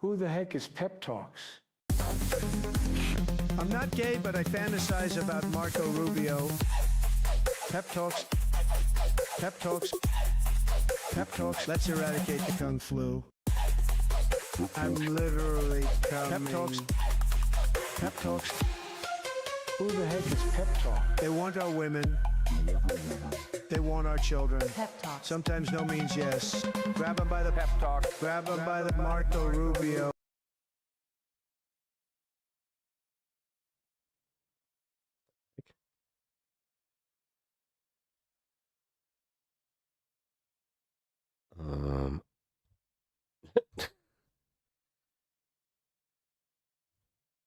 Who the heck is Pep Talks? I'm not gay, but I fantasize about Marco Rubio. Pep Talks. Pep Talks. Pep Talks. Let's eradicate the Kung Flu. I'm literally coming. Pep Talks. Pep Talks. Who the heck is Pep Talk? They want our women. They want our children. Pep Talk. Sometimes no means yes. Grab them by the Pep Talk. Grab them by the Marco Rubio.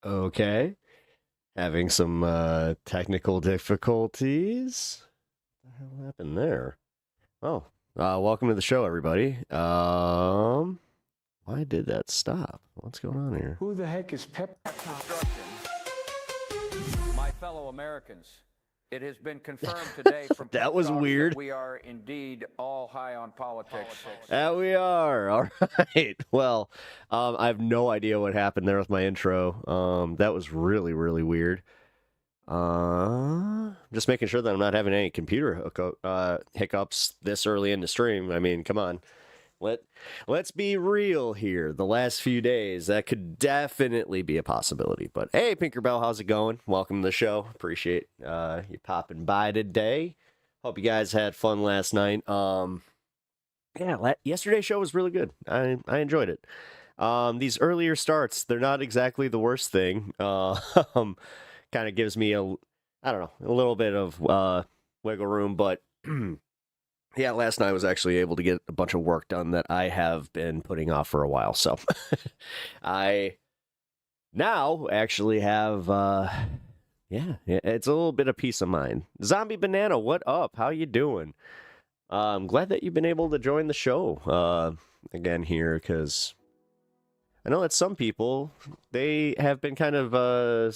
Okay. Having some technical difficulties. What the hell happened there? Oh, welcome to the show, everybody. Why did that stop? What's going on here? Who the heck is Pep Talk? My fellow Americans, it has been confirmed today from That was Talks weird. we are indeed all high on politics. We are. All right. Well, I have no idea what happened there with my intro. That was really, really weird. Just making sure that I'm not having any computer hiccups this early in the stream. I mean, come on. Let's be real here. The last few days, that could definitely be a possibility. But hey, Pinkerbell, how's it going? Welcome to the show. Appreciate you popping by today. Hope you guys had fun last night. Yesterday's show was really good. I enjoyed it. These earlier starts, they're not exactly the worst thing. Kind of gives me a little bit of wiggle room, but yeah, last night I was actually able to get a bunch of work done that I have been putting off for a while. So I now actually have, it's a little bit of peace of mind. Zombie Banana, what up? How you doing? I'm glad that you've been able to join the show again here, because I know that some people, they have been kind of,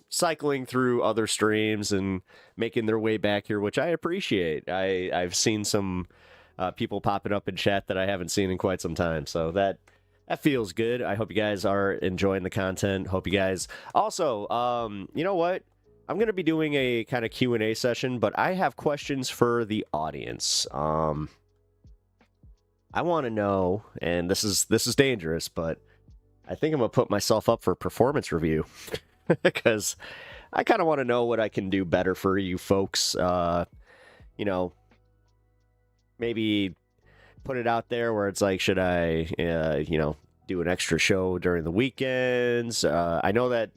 cycling through other streams and making their way back here, which I appreciate. I've seen some people popping up in chat that I haven't seen in quite some time, so that feels good. I hope you guys are enjoying the content. Hope you guys also, you know what? I'm going to be doing a kind of Q&A session, but I have questions for the audience. I want to know, and this is dangerous, but I think I'm going to put myself up for performance review because I kind of want to know what I can do better for you folks. Maybe put it out there where it's like, should I, do an extra show during the weekends? I know that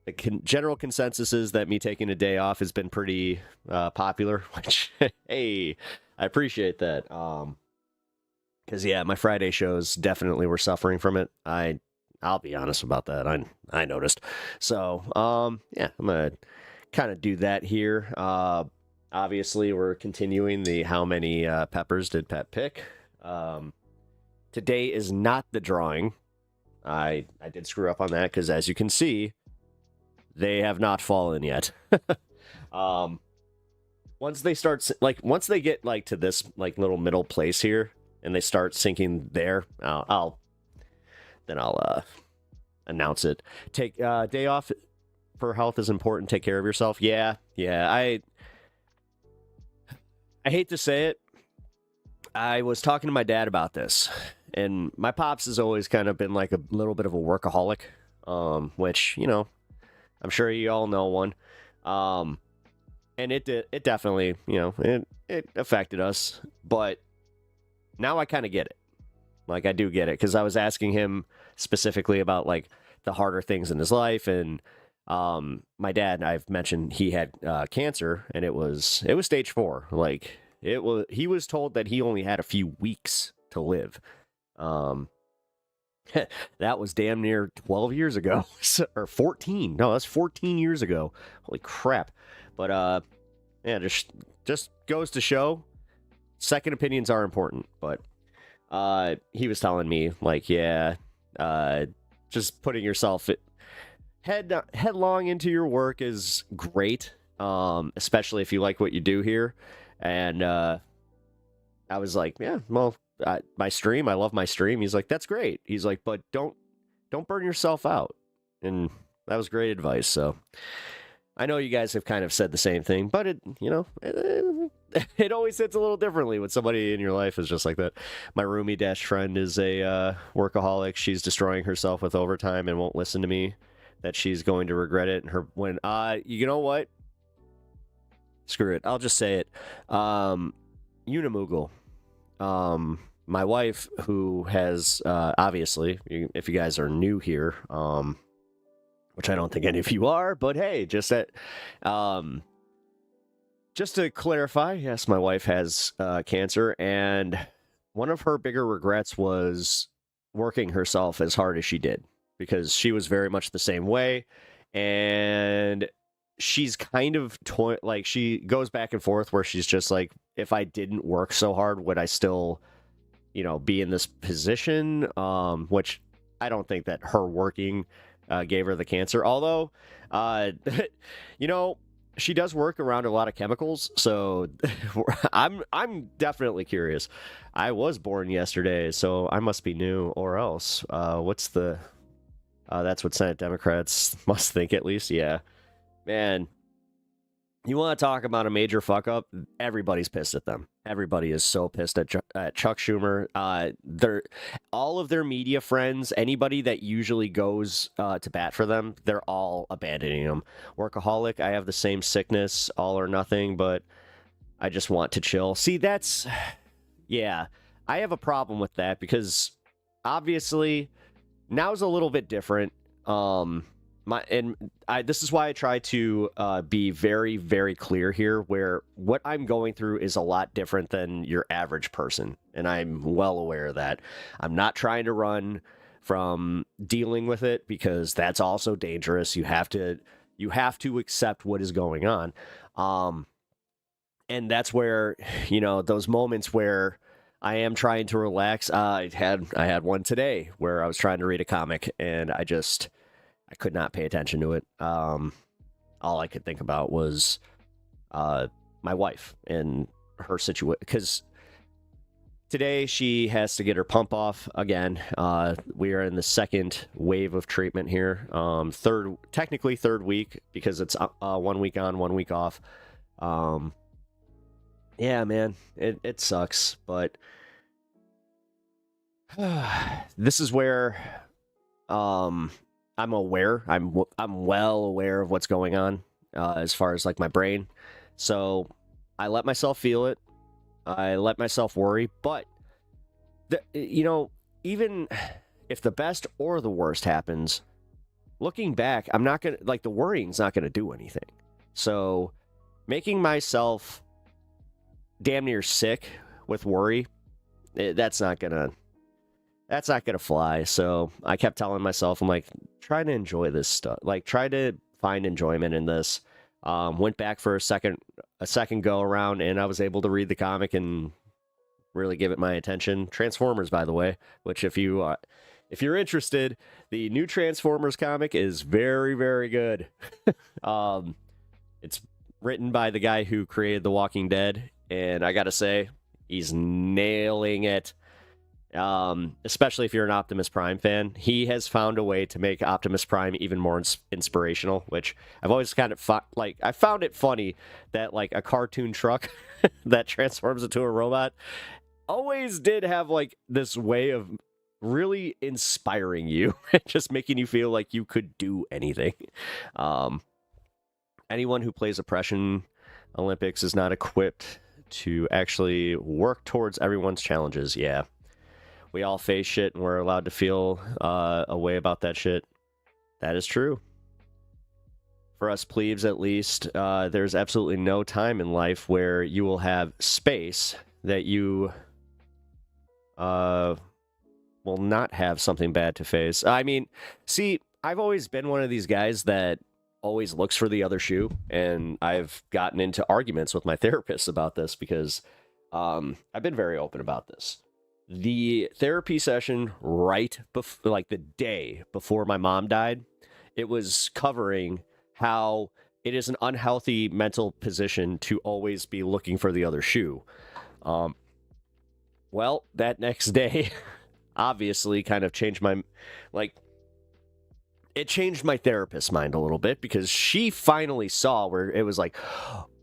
the general consensus is that me taking a day off has been pretty popular, which, hey, I appreciate that. Because, yeah, my Friday shows definitely were suffering from it. I'll be honest about that. I noticed. So, I'm going to kind of do that here. Obviously, we're continuing the how many peppers did Pep pick. Today is not the drawing. I did screw up on that because, as you can see, they have not fallen yet. Once they get to this little middle place here, and they start sinking there, I'll announce it. Take day off for health is important. Take care of yourself. Yeah. I hate to say it. I was talking to my dad about this, and my pops has always kind of been like a little bit of a workaholic, which, I'm sure you all know one. And it definitely, it affected us, but now I kind of get it. Like, I do get it, because I was asking him specifically about, the harder things in his life, and my dad, I've mentioned he had cancer, and it was stage 4. He was told that he only had a few weeks to live. That was damn near 12 years ago, or 14. No, that's 14 years ago. Holy crap. But, just goes to show, second opinions are important, but he was telling me, just putting yourself headlong into your work is great, especially if you like what you do here. And I was like, yeah, well, my stream. I love my stream. He's like, that's great. He's like, but don't burn yourself out. And that was great advice. So I know you guys have kind of said the same thing, but it always hits a little differently when somebody in your life is just like that. My roomie dash friend is a workaholic. She's destroying herself with overtime and won't listen to me. That she's going to regret it. And you know what? Screw it. I'll just say it. Unimoogle. My wife, who has obviously, if you guys are new here, which I don't think any of you are, but hey, just to clarify, yes, my wife has cancer, and one of her bigger regrets was working herself as hard as she did, because she was very much the same way, and she's kind of like, she goes back and forth where she's just like, if I didn't work so hard, would I still, be in this position? Which I don't think that her working gave her the cancer. Although, she does work around a lot of chemicals, so I'm definitely curious. I was born yesterday, so I must be new, or else. That's what Senate Democrats must think, at least. Yeah. Man, you want to talk about a major fuck up? Everybody's pissed at them. Everybody is so pissed at Chuck Schumer. All of their media friends, anybody that usually goes to bat for them, they're all abandoning them. Workaholic, I have the same sickness, all or nothing, but I just want to chill. See, yeah, I have a problem with that, because obviously now's a little bit different. This is why I try to be very, very clear here, where what I'm going through is a lot different than your average person, and I'm well aware of that. I'm not trying to run from dealing with it, because that's also dangerous. You have to accept what is going on, and that's where, those moments where I am trying to relax. I had one today where I was trying to read a comic, and I could not pay attention to it. All I could think about was my wife and her situation, because today she has to get her pump off again. We are in the second wave of treatment here. Technically third week, because it's 1 week on, 1 week off. Yeah, man, it sucks, but this is where I'm aware. I'm well aware of what's going on as far as like my brain. So I let myself feel it. I let myself worry. But even if the best or the worst happens, looking back, I'm not gonna, like, the worrying's not gonna do anything. So making myself damn near sick with worry, that's not gonna fly. So I kept telling myself, I'm like, try to enjoy this stuff. Like, try to find enjoyment in this. Went back for a second go around, and I was able to read the comic and really give it my attention. Transformers, by the way, which if you're interested, the new Transformers comic is very, very good. It's written by the guy who created The Walking Dead, and I gotta say, he's nailing it. Especially if you're an Optimus Prime fan. He has found a way to make Optimus Prime even more inspirational, which I've always kind of I found it funny that, like, a cartoon truck that transforms into a robot always did have, like, this way of really inspiring you, just making you feel like you could do anything. Anyone who plays Oppression Olympics is not equipped to actually work towards everyone's challenges. Yeah. We all face shit, and we're allowed to feel a way about that shit. That is true. For us plebes, at least, there's absolutely no time in life where you will have space that you will not have something bad to face. I mean, see, I've always been one of these guys that always looks for the other shoe, and I've gotten into arguments with my therapist about this, because I've been very open about this. The therapy session like the day before my mom died, it was covering how it is an unhealthy mental position to always be looking for the other shoe. well, that next day obviously kind of changed my, like, it changed my therapist's mind a little bit because she finally saw where it was like,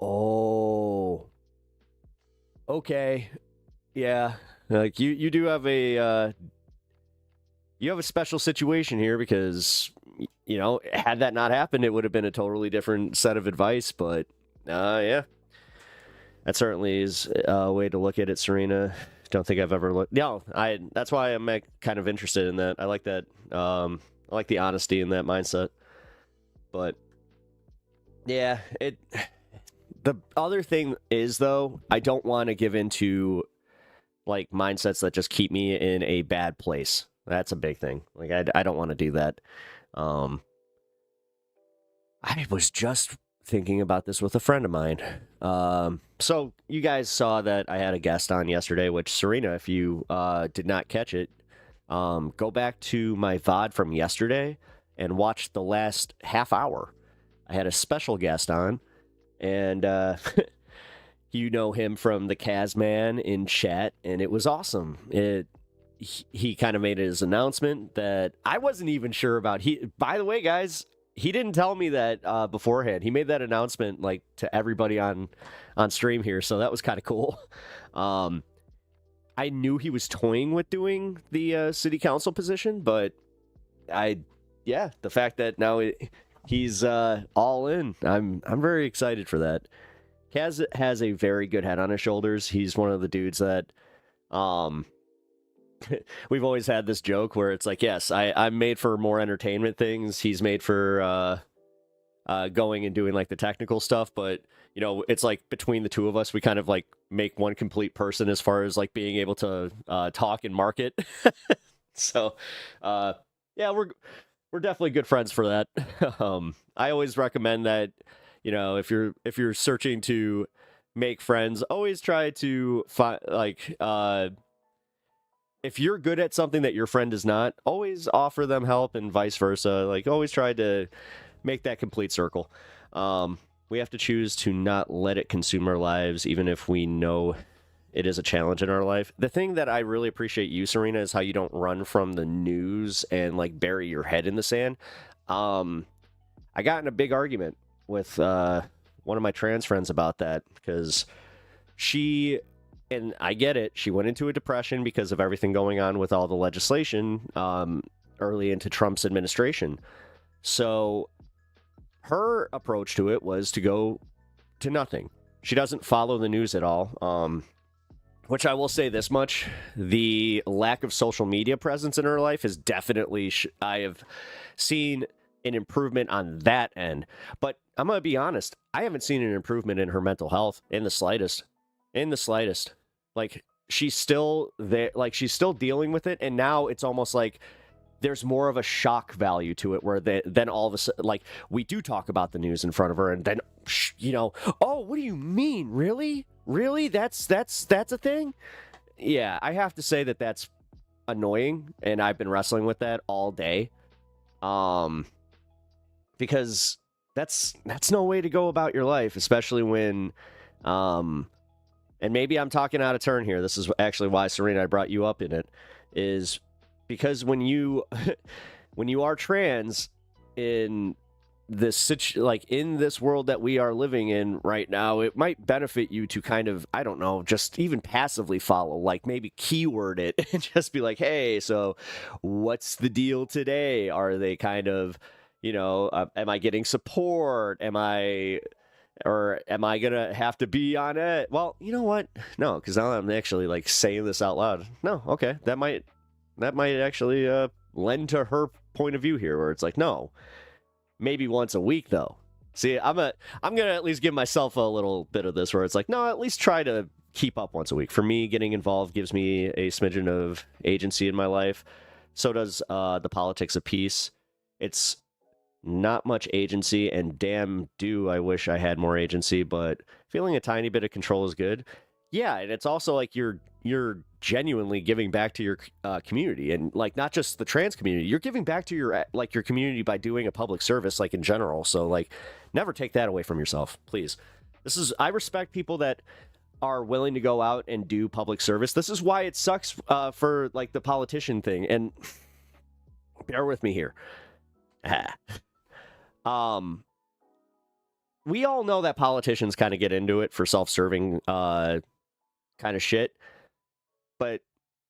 oh, okay, yeah, like you do have a you have a special situation here because, you know, had that not happened, it would have been a totally different set of advice. But yeah, that certainly is a way to look at it, Serena. Don't think I've ever looked. No, that's why I'm kind of interested in that. I like that. I like the honesty in that mindset. But yeah, the other thing is, though, I don't want to give into like mindsets that just keep me in a bad place. That's a big thing. Like I don't want to do that. I was just thinking about this with a friend of mine. So you guys saw that I had a guest on yesterday, which Serena, if you did not catch it, go back to my VOD from yesterday and watch the last half hour. I had a special guest on, and you know him from the Kazman in chat, and it was awesome. He kind of made his announcement that I wasn't even sure about. By the way, guys, he didn't tell me that beforehand. He made that announcement like to everybody on stream here, so that was kind of cool. I knew he was toying with doing the city council position, but the fact that now he's all in, I'm very excited for that. Kaz has a very good head on his shoulders. He's one of the dudes that we've always had this joke where it's like, yes, I'm made for more entertainment things. He's made for going and doing like the technical stuff, but you know, it's like between the two of us, we kind of like make one complete person as far as like being able to talk and market. So yeah, we're definitely good friends for that. I always recommend that, you know, if you're searching to make friends, always try to find like if you're good at something that your friend is not, always offer them help and vice versa. Like always try to make that complete circle. We have to choose to not let it consume our lives, even if we know it is a challenge in our life. The thing that I really appreciate you, Serena, is how you don't run from the news and like bury your head in the sand. I got in a big argument with one of my trans friends about that because and I get it, she went into a depression because of everything going on with all the legislation early into Trump's administration. So her approach to it was to go to nothing. She doesn't follow the news at all, which I will say this much. The lack of social media presence in her life is definitely, I have seen an improvement on that end. But I'm going to be honest, I haven't seen an improvement in her mental health in the slightest. Like she's still there, like she's still dealing with it. And now it's almost like there's more of a shock value to it where then all of a sudden, like we do talk about the news in front of her and then, you know, oh, what do you mean? Really? That's a thing? Yeah, I have to say that that's annoying. And I've been wrestling with that all day. Because that's no way to go about your life, especially when, and maybe I'm talking out of turn here. This is actually why, Serena, I brought you up in it, is because when you are trans in this in this world that we are living in right now, it might benefit you to kind of, I don't know, just even passively follow, like maybe keyword it and just be like, hey, so what's the deal today? Are they kind of, you know, am I getting support? Am I gonna have to be on it? Well, you know what? No, because now I'm actually like saying this out loud. No, okay, that might actually lend to her point of view here, where it's like, no, maybe once a week though. See, I'm gonna at least give myself a little bit of this, where it's like, no, at least try to keep up once a week. For me, getting involved gives me a smidgen of agency in my life. So does the politics of peace. It's not much agency, and damn do I wish I had more agency, but feeling a tiny bit of control is good. Yeah, and it's also like you're genuinely giving back to your community, and like not just the trans community. You're giving back to your community by doing a public service, like in general. So like, never take that away from yourself, please. I respect people that are willing to go out and do public service. This is why it sucks for like the politician thing. And bear with me here. We all know that politicians kind of get into it for self-serving kind of shit. But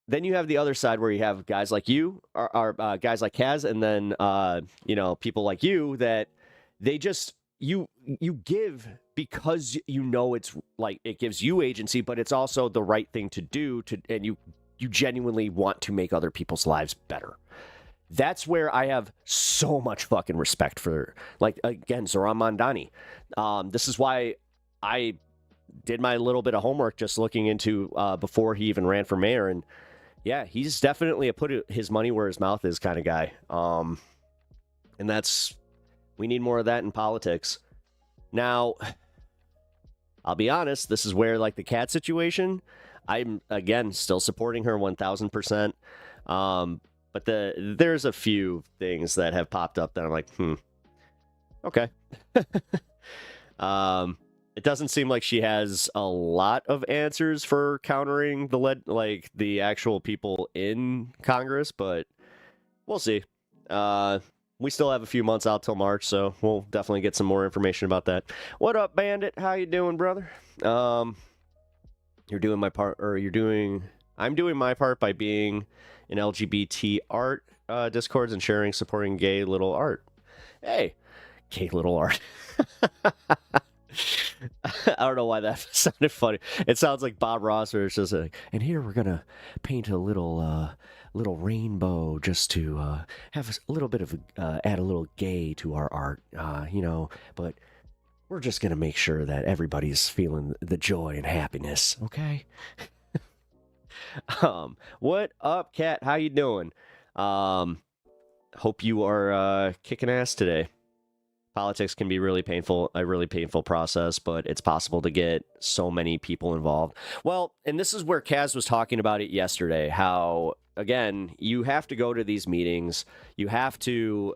then you have the other side where you have guys like you, or guys like Kaz, and then people like you that they just you give because you know it's like it gives you agency, but it's also the right thing to do and you genuinely want to make other people's lives better. That's where I have so much fucking respect for, like, again, Zoran Mondani. This is why I did my little bit of homework just looking into before he even ran for mayor. And yeah, he's definitely a put his money where his mouth is kind of guy. And we need more of that in politics. Now, I'll be honest, this is where, like, the Kat situation, I'm, again, still supporting her 1,000%. But there's a few things that have popped up that I'm like, okay. It doesn't seem like she has a lot of answers for countering the actual people in Congress, but we'll see. We still have a few months out till March, so we'll definitely get some more information about that. What up, Bandit? How you doing, brother? You're doing my part, or I'm doing my part by being in LGBT art discords and supporting gay little art. Hey, gay little art. I don't know why that sounded funny. It sounds like Bob Ross, or it's just like, and here we're gonna paint a little rainbow just to have a little bit of add a little gay to our art, but we're just gonna make sure that everybody's feeling the joy and happiness, okay? What up, Kat? How you doing? Hope you are kicking ass today. Politics can be a really painful process, but it's possible to get so many people involved. Well, and this is where Kaz was talking about it yesterday, how, again, you have to go to these meetings. You have to,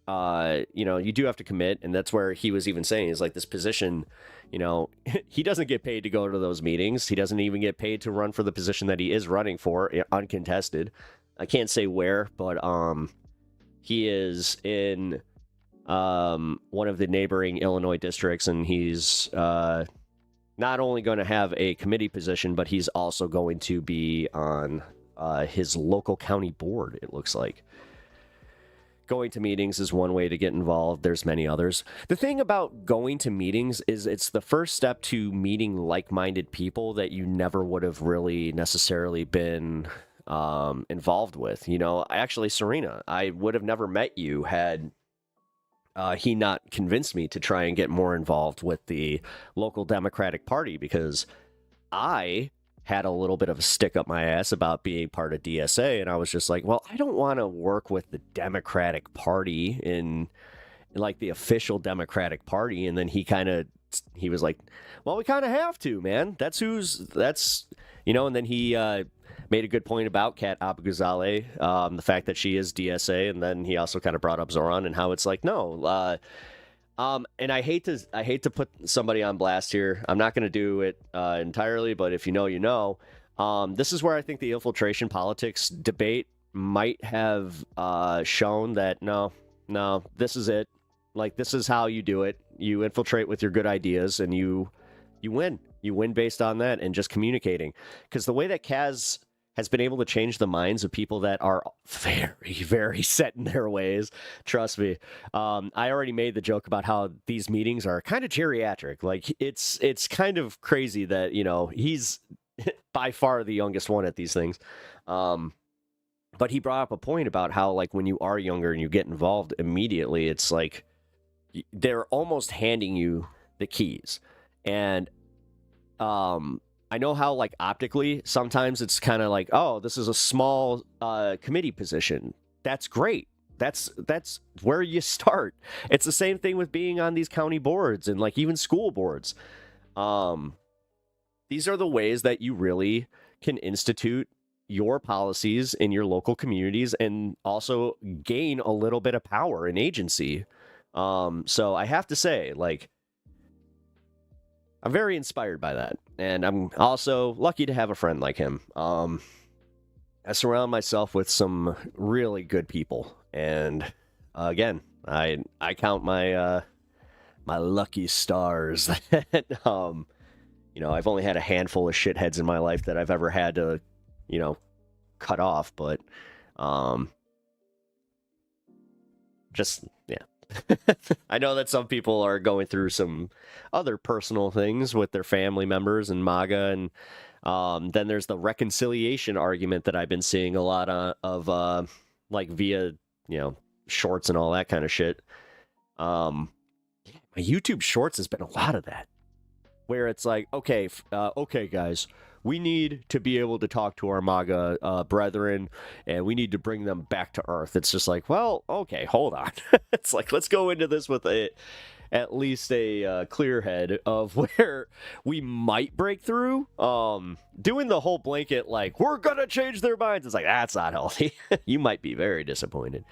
you do have to commit, and that's where he was even saying, is like this position, he doesn't get paid to go to those meetings. He doesn't even get paid to run for the position that he is running for, uncontested. I can't say where, but he is in one of the neighboring Illinois districts, and he's not only going to have a committee position, but he's also going to be on his local county board, it looks like. Going to meetings is one way to get involved. There's many others. The thing about going to meetings is it's the first step to meeting like-minded people that you never would have really necessarily been involved with. Actually, Serena, I would have never met you had he not convinced me to try and get more involved with the local Democratic Party, because I had a little bit of a stick up my ass about being part of DSA, and I was just like, well, I don't want to work with the Democratic Party in like the official Democratic Party. And then he was like, well, we kind of have to, man. And then he made a good point about Kat Abou-Ghazaleh, the fact that she is DSA, and then he also kind of brought up Zoran and how it's like, no, and I hate to put somebody on blast here. I'm not going to do it entirely, but if you know, you know. This is where I think the infiltration politics debate might have shown that no, this is it. Like, this is how you do it. You infiltrate with your good ideas, and you win. You win based on that and just communicating. Because the way that Kaz has been able to change the minds of people that are very, very set in their ways. Trust me. I already made the joke about how these meetings are kind of geriatric. Like, it's kind of crazy that, he's by far the youngest one at these things. But he brought up a point about how, like, when you are younger and you get involved immediately, it's like they're almost handing you the keys. And I know how, like, optically, sometimes it's kind of like, oh, this is a small committee position. That's great. That's where you start. It's the same thing with being on these county boards and, like, even school boards. These are the ways that you really can institute your policies in your local communities and also gain a little bit of power and agency. So I have to say, like, I'm very inspired by that. And I'm also lucky to have a friend like him. I surround myself with some really good people, and again, I count my my lucky stars that I've only had a handful of shitheads in my life that I've ever had to cut off, but just yeah. I know that some people are going through some other personal things with their family members and MAGA, and then there's the reconciliation argument that I've been seeing a lot of like via shorts and all that kind of shit. My YouTube shorts has been a lot of that, where it's like, okay, guys, we need to be able to talk to our MAGA brethren, and we need to bring them back to Earth. It's just like, well, okay, hold on. It's like, let's go into this with at least a clear head of where we might break through. Doing the whole blanket, like, we're going to change their minds. It's like, that's not healthy. You might be very disappointed.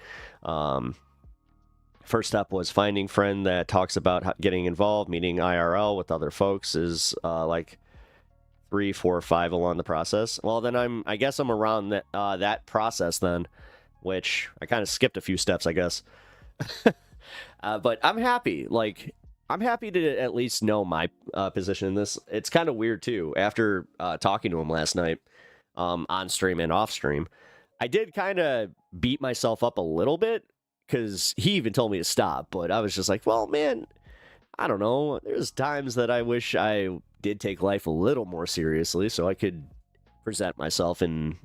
First step was finding friend that talks about getting involved, meeting IRL with other folks is like 3, 4, 5 along the process. Well, then I guess I'm around that process then, which I kind of skipped a few steps, I guess. But I'm happy. Like, I'm happy to at least know my position in this. It's kind of weird too. After talking to him last night, on stream and off stream, I did kind of beat myself up a little bit because he even told me to stop. But I was just like, well, man, I don't know. There's times that I wish I did take life a little more seriously so I could present myself in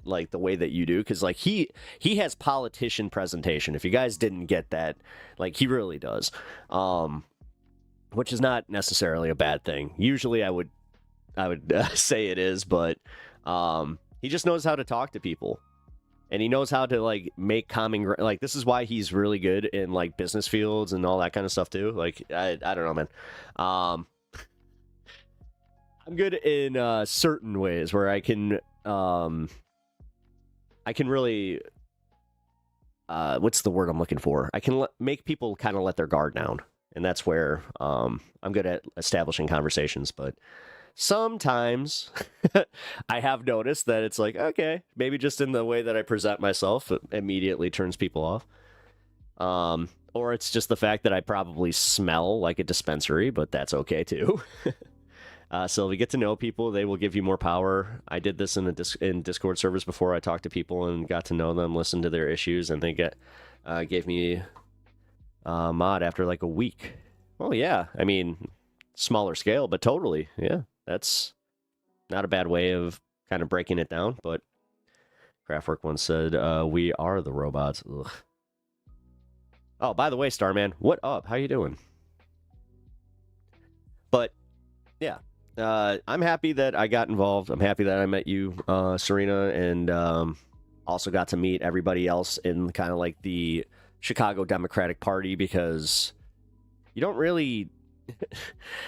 like the way that you do, because like he has politician presentation. If you guys didn't get that, like, he really does, which is not necessarily a bad thing. Usually I would say it is, but he just knows how to talk to people, and he knows how to like make common like, this is why he's really good in like business fields and all that kind of stuff too. Like, I don't know, man. I'm good in certain ways where I can really what's the word I'm looking for? I can make people kind of let their guard down, and that's where I'm good at establishing conversations. But sometimes I have noticed that it's like, okay, maybe just in the way that I present myself, it immediately turns people off. Or it's just the fact that I probably smell like a dispensary, but that's okay too. So if you get to know people, they will give you more power. I did this in Discord servers before. I talked to people and got to know them, listened to their issues, and they gave me mod after like a week. Well, yeah, I mean, smaller scale, but totally, yeah, that's not a bad way of kind of breaking it down. But Kraftwerk once said, "We are the robots." Ugh. Oh, by the way, Starman, what up? How you doing? But yeah. I'm happy that I got involved. I'm happy that I met you, Serena, and also got to meet everybody else in kind of like the Chicago Democratic Party, because you don't really,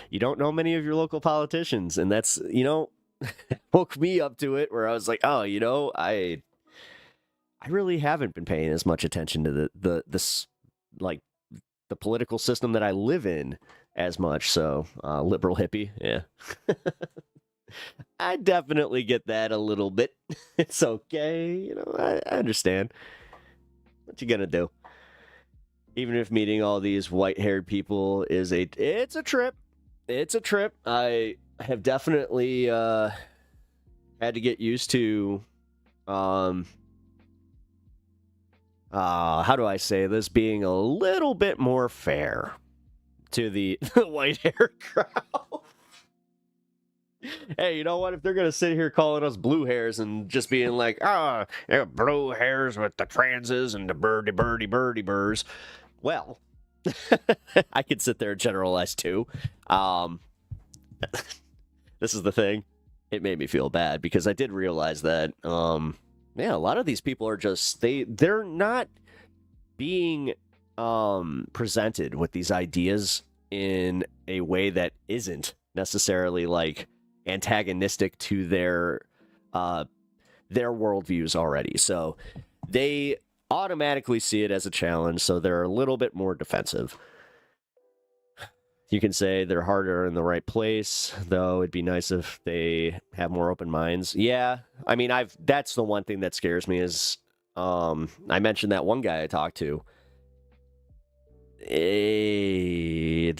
you don't know many of your local politicians, and that's, woke me up to it, where I was like, oh, I really haven't been paying as much attention to this like the political system that I live in as much. So liberal hippie, yeah. I definitely get that a little bit. It's okay, I understand. What you gonna do? Even if meeting all these white-haired people it's a trip. It's a trip. I have definitely had to get used to how do I say this, being a little bit more fair to the white-haired crowd. Hey, you know what? If they're going to sit here calling us blue hairs and just being like, blue hairs with the transes and the birdie burrs, well, I could sit there and generalize too. This is the thing. It made me feel bad because I did realize that, a lot of these people are just, they're not being presented with these ideas in a way that isn't necessarily like antagonistic to their worldviews already. So they automatically see it as a challenge, so they're a little bit more defensive. You can say their heart are in the right place, though it'd be nice if they have more open minds. Yeah, I mean, that's the one thing that scares me is, I mentioned that one guy I talked to. It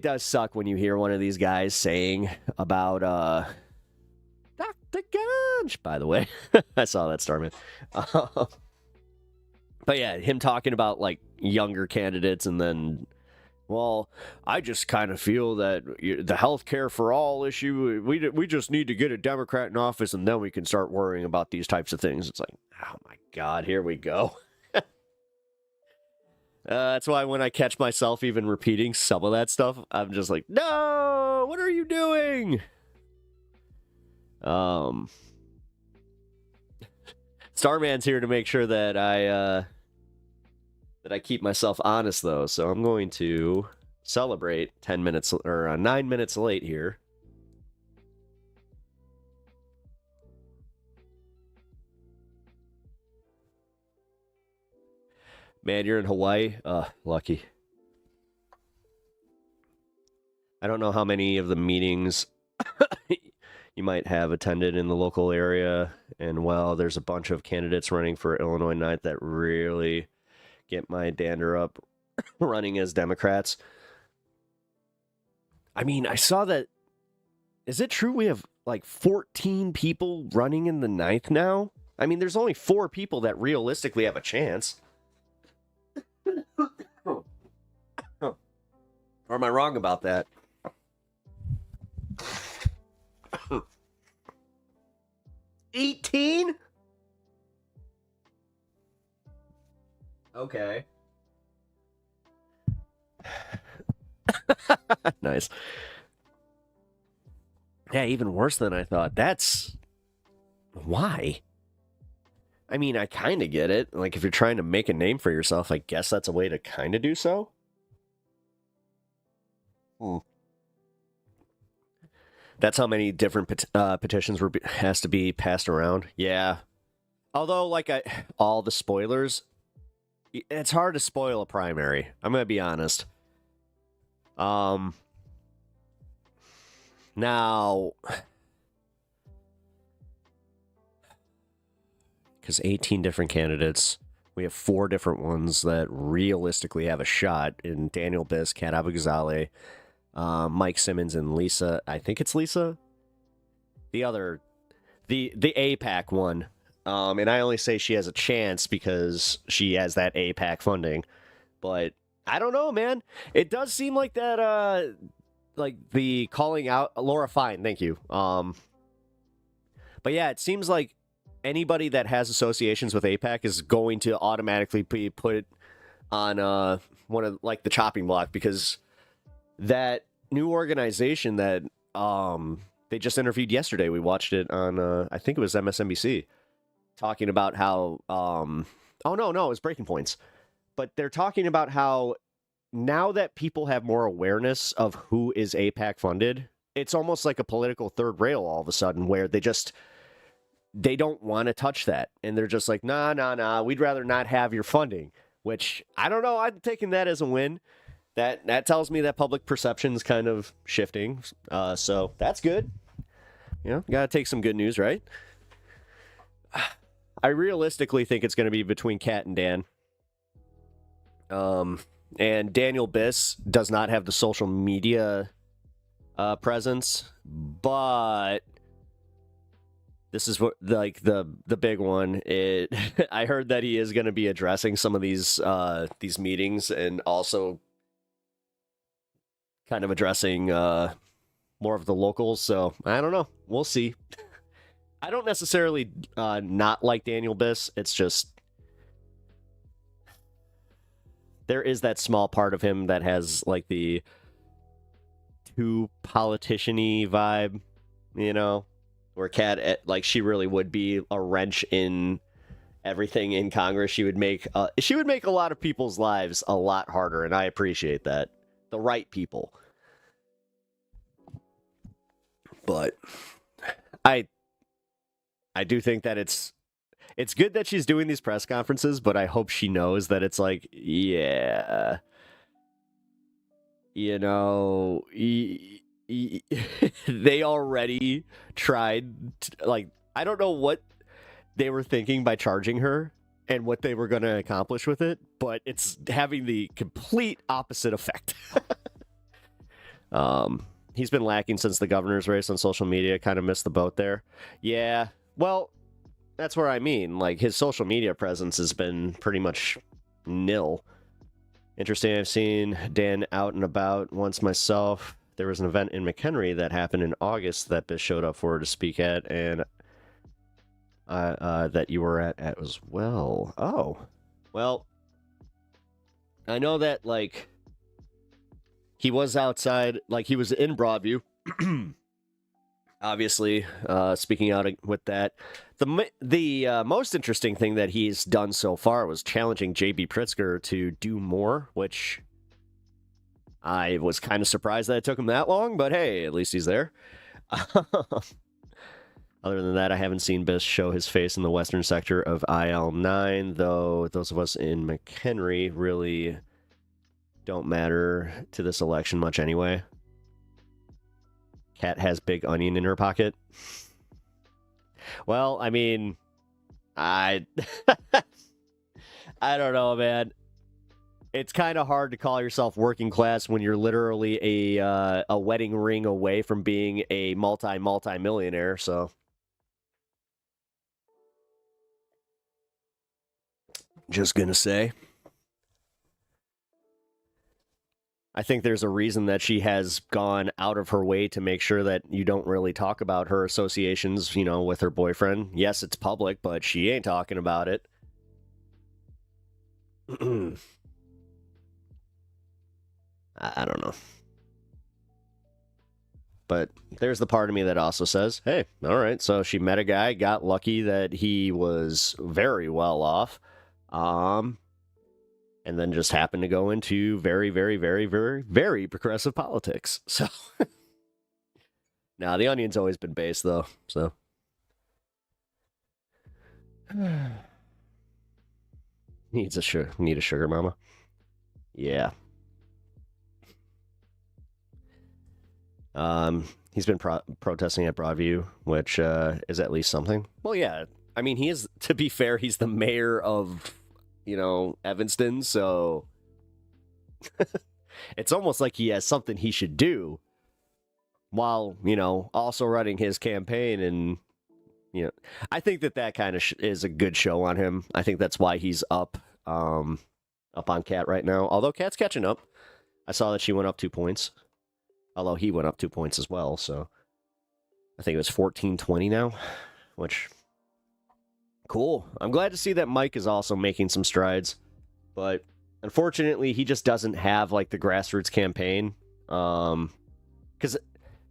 does suck when you hear one of these guys saying about Dr. Gunch, by the way. I saw that, Starman. But yeah, him talking about like younger candidates and then, well, I just kind of feel that the health care for all issue, we just need to get a Democrat in office and then we can start worrying about these types of things. It's like, oh my God, here we go. That's why when I catch myself even repeating some of that stuff, I'm just like, no, what are you doing? Starman's here to make sure that I keep myself honest, though. So I'm going to celebrate 10 minutes or 9 minutes late here. Man, you're in Hawaii? Lucky. I don't know how many of the meetings you might have attended in the local area. And, well, there's a bunch of candidates running for Illinois 9th that really get my dander up running as Democrats. I mean, I saw that. Is it true we have like 14 people running in the 9th now? I mean, there's only 4 people that realistically have a chance. Or am I wrong about that? $18? Okay. Nice. Yeah, even worse than I thought. That's... Why? I mean, I kind of get it. Like, if you're trying to make a name for yourself, I guess that's a way to kind of do so. That's how many different petitions has to be passed around. Yeah. Although, like, all the spoilers, it's hard to spoil a primary. I'm going to be honest. Now, because 18 different candidates, we have 4 different ones that realistically have a shot in Daniel Biss, Kat Abou-Ghazaleh, Mike Simmons, and Lisa. I think it's Lisa. The other, the APAC one. And I only say she has a chance because she has that APAC funding. But I don't know, man. It does seem like that, like the calling out Laura Fine. Thank you. But yeah, it seems like anybody that has associations with APAC is going to automatically be put on one of like the chopping block, because that new organization that they just interviewed yesterday, we watched it on I think it was MSNBC, talking about how oh no, it was Breaking Points. But they're talking about how now that people have more awareness of who is APAC funded, it's almost like a political third rail all of a sudden, where they don't want to touch that. And they're just like, nah, we'd rather not have your funding, which I don't know. I'm taking that as a win. That tells me that public perception's kind of shifting. So that's good. You know, got to take some good news, right? I realistically think it's going to be between Kat and Dan. And Daniel Biss does not have the social media presence, but this is what like the big one. I heard that he is going to be addressing some of these meetings and also kind of addressing more of the locals. So I don't know. We'll see. I don't necessarily not like Daniel Biss. It's just there is that small part of him that has like the too politician-y vibe, you know, where Kat, like, she really would be a wrench in everything in Congress. She would make a lot of people's lives a lot harder, and I appreciate that. The right people. But I do think that it's good that she's doing these press conferences, but I hope she knows that it's like, yeah, you know, they already tried, like, I don't know what they were thinking by charging her and what they were going to accomplish with it, but it's having the complete opposite effect. He's been lacking since the governor's race on social media, kind of missed the boat there. Yeah, well, that's where I mean, like, his social media presence has been pretty much nil. Interesting, I've seen Dan out and about once myself. There was an event in McHenry that happened in August that Bish showed up for to speak at, and that you were at as well. Oh, well, I know that, like, he was outside, like, he was in Broadview, obviously, speaking out with that. The most interesting thing that he's done so far was challenging J.B. Pritzker to do more, which I was kind of surprised that it took him that long, but hey, at least he's there. Other than that, I haven't seen Bish show his face in the western sector of IL-9, though those of us in McHenry really don't matter to this election much anyway. Kat has big onion in her pocket. Well, I mean, I don't know, man. It's kind of hard to call yourself working class when you're literally a wedding ring away from being a multi-millionaire, so. Just gonna say. I think there's a reason that she has gone out of her way to make sure that you don't really talk about her associations, you know, with her boyfriend. Yes, it's public, but she ain't talking about it. I don't know. But there's the part of me that also says, hey, all right, so she met a guy, got lucky that he was very well off, and then just happened to go into very, very, very, very, very progressive politics. So, nah, the onion's always been based, though, so. Need a sugar mama. Yeah. He's been protesting at Broadview, which is at least something. Well, yeah. I mean, he is, to be fair, he's the mayor of, you know, Evanston, so it's almost like he has something he should do while, you know, also running his campaign. And, you know, I think that kind of is a good show on him. I think that's why he's up on Kat right now. Although Kat's catching up. I saw that she went up 2 points. Although he went up 2 points as well, so I think it was 14-20 now, which, cool. I'm glad to see that Mike is also making some strides, but unfortunately, he just doesn't have, like, the grassroots campaign, because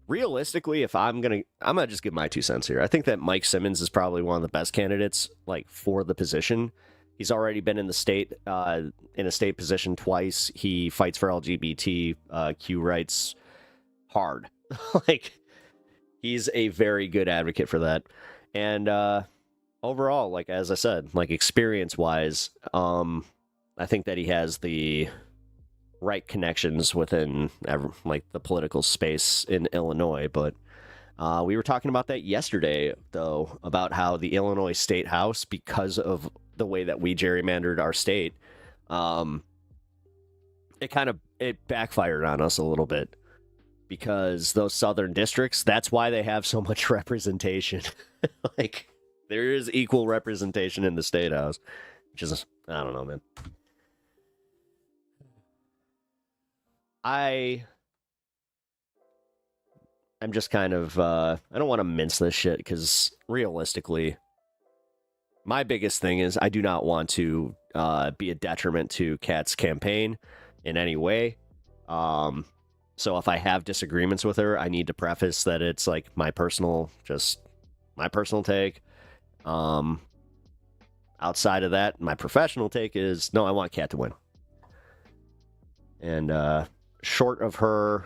realistically, if I'm gonna just give my 2 cents here. I think that Mike Simmons is probably one of the best candidates, like, for the position. He's already been in the state, in a state position twice. He fights for LGBTQ rights hard. Like, he's a very good advocate for that. And overall, like, as I said, like, experience-wise, I think that he has the right connections within, like, the political space in Illinois. But we were talking about that yesterday, though, about how the Illinois State House, because of the way that we gerrymandered our state, it backfired on us a little bit. Because those southern districts, that's why they have so much representation. Like, there is equal representation in the state house. Which is, I don't know, man. I'm just kind of, I don't want to mince this shit, because realistically, my biggest thing is I do not want to be a detriment to Kat's campaign in any way. So if I have disagreements with her, I need to preface that it's, like, my personal take. Outside of that, my professional take is, no, I want Kat to win. And short of her,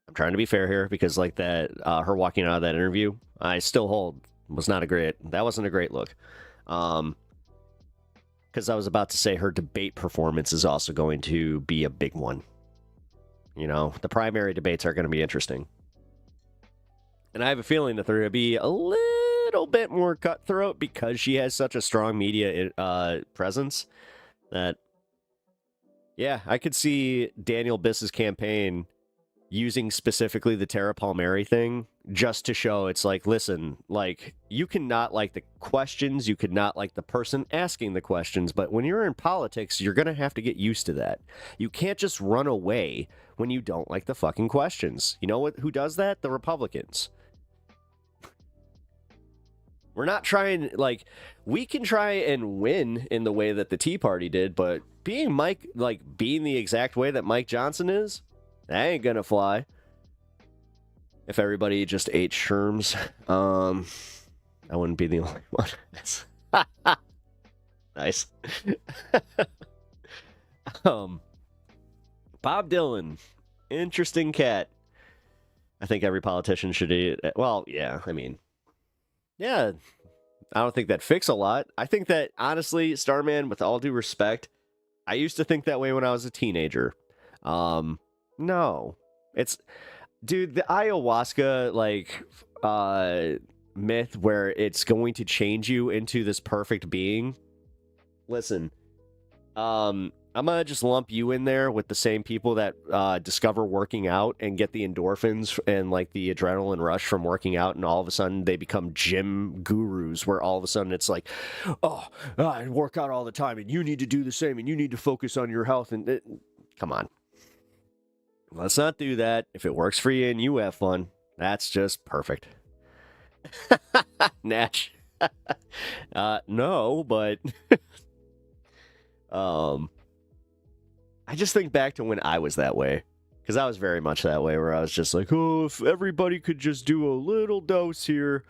I'm trying to be fair here, because, like, that her walking out of that interview, I still hold, that wasn't a great look. because I was about to say her debate performance is also going to be a big one. You know, the primary debates are going to be interesting. And I have a feeling that they're going to be a little bit more cutthroat because she has such a strong media presence that, yeah, I could see Daniel Biss's campaign using specifically the Tara Palmieri thing just to show it's like, listen, like, you cannot like the questions, you could not like the person asking the questions, but when you're in politics, you're going to have to get used to that. You can't just run away when you don't like the fucking questions. You know what? Who does that? The Republicans. We're not trying, like, we can try and win in the way that the Tea Party did, but being the exact way that Mike Johnson is, that ain't gonna fly. If everybody just ate sherms, I wouldn't be the only one. Nice. Bob Dylan, interesting cat. I think every politician should eat. Well, yeah, I mean, yeah, I don't think that fixes a lot. I think that, honestly, Starman, with all due respect, I used to think that way when I was a teenager. No. It's, dude, the ayahuasca, like, myth where it's going to change you into this perfect being. Listen, I'm gonna just lump you in there with the same people that discover working out and get the endorphins and like the adrenaline rush from working out, and all of a sudden they become gym gurus where all of a sudden it's like, I work out all the time and you need to do the same and you need to focus on your health. And come on, let's not do that. If it works for you and you have fun, that's just perfect. Natch. No, but I just think back to when I was that way, because I was very much that way, where I was just like, oh, if everybody could just do a little dose here,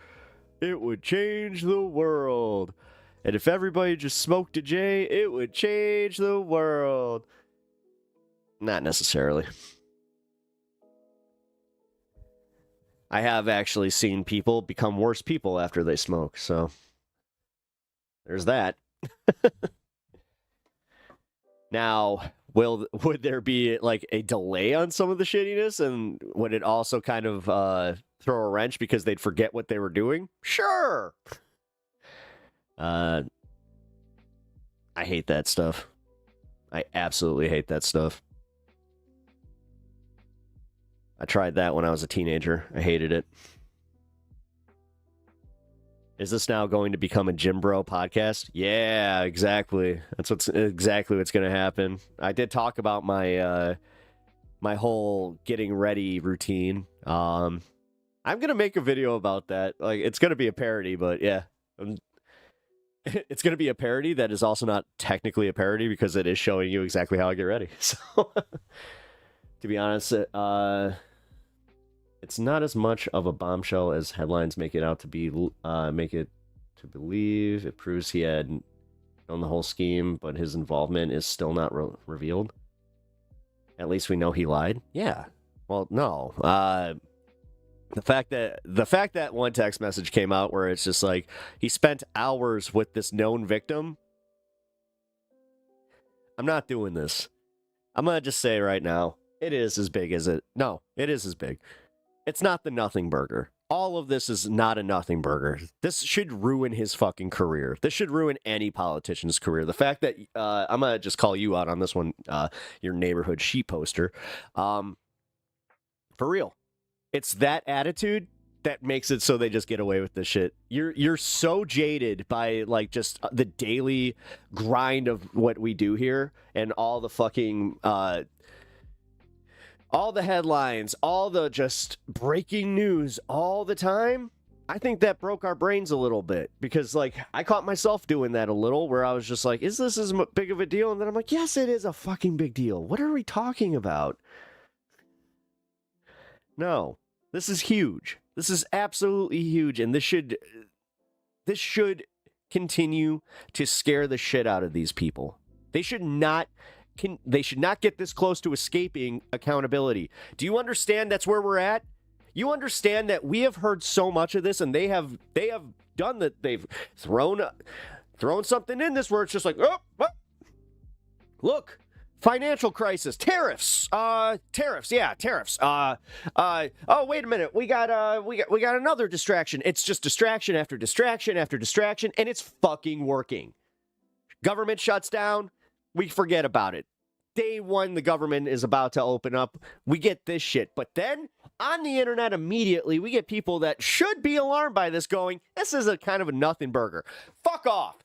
it would change the world. And if everybody just smoked a J, it would change the world. Not necessarily. I have actually seen people become worse people after they smoke, so there's that. Now, would there be like a delay on some of the shittiness, and would it also kind of throw a wrench because they'd forget what they were doing? Sure. I hate that stuff. I absolutely hate that stuff. I tried that when I was a teenager. I hated it. Is this now going to become a Gym Bro podcast? Yeah, exactly. That's exactly what's going to happen. I did talk about my my whole getting ready routine. I'm going to make a video about that. Like, it's going to be a parody, but yeah. It's going to be a parody that is also not technically a parody because it is showing you exactly how I get ready. So, to be honest, it's not as much of a bombshell as headlines make it out to be. Make it to believe. It proves he had known the whole scheme, but his involvement is still not revealed. At least we know he lied. Yeah. Well, no. The fact that one text message came out where it's just like he spent hours with this known victim. I'm not doing this. I'm gonna just say right now, it is as big as it. No, it is as big. It's not the nothing burger. All of this is not a nothing burger. This should ruin his fucking career. This should ruin any politician's career. The fact that I'm gonna just call you out on this one, your neighborhood sheep poster. For real, it's that attitude that makes it so they just get away with this shit. You're so jaded by like just the daily grind of what we do here and all the fucking all the headlines, all the just breaking news all the time. I think that broke our brains a little bit because, like, I caught myself doing that a little where I was just like, is this as big of a deal? And then I'm like, yes, it is a fucking big deal. What are we talking about? No, this is huge. This is absolutely huge. And this should continue to scare the shit out of these people. They should not get this close to escaping accountability. Do you understand that's where we're at? You understand that we have heard so much of this, and they have done that. They've thrown throwing something in this where it's just like, oh, look, financial crisis, tariffs, oh, wait a minute, we got another distraction. It's just distraction after distraction after distraction, and it's fucking working. Government shuts down, we forget about it. Day one, the government is about to open up, we get this shit. But then, on the internet immediately, we get people that should be alarmed by this going, this is a kind of a nothing burger. Fuck off.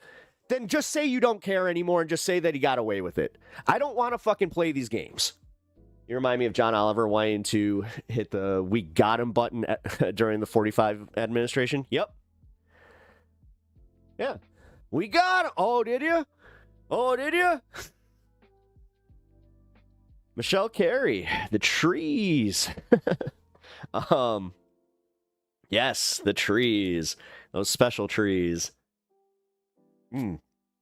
Then just say you don't care anymore and just say that he got away with it. I don't want to fucking play these games. You remind me of John Oliver wanting to hit the "we got him" button during the 45 administration. Yep. Yeah. We got him. Oh, did you? Oh, did you? Michelle Carey, the trees. Yes, the trees. Those special trees.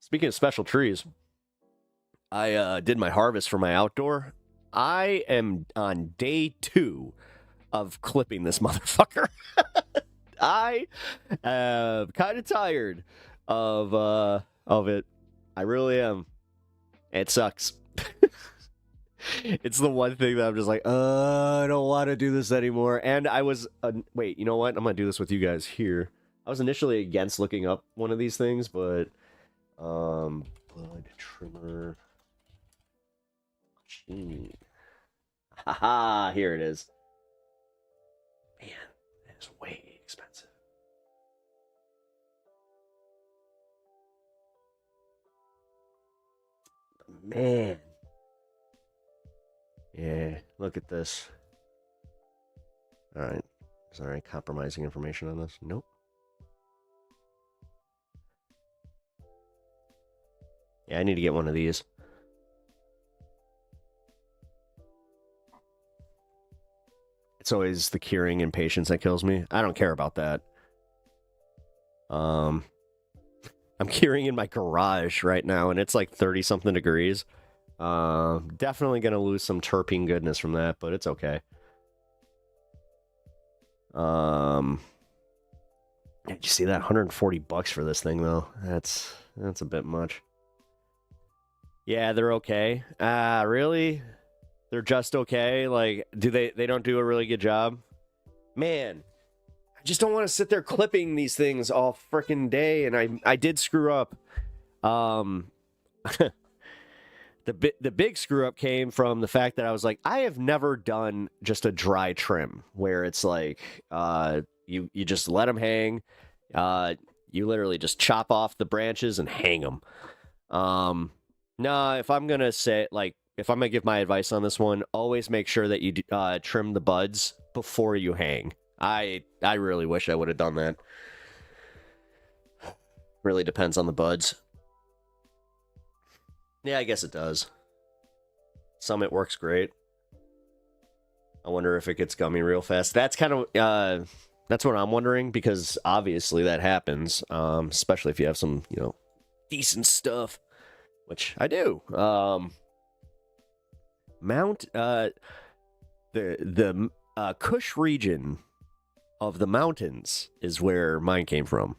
Speaking of special trees, I did my harvest for my outdoor. I am on day 2 of clipping this motherfucker. I am kind of tired of it. I really am. It sucks. It's the one thing that I'm just like, I don't want to do this anymore. And I was, wait, you know what? I'm going to do this with you guys here. I was initially against looking up one of these things, but, blood trimmer. Haha, here it is. Man, that is way expensive. Man. Yeah, look at this. Alright. Is there any compromising information on this? Nope. Yeah, I need to get one of these. It's always the curing impatience that kills me. I don't care about that. I'm curing in my garage right now, and it's like 30-something degrees. Definitely gonna lose some terpene goodness from that, but it's okay. Did you see that? $140 for this thing, though. That's a bit much. Yeah, they're okay. Really? They're just okay? Like, they don't do a really good job? Man, I just don't want to sit there clipping these things all frickin' day, and I did screw up. The big screw up came from the fact that I was like, I have never done just a dry trim where it's like, you just let them hang. You literally just chop off the branches and hang them. No, if I'm going to say, like, if I'm going to give my advice on this one, always make sure that you trim the buds before you hang. I really wish I would have done that. Really depends on the buds. Yeah, I guess it does. Some it works great. I wonder if it gets gummy real fast. That's kind of that's what I'm wondering, because obviously that happens, especially if you have some, decent stuff, which I do. The Kush region of the mountains is where mine came from.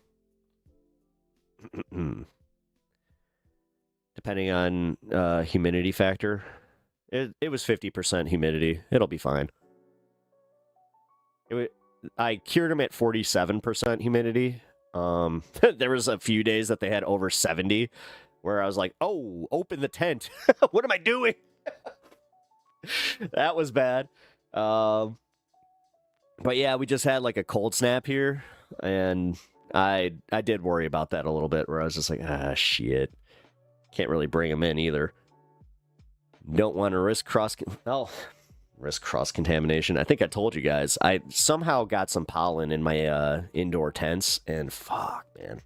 Depending on humidity factor, it was 50% humidity. It'll be fine. I cured them at 47% humidity. There was a few days that they had over 70, where I was like, "Oh, open the tent! What am I doing?" That was bad. But yeah, we just had like a cold snap here, and I did worry about that a little bit, where I was just like, shit. Can't really bring them in either. Don't want to risk cross-contamination. I think I told you guys. I somehow got some pollen in my indoor tents, and fuck, man.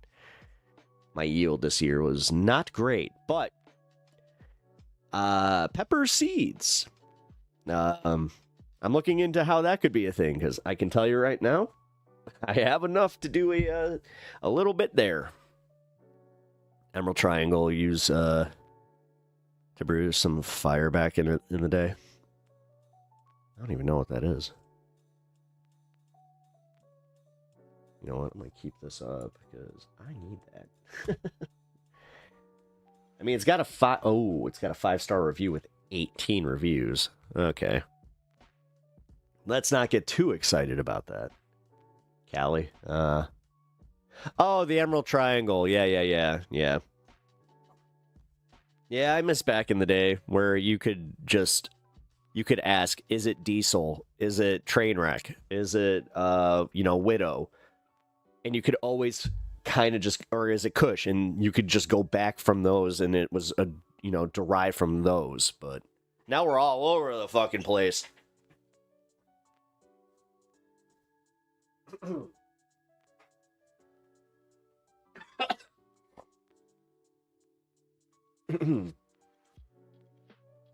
My yield this year was not great. But pepper seeds. I'm looking into how that could be a thing, because I can tell you right now, I have enough to do a little bit there. Emerald Triangle use to brew some fire back in the day. I don't even know what that is. You know what? I'm gonna keep this up because I need that. I mean, it's got a 5-star review with 18 reviews. Okay. Let's not get too excited about that. Callie. Oh, the Emerald Triangle. Yeah. Yeah, I miss back in the day where you could ask, is it Diesel? Is it Trainwreck? Is it, Widow? And you could always kind of just, or is it Kush? And you could just go back from those and it was, derived from those. But now we're all over the fucking place.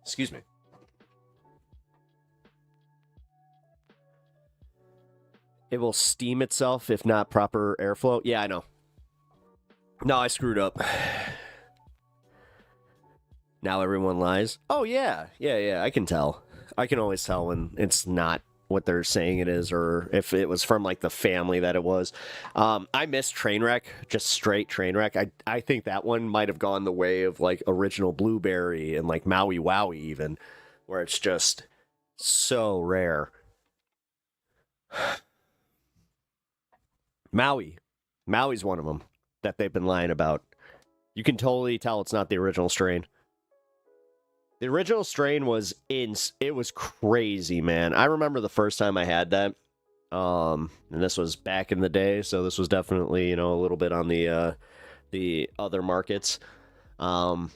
Excuse me. It will steam itself if not proper airflow. Yeah, I know. No, I screwed up. Now everyone lies. Oh, yeah. I can tell. I can always tell when it's not what they're saying it is, or if it was from, like, the family that it was. I miss Trainwreck, just straight Trainwreck. I think that one might have gone the way of, like, original Blueberry and, like, Maui Wowie even, where it's just so rare. Maui's one of them that they've been lying about. You can totally tell it's not the original strain. The original strain was it was crazy, man. I remember the first time I had that. And this was back in the day, so this was definitely, a little bit on the other markets. Damn,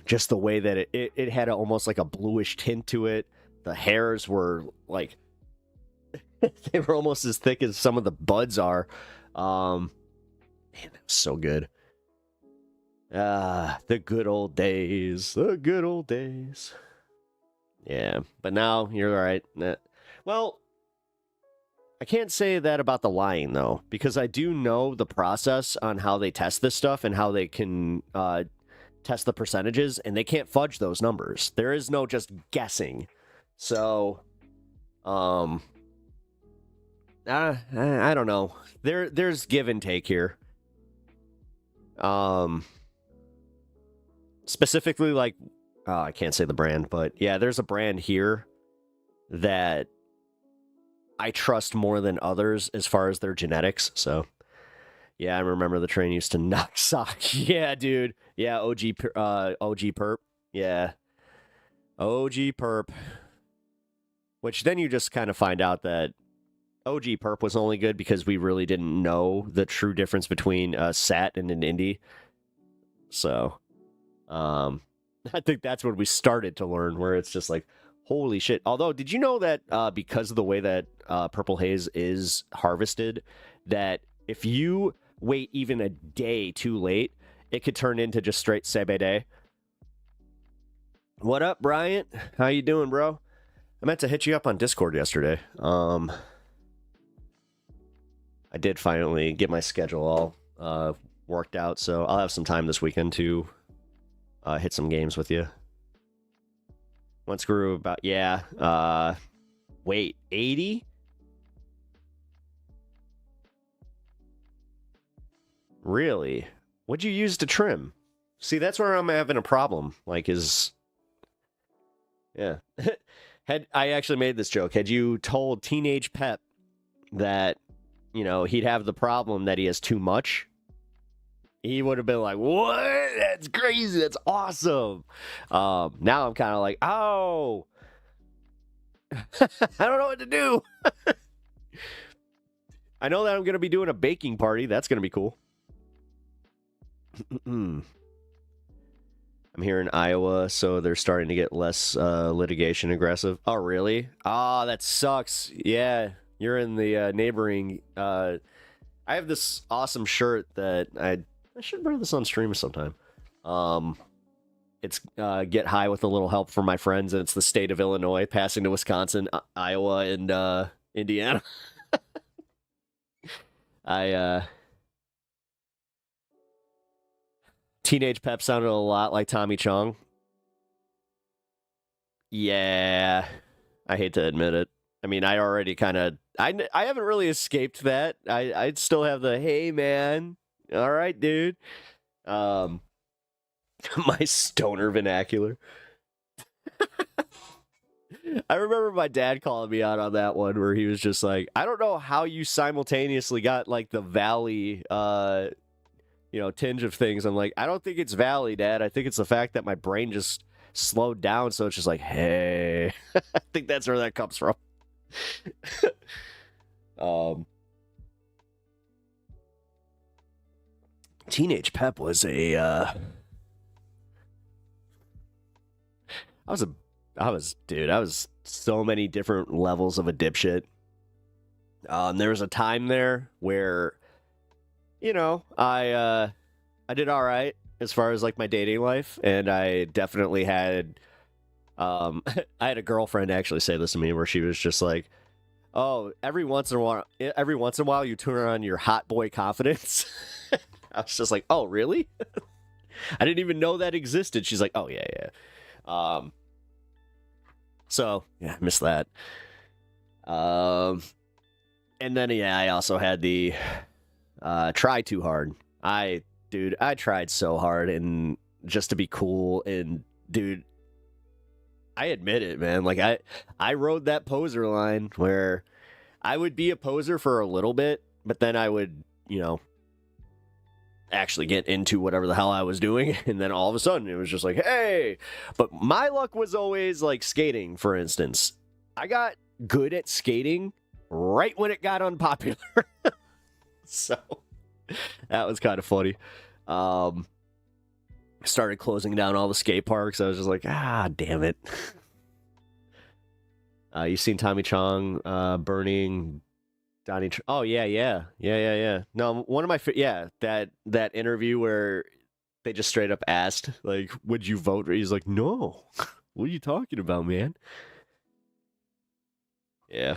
just the way that it had almost like a bluish tint to it. The hairs were like they were almost as thick as some of the buds are. Man, that was so good. The good old days. The good old days. Yeah, but now you're right. Well, I can't say that about the lying, though, because I do know the process on how they test this stuff and how they can test the percentages, and they can't fudge those numbers. There is no just guessing. So, I don't know. There's give and take here. Specifically, like, I can't say the brand, but yeah, there's a brand here that I trust more than others as far as their genetics. So, yeah, I remember the train used to knock socks. Yeah, dude. Yeah, OG Perp. Yeah. OG Perp. Which then you just kind of find out that OG Perp was only good because we really didn't know the true difference between Sat and an Indie. So, I think that's when we started to learn, where it's just like, holy shit. Although, did you know that because of the way that Purple Haze is harvested, that if you wait even a day too late, it could turn into just straight CBD? What up, Bryant? How you doing, bro? I meant to hit you up on Discord yesterday. I did finally get my schedule all worked out, so I'll have some time this weekend to hit some games with you. Once grew about, wait, 80? Really? What'd you use to trim? See, that's where I'm having a problem. Like, yeah. I actually made this joke. Had you told Teenage Pep that, he'd have the problem that he has too much, he would have been like, what? That's crazy. That's awesome. Now I'm kind of like, oh, I don't know what to do. I know that I'm going to be doing a baking party. That's going to be cool. I'm here in Iowa, so they're starting to get less litigation aggressive. Oh, really? Oh, that sucks. Yeah, you're in the neighboring... I have this awesome shirt that I should wear this on stream sometime. It's Get High with a Little Help from My Friends, and it's the state of Illinois passing to Wisconsin, Iowa, and Indiana. Teenage Pep sounded a lot like Tommy Chong. Yeah, I hate to admit it. I mean, I already kind of... I haven't really escaped that. I'd still have the, hey, man. All right, dude. My stoner vernacular. I remember my dad calling me out on that one where he was just like, I don't know how you simultaneously got like the Valley tinge of things. I'm like, I don't think it's Valley, Dad. I think it's the fact that my brain just slowed down, so it's just like, hey. I think that's where that comes from. Teenage Pep was I was so many different levels of a dipshit. There was a time there where, I did all right as far as like my dating life, and I definitely had, I had a girlfriend actually say this to me where she was just like, "Oh, every once in a while, you turn on your hot boy confidence." I was just like, "Oh, really?" I didn't even know that existed. She's like, "Oh yeah." So yeah, I missed that. And then I also had the try too hard. I tried so hard and just to be cool, and dude, I admit it, man. Like I rode that poser line where I would be a poser for a little bit, but then I would, actually get into whatever the hell I was doing, and then all of a sudden it was just like, hey. But my luck was always like skating, for instance. I got good at skating right when it got unpopular. So that was kind of funny. Started closing down all the skate parks. I was just like, damn it. You seen Tommy Chong burning Donnie? Oh yeah. No, one of my that interview where they just straight up asked like, "Would you vote?" He's like, "No." What are you talking about, man? Yeah.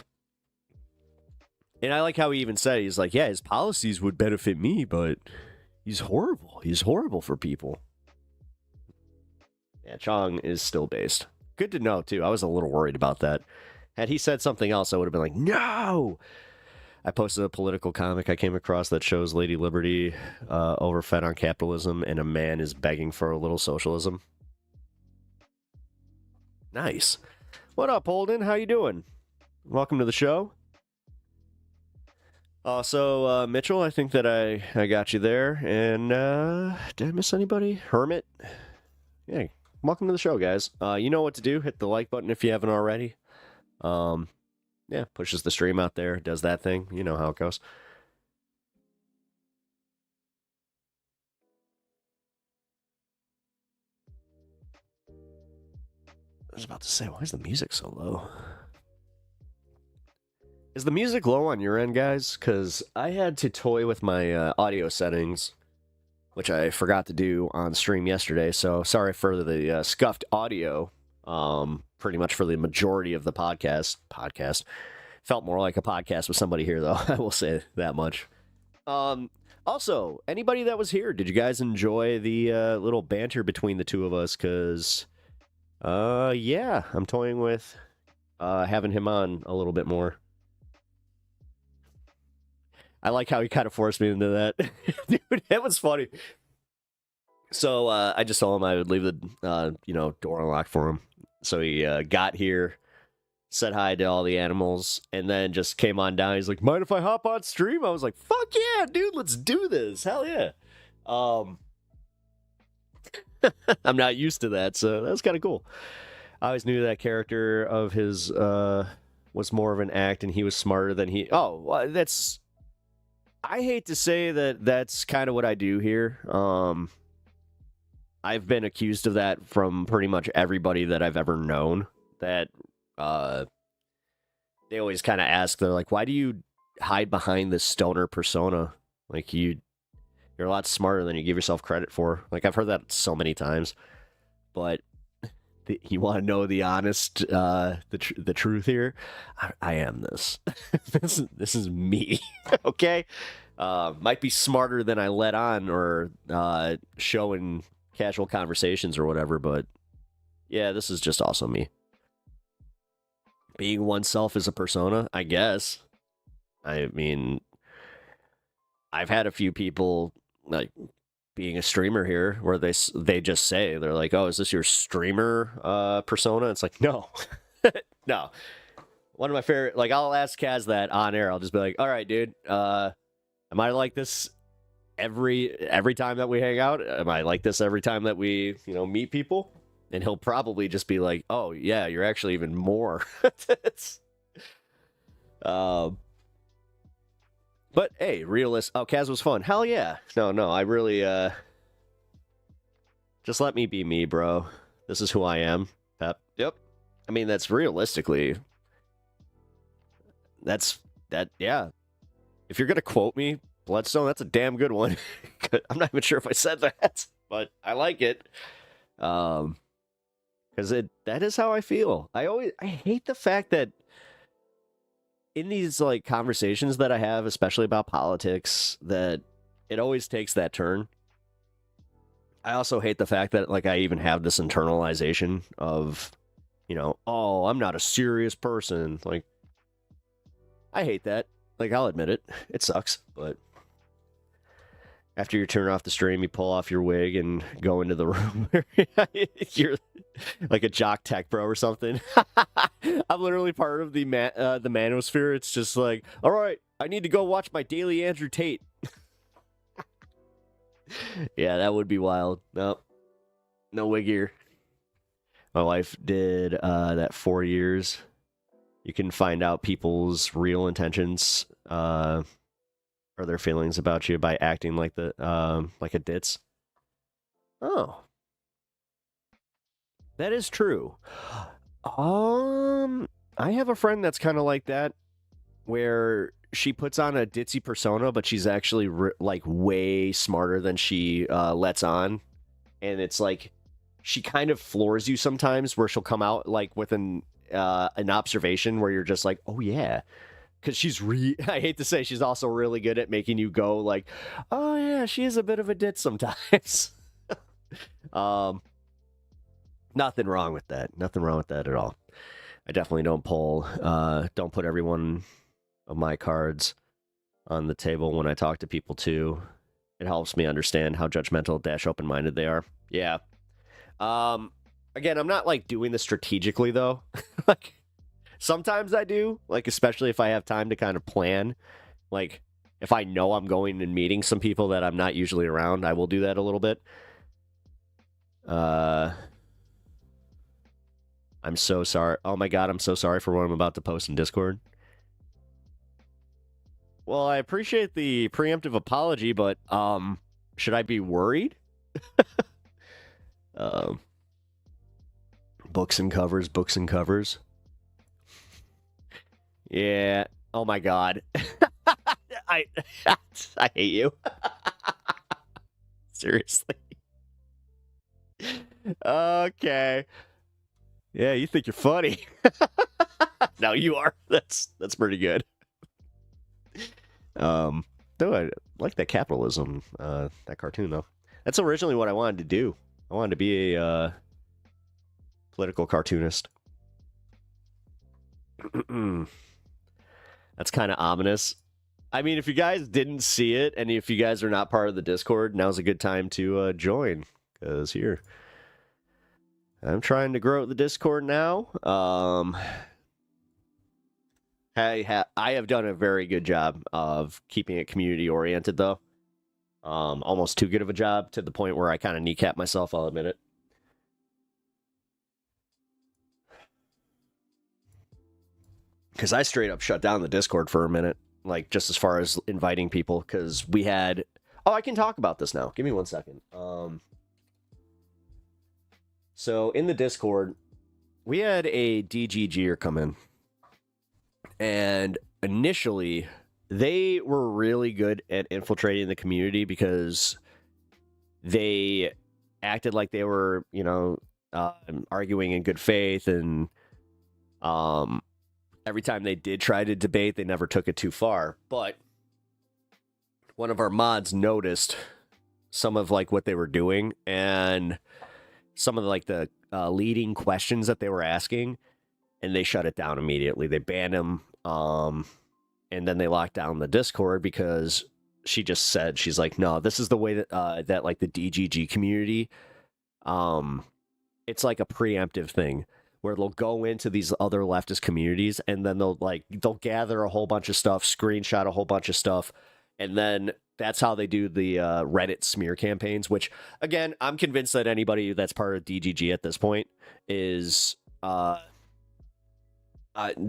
And I like how he even said, he's like, yeah, his policies would benefit me, but he's horrible. He's horrible for people. Yeah, Chong is still based. Good to know, too. I was a little worried about that. Had he said something else, I would have been like, no! I posted a political comic I came across that shows Lady Liberty overfed on capitalism, and a man is begging for a little socialism. Nice. What up, Holden? How you doing? Welcome to the show. Also, Mitchell, I think that I got you there. And did I miss anybody? Hermit? Yeah, welcome to the show, guys. You know what to do. Hit the like button if you haven't already. Yeah, pushes the stream out there, does that thing. You know how it goes. I was about to say, why is the music so low? Is the music low on your end, guys? Because I had to toy with my audio settings, which I forgot to do on stream yesterday, so sorry for the scuffed audio. Pretty much for the majority of the podcast. Felt more like a podcast with somebody here, though. I will say that much. Also, anybody that was here, did you guys enjoy the little banter between the two of us? Because, yeah, I'm toying with having him on a little bit more. I like how he kind of forced me into that. Dude, that was funny. So I just told him I would leave the door unlocked for him. So he got here, said hi to all the animals, and then just came on down. He's like, mind if I hop on stream? I was like, fuck yeah, dude, let's do this. Hell yeah. I'm not used to that, so that was kind of cool. I always knew that character of his was more of an act, and he was smarter than he... Oh, well, that's... I hate to say that that's kind of what I do here. I've been accused of that from pretty much everybody that I've ever known. That they always kind of ask, they're like, why do you hide behind this stoner persona? Like, you're a lot smarter than you give yourself credit for. Like, I've heard that so many times. But you want to know the honest, the truth here? I am this. This is me. Okay? Might be smarter than I let on or show in casual conversations or whatever, but yeah, this is just also me. Being oneself as a persona, I guess. I mean, I've had a few people, like, being a streamer here, where they just say, they're like, "Oh, is this your streamer persona?" It's like, no, no. One of my favorite, like, I'll ask Kaz that on air. I'll just be like, "All right, dude, am I like this every time that we hang out? Am I like this every time that we, meet people?" And he'll probably just be like, "Oh yeah, you're actually even more." But hey, realist. Oh, Kaz was fun. Hell yeah. No, I really just let me be me, bro. This is who I am. Pep. Yep. I mean, that's realistically. Yeah. If you're gonna quote me, Bloodstone, that's a damn good one. I'm not even sure if I said that, but I like it. Because that is how I feel. I hate the fact that in these like conversations that I have, especially about politics, that it always takes that turn. I also hate the fact that like I even have this internalization of, oh, I'm not a serious person. Like, I hate that. Like, I'll admit it. It sucks, but after you turn off the stream, you pull off your wig and go into the room where you're like a jock tech bro or something. I'm literally part of the manosphere. It's just like, all right, I need to go watch my daily Andrew Tate. Yeah, that would be wild. No wig here. My wife did that 4 years. You can find out people's real intentions or their feelings about you by acting like a ditz. Oh, that is true. I have a friend that's kind of like that, where she puts on a ditzy persona, but she's actually like way smarter than she lets on, and it's like she kind of floors you sometimes, where she'll come out like with an observation where you're just like, oh yeah. Because I hate to say, she's also really good at making you go like, oh yeah, she is a bit of a ditz sometimes. Nothing wrong with that. Nothing wrong with that at all. I definitely don't put every one of my cards on the table when I talk to people too. It helps me understand how judgmental / open-minded they are. Yeah. Again, I'm not like doing this strategically though. Like, sometimes I do, like, especially if I have time to kind of plan. Like, if I know I'm going and meeting some people that I'm not usually around, I will do that a little bit. I'm so sorry. Oh my god, I'm so sorry for what I'm about to post in Discord. Well, I appreciate the preemptive apology, but should I be worried? Books and covers. Yeah. Oh my god. I hate you. Seriously. Okay. Yeah, you think you're funny. No, you are. That's pretty good. Though I like that capitalism, that cartoon though. That's originally what I wanted to do. I wanted to be a political cartoonist. That's kind of ominous. I mean, if you guys didn't see it, and if you guys are not part of the Discord, now's a good time to join. Because here, I'm trying to grow the Discord now. I have done a very good job of keeping it community-oriented, though. Almost too good of a job, to the point where I kind of kneecap myself, I'll admit it. Because I straight up shut down the Discord for a minute. Like, just as far as inviting people, because we had... Oh, I can talk about this now. Give me 1 second. So, in the Discord, we had a DGGer come in. And initially, they were really good at infiltrating the community because they acted like they were, arguing in good faith, and every time they did try to debate, they never took it too far. But one of our mods noticed some of like what they were doing and some of like the leading questions that they were asking, and they shut it down immediately. They banned him, and then they locked down the Discord because she just said. She's like, no, this is the way that that like the DGG community, it's like a preemptive thing where they'll go into these other leftist communities and then they'll gather a whole bunch of stuff, screenshot a whole bunch of stuff, and then that's how they do the Reddit smear campaigns, which, again, I'm convinced that anybody that's part of DGG at this point is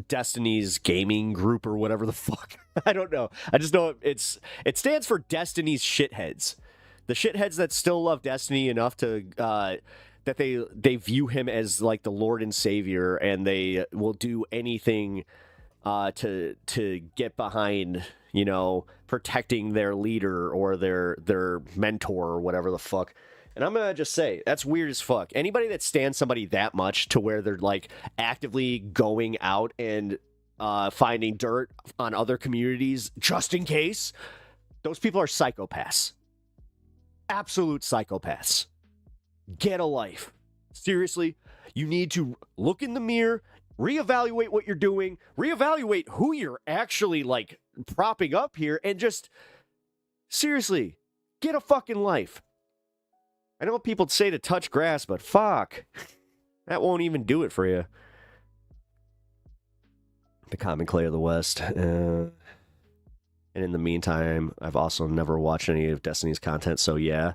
Destiny's gaming group or whatever the fuck. I don't know. I just know it stands for Destiny's shitheads. The shitheads that still love Destiny enough to that they view him as like the Lord and Savior, and they will do anything to get behind, you know, protecting their leader or their mentor or whatever the fuck. And I'm gonna just say, that's weird as fuck. Anybody that stands somebody that much to where they're like actively going out and finding dirt on other communities just in case, those people are psychopaths. Absolute psychopaths. Get a life. Seriously, you need to look in the mirror, reevaluate what you're doing, reevaluate who you're actually like propping up here, and just seriously, get a fucking life. I know what people say to touch grass, but fuck, that won't even do it for you. The common clay of the West. And in the meantime, I've also never watched any of Destiny's content, so yeah.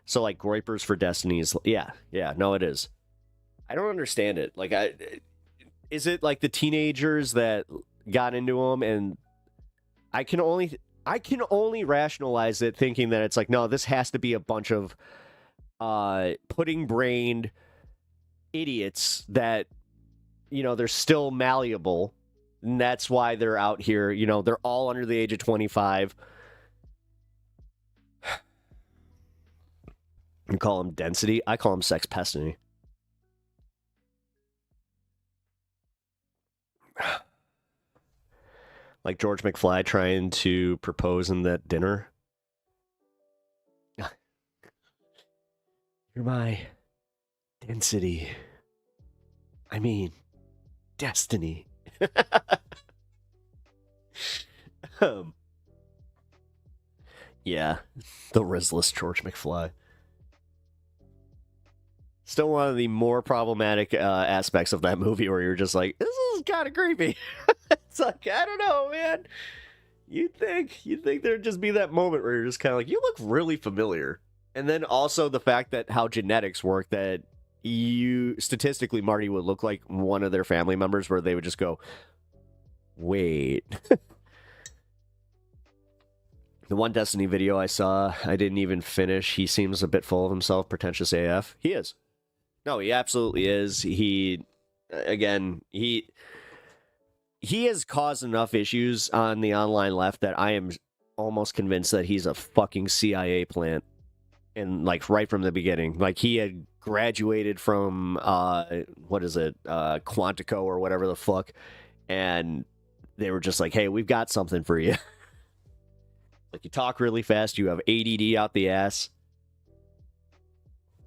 So, like, Groypers for Destiny's, yeah, no, it is. I don't understand it. Like, is it like the teenagers that got into them, and I can only rationalize it thinking that it's like, no, this has to be a bunch of pudding-brained idiots that, you know, they're still malleable, and that's why they're out here. You know, they're all under the age of 25. You call them density. I call them sex pestiny. Like George McFly trying to propose in that dinner. You're my density. I mean, destiny. Yeah, the riskless George McFly. Still one of the more problematic aspects of that movie where you're just like, this is kind of creepy. It's like, I don't know, man. You'd think there'd just be that moment where you're just kind of like, you look really familiar. And then also the fact that how genetics work, that you statistically Marty would look like one of their family members, where they would just go, wait. The one Destiny video I saw, I didn't even finish. He seems a bit full of himself, pretentious AF. He is. No, he absolutely is. He has caused enough issues on the online left that I am almost convinced that he's a fucking CIA plant. And like right from the beginning, like he had graduated from Quantico or whatever the fuck, and they were just like, hey, we've got something for you. Like, you talk really fast, you have ADD out the ass.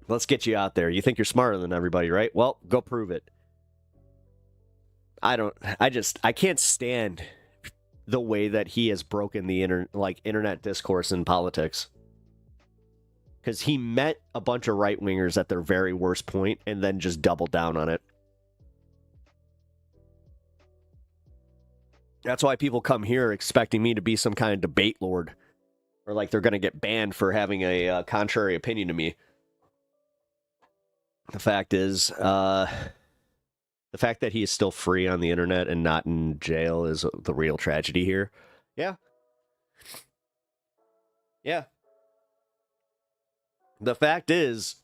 Let's get you out there. You think you're smarter than everybody, right? Well, go prove it. I can't stand the way that he has broken the internet discourse in politics. Because he met a bunch of right-wingers at their very worst point and then just doubled down on it. That's why people come here expecting me to be some kind of debate lord. Or like they're going to get banned for having a contrary opinion to me. The fact is, the fact that he is still free on the internet and not in jail is the real tragedy here. Yeah. Yeah. The fact is,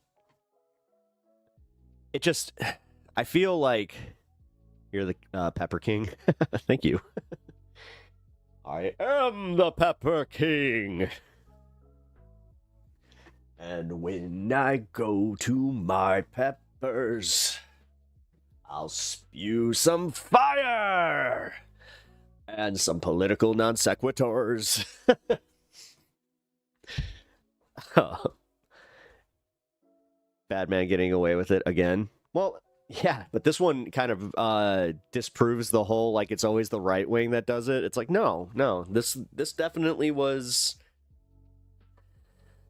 I feel like you're the Pepper King. Thank you. I am the Pepper King. And when I go to my peppers, I'll spew some fire and some political non sequiturs. Batman getting away with it again. Well, yeah, but this one kind of disproves the whole, like, it's always the right wing that does it. It's like, no, this definitely was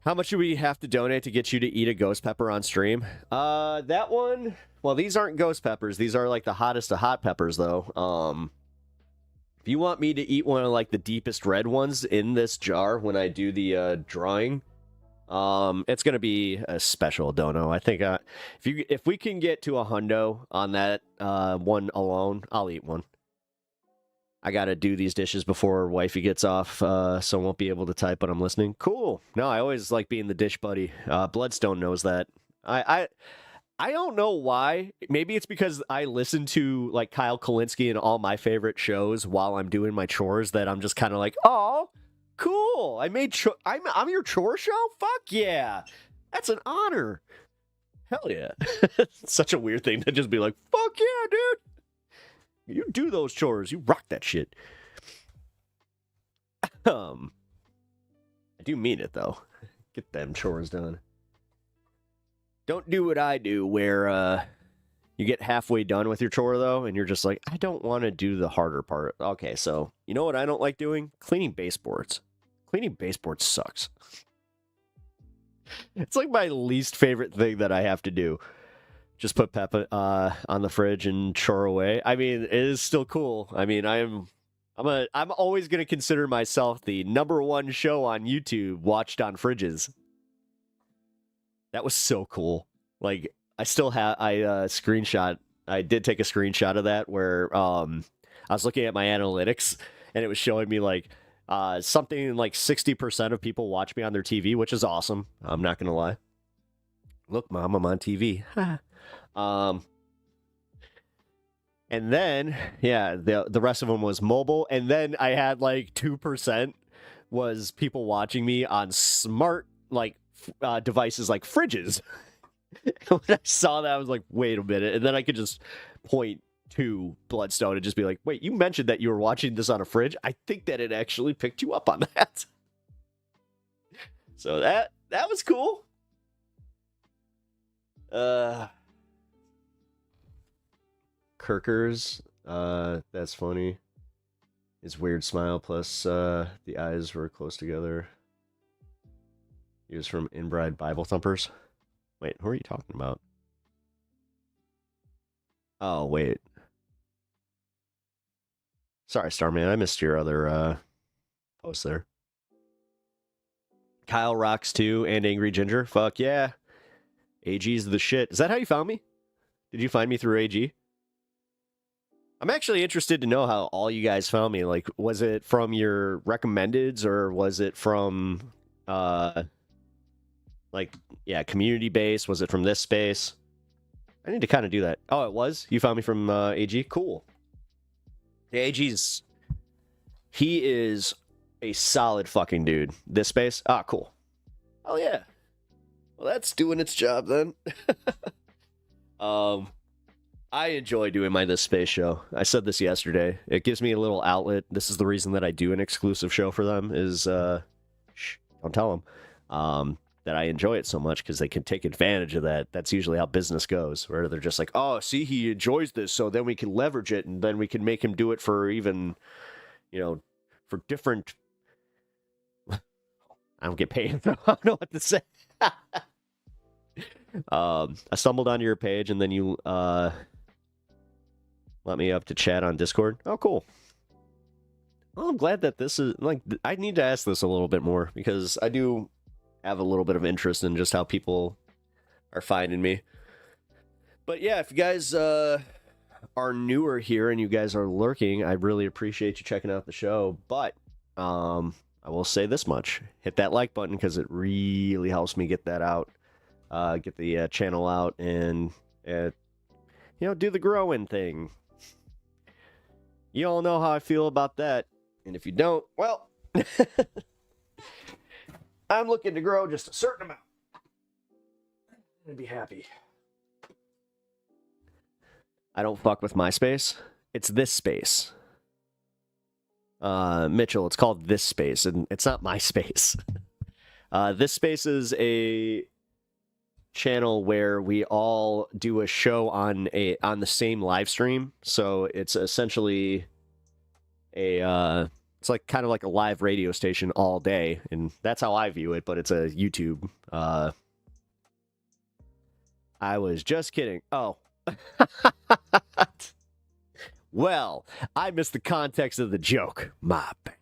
How much do we have to donate to get you to eat a ghost pepper on stream? That one. Well, these aren't ghost peppers. These are like the hottest of hot peppers, though. If you want me to eat one of like the deepest red ones in this jar when I do the drawing, it's gonna be a special dono. I think if we can get to a hundo on that one alone, I'll eat one. I gotta do these dishes before wifey gets off, so I won't be able to type, but I'm listening. Cool. No, I always like being the dish buddy. Bloodstone knows that. I don't know why. Maybe it's because I listen to like Kyle Kalinske and all my favorite shows while I'm doing my chores that I'm just kind of like, oh, cool. I'm your chore show? Fuck yeah. That's an honor. Hell yeah. Such a weird thing to just be like, fuck yeah, dude. You do those chores. You rock that shit. I do mean it, though. Get them chores done. Don't do what I do, where you get halfway done with your chore, though, and you're just like, I don't want to do the harder part. Okay, so you know what I don't like doing? Cleaning baseboards. Cleaning baseboards sucks. It's like my least favorite thing that I have to do. Just put Peppa on the fridge and chore away. I mean, it is still cool. I mean, I'm always gonna consider myself the #1 show on YouTube watched on fridges. That was so cool. Like, I still have I did take a screenshot of that where I was looking at my analytics and it was showing me like something like 60% of people watch me on their TV, which is awesome. I'm not gonna lie. Look, Mom, I'm on TV. And then, yeah, the rest of them was mobile. And then I had like 2% was people watching me on smart like devices like fridges. When I saw that, I was like, wait a minute. And then I could just point to Bloodstone and just be like, wait, you mentioned that you were watching this on a fridge. I think that it actually picked you up on that. So that was cool. Kirkers, that's funny. His weird smile plus the eyes were close together. He was from Inbride Bible Thumpers. Wait, who are you talking about? Oh, wait. Sorry, Starman, I missed your other post there. Kyle Rocks 2 and Angry Ginger. Fuck yeah. AG's the shit. Is that how you found me? Did you find me through AG? I'm actually interested to know how all you guys found me. Like, was it from your recommendeds or was it from, community base? Was it from this space? I need to kind of do that. Oh, it was? You found me from AG? Cool. Yeah, he is a solid fucking dude. This space? Ah, cool. Oh, yeah. Well, that's doing its job then. I enjoy doing my This Space show. I said this yesterday. It gives me a little outlet. This is the reason that I do an exclusive show for them is, don't tell them, that I enjoy it so much because they can take advantage of that. That's usually how business goes, where they're just like, oh, see, he enjoys this, so then we can leverage it, and then we can make him do it for even, for different... I don't get paid. I don't know what to say. I stumbled onto your page, and then you let me up to chat on Discord. Oh, cool. Well, I'm glad that this is, like, I need to ask this a little bit more, because I do have a little bit of interest in just how people are finding me. But yeah, if you guys are newer here and you guys are lurking, I really appreciate you checking out the show. But I will say this much. Hit that like button, because it really helps me get that out. Get the channel out and, do the growing thing. You all know how I feel about that. And if you don't, well, I'm looking to grow just a certain amount. And be happy. I don't fuck with MySpace. It's this space. Mitchell, it's called This Space, and it's not MySpace. This Space is a channel where we all do a show on the same live stream. So it's essentially a It's like kind of like a live radio station all day, and that's how I view it, but it's a YouTube. I was just kidding. Oh. Well, I missed the context of the joke. My bad.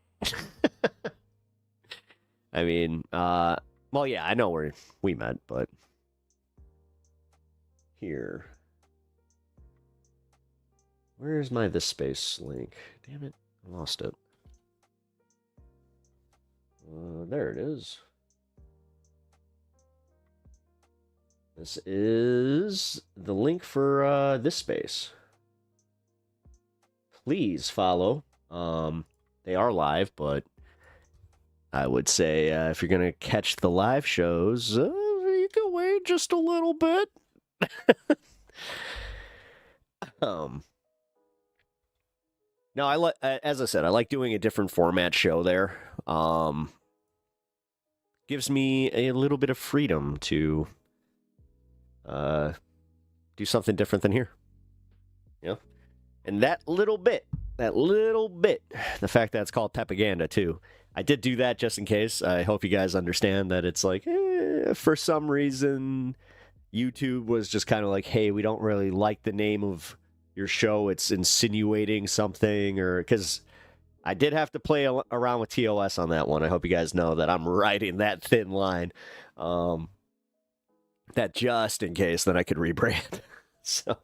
I mean, well, yeah, I know where we met, but here. Where's my This Space link? Damn it, I lost it. There it is. This is the link for This Space. Please follow. They are live, but I would say if you're going to catch the live shows, you can wait just a little bit. No, I like, as I said, I like doing a different format show there. Gives me a little bit of freedom to do something different than here. You know? And that little bit, the fact that it's called propaganda too. I did do that just in case. I hope you guys understand that it's like, for some reason, YouTube was just kind of like, hey, we don't really like the name of your show. It's insinuating something, or because I did have to play around with TOS on that one. I hope you guys know that I'm riding that thin line. That just in case, then I could rebrand. So,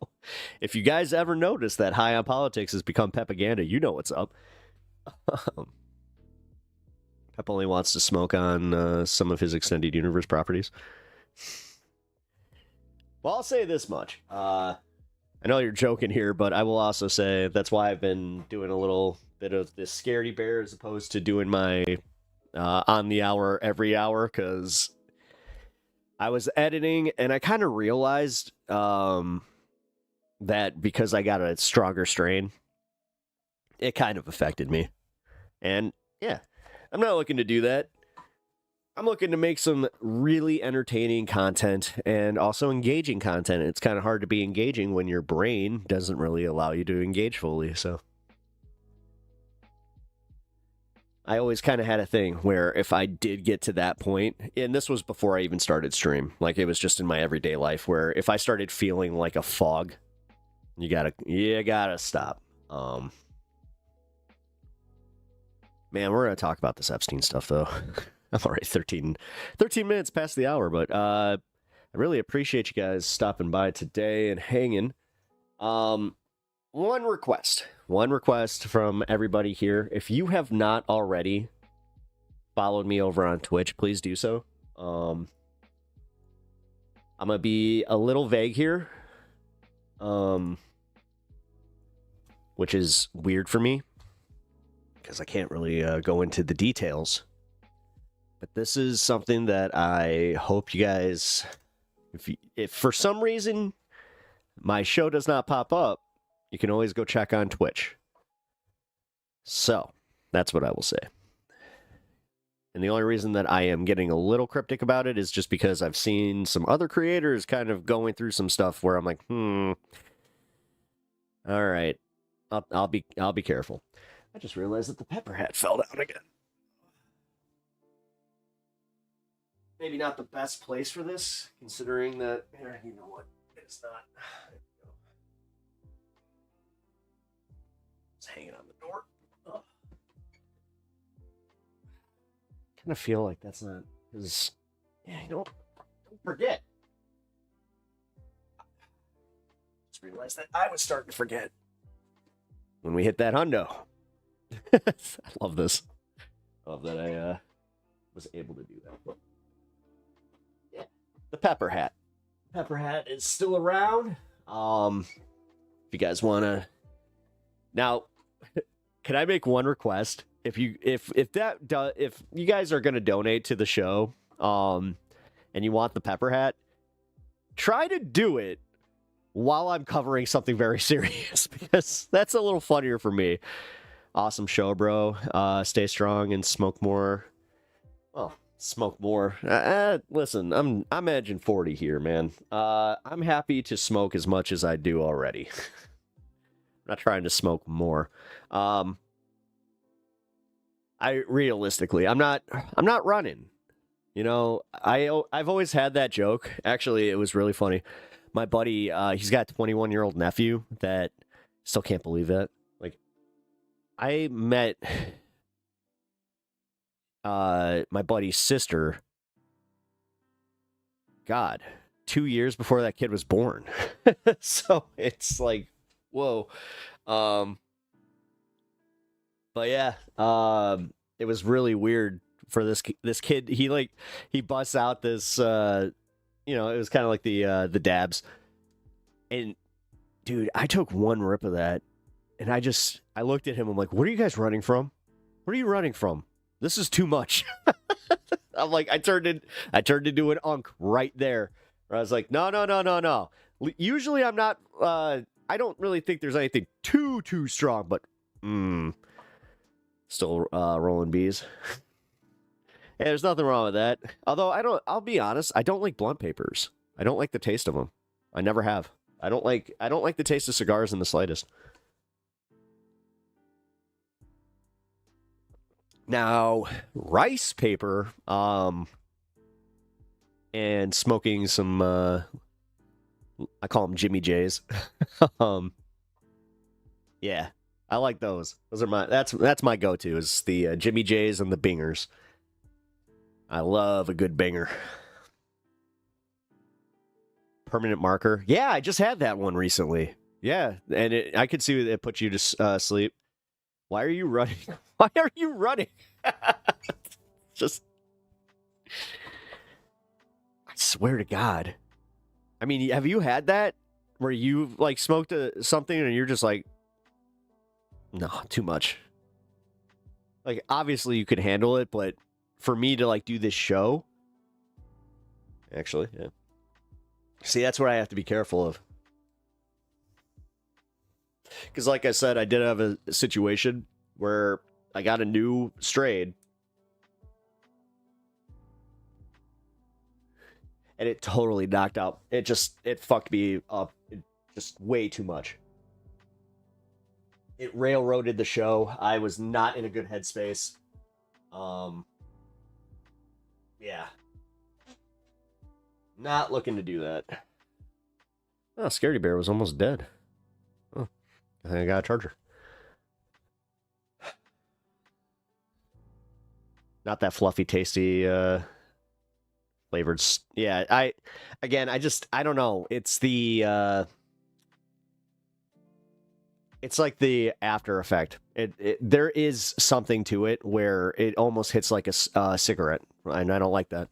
if you guys ever notice that High on Politics has become propaganda, you know what's up. Pep only wants to smoke on some of his extended universe properties. Well, I'll say this much. I know you're joking here, but I will also say that's why I've been doing a little bit of this scaredy bear as opposed to doing my on the hour every hour, because I was editing and I kind of realized that because I got a stronger strain, it kind of affected me. And yeah, I'm not looking to do that. I'm looking to make some really entertaining content and also engaging content. It's kind of hard to be engaging when your brain doesn't really allow you to engage fully. So I always kind of had a thing where if I did get to that point, and this was before I even started stream, like it was just in my everyday life, where if I started feeling like a fog, you gotta stop. Man, we're gonna talk about this Epstein stuff though. I'm already 13 minutes past the hour, but I really appreciate you guys stopping by today and hanging. One request from everybody here. If you have not already followed me over on Twitch, please do so. I'm gonna be a little vague here, which is weird for me because I can't really go into the details. But this is something that I hope you guys, if for some reason my show does not pop up, you can always go check on Twitch. So, that's what I will say. And the only reason that I am getting a little cryptic about it is just because I've seen some other creators kind of going through some stuff where I'm like, all right, I'll be careful. I just realized that the pepper hat fell down again. Maybe not the best place for this, considering that, you know what, it's not. There we go. It's hanging on the door. Ugh. Kind of feel like that's not, because, yeah, don't forget. Just realized that I was starting to forget when we hit that hundo. I love this. I love that I was able to do that. But yeah, the pepper hat. Pepper hat is still around. If you guys want to, now, can I make one request? If you guys are gonna donate to the show, and you want the pepper hat, try to do it while I'm covering something very serious, because that's a little funnier for me. Awesome show, bro. Stay strong and smoke more. Well, smoke more. Listen, I'm edging 40 here, man. I'm happy to smoke as much as I do already. I'm not trying to smoke more. realistically, I'm not running. You know, I've always had that joke. Actually, it was really funny. My buddy, he's got a 21-year-old nephew that still can't believe that. Like, I met my buddy's sister, God, 2 years before that kid was born. So it's like, whoa. But yeah, it was really weird for this kid. He busts out this, it was kind of like the dabs. And dude, I took one rip of that and I looked at him. I'm like, what are you guys running from? What are you running from? This is too much. I'm like, I turned into an unk right there. Where I was like, no. Usually I'm not, I don't really think there's anything too strong, but still rolling B's. Hey, there's nothing wrong with that. Although I'll be honest, I don't like blunt papers. I don't like the taste of them. I never have. I don't like the taste of cigars in the slightest. Now, rice paper, and smoking some, I call them Jimmy J's. Yeah, I like those. Those are that's my go-to is the Jimmy J's and the Bingers. I love a good Binger. Permanent marker. Yeah, I just had that one recently. Yeah, and I could see it put you to sleep. Why are you running? Why are you running? Just, I swear to God. I mean, have you had that where you like smoked something and you're just like, no, too much. Like, obviously you could handle it, but for me to like do this show, actually, yeah. See, that's what I have to be careful of. Because like I said, I did have a situation where I got a new strain and it totally knocked out. It fucked me up. Just way too much. It railroaded the show. I was not in a good headspace. Yeah. Not looking to do that. Oh, Scaredy Bear was almost dead. Oh, I think I got a charger. Not that fluffy, tasty, flavored. Yeah, I don't know. It's the, it's like the after effect. There is something to it where it almost hits like a cigarette, and I don't like that.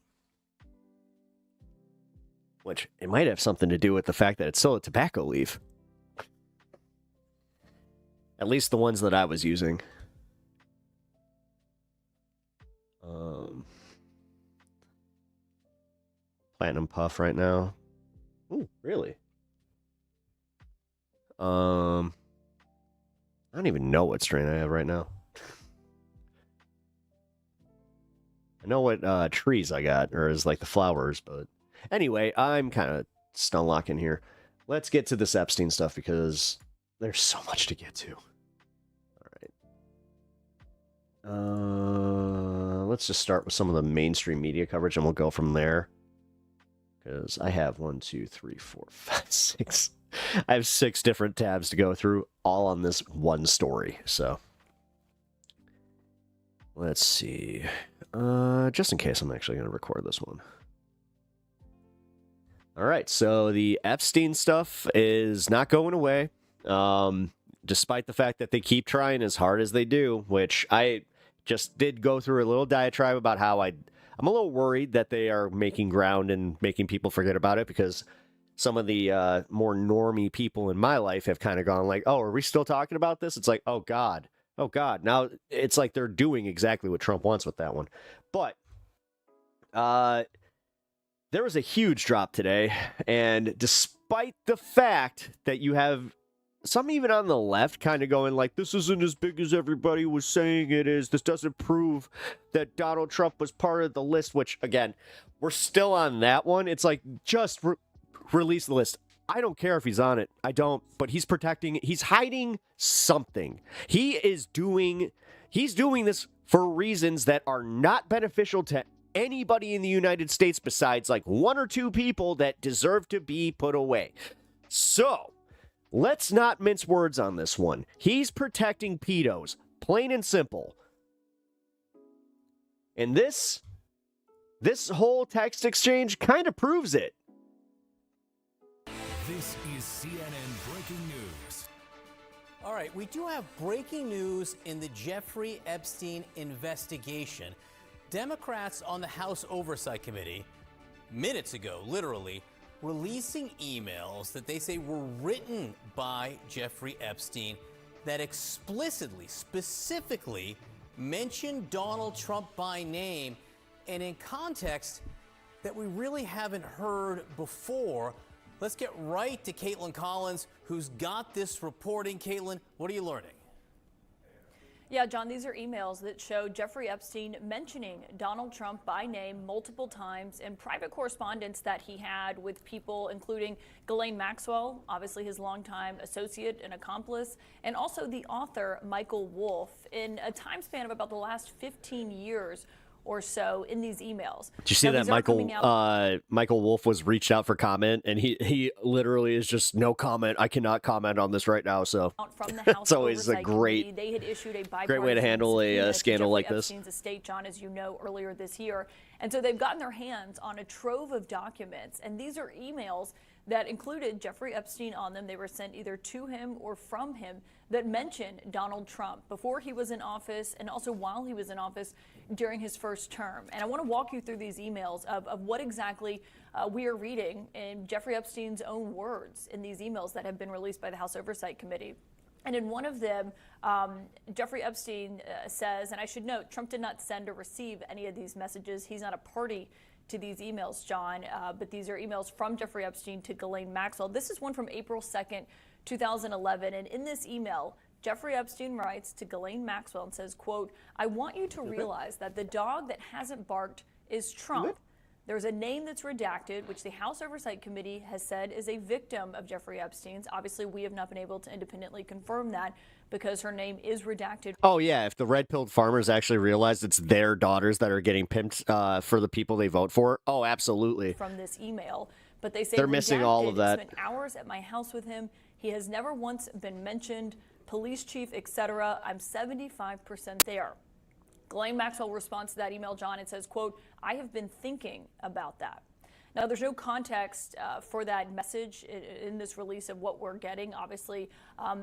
Which, it might have something to do with the fact that it's still a tobacco leaf. At least the ones that I was using. Platinum Puff right now. Ooh, really? I don't even know what strain I have right now. I know what trees I got, or is like the flowers, but anyway, I'm kind of stunlocking here. Let's get to this Epstein stuff because there's so much to get to. All right. Let's just start with some of the mainstream media coverage, and we'll go from there. Because I have 1, 2, 3, 4, 5, 6. I have 6 different tabs to go through, all on this one story. So let's see. Just in case I'm actually going to record this one. All right, so the Epstein stuff is not going away, despite the fact that they keep trying as hard as they do, which I just did go through a little diatribe about how I'm a little worried that they are making ground and making people forget about it, because some of the more normie people in my life have kind of gone like, oh, are we still talking about this? It's like, oh, God. Now it's like they're doing exactly what Trump wants with that one. But there was a huge drop today, and despite the fact that you have some even on the left kind of going like, this isn't as big as everybody was saying it is, this doesn't prove that Donald Trump was part of the list, which, again, we're still on that one. It's like, just release the list. I don't care if he's on it. I don't, but he's hiding something. He's doing this for reasons that are not beneficial to anybody in the United States besides like one or two people that deserve to be put away. So, let's not mince words on this one. He's protecting pedos, plain and simple. And this whole text exchange kind of proves it. This is CNN Breaking News. All right, we do have breaking news in the Jeffrey Epstein investigation. Democrats on the House Oversight Committee, minutes ago, literally, releasing emails that they say were written by Jeffrey Epstein that explicitly, specifically mention Donald Trump by name and in context that we really haven't heard before. Let's get right to Caitlin Collins, who's got this reporting. Caitlin, what are you learning? Yeah, John, these are emails that show Jeffrey Epstein mentioning Donald Trump by name multiple times in private correspondence that he had with people, including Ghislaine Maxwell, obviously his longtime associate and accomplice, and also the author Michael Wolff, in a time span of about the last 15 years or so in these emails. Did you see that Michael Wolff was reached out for comment, and he literally is just no comment. I cannot comment on this right now. So from the House it's always a great, they had issued a great way to handle a scandal like this. Epstein's estate, John, as you know, earlier this year, and so they've gotten their hands on a trove of documents, and these are emails that included Jeffrey Epstein on them. They were sent either to him or from him that mentioned Donald Trump before he was in office and also while he was in office during his first term. And I want to walk you through these emails of what exactly we are reading in Jeffrey Epstein's own words in these emails that have been released by the House Oversight Committee. And in one of them, Jeffrey Epstein says, and I should note, Trump did not send or receive any of these messages. He's not a party to these emails, John, but these are emails from Jeffrey Epstein to Ghislaine Maxwell. This is one from April 2nd, 2011, and in this email, Jeffrey Epstein writes to Ghislaine Maxwell and says, quote, "I want you to realize that the dog that hasn't barked is Trump. There's a name that's redacted, which the House Oversight Committee has said is a victim of Jeffrey Epstein's. Obviously, we have not been able to independently confirm that because her name is redacted." Oh, yeah. If the red-pilled farmers actually realize it's their daughters that are getting pimped for the people they vote for. Oh, absolutely. From this email. But they say they're missing all of that. Spent hours at my house with him. He has never once been mentioned. Police chief, etc. I'm 75% there. Ghislaine Maxwell responds to that email, John, and says, quote, "I have been thinking about that." Now, there's no context for that message in this release of what we're getting. Obviously,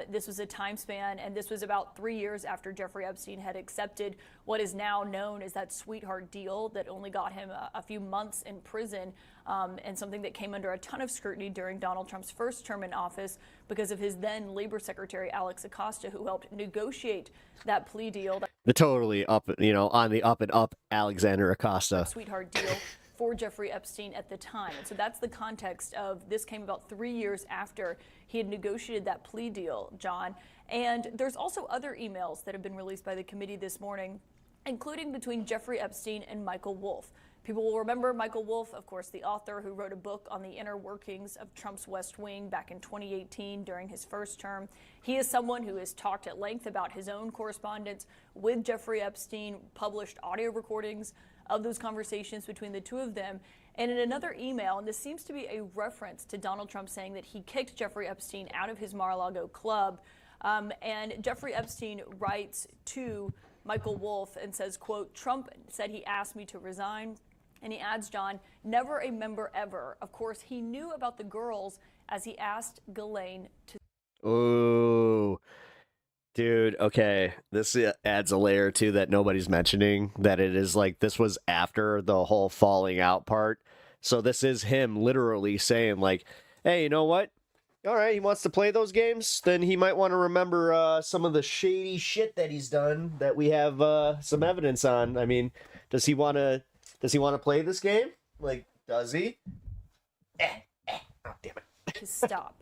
this was a time span, and this was about 3 years after Jeffrey Epstein had accepted what is now known as that sweetheart deal that only got him a few months in prison, and something that came under a ton of scrutiny during Donald Trump's first term in office because of his then Labor Secretary, Alex Acosta, who helped negotiate that plea deal. The totally up, on the up and up Alexander Acosta. Sweetheart deal for Jeffrey Epstein at the time. And so that's the context of this came about 3 years after he had negotiated that plea deal, John. And there's also other emails that have been released by the committee this morning, including between Jeffrey Epstein and Michael Wolff. People will remember Michael Wolff, of course, the author who wrote a book on the inner workings of Trump's West Wing back in 2018 during his first term. He is someone who has talked at length about his own correspondence with Jeffrey Epstein, published audio recordings of those conversations between the two of them. And in another email, and this seems to be a reference to Donald Trump saying that he kicked Jeffrey Epstein out of his Mar-a-Lago club, and Jeffrey Epstein writes to Michael Wolff and says, quote, "Trump said he asked me to resign." And he adds, John, "Never a member ever." Of course, he knew about the girls as he asked Ghislaine to. Ooh. Dude, okay. This adds a layer too that nobody's mentioning, that it is like this was after the whole falling out part. So this is him literally saying like, hey, you know what? All right, he wants to play those games, then he might want to remember some of the shady shit that he's done that we have some evidence on. I mean, does he want to play this game? Like, does he? Oh, damn it. To stop.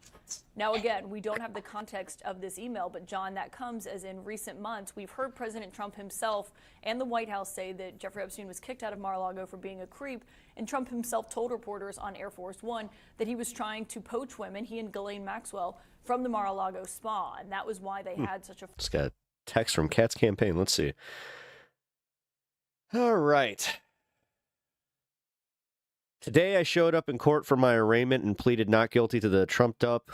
Now, again, we don't have the context of this email, but John, that comes as in recent months, we've heard President Trump himself and the White House say that Jeffrey Epstein was kicked out of Mar-a-Lago for being a creep, and Trump himself told reporters on Air Force One that he was trying to poach women, he and Ghislaine Maxwell, from the Mar-a-Lago spa, and that was why they had such a... Just got a text from Cat's campaign. Let's see. All right. Today, I showed up in court for my arraignment and pleaded not guilty to the trumped-up,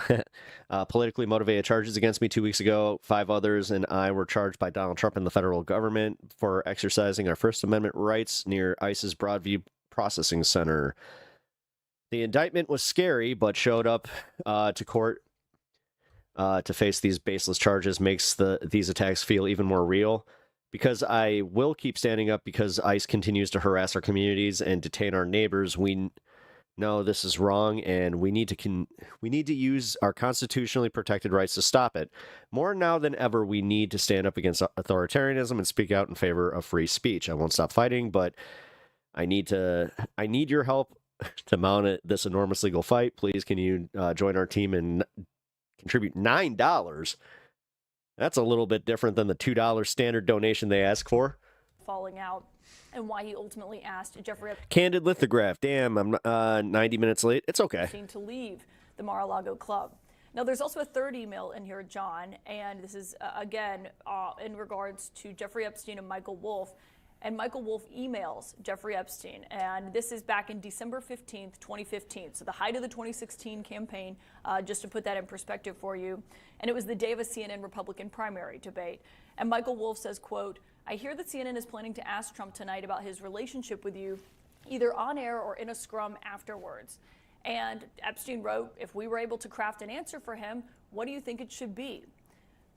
politically motivated charges against me 2 weeks ago. 5 others and I were charged by Donald Trump and the federal government for exercising our First Amendment rights near ICE's Broadview Processing Center. The indictment was scary, but showed up to court to face these baseless charges makes these attacks feel even more real. Because I will keep standing up because ICE continues to harass our communities and detain our neighbors. We know this is wrong, and we need to use our constitutionally protected rights to stop it. More now than ever, we need to stand up against authoritarianism and speak out in favor of free speech. I won't stop fighting, but I need your help to mount this enormous legal fight. Please, can you join our team and contribute $9? That's a little bit different than the $2 standard donation they ask for. Falling out and why he ultimately asked Jeffrey Candid lithograph. Damn, I'm 90 minutes late. It's okay. Epstein to leave the Mar-a-Lago club. Now, there's also a third email in here, John, and this is, again, in regards to Jeffrey Epstein and Michael Wolff. And Michael Wolff emails Jeffrey Epstein, and this is back in December 15th, 2015, so the height of the 2016 campaign, just to put that in perspective for you. And it was the day of a CNN Republican primary debate. And Michael Wolff says, quote, "I hear that CNN is planning to ask Trump tonight about his relationship with you, either on air or in a scrum afterwards." And Epstein wrote, "If we were able to craft an answer for him, what do you think it should be?"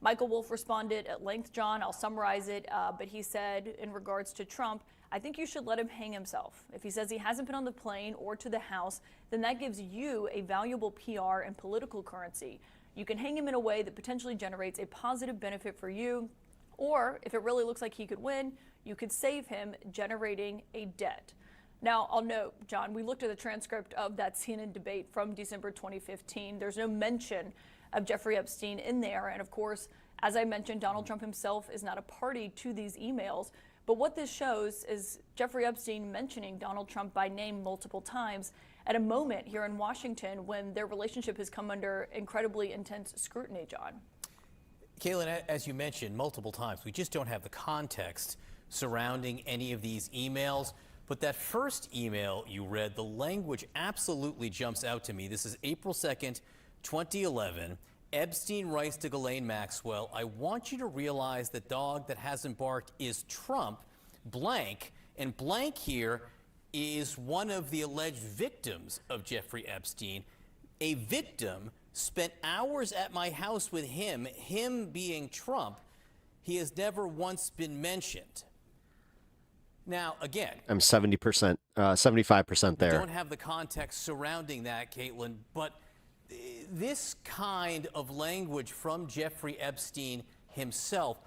Michael Wolff responded at length, John. I'll summarize it, but he said in regards to Trump, "I think you should let him hang himself. If he says he hasn't been on the plane or to the House, then that gives you a valuable PR and political currency. You can hang him in a way that potentially generates a positive benefit for you, or if it really looks like he could win, you could save him generating a debt." Now, I'll note, John, we looked at the transcript of that CNN debate from December 2015. There's no mention of Jeffrey Epstein in there. And of course, as I mentioned, Donald Trump himself is not a party to these emails. But what this shows is Jeffrey Epstein mentioning Donald Trump by name multiple times at a moment here in Washington when their relationship has come under incredibly intense scrutiny, John. Caitlin, as you mentioned multiple times, we just don't have the context surrounding any of these emails. But that first email you read, the language absolutely jumps out to me. This is April 2nd, 2011. Epstein writes to Ghislaine Maxwell, "I want you to realize the dog that hasn't barked is Trump, blank." And blank here is one of the alleged victims of Jeffrey Epstein. A victim spent hours at my house with him being Trump. He has never once been mentioned. Now, again, I'm 70%, 75% there. Don't have the context surrounding that, Caitlin, but this kind of language from Jeffrey Epstein himself.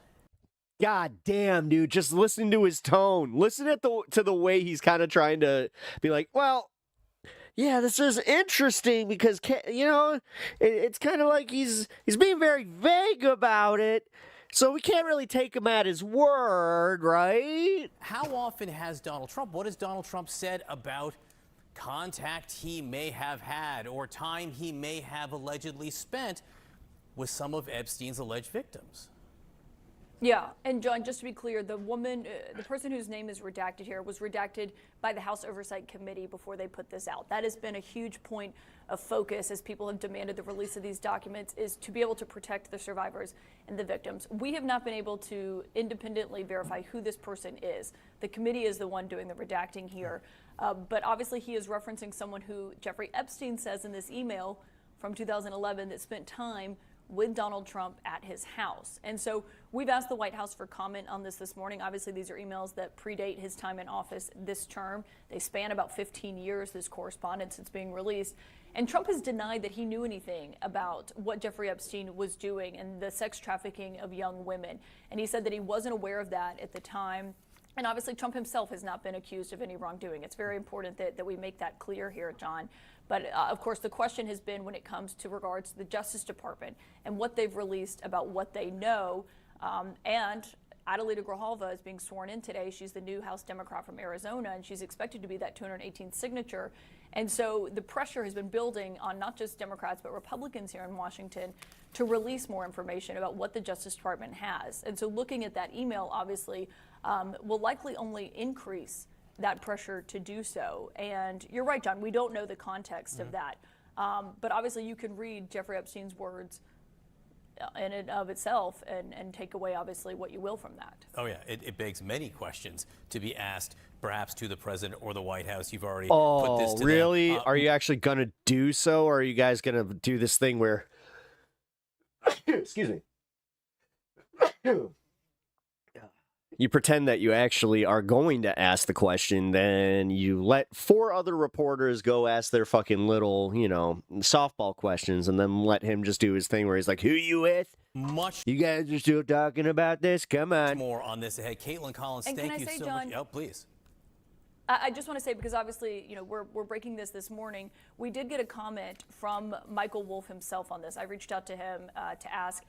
God damn, dude, just listening to his tone. Listen to the way he's kind of trying to be like, well, yeah, this is interesting because, you know, it's kind of like he's being very vague about it. So we can't really take him at his word, right? How often has Donald Trump, what has Donald Trump said about contact he may have had or time he may have allegedly spent with some of Epstein's alleged victims? Yeah, and John, just to be clear, the woman, the person whose name is redacted here was redacted by the House Oversight Committee before they put this out. That has been a huge point of focus as people have demanded the release of these documents, is to be able to protect the survivors and the victims. We have not been able to independently verify who this person is. The committee is the one doing the redacting here. But obviously he is referencing someone who Jeffrey Epstein says in this email from 2011 that spent time with Donald Trump at his house. And so we've asked the White House for comment on this morning. Obviously, these are emails that predate his time in office this term. They span about 15 years, this correspondence that's being released. And Trump has denied that he knew anything about what Jeffrey Epstein was doing and the sex trafficking of young women. And he said that he wasn't aware of that at the time. And obviously, Trump himself has not been accused of any wrongdoing. It's very important that we make that clear here, John. But of course, the question has been when it comes to regards to the Justice Department and what they've released about what they know. And Adelita Grijalva is being sworn in today. She's the new House Democrat from Arizona, and she's expected to be that 218th signature. And so the pressure has been building on not just Democrats, but Republicans here in Washington to release more information about what the Justice Department has. And so looking at that email, obviously, will likely only increase that pressure to do so. And you're right, John, we don't know the context of that. But obviously you can read Jeffrey Epstein's words in and of itself and take away obviously what you will from that. Oh yeah, it begs many questions to be asked, perhaps to the president or the White House. You've already put this to really? them. Are you actually going to do so, or are you guys going to do this thing where... Excuse me. You pretend that you actually are going to ask the question, then you let 4 other reporters go ask their fucking little, softball questions, and then let him just do his thing where he's like, who you with? Much You guys are still talking about this? Come on. more on this ahead. Caitlin Collins, And thank can I you say, so John, much. Oh, please. I just want to say, because obviously, we're breaking this morning. We did get a comment from Michael Wolff himself on this. I reached out to him to ask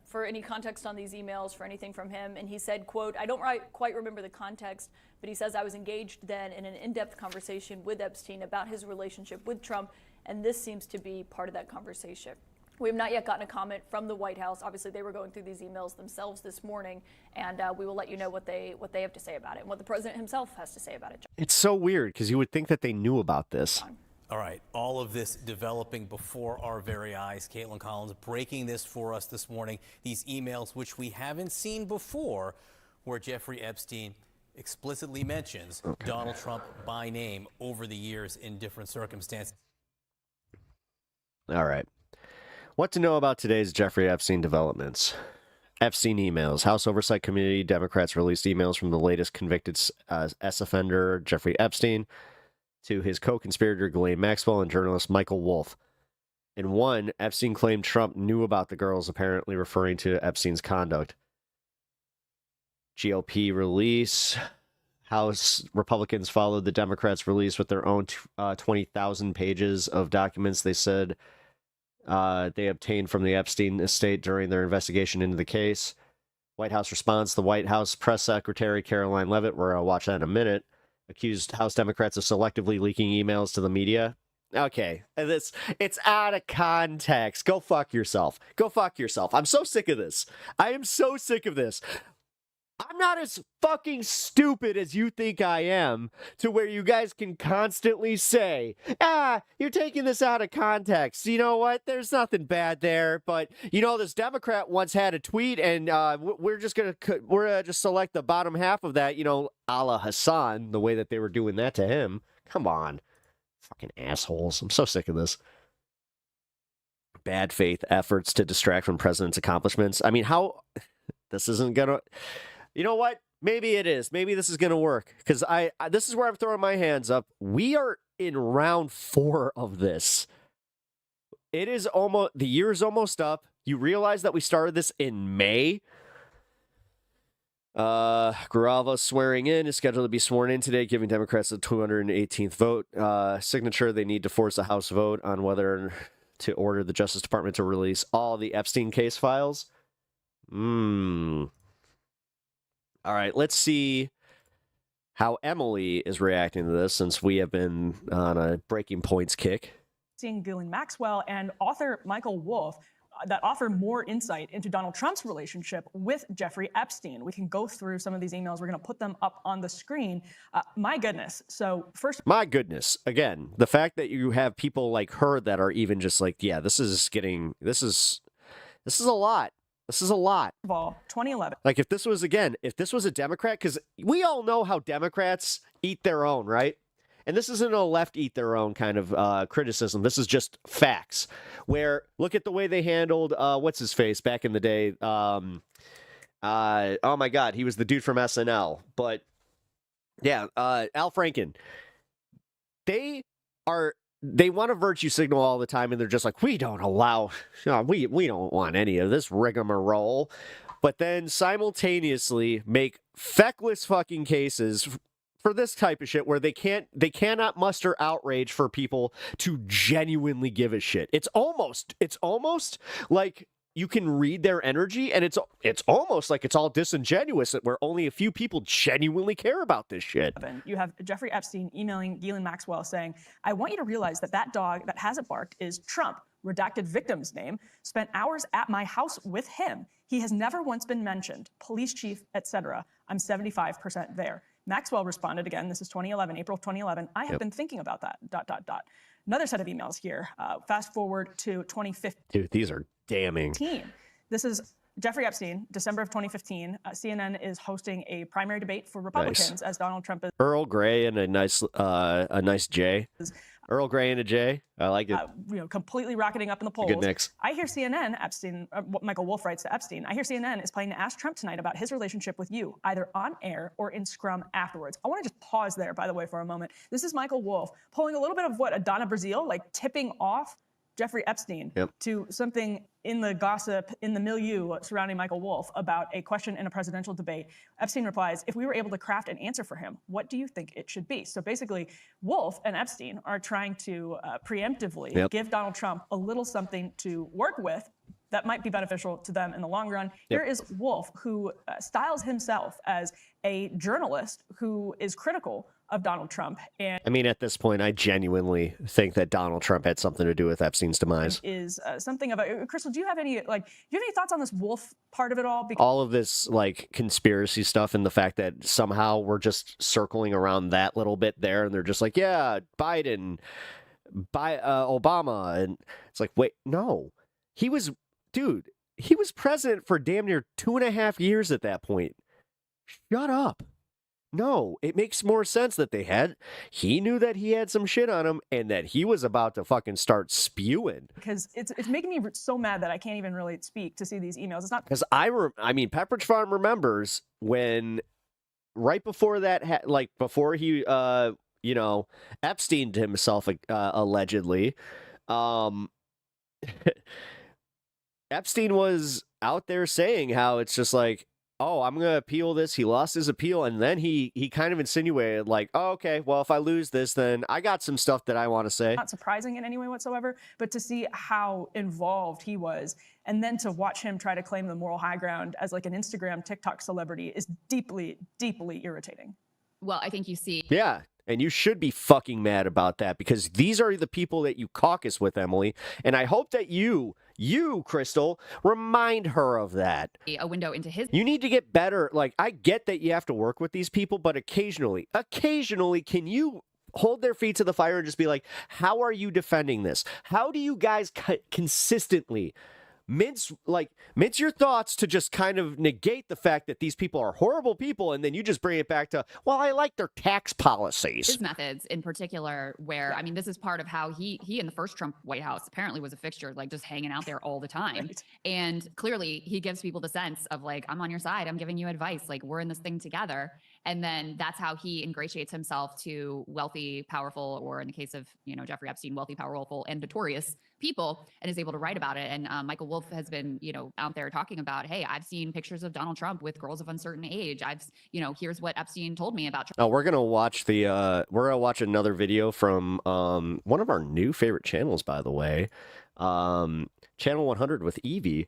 for any context on these emails, for anything from him. And he said, quote, I don't quite remember the context, but he says, I was engaged then in an in-depth conversation with Epstein about his relationship with Trump. And this seems to be part of that conversation. We have not yet gotten a comment from the White House. Obviously, they were going through these emails themselves this morning, and we will let you know what they have to say about it and what the president himself has to say about it. It's so weird because you would think that they knew about this. All right, all of this developing before our very eyes. Caitlin Collins breaking this for us this morning. These emails, which we haven't seen before, where Jeffrey Epstein explicitly mentions Donald Trump by name over the years in different circumstances. All right. What to know about today's Jeffrey Epstein developments? Epstein emails. House Oversight Committee Democrats released emails from the latest convicted S offender, Jeffrey Epstein, to his co-conspirator Ghislaine Maxwell and journalist Michael Wolff. In one, Epstein claimed Trump knew about the girls, apparently referring to Epstein's conduct. GOP release. House Republicans followed the Democrats' release with their own 20,000 pages of documents they said they obtained from the Epstein estate during their investigation into the case. White House response. The White House press secretary, Caroline Leavitt, where I'll watch that in a minute, accused House Democrats of selectively leaking emails to the media. Okay, it's out of context. Go fuck yourself. Go fuck yourself. I'm so sick of this. I am so sick of this. I'm not as fucking stupid as you think I am, to where you guys can constantly say, you're taking this out of context. You know what? There's nothing bad there. But, this Democrat once had a tweet, and we're just select the bottom half of that, a la Hassan, the way that they were doing that to him. Come on. Fucking assholes. I'm so sick of this. Bad faith efforts to distract from president's accomplishments. I mean, how... This isn't gonna... You know what? Maybe it is. Maybe this is going to work, because this is where I'm throwing my hands up. We are in round 4 of this. It is almost, the year is almost up. You realize that we started this in May. Garava swearing in is scheduled to be sworn in today, giving Democrats the 218th vote signature. They need to force a House vote on whether to order the Justice Department to release all the Epstein case files. All right, let's see how Emily is reacting to this, since we have been on a breaking points kick. Seeing Ghislaine Maxwell and author Michael Wolff that offer more insight into Donald Trump's relationship with Jeffrey Epstein. We can go through some of these emails. We're going to put them up on the screen. My goodness. So first... My goodness. Again, the fact that you have people like her that are even just like, yeah, this is a lot. This is a lot. Of all, 2011. Like, if this was a Democrat, because we all know how Democrats eat their own, right? And this isn't a left eat their own kind of criticism. This is just facts. Where, look at the way they handled, what's his face back in the day? Oh my God, he was the dude from SNL. But, yeah, Al Franken. They want a virtue signal all the time, and they're just like, we don't allow, we don't want any of this rigmarole. But then simultaneously make feckless fucking cases for this type of shit where they cannot muster outrage for people to genuinely give a shit. It's almost like you can read their energy, and it's almost like it's all disingenuous, where only a few people genuinely care about this shit. You have Jeffrey Epstein emailing Ghislaine Maxwell saying, I want you to realize that dog that hasn't barked is Trump. redacted victim's name, spent hours at my house with him. He has never once been mentioned, police chief, etc. I'm 75% there. Maxwell responded again. This is 2011, April 2011. I have been thinking about that, ... Another set of emails here. Fast forward to 2015. Dude, these are damning. This is Jeffrey Epstein, December of 2015. CNN is hosting a primary debate for Republicans as Donald Trump is. Earl Grey and a nice J. Earl Grey and a J. I like it. Completely rocketing up in the polls. Good mix. I hear CNN, Michael Wolff writes to Epstein, I hear CNN is planning to ask Trump tonight about his relationship with you, either on air or in scrum afterwards. I want to just pause there, by the way, for a moment. This is Michael Wolff pulling a little bit of what, Donna Brazile, like tipping off Jeffrey Epstein to something in the gossip, in the milieu surrounding Michael Wolff about a question in a presidential debate. Epstein replies, if we were able to craft an answer for him, what do you think it should be? So basically, Wolff and Epstein are trying to preemptively give Donald Trump a little something to work with that might be beneficial to them in the long run. Here is Wolff, who styles himself as a journalist who is critical of Donald Trump. And I mean, at this point, I genuinely think that Donald Trump had something to do with Epstein's demise. Is something about Crystal? Do you have any thoughts on this Wolff part of it all? Because all of this conspiracy stuff and the fact that somehow we're just circling around that little bit there, and they're just like, yeah, Biden, Obama, and it's like, wait, no, he was president for damn near 2.5 years at that point. Shut up. No, it makes more sense that he knew that he had some shit on him and that he was about to fucking start spewing. Because it's making me so mad that I can't even really speak to see these emails. It's not because I mean, Pepperidge Farm remembers when right before that, before he, Epsteined himself allegedly, Epstein was out there saying how it's just like, oh, I'm going to appeal this. He lost his appeal. And then he kind of insinuated like, oh, okay, well, if I lose this, then I got some stuff that I want to say. Not surprising in any way whatsoever, but to see how involved he was and then to watch him try to claim the moral high ground as like an Instagram, TikTok celebrity is deeply, deeply irritating. Well, I think you see. Yeah. And you should be fucking mad about that because these are the people that you caucus with, Emily. And I hope that you, Crystal, remind her of that. A window into his. You need to get better. Like, I get that you have to work with these people, but occasionally, can you hold their feet to the fire and just be like, how are you defending this? How do you guys consistently mince your thoughts to just kind of negate the fact that these people are horrible people, and then you just bring it back to, well, I like their tax policies. His methods in particular, where, I mean, this is part of how he in the first Trump White House apparently was a fixture, like just hanging out there all the time. Right. And clearly he gives people the sense of like, I'm on your side, I'm giving you advice, like we're in this thing together. And then that's how he ingratiates himself to wealthy, powerful, or in the case of, Jeffrey Epstein, wealthy, powerful, and notorious people, and is able to write about it. And Michael Wolff has been, out there talking about, hey, I've seen pictures of Donald Trump with girls of uncertain age. Here's what Epstein told me about Trump. Oh, we're gonna watch another video from one of our new favorite channels, by the way, Channel 100 with Evie.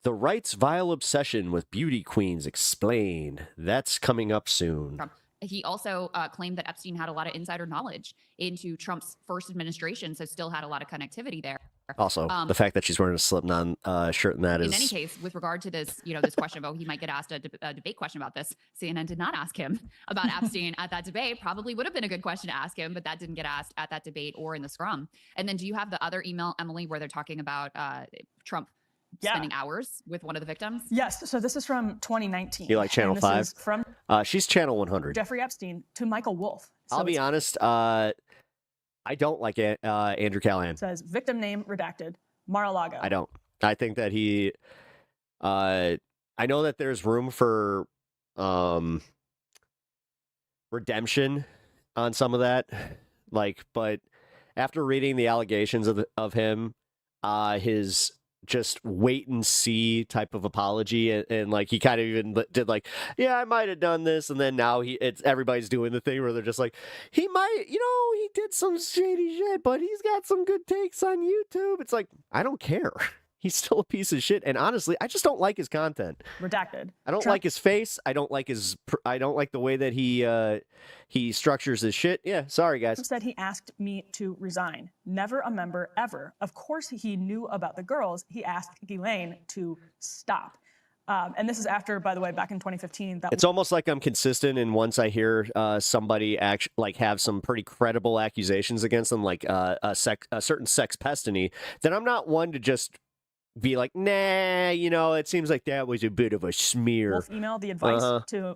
The right's vile obsession with beauty queens explained. That's coming up soon. He also claimed that Epstein had a lot of insider knowledge into Trump's first administration, so still had a lot of connectivity there. Also, the fact that she's wearing a Slipknot shirt and that is... In any case, with regard to this, this question about he might get asked a debate question about this, CNN did not ask him about Epstein at that debate. Probably would have been a good question to ask him, but that didn't get asked at that debate or in the scrum. And then do you have the other email, Emily, where they're talking about Trump spending hours with one of the victims? Yes. So this is from 2019. You like Channel 5? From she's Channel 100. Jeffrey Epstein to Michael Wolff. So I'll be honest. I don't like Andrew Callahan. It says victim name redacted. Mar-a-Lago. I don't. I think that he. I know that there's room for redemption on some of that, but after reading the allegations of him, his just wait and see type of apology, and he kind of even did yeah, I might have done this, and then now everybody's doing the thing where they're just like, he might, he did some shady shit, but he's got some good takes on YouTube. It's like, I don't care. he's still a piece of shit. And honestly, I just don't like his content. Redacted. I don't like his face. I don't like the way that he structures his shit. Yeah, sorry guys. Trump said he asked me to resign. Never a member ever. Of course he knew about the girls. He asked Ghislaine to stop. And this is after, by the way, back in 2015. It's almost like I'm consistent, and once I hear somebody have some pretty credible accusations against them, like a certain sex pestiny, then I'm not one to just be like, nah, it seems like that was a bit of a smear. Wolf emailed the advice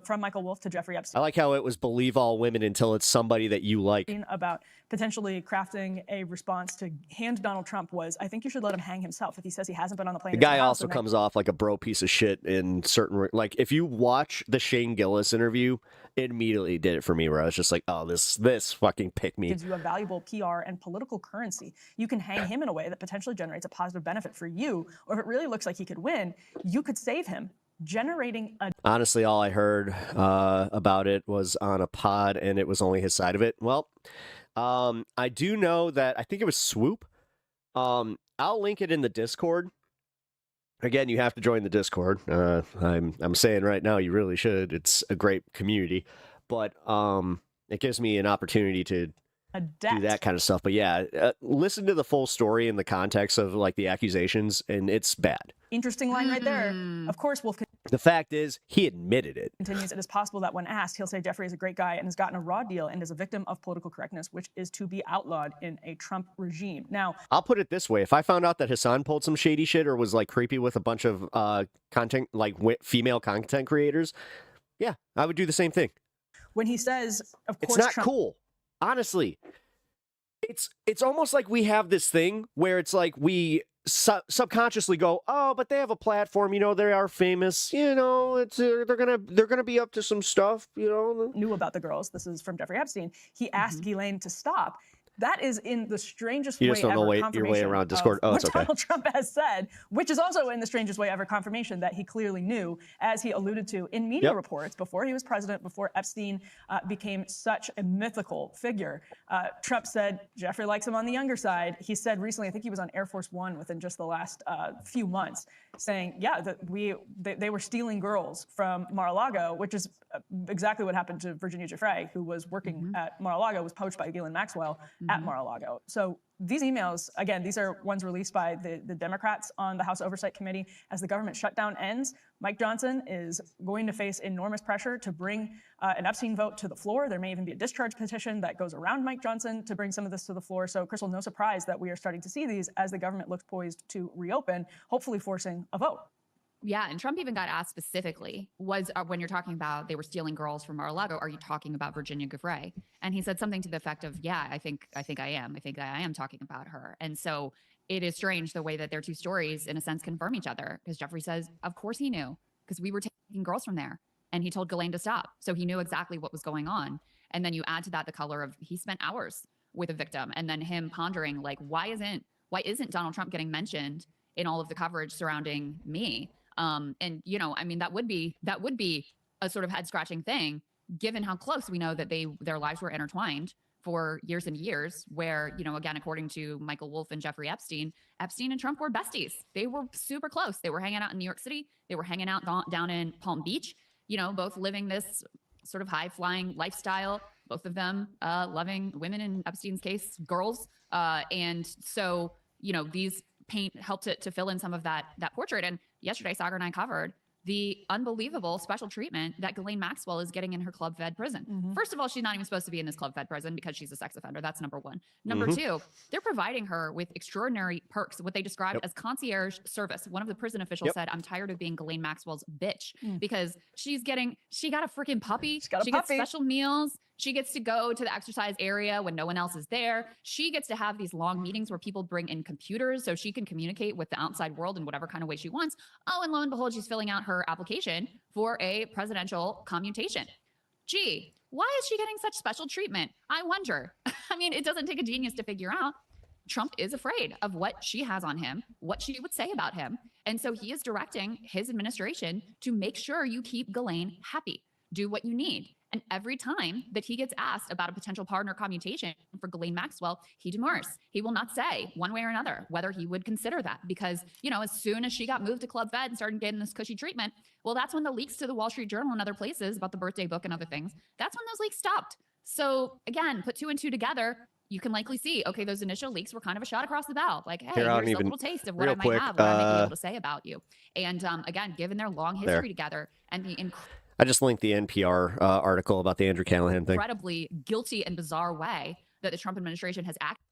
from Michael Wolff to Jeffrey Epstein. I like how it was believe all women until it's somebody that you like. About potentially crafting a response to hand Donald Trump was, I think you should let him hang himself if he says he hasn't been on the plane. The guy also comes off like a bro piece of shit in certain, like if you watch the Shane Gillis interview, it immediately did it for me where I was just like, oh, this fucking pick me. Gives you a valuable PR and political currency. You can hang him in a way that potentially generates a positive benefit for you, or if it really looks like he could win, you could save him. Generating a... Honestly, all I heard about it was on a pod, and it was only his side of it. Well, I do know that I think it was Swoop. I'll link it in the Discord. Again, you have to join the Discord. I'm saying right now, you really should. It's a great community, but it gives me an opportunity to do that kind of stuff. But yeah, listen to the full story in the context of like the accusations, and it's bad. Interesting line right there. Of course, Wolf. The fact is, he admitted it. Continues, it is possible that when asked, he'll say Jeffrey is a great guy and has gotten a raw deal and is a victim of political correctness, which is to be outlawed in a Trump regime. Now, I'll put it this way. If I found out that Hassan pulled some shady shit or was like creepy with a bunch of content, like female content creators, yeah, I would do the same thing. When he says, of course, it's not cool. Honestly, it's almost like we have this thing where it's like we subconsciously go, oh, but they have a platform, they are famous, it's they're gonna be up to some stuff, Knew about the girls. This is from Jeffrey Epstein. He asked Ghislaine to stop. That is in the strangest way ever. You just don't know your way around Discord. Oh, it's okay. Donald Trump has said, which is also in the strangest way ever confirmation that he clearly knew, as he alluded to in media reports before he was president, before Epstein became such a mythical figure. Trump said Jeffrey likes him on the younger side. He said recently, I think he was on Air Force One within just the last few months, saying, yeah, that they were stealing girls from Mar-a-Lago, which is exactly what happened to Virginia Giuffre, who was working at Mar-a-Lago, was poached by Ghislaine Maxwell at Mar-a-Lago. So these emails, again, these are ones released by the Democrats on the House Oversight Committee. As the government shutdown ends, Mike Johnson is going to face enormous pressure to bring an Epstein vote to the floor. There may even be a discharge petition that goes around Mike Johnson to bring some of this to the floor. So, Crystal, no surprise that we are starting to see these as the government looks poised to reopen, hopefully forcing a vote. Yeah, and Trump even got asked specifically, when you're talking about they were stealing girls from Mar-a-Lago, are you talking about Virginia Giuffre? And he said something to the effect of, yeah, I think I am. I think I am talking about her. And so it is strange the way that their two stories, in a sense, confirm each other. Because Jeffrey says, of course he knew, because we were taking girls from there. And he told Ghislaine to stop. So he knew exactly what was going on. And then you add to that the color of he spent hours with a victim, and then him pondering, like, why isn't Donald Trump getting mentioned in all of the coverage surrounding me? And that would be a sort of head scratching thing, given how close we know that their lives were intertwined for years and years, where, again, according to Michael Wolff and Jeffrey Epstein and Trump were besties. They were super close. They were hanging out in New York City. They were hanging out down in Palm Beach, both living this sort of high flying lifestyle, both of them loving women, in Epstein's case, girls. And so, these helped to fill in some of that portrait. And yesterday, Sagar and I covered the unbelievable special treatment that Ghislaine Maxwell is getting in her Club Fed prison. First of all, she's not even supposed to be in this Club Fed prison because she's a sex offender. That's number one. Number two, they're providing her with extraordinary perks, what they described as concierge service. One of the prison officials said, I'm tired of being Ghislaine Maxwell's bitch because she got a freaking puppy. She gets special meals. She gets to go to the exercise area when no one else is there. She gets to have these long meetings where people bring in computers so she can communicate with the outside world in whatever kind of way she wants. Oh, and lo and behold, she's filling out her application for a presidential commutation. Gee, why is she getting such special treatment? I wonder. I mean, it doesn't take a genius to figure out. Trump is afraid of what she has on him, what she would say about him. And so he is directing his administration to make sure you keep Ghislaine happy. Do what you need. And every time that he gets asked about a potential partner commutation for Ghislaine Maxwell, he demurs. He will not say one way or another whether he would consider that because, you know, as soon as she got moved to Club Fed and started getting this cushy treatment, well, that's when the leaks to the Wall Street Journal and other places about the birthday book and other things, that's when those leaks stopped. So again, put 2 and 2 together, you can likely see, okay, those initial leaks were kind of a shot across the bow. Like, hey, Here, here's a little taste of what I might have, what I might be able to say about you. And again, given their long history together and the I just linked the NPR article about the Andrew Callahan thing. incredibly guilty and bizarre way that the Trump administration has acted.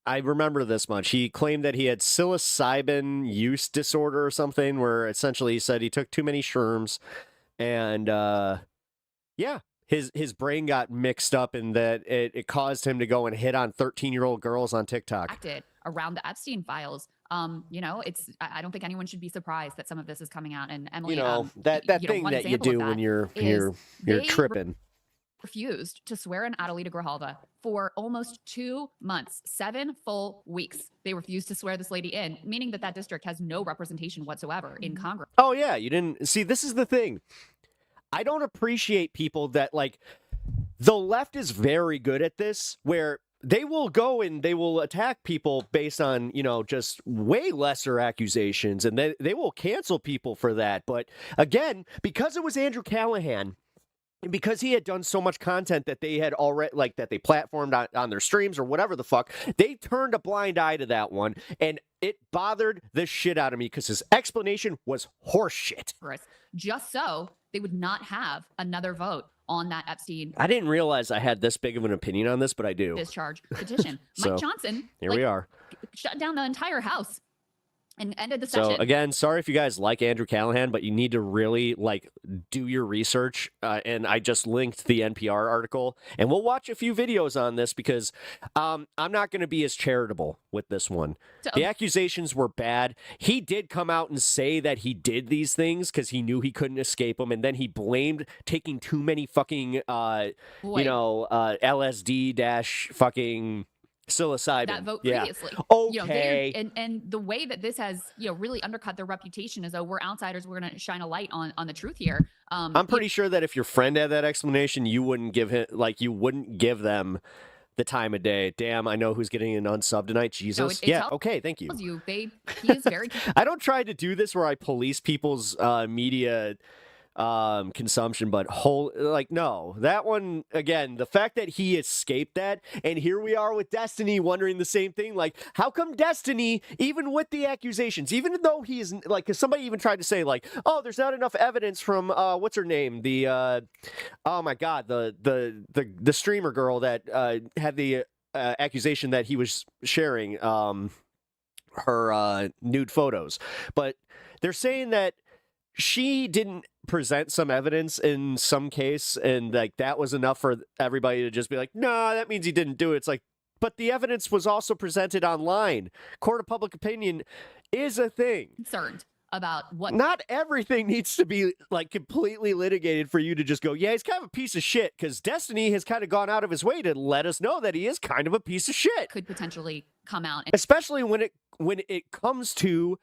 I remember this much. He claimed that he had psilocybin use disorder or something, where essentially he said he took too many shrooms, and yeah, his brain got mixed up, and that it caused him to go and hit on 13-year-old girls on TikTok. Acted around the Epstein files. You know, I don't think anyone should be surprised that some of this is coming out. And Emily, You know, that thing one that you example of do that when you're is tripping. refused to swear in Adelita Grijalva for almost 2 months, 7 full weeks. They refused to swear this lady in, meaning that district has no representation whatsoever in Congress. Oh yeah, you didn't see. This is the thing. I don't appreciate people that, like, the left is very good at this, where they will go and they will attack people based on, you know, just way lesser accusations, and they will cancel people for that. But again, because it was Andrew Callahan, and because he had done so much content that they had already, like, that they platformed on their streams or whatever the fuck, they turned a blind eye to that one, and it bothered the shit out of me because his explanation was horseshit. Just so they would not have another vote on that Epstein I didn't realize I had this big of an opinion on this, but I do. discharge petition. So, Mike Johnson, Here we are. shut down the entire House and ended the session. So again, sorry if you guys like Andrew Callahan, but you need to really, like, do your research. And I just linked the NPR article, and we'll watch a few videos on this because I'm not going to be as charitable with this one. The accusations were bad. He did come out and say that he did these things because he knew he couldn't escape them, and then he blamed taking too many fucking, LSD dash fucking psilocybin. That vote Yeah. previously. Okay. You know, and the way that this has, you know, really undercut their reputation as though we're outsiders, we're going to shine a light on the truth here. I'm pretty sure that if your friend had that explanation, you wouldn't give them the time of day. Damn, I know who's getting an unsub tonight. Jesus. Okay, thank you. He is very I don't try to do this where I police people's media consumption, but no, that one, again, the fact that he escaped that, and here we are with Destiny wondering the same thing, like, how come Destiny, even with the accusations, even though he is, like, because somebody even tried to say, like, oh, there's not enough evidence from what's her name, the oh my god, the streamer girl that had the accusation that he was sharing her nude photos, but they're saying that she didn't present some evidence in some case, and, like, that was enough for everybody to just be like, no, that means he didn't do it. It's like, but the evidence was also presented online. Court of public opinion is a thing. Concerned about what. Not everything needs to be, like, completely litigated for you to just go, yeah, he's kind of a piece of shit, because Destiny has kind of gone out of his way to let us know that he is kind of a piece of shit. Could potentially come out. Especially when it comes to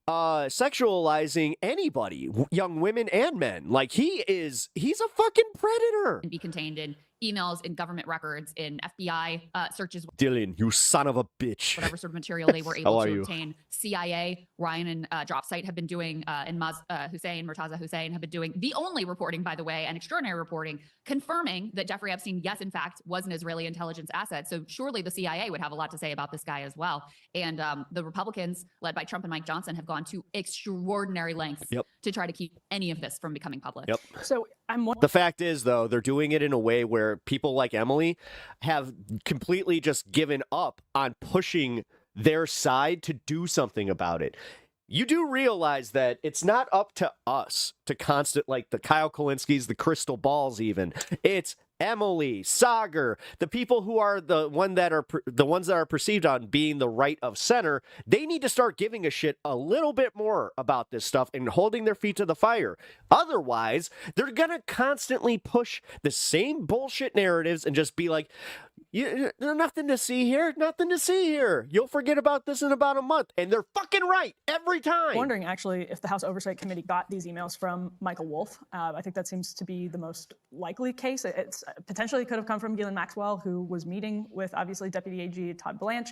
sexualizing anybody, young women and men. Like, he's a fucking predator. And be contained in emails, in government records, in FBI searches. Dylan, you son of a bitch. Whatever sort of material they were able to obtain. CIA, Ryan and Dropsite have been doing, and Murtaza Hussein have been doing the only reporting, by the way, and extraordinary reporting, confirming that Jeffrey Epstein, yes, in fact, was an Israeli intelligence asset. So surely the CIA would have a lot to say about this guy as well. And the Republicans, led by Trump and Mike Johnson, have gone to extraordinary lengths to try to keep any of this from becoming public. So the fact is, though, they're doing it in a way where people like Emily have completely just given up on pushing their side to do something about it. You do realize that it's not up to us to like the Kyle Kalinskis, the crystal balls even. It's Emily, Sagar, the people who are the ones that are perceived on being the right of center, they need to start giving a shit a little bit more about this stuff and holding their feet to the fire. Otherwise, they're gonna constantly push the same bullshit narratives and just be like, there's nothing to see here, nothing to see here. You'll forget about this in about a month. And they're fucking right every time. Wondering, actually, if the House Oversight Committee got these emails from Michael Wolff. I think that seems to be the most likely case. It's potentially could have come from Ghislaine Maxwell, who was meeting with, obviously, Deputy AG Todd Blanche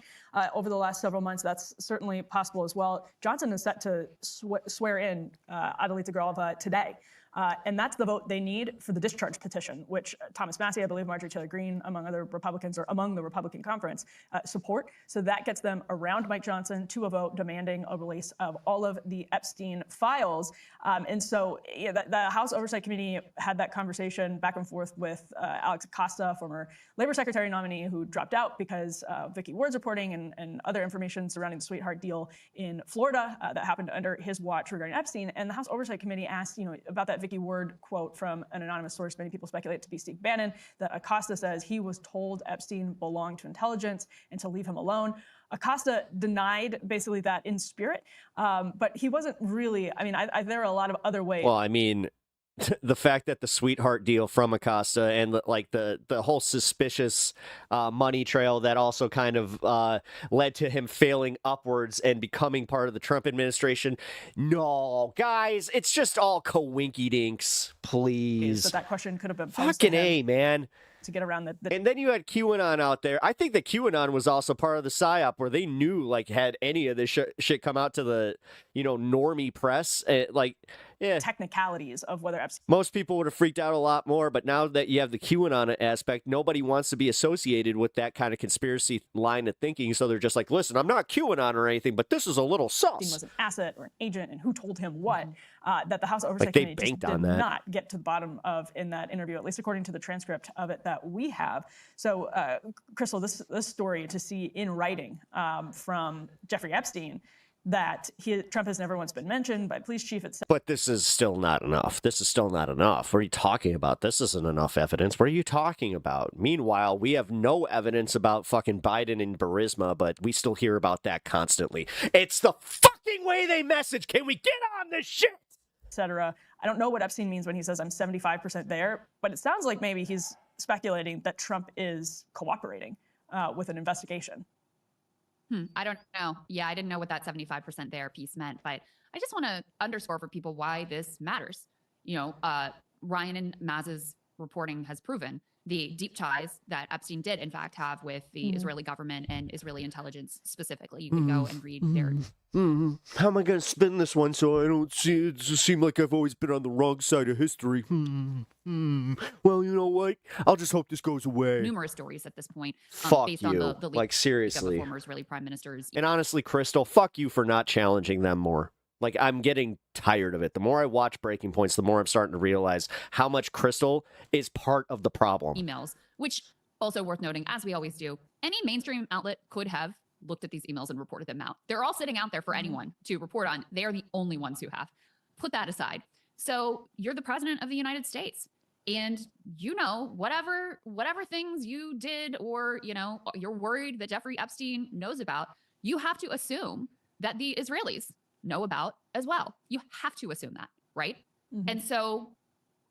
over the last several months. That's certainly possible as well. Johnson is set to swear in Adelita Gralva today. And that's the vote they need for the discharge petition, which Thomas Massie, I believe Marjorie Taylor Greene, among other Republicans or among the Republican conference, support. So that gets them around Mike Johnson to a vote demanding a release of all of the Epstein files. And so the House Oversight Committee had that conversation back and forth with Alex Acosta, former Labor Secretary nominee who dropped out because of Vicky Ward's reporting and other information surrounding the sweetheart deal in Florida that happened under his watch regarding Epstein. And the House Oversight Committee asked, about that Vicky Ward quote from an anonymous source, many people speculate to be Steve Bannon, that Acosta says he was told Epstein belonged to intelligence and to leave him alone. Acosta denied basically that in spirit, but he wasn't really, there are a lot of other ways. Well, the fact that the sweetheart deal from Acosta and the whole suspicious money trail that also kind of led to him failing upwards and becoming part of the Trump administration. No, guys, it's just all coinky dinks, please. So that question could have been posed fucking A, man. To get around the And then you had QAnon out there. I think that QAnon was also part of the PSYOP where they knew, had any of this shit come out to the, normie press, technicalities of whether Epstein. Most people would have freaked out a lot more, but now that you have the QAnon aspect, nobody wants to be associated with that kind of conspiracy line of thinking. So they're just like, listen, I'm not QAnon or anything, but this is a little sus. Was an asset or an agent, and who told him what? That the House Oversight Committee just did not get to the bottom of in that interview, at least according to the transcript of it that we have. So, Crystal, this story to see in writing from Jeffrey Epstein that Trump has never once been mentioned by police chief, etc. But this is still not enough. This is still not enough. What are you talking about? This isn't enough evidence. What are you talking about? Meanwhile, we have no evidence about fucking Biden and Burisma, but we still hear about that constantly. It's the fucking way they message. Can we get on this shit? Etc. I don't know what Epstein means when he says I'm 75% there, but it sounds like maybe he's speculating that Trump is cooperating with an investigation. I don't know. Yeah, I didn't know what that 75% there piece meant, but I just want to underscore for people why this matters. Ryan and Maz's reporting has proven the deep ties that Epstein did, in fact, have with the Israeli government and Israeli intelligence specifically. You can go and read their... How am I going to spin this one so I don't seem like I've always been on the wrong side of history? Well, you know what? I'll just hope this goes away. Numerous stories at this point. Fuck based you. On the seriously. Of the former Israeli prime ministers. And honestly, Crystal, fuck you for not challenging them more. I'm getting tired of it. The more I watch Breaking Points, the more I'm starting to realize how much Crystal is part of the problem. Emails, which also worth noting, as we always do, any mainstream outlet could have looked at these emails and reported them out. They're all sitting out there for anyone to report on. They are the only ones who have. Put that aside. So you're the president of the United States. And whatever things you did or, you're worried that Jeffrey Epstein knows about, you have to assume that the Israelis know about as well. You have to assume that, right? And so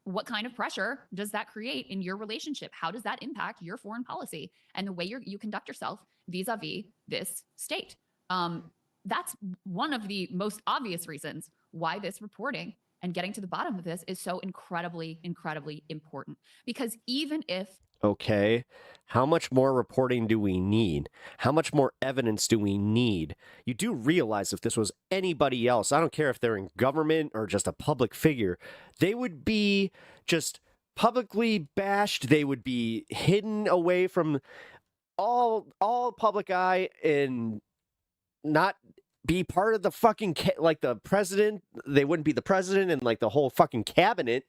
what kind of pressure does that create in your relationship? How does that impact your foreign policy and the way you conduct yourself vis-a-vis this state? That's one of the most obvious reasons why this reporting and getting to the bottom of this is so incredibly, incredibly important. Because even if... Okay, how much more reporting do we need? How much more evidence do we need? You do realize if this was anybody else, I don't care if they're in government or just a public figure, they would be just publicly bashed. They would be hidden away from all public eye and not be part of the fucking, the president. They wouldn't be the president and the whole fucking cabinet.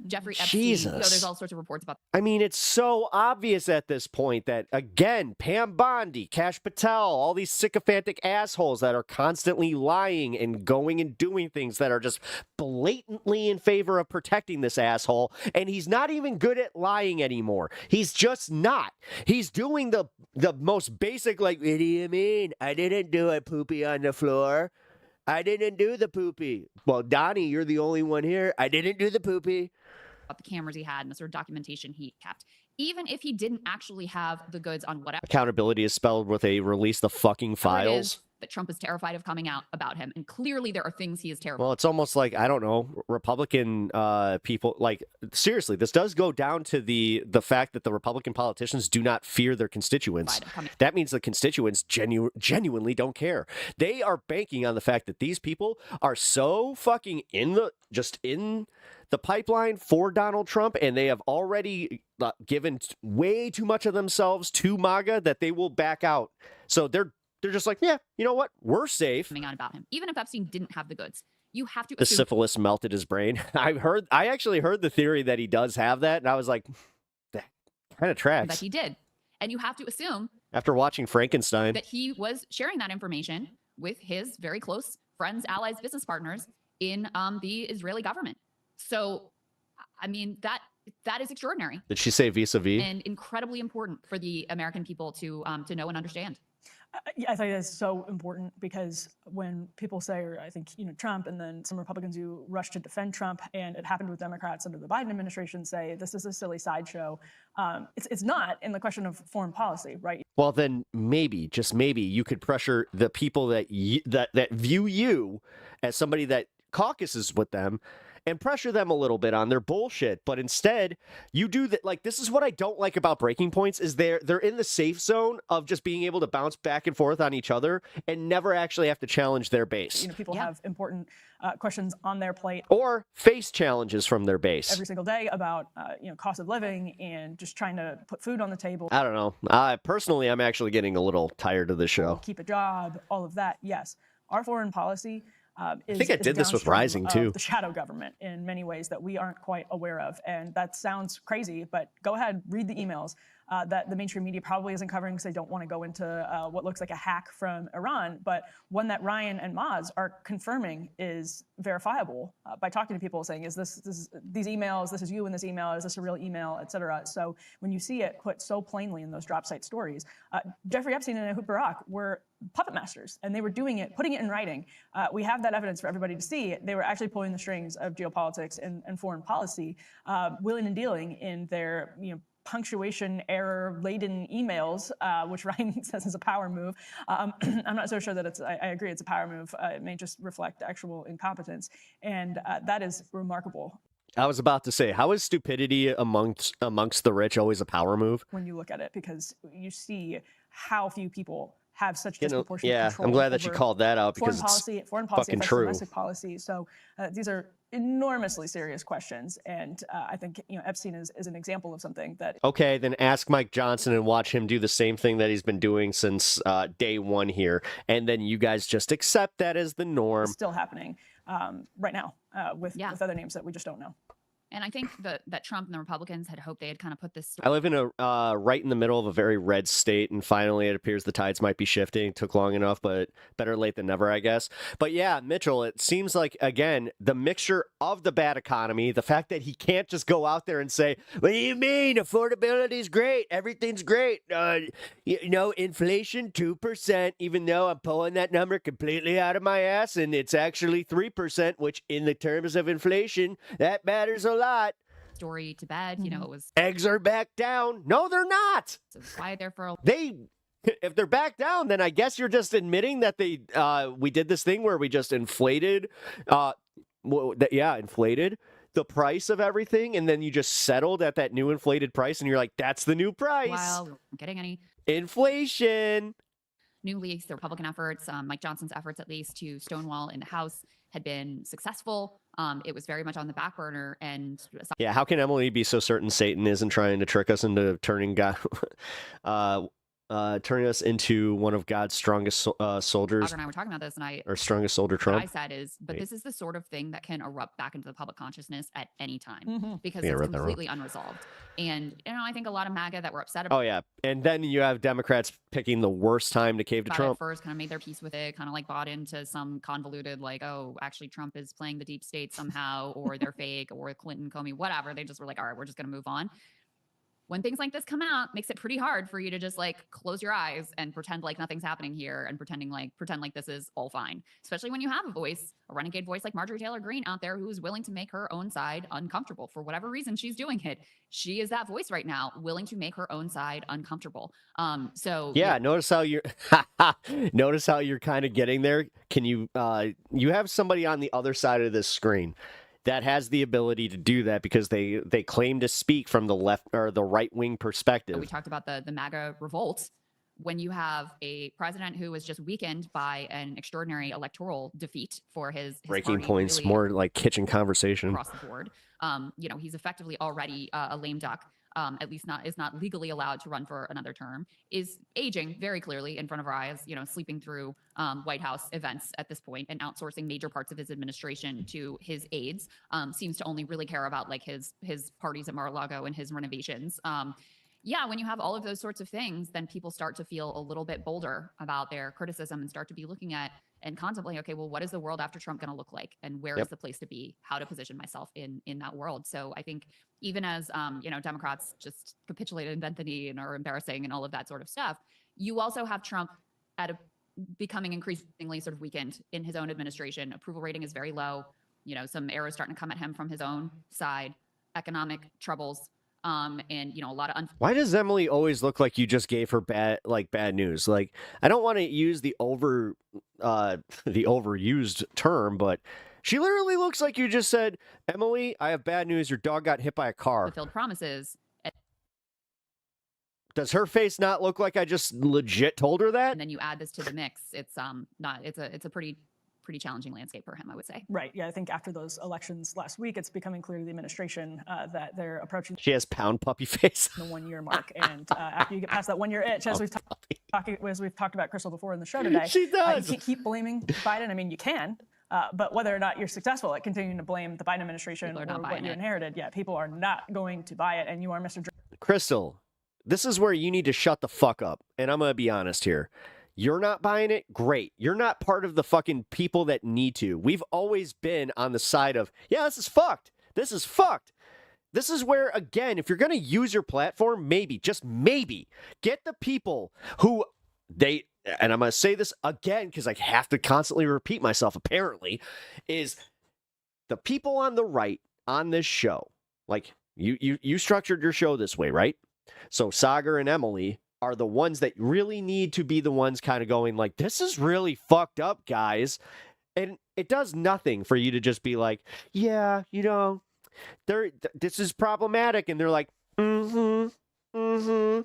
Jeffrey Epstein. Jesus. There's all sorts of reports about. I mean, it's so obvious at this point that, again, Pam Bondi, Kash Patel, all these sycophantic assholes that are constantly lying and going and doing things that are just blatantly in favor of protecting this asshole. And he's not even good at lying anymore. He's just not. He's doing the most basic, like, what do you mean? I didn't do a poopy on the floor. I didn't do the poopy. Well, Donnie, you're the only one here. I didn't do the poopy. The cameras he had and the sort of documentation he kept. Even if he didn't actually have the goods on whatever. Accountability is spelled with a release the fucking files. That Trump is terrified of coming out about him. And clearly there are things he is terrified. Well, it's almost like, I don't know, Republican people, like, seriously, this does go down to the fact that the Republican politicians do not fear their constituents. That means the constituents genuinely don't care. They are banking on the fact that these people are so fucking in the pipeline for Donald Trump, and they have already given way too much of themselves to MAGA that they will back out. So they're just like, yeah, you know what? We're safe. Coming out about him. Even if Epstein didn't have the goods, you have to The assume syphilis melted his brain. I actually heard the theory that he does have that, and I was like, that kind of tracks. that he did. And you have to assume After watching Frankenstein. that he was sharing that information with his very close friends, allies, business partners in the Israeli government. So, I mean, that is extraordinary. Did she say vis-a-vis? And incredibly important for the American people to know and understand. Yeah, I think that's so important because when people say, or I think, Trump and then some Republicans who rush to defend Trump, and it happened with Democrats under the Biden administration, say this is a silly sideshow. It's not in the question of foreign policy, right? Well, then maybe, just maybe, you could pressure the people that that view you as somebody that caucuses with them and pressure them a little bit on their bullshit. But instead, you do that. Like, this is what I don't like about Breaking Points is they're in the safe zone of just being able to bounce back and forth on each other and never actually have to challenge their base. People have important questions on their plate. Or face challenges from their base. Every single day about, cost of living and just trying to put food on the table. I don't know. Personally, I'm actually getting a little tired of this show. Keep a job, all of that. Yes. Our foreign policy I think I did this with Rising, too. The shadow government in many ways that we aren't quite aware of. And that sounds crazy, but go ahead, read the emails that the mainstream media probably isn't covering because they don't want to go into what looks like a hack from Iran, but one that Ryan and Maz are confirming is verifiable by talking to people saying, is these emails, this is you in this email, is this a real email, et cetera. So when you see it put so plainly in those drop site stories, Jeffrey Epstein and Ehud Barak were puppet masters, and they were doing it, putting it in writing. We have that evidence for everybody to see. They were actually pulling the strings of geopolitics and foreign policy, willing and dealing in their, punctuation error laden emails, which Ryan says is a power move. I'm not so sure that I agree it's a power move. It may just reflect actual incompetence. And that is remarkable. I was about to say, how is stupidity amongst the rich always a power move? When you look at it, because you see how few people have such disproportionate control. I'm glad that you called that out because foreign policy fucking affects true. domestic policy. So these are enormously serious questions, and I think Epstein is an example of something that. Okay, then ask Mike Johnson and watch him do the same thing that he's been doing since day one here, and then you guys just accept that as the norm. It's still happening right now with other names that we just don't know. And I think that Trump and the Republicans had hoped they had kind of put this. I live in a right in the middle of a very red state, and finally it appears the tides might be shifting. It took long enough, but better late than never, I guess. But yeah, Mitchell, it seems like, again, the mixture of the bad economy, the fact that he can't just go out there and say, what do you mean? Affordability's great. Everything's great. Inflation 2%, even though I'm pulling that number completely out of my ass, and it's actually 3%, which in the terms of inflation, that matters a lot. Story to bed, it was. Eggs are back down. No, they're not. So quiet there for a. If they're back down, then I guess you're just admitting that we did this thing where we just inflated, inflated the price of everything, and then you just settled at that new inflated price, and you're like, that's the new price. While we weren't getting any inflation. New leaks, the Republican efforts, Mike Johnson's efforts at least to stonewall in the House had been successful. It was very much on the back burner. And how can Emily be so certain Satan isn't trying to trick us into turning God? turning us into one of God's strongest soldiers, Roger and I were talking about this, and or strongest soldier what Trump. I said is, but this is the sort of thing that can erupt back into the public consciousness at any time because Yeah, I it's read that wrong. completely unresolved. And I think a lot of MAGA that were upset about Oh yeah, and then you have Democrats picking the worst time to cave to it Trump. first, kind of made their peace with it, kind of like bought into some convoluted, like, oh, actually Trump is playing the deep state somehow, or they're fake, or Clinton, Comey, whatever. They just were like, all right, we're just going to move on. When things like this come out, makes it pretty hard for you to just like close your eyes and pretend like nothing's happening here and pretend like this is all fine. Especially when you have a renegade voice like Marjorie Taylor Greene out there who is willing to make her own side uncomfortable for whatever reason she's doing it. She is that voice right now, willing to make her own side uncomfortable. Yeah, notice how you're kind of getting there. Can you you have somebody on the other side of this screen that has the ability to do that because they claim to speak from the left or the right wing perspective. We talked about the MAGA revolt. When you have a president who was just weakened by an extraordinary electoral defeat for his breaking party, points, really more like kitchen conversation across the board. He's effectively already a lame duck. At least is not legally allowed to run for another term, is aging very clearly in front of our eyes, sleeping through White House events at this point and outsourcing major parts of his administration to his aides, seems to only really care about like his parties at Mar-a-Lago and his renovations. When you have all of those sorts of things, then people start to feel a little bit bolder about their criticism and start to be looking at and contemplating, okay, well, what is the world after Trump going to look like? And where is the place to be? How to position myself in that world? So I think even as, Democrats just capitulated and bent the knee and are embarrassing and all of that sort of stuff, you also have Trump becoming increasingly sort of weakened in his own administration. Approval rating is very low. Some arrows starting to come at him from his own side, economic troubles. A lot of Why does Emily always look like you just gave her bad news? Like, I don't want to use the overused term, but she literally looks like you just said, Emily, I have bad news. Your dog got hit by a car. fulfilled promises. Does her face not look like I just legit told her that? And then you add this to the mix. It's a pretty challenging landscape for him, I would say. Right. Yeah, I think after those elections last week, it's becoming clear to the administration that they're approaching She has pound puppy face. the 1 year mark. And after you get past that 1 year itch, as we've talked about Crystal before in the show today, She does. You can't keep blaming Biden. I mean, you can. But whether or not you're successful at continuing to blame the Biden administration or what you inherited, people are not going to buy it. And you are Mr. Crystal, this is where you need to shut the fuck up. And I'm going to be honest here. You're not buying it? Great. You're not part of the fucking people that need to. We've always been on the side of, yeah, this is fucked. This is fucked. This is where, again, if you're going to use your platform, maybe, just maybe, get the people who and I'm going to say this again because I have to constantly repeat myself, apparently, is the people on the right on this show. Like, you structured your show this way, right? So Sagar and Emily are the ones that really need to be the ones kind of going like, this is really fucked up, guys. And it does nothing for you to just be like, yeah, this is problematic. And they're like,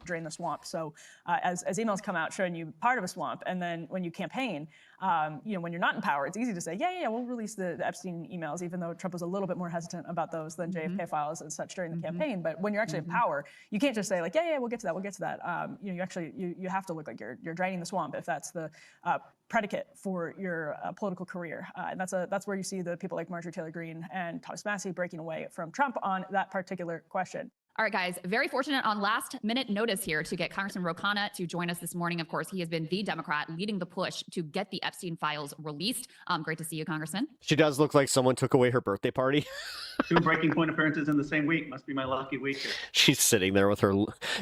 drain the swamp. So as emails come out showing you part of a swamp, and then when you campaign, when you're not in power, it's easy to say, yeah, we'll release the Epstein emails, even though Trump was a little bit more hesitant about those than JFK files and such during the campaign. But when you're actually in power, you can't just say like, yeah, we'll get to that. You have to look like you're draining the swamp if that's the predicate for your political career. And that's where you see the people like Marjorie Taylor Greene and Thomas Massie breaking away from Trump on that particular question. All right, guys, very fortunate on last-minute notice here to get Congressman Ro Khanna to join us this morning. Of course, he has been the Democrat leading the push to get the Epstein files released. Great to see you, Congressman. She does look like someone took away her birthday party. 2 Breaking Point appearances in the same week. Must be my lucky week here. She's sitting there with her,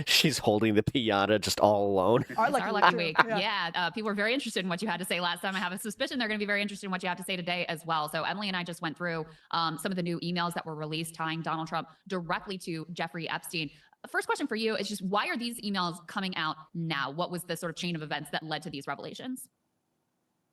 she's holding the piñata just all alone. Our lucky week. Yeah. People were very interested in what you had to say last time. I have a suspicion they're going to be very interested in what you have to say today as well. So Emily and I just went through some of the new emails that were released tying Donald Trump directly to Jeffrey Epstein. First question for you is just, why are these emails coming out now? What was the sort of chain of events that led to these revelations?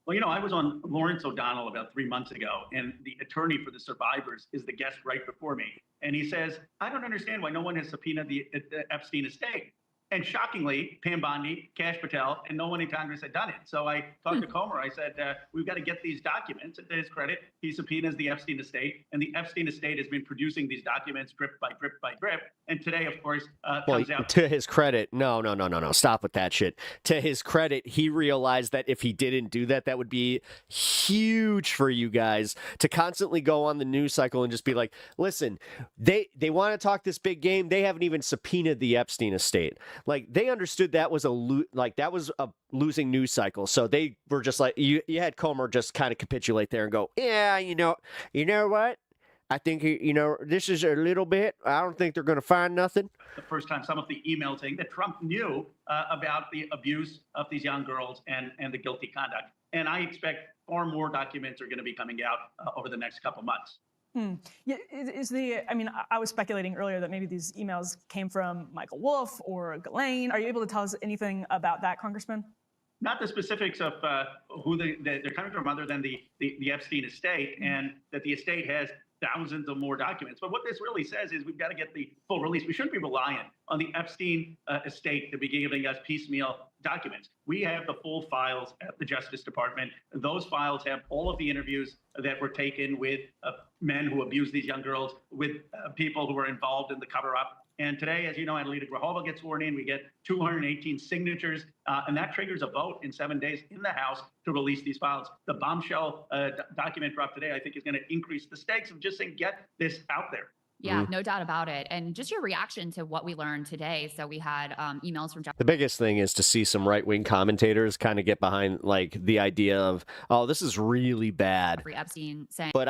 Well, I was on Lawrence O'Donnell about 3 months ago, and the attorney for the survivors is the guest right before me. And he says, I don't understand why no one has subpoenaed the Epstein estate. And shockingly, Pam Bondi, Kash Patel, and no one in Congress had done it. So I talked to Comer. I said, we've got to get these documents. And to his credit, he subpoenas the Epstein estate. And the Epstein estate has been producing these documents drip by drip by drip. And today, of course, comes out. To his credit, no. Stop with that shit. To his credit, he realized that if he didn't do that, that would be huge for you guys to constantly go on the news cycle and just be like, listen, they want to talk this big game. They haven't even subpoenaed the Epstein estate. Like, they understood that was a losing news cycle. So they were just like, you had Comer just kind of capitulate there and go, yeah, you know what? I think, this is a little bit. I don't think they're going to find nothing. The first time some of the emails saying that Trump knew about the abuse of these young girls and the guilty conduct. And I expect far more documents are going to be coming out over the next couple months. Yeah, I was speculating earlier that maybe these emails came from Michael Wolff or Ghislaine. Are you able to tell us anything about that, Congressman? Not the specifics of who they're coming from, other than the Epstein estate, and that the estate has thousands of more documents. But what this really says is we've got to get the full release. We shouldn't be reliant on the Epstein estate to be giving us piecemeal documents. We have the full files at the Justice Department. Those files have all of the interviews that were taken with men who abused these young girls, with people who were involved in the cover-up. And today, as you know, Adelita Grijalva gets sworn in. We get 218 signatures, and that triggers a vote in 7 days in the House to release these files. The bombshell document dropped today, I think, is going to increase the stakes of just saying, get this out there. Yeah, no doubt about it. And just your reaction to what we learned today. So we had emails from The biggest thing is to see some right-wing commentators kind of get behind like the idea of, oh, this is really bad. Jeffrey Epstein saying, but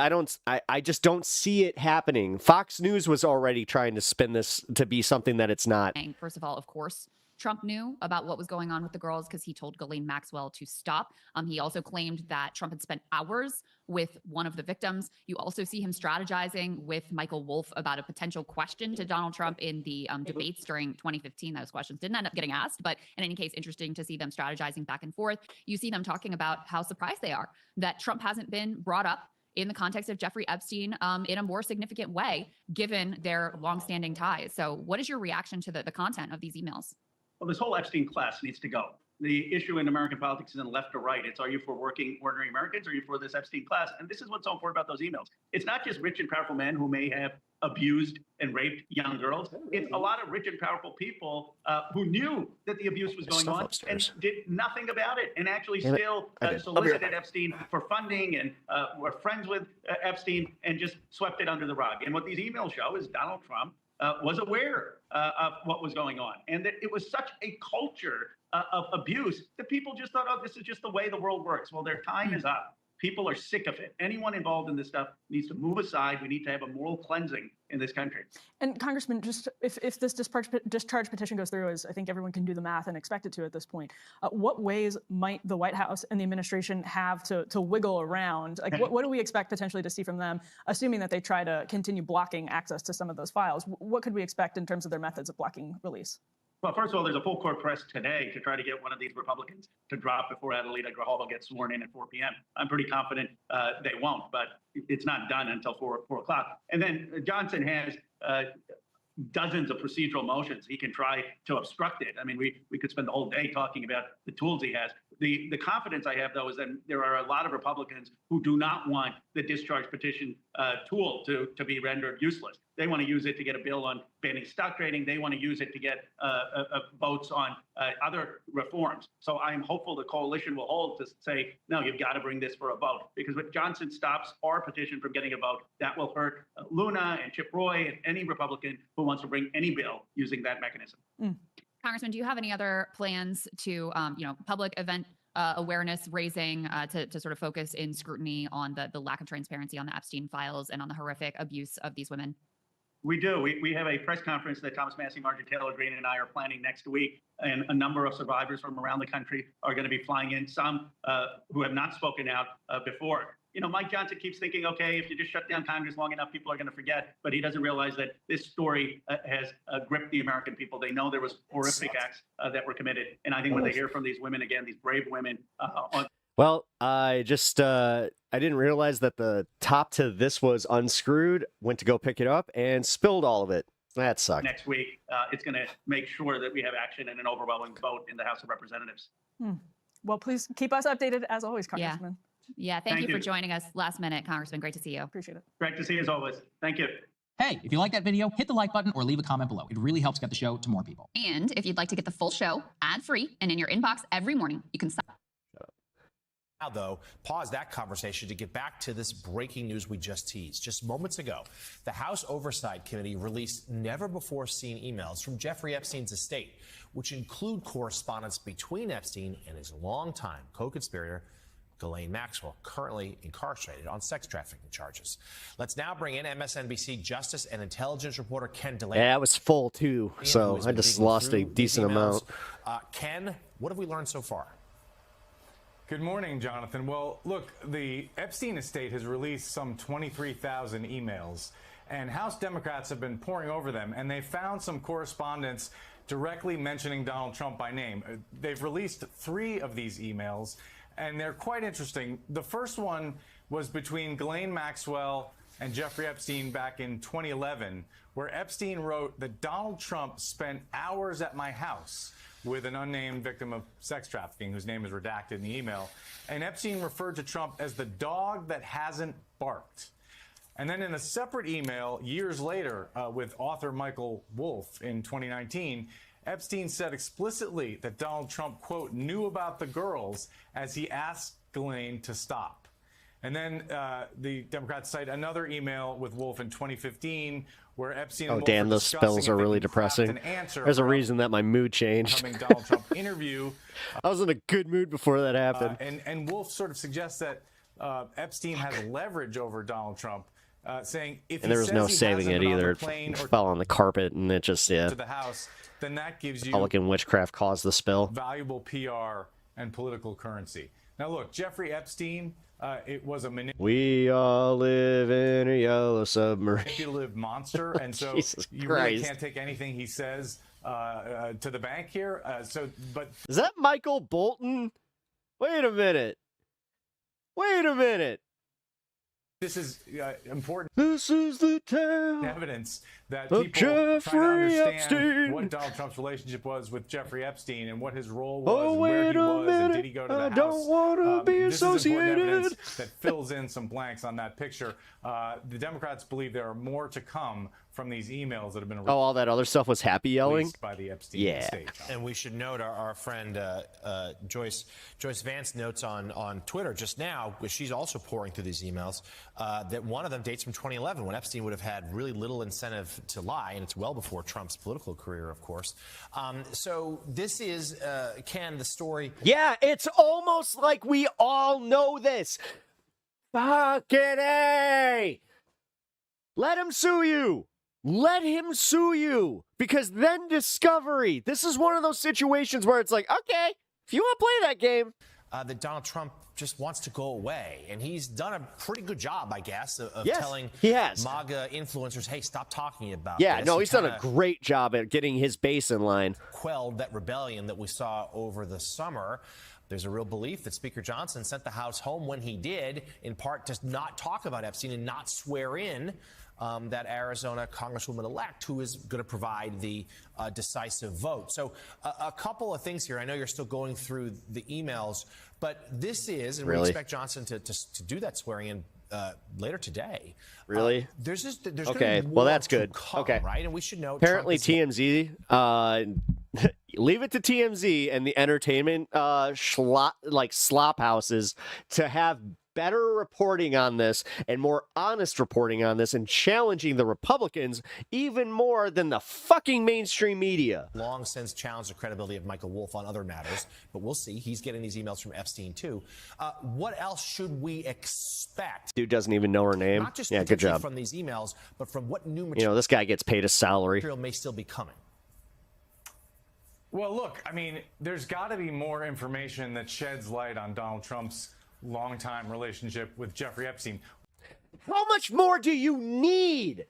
I just don't see it happening. Fox News was already trying to spin this to be something that it's not. First of all, of course, Trump knew about what was going on with the girls because he told Ghislaine Maxwell to stop. He also claimed that Trump had spent hours with one of the victims. You also see him strategizing with Michael Wolff about a potential question to Donald Trump in the debates during 2015. Those questions didn't end up getting asked, but in any case, interesting to see them strategizing back and forth. You see them talking about how surprised they are that Trump hasn't been brought up in the context of Jeffrey Epstein in a more significant way, given their longstanding ties. So what is your reaction to the content of these emails? Well, this whole Epstein class needs to go. The issue in American politics isn't left or right. It's, are you for working, ordinary Americans? Or are you for this Epstein class? And this is what's so important about those emails. It's not just rich and powerful men who may have abused and raped young girls. It's a lot of rich and powerful people who knew that the abuse was going on and did nothing about it, and actually still solicited Epstein for funding and were friends with Epstein and just swept it under the rug. And what these emails show is Donald Trump was aware of what was going on, and that it was such a culture of abuse that people just thought, oh, this is just the way the world works. Well, their time is up. People are sick of it. Anyone involved in this stuff needs to move aside. We need to have a moral cleansing in this country. And Congressman, just if this discharge petition goes through, as I think everyone can do the math and expect it to at this point, what ways might the White House and the administration have to wiggle around? Like, what do we expect potentially to see from them, assuming that they try to continue blocking access to some of those files? What could we expect in terms of their methods of blocking release? Well, first of all, there's a full court press today to try to get one of these Republicans to drop before Adelita Grijalva gets sworn in at 4 p.m. I'm pretty confident they won't, but it's not done until 4 o'clock. And then Johnson has dozens of procedural motions. He can try to obstruct it. I mean, we could spend the whole day talking about the tools he has. The confidence I have, though, is that there are a lot of Republicans who do not want the discharge petition tool to be rendered useless. They want to use it to get a bill on banning stock trading. They want to use it to get votes on other reforms. So I'm hopeful the coalition will hold to say, no, you've got to bring this for a vote. Because if Johnson stops our petition from getting a vote, that will hurt Luna and Chip Roy and any Republican who wants to bring any bill using that mechanism. Congressman, do you have any other plans to, public event awareness raising to sort of focus in scrutiny on the lack of transparency on the Epstein files and on the horrific abuse of these women? We do. We have a press conference that Thomas Massey, Marjorie Taylor Greene, and I are planning next week. And a number of survivors from around the country are going to be flying in, some who have not spoken out before. You know, Mike Johnson keeps thinking, okay, if you just shut down Congress long enough, people are going to forget. But he doesn't realize that this story has gripped the American people. They know there was horrific acts that were committed. And I think when they hear from these women again, these brave women Well, I didn't realize that the top to this was unscrewed, went to go pick it up and spilled all of it. That sucked. next week, it's going to make sure that we have action and an overwhelming vote in the House of Representatives. Well, please keep us updated as always, Congressman. Yeah, thank Thank you for you. joining us last minute, Congressman. Great to see you. Appreciate it. Great to see you as always. Thank you. Hey, if you like that video, hit the like button or leave a comment below. It really helps get the show to more people. And if you'd like to get the full show ad-free and in your inbox every morning, you can sign. Now, though, pause that conversation to get back to this breaking news we just teased. Just moments ago, the House Oversight Committee released never-before-seen emails from Jeffrey Epstein's estate, which include correspondence between Epstein and his longtime co-conspirator, Ghislaine Maxwell, currently incarcerated on sex trafficking charges. Let's now bring in MSNBC Justice and Intelligence reporter Ken Delaney. Yeah, it was full too, so I just lost a decent amount. Ken, what have we learned so far? Good morning, Jonathan. Well, look, the Epstein estate has released some 23,000 emails, and House Democrats have been poring over them, and they found some correspondence directly mentioning Donald Trump by name. They've released 3 of these emails, and they're quite interesting. The first one was between Ghislaine Maxwell and Jeffrey Epstein back in 2011, where Epstein wrote that Donald Trump spent hours at my house with an unnamed victim of sex trafficking, whose name is redacted in the email. And Epstein referred to Trump as the dog that hasn't barked. And then in a separate email years later with author Michael Wolff in 2019, Epstein said explicitly that Donald Trump, quote, knew about the girls as he asked Ghislaine to stop. And then the Democrats cite another email with Wolff in 2015 where Epstein and Wolff damn, were those discussing spells if are they really could craft an depressing. answer There's a for reason that my mood changed. upcoming Donald Trump interview. I was in a good mood before that happened. And Wolff sort of suggests that Epstein has leverage over Donald Trump, saying if And there was no saving it either. It fell on the carpet, and it just, to the House, then that gives you Republican witchcraft caused the spill. valuable PR and political currency. Now, look, Jeffrey Epstein, it was a We all live in a yellow submarine. manipulative monster, and so Jesus you really Christ. can't take anything he says to the bank here. But Is that Michael Bolton? Wait a minute. Wait a minute. this is important This is the town evidence that of people trying to Jeffrey understand Epstein. what Donald Trump's relationship was with Jeffrey Epstein and what his role was, Oh, and where wait he a was, and minute. did he go to the I House. don't want to be This is important associated. evidence that fills in some blanks on that picture. The Democrats believe there are more to come from these emails that have been Oh, all that other stuff was happy yelling? released by the Epstein Yeah. estate. And we should note our friend Joyce Vance notes on Twitter just now, because she's also pouring through these emails, that one of them dates from 2011 when Epstein would have had really little incentive to lie, and it's well before Trump's political career, of course. So this is, Ken, the story. Yeah, it's almost like we all know this. Fucking A! Let him sue you. Let him sue you. Because then discovery. This is one of those situations where it's like, okay, if you want to play that game. That Donald Trump just wants to go away. And he's done a pretty good job, I guess, of Yes, telling he has. MAGA influencers, hey, stop talking about Yeah, this. no, He he's done a kinda great job at getting his base in line. quelled that rebellion that we saw over the summer. There's a real belief that Speaker Johnson sent the House home when he did, in part to not talk about Epstein and not swear in that Arizona Congresswoman-elect who is going to provide the decisive vote. So a couple of things here. I know you're still going through the emails, but this is, and we Really? expect Johnson to do that swearing in later today. Really? There's gonna Okay, be well, more that's to good. come, Okay. right? And we should know Apparently Trump is- TMZ, leave it to TMZ and the entertainment slop houses to have better reporting on this and more honest reporting on this and challenging the Republicans even more than the fucking mainstream media. long since challenged the credibility of Michael Wolff on other matters, but we'll see. He's getting these emails from Epstein, too. What else should we expect? Dude doesn't even know her name. Not just Yeah, good potentially job. from these emails, but from what new You know, this guy gets paid a salary. material may still be coming. Well, look, I mean, there's got to be more information that sheds light on Donald Trump's longtime relationship with Jeffrey Epstein. How much more do you need?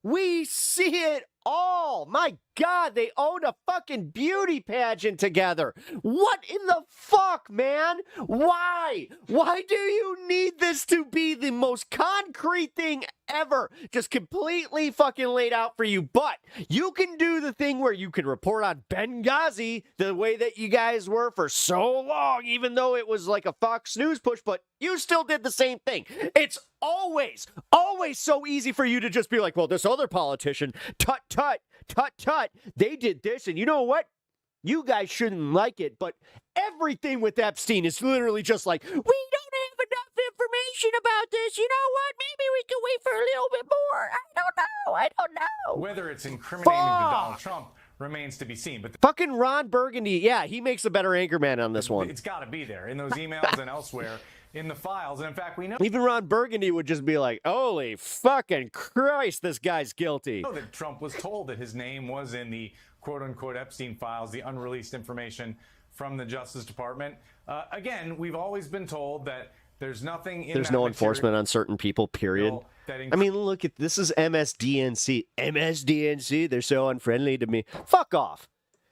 We see it all. My God, they own a fucking beauty pageant together. What in the fuck, man? Why? Why do you need this to be the most concrete thing ever? Just completely fucking laid out for you. But you can do the thing where you can report on Benghazi the way that you guys were for so long, even though it was like a Fox News push, but you still did the same thing. It's always so easy for you to just be like, well, this other politician, tut, they did this, and you know what? You guys shouldn't like it, but everything with Epstein is literally just like, we don't have enough information about this. You know what? Maybe we can wait for a little bit more. I don't know. Whether it's incriminating to Donald Trump remains to be seen. But fucking Ron Burgundy, yeah, he makes a better anchorman on this one. It's got to be there in those emails and elsewhere in the files. And in fact, we know even Ron Burgundy would just be like, holy fucking Christ, this guy's guilty. That Trump was told that his name was in the quote-unquote Epstein files, the unreleased information from the Justice Department. Again, we've always been told that there's nothing in There's no enforcement on certain people, period. I mean, look at this is MSDNC. MSDNC, they're so unfriendly to me. Fuck off.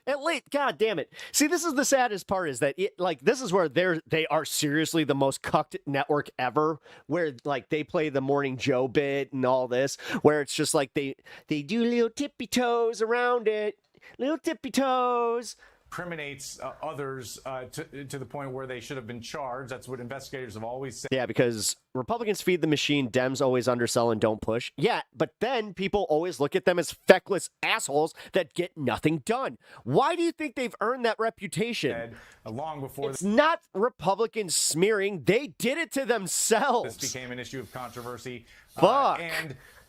At least, God damn it. See, this is the saddest part is that this is where they are seriously the most cucked network ever, where like they play the Morning Joe bit and all this, where it's just like they do little tippy toes around it. Little tippy toes. Incriminates others to the point where they should have been charged. That's what investigators have always said. Yeah, because Republicans feed the machine, Dems always undersell and don't push. Yeah, but then people always look at them as feckless assholes that get nothing done. Why do you think they've earned that reputation? Long before it's not Republicans smearing. They did it to themselves. This became an issue of controversy. Fuck.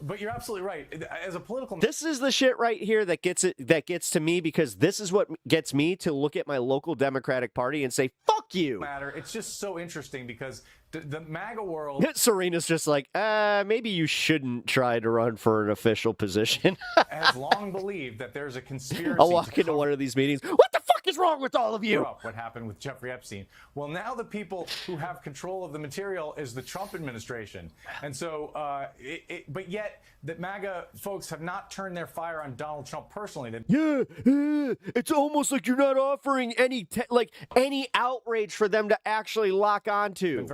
But you're absolutely right. As a political, this is the shit right here that gets to me, because this is what gets me to look at my local Democratic Party and say, "Fuck you." It's just so interesting because the MAGA world. Serena's just like, maybe you shouldn't try to run for an official position. has long believed that there's a conspiracy. I'll walk into one of these meetings. What the fuck is wrong with all of you? What happened with Jeffrey Epstein? Well, now the people who have control of the material is the Trump administration, and so, but yet the MAGA folks have not turned their fire on Donald Trump personally. It's almost like you're not offering any outrage for them to actually lock onto.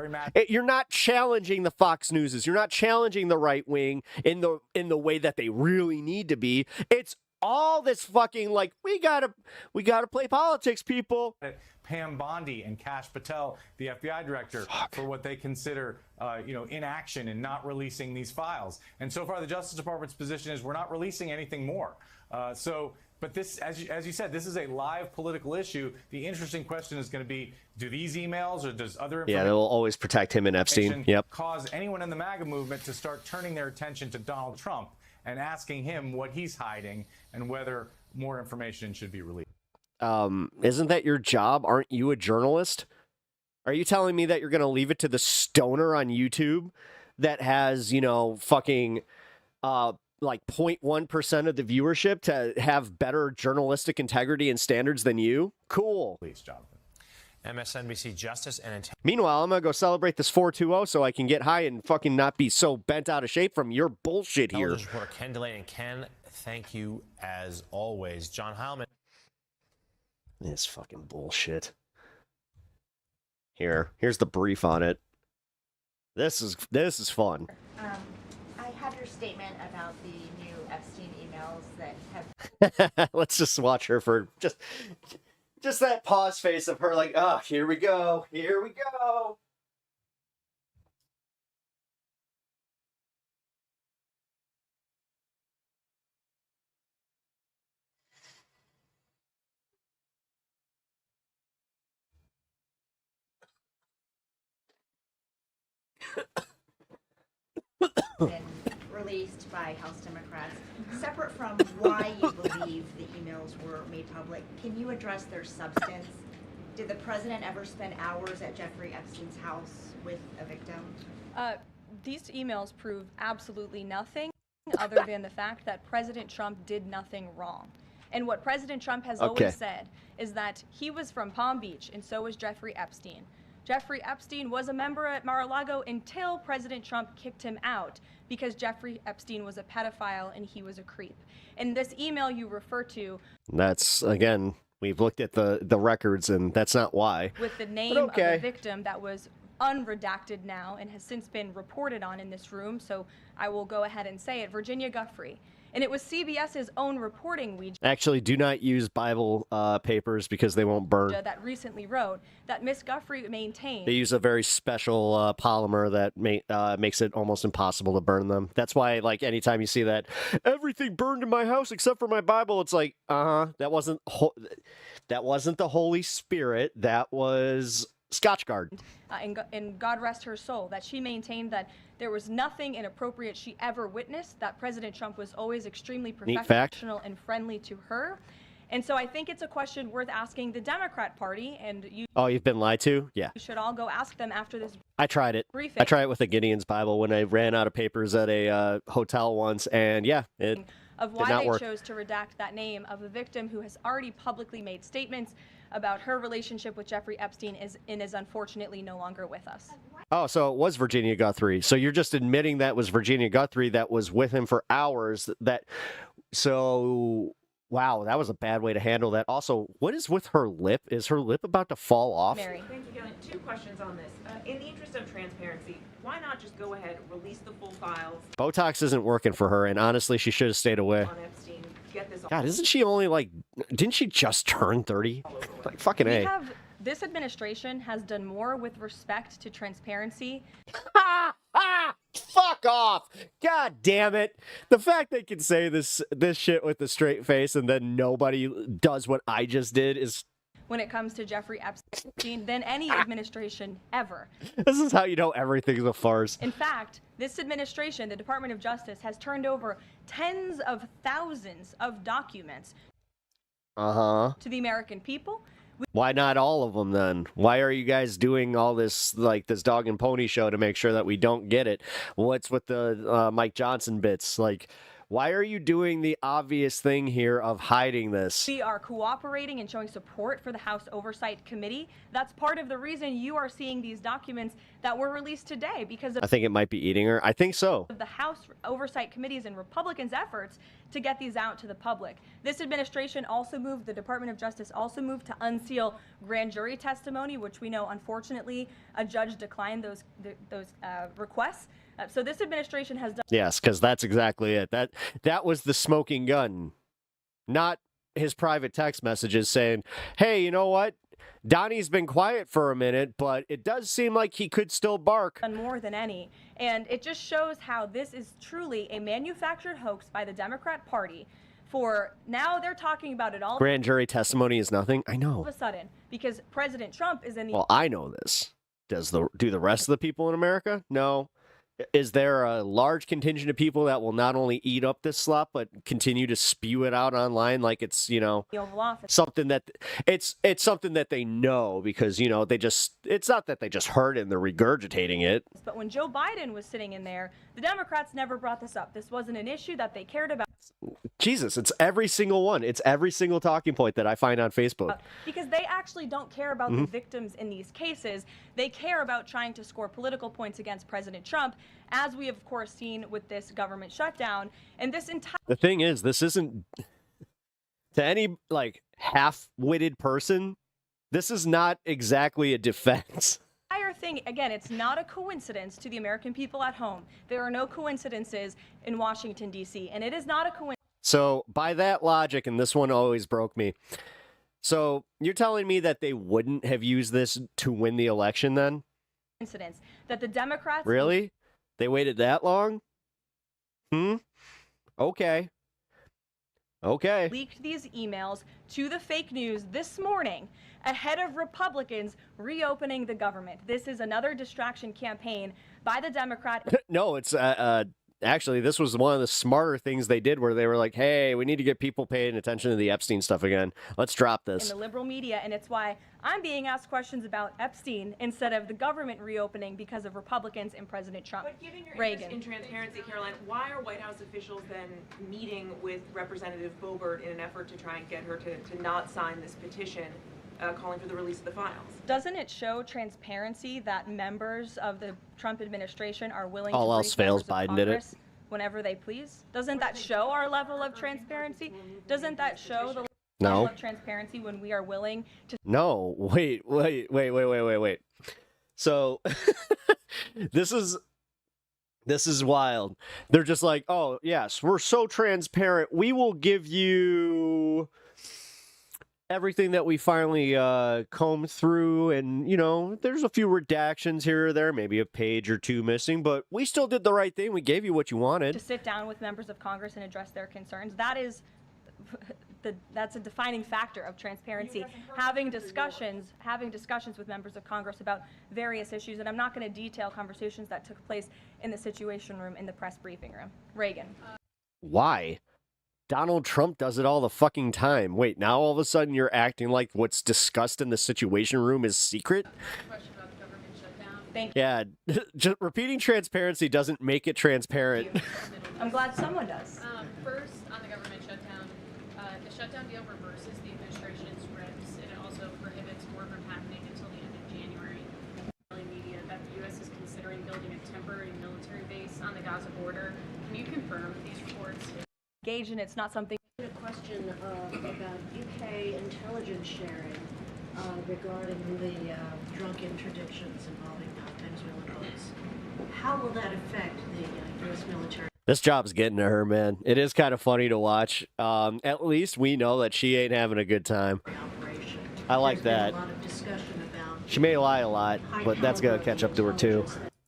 You're not challenging the Fox Newses. You're not challenging the right wing in the way that they really need to be. It's all this fucking like we gotta play politics, people. Pam Bondi and Kash Patel, the FBI director, for what they consider, inaction and not releasing these files. And so far, the Justice Department's position is we're not releasing anything more. But this, as you said, this is a live political issue. The interesting question is going to be: do these emails or does other information they'll always protect him and Epstein? Yep. Cause anyone in the MAGA movement to start turning their attention to Donald Trump and asking him what he's hiding and whether more information should be released? Isn't that your job? Aren't you a journalist? Are you telling me that you're going to leave it to the stoner on YouTube that has, fucking, like 0.1% of the viewership to have better journalistic integrity and standards than you? Cool. Please, Jonathan. MSNBC Justice and Meanwhile, I'm going to go celebrate this 420 so I can get high and fucking not be so bent out of shape from your bullshit here. Intelligence reporter Ken DeLay. And Ken, thank you as always. John Heilman. This fucking bullshit. Here's the brief on it. This is fun. I have your statement about the new Epstein emails that have. Let's just watch her for just that pause face of her like, oh, here we go. Been released by House Democrats. Separate from why you believe the emails were made public, can you address their substance? Did the president ever spend hours at Jeffrey Epstein's house with a victim? These emails prove absolutely nothing other than the fact that President Trump did nothing wrong. And what President Trump has always said is that he was from Palm Beach, and so was Jeffrey Epstein. Jeffrey Epstein was a member at Mar-a-Lago until President Trump kicked him out because Jeffrey Epstein was a pedophile and he was a creep. And this email you refer to, That's, again, we've looked at the records, and that's not why. with the name of the victim that was unredacted now and has since been reported on in this room, so I will go ahead and say it, Virginia Guthrie. And it was CBS's own reporting, Actually, do not use Bible papers because they won't burn. that recently wrote that Miss Guthrie maintained They use a very special polymer that makes it almost impossible to burn them. That's why, like, anytime you see that, everything burned in my house except for my Bible, it's like, that wasn't the Holy Spirit. That was Scotchgard. and God rest her soul, that she maintained that there was nothing inappropriate she ever witnessed, that President Trump was always extremely Neat fact. professional and friendly to her. And so I think it's a question worth asking the Democrat Party, and you Oh, you've been lied to? Yeah. should all go ask them after this I tried it. briefing. I tried it with a Gideon's Bible when I ran out of papers at a hotel once, and yeah, it of did why not they work. chose to redact that name of a victim who has already publicly made statements about her relationship with Jeffrey Epstein and is unfortunately no longer with us. Oh, so it was Virginia Guthrie. So you're just admitting that was Virginia Guthrie that was with him for hours. Wow, that was a bad way to handle that. Also, what is with her lip? Is her lip about to fall off? Mary. Thank you, Kellen. 2 questions on this. In the interest of transparency, why not just go ahead, release the full files Botox isn't working for her, and honestly, she should have stayed away. on Epstein, get this God, isn't she only like, didn't she just turn 30? Like, fucking A. This administration has done more with respect to transparency. Fuck off! God damn it! The fact they can say this shit with a straight face and then nobody does what I just did is... When it comes to Jeffrey Epstein than any administration ever. This is how you know everything's a farce. In fact, this administration, the Department of Justice, has turned over tens of thousands of documents Uh-huh. to the American people. Why not all of them then? Why are you guys doing all this, like, this dog and pony show to make sure that we don't get it? What's with the Mike Johnson bits? Like, why are you doing the obvious thing here of hiding this? We are cooperating and showing support for the House Oversight Committee. That's part of the reason you are seeing these documents that were released today, because of I think it might be eating her. I think so. the House Oversight Committee's and Republicans' efforts to get these out to the public. This administration also moved, the Department of Justice also moved to unseal grand jury testimony, which we know, unfortunately, a judge declined those requests. So this administration has done... Yes, because that's exactly it. That was the smoking gun, not his private text messages saying, hey, you know what? Donnie's been quiet for a minute, but it does seem like he could still bark. Done more than any. And it just shows how this is truly a manufactured hoax by the Democrat Party. For now, they're talking about it all Grand jury testimony is nothing? I of know. a sudden, because President Trump is in the... Well, I know this. Do the rest of the people in America? No. Is there a large contingent of people that will not only eat up this slop, but continue to spew it out online like it's, you know, the Oval Office. something that it's something that they know because, you know, it's not that they just heard it and they're regurgitating it. But when Joe Biden was sitting in there, the Democrats never brought this up. This wasn't an issue that they cared about. Jesus, it's every single one. It's every single talking point that I find on Facebook. Because they actually don't care about the victims in these cases. They care about trying to score political points against President Trump, as we have, of course, seen with this government shutdown. And this entire... The thing is, this isn't, to any, like, half-witted person, this is not exactly a defense. entire thing, again, it's not a coincidence to the American people at home. There are no coincidences in Washington, D.C., and it is not a coincidence. So, by that logic, and this one always broke me, so you're telling me that they wouldn't have used this to win the election then? Coincidence that the Democrats... Really? They waited that long? Okay. Okay. Leaked these emails to the fake news this morning ahead of Republicans reopening the government. This is another distraction campaign by the Democrat. No, it's actually, this was one of the smarter things they did where they were like, hey, we need to get people paying attention to the Epstein stuff again. Let's drop In this. the liberal media, and it's why I'm being asked questions about Epstein instead of the government reopening because of Republicans and President Trump. But given your Reagan. interest in transparency, Caroline, why are White House officials then meeting with Representative Boebert in an effort to try and get her to not sign this petition calling for the release of the files. Doesn't it show transparency that members of the Trump administration are willing All to else brief fails, members of Biden did it. Congress whenever they please? Doesn't that show our level of transparency? Doesn't that show the No. level of transparency when we are willing to No, wait. So this is wild. They're just like, oh yes, we're so transparent. We will give you everything that we finally combed through, and there's a few redactions here or there, maybe a page or two missing, but we still did the right thing. We gave you what you wanted. sit down with members of Congress and address their concerns. That's a defining factor of transparency. Having discussions with members of Congress about various issues, and I'm not going to detail conversations that took place in the Situation Room, in the press briefing room. Reagan. Why? Donald Trump does it all the fucking time. Wait, now all of a sudden you're acting like what's discussed in the Situation Room is secret? Thank you. Yeah, just repeating transparency doesn't make it transparent. I'm glad someone does. First, on the government shutdown, the shutdown deal reverses the administration's scripts, and it also prohibits more from happening until the end of January. Media that the U.S. is considering building a temporary military base on the Gaza border. Can you confirm these reports? Engaged, and it's not something. A question about UK intelligence sharing regarding the drunk interdictions involving Venezuelan boats. How will that affect the U.S. military? This job's getting to her, man. It is kind of funny to watch. At least we know that she ain't having a good time. I like that. A lot of discussion about She may lie a lot, but that's going to catch up to her, too.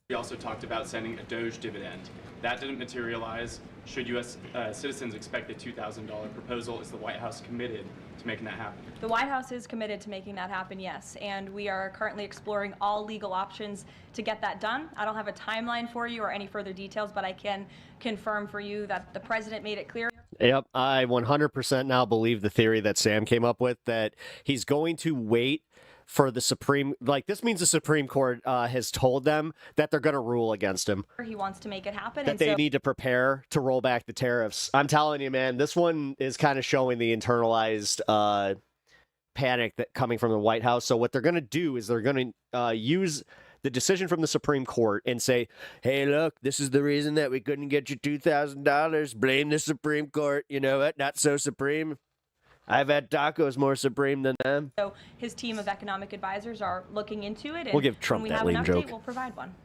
We also talked about sending a Doge dividend. That didn't materialize. Should U.S. Citizens expect a $2,000 proposal? Is the White House committed to making that happen? The White House is committed to making that happen, yes, and we are currently exploring all legal options to get that done. I don't have a timeline for you or any further details, but I can confirm for you that the president made it clear. Yep, I 100% now believe the theory that Sam came up with, that he's going to wait for the Supreme, this means the Supreme Court has told them that they're going to rule against him. He wants to make it happen. That and they so need to prepare to roll back the tariffs. I'm telling you, man, this one is kind of showing the internalized panic that coming from the White House. So what they're going to do is they're going to use the decision from the Supreme Court and say, hey, look, this is the reason that we couldn't get you $2,000. Blame the Supreme Court. You know what? Not so supreme. I've had tacos more supreme than them. So his team of economic advisors are looking into it, and We'll give Trump when we that have an lame update, joke. we'll provide one.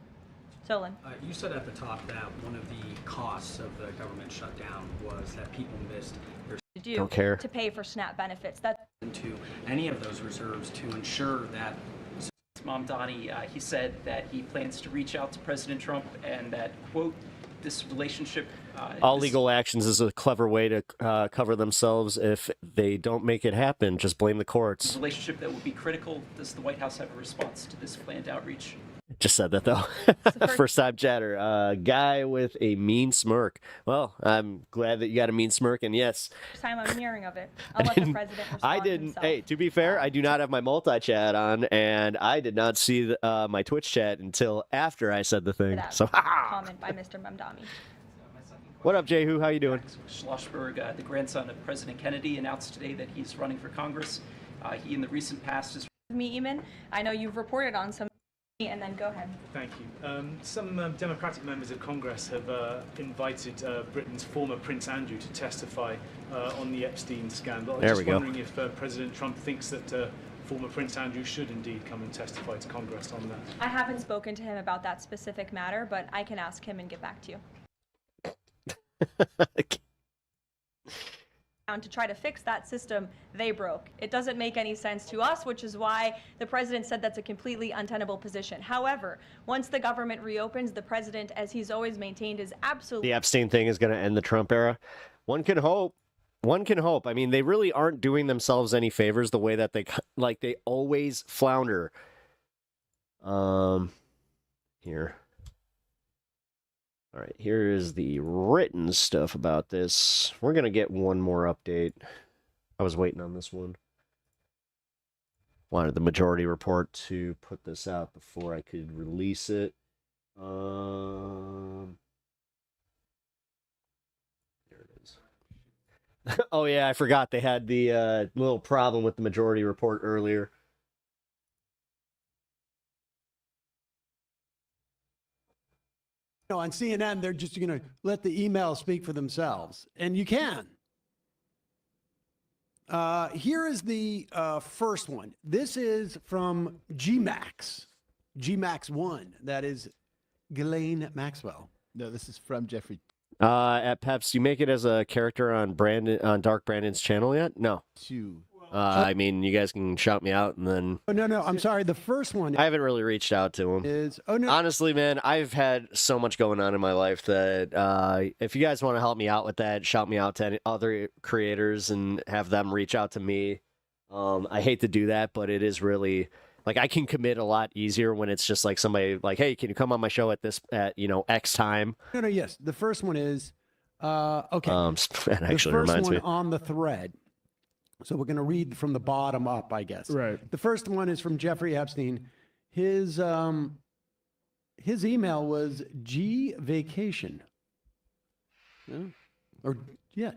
Solon. You said at the top that one of the costs of the government shutdown was that people missed their To do Don't care. to pay for SNAP benefits. That's into any of those reserves to ensure that. Mamdani, he said that he plans to reach out to President Trump and that, quote, this relationship... All legal actions is a clever way to cover themselves. If they don't make it happen, just blame the courts. relationship that would be critical. Does the White House have a response to this planned outreach? Just said that, though. First time chatter. Guy with a mean smirk. Well, I'm glad that you got a mean smirk, and yes. the first time I'm hearing of it. I'll let the president respond I didn't. himself. Hey, to be fair, I do not have my multi-chat on, and I did not see my Twitch chat until after I said the thing. That So, comment by Mr. Mamdani. what up, Jehu? How you doing? Schlossberg, the grandson of President Kennedy, announced today that he's running for Congress. He, in the recent past, has... Me, Eamon, I know you've reported on some, and then go ahead. Thank you. Some Democratic members of Congress have invited Britain's former Prince Andrew to testify on the Epstein scandal. There I'm we just go. wondering if President Trump thinks that former Prince Andrew should indeed come and testify to Congress on that. I haven't spoken to him about that specific matter, but I can ask him and get back to you. To try to fix that system they broke. It doesn't make any sense to us, which is why the president said that's a completely untenable position. However, once the government reopens, the president, as he's always maintained, is absolutely... The Epstein thing is going to end the Trump era. One can hope. One can hope. I mean, they really aren't doing themselves any favors the way that they always flounder. Here. All right, here is the written stuff about this. We're going to get one more update. I was waiting on this one. Wanted the majority report to put this out before I could release it. There it is. Oh, yeah, I forgot they had the little problem with the majority report earlier. No, on CNN, they're just going to let the emails speak for themselves. And you can. Here is the first one. This is from GMAX. GMAX 1. That is Ghislaine Maxwell. No, this is from Jeffrey. At Peps, you make it as a character on Dark Brandon's channel yet? No. 2. I mean, you guys can shout me out and then. Oh, no, I'm sorry. The first one I haven't really reached out to him. Honestly, man, I've had so much going on in my life that if you guys want to help me out with that, shout me out to any other creators and have them reach out to me. I hate to do that, but it is really like I can commit a lot easier when it's just like somebody like, hey, can you come on my show at X time? No, yes. The first one is okay. That actually reminds me. On the thread. So we're going to read from the bottom up, I guess. Right. The first one is from Jeffrey Epstein. His email was G vacation.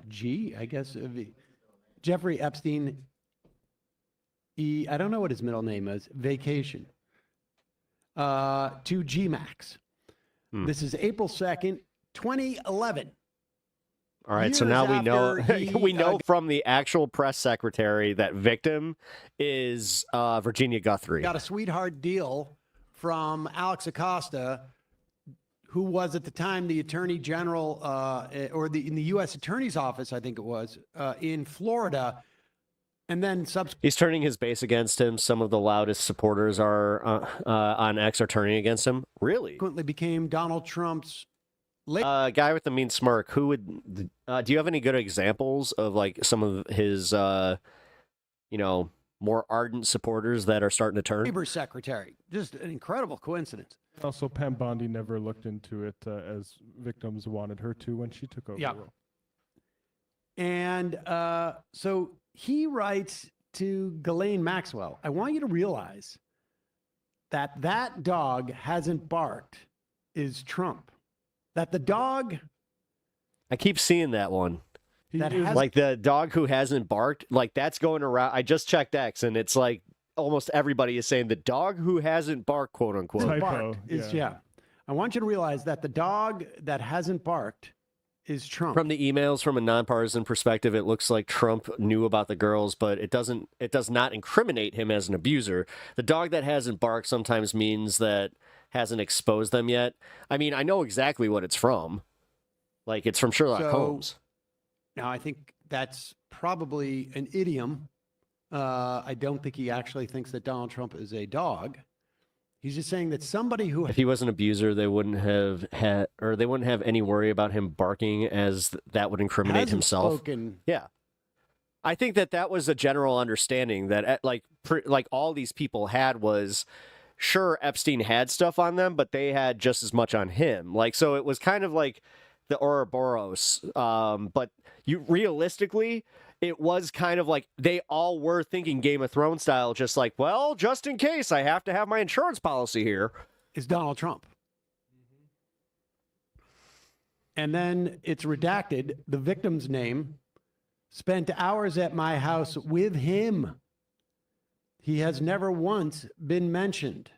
G, I guess. Jeffrey Epstein. I don't know what his middle name is. Vacation. To GMAX. This is April 2nd, 2011. All right, so now we know we know from the actual press secretary that victim is Virginia Guthrie. Got a sweetheart deal from Alex Acosta, who was at the time the Attorney General in the U.S. Attorney's Office, I think it was, in Florida. And then he's turning his base against him. Some of the loudest supporters are on X are turning against him. Really? Subsequently became Donald Trump's guy with the mean smirk. Who would? Do you have any good examples of like some of his, more ardent supporters that are starting to turn? Labor secretary. Just an incredible coincidence. Also, Pam Bondi never looked into it as victims wanted her to when she took over. Yeah. And so he writes to Ghislaine Maxwell, I want you to realize that dog hasn't barked is Trump. That the dog... I keep seeing that one. Like the dog who hasn't barked, like that's going around. I just checked X and it's like almost everybody is saying the dog who hasn't barked, quote unquote. Barked is, yeah. I want you to realize that the dog that hasn't barked is Trump. From the emails, from a nonpartisan perspective, it looks like Trump knew about the girls, but it does not incriminate him as an abuser. The dog that hasn't barked sometimes means that hasn't exposed them yet. I mean, I know exactly what it's from. Like, it's from Sherlock Holmes. Now, I think that's probably an idiom. I don't think he actually thinks that Donald Trump is a dog. He's just saying that somebody who... If he was an abuser, they wouldn't have any worry about him barking, as that would incriminate himself. Spoken. Yeah. I think that was a general understanding that like all these people had was... Sure, Epstein had stuff on them, but they had just as much on him. Like, so it was kind of like the Ouroboros. But realistically, it was kind of like they all were thinking Game of Thrones style, just like, well, just in case I have to have my insurance policy here. Is Donald Trump. And then it's redacted. The victim's name. Spent hours at my house with him. He has never once been mentioned.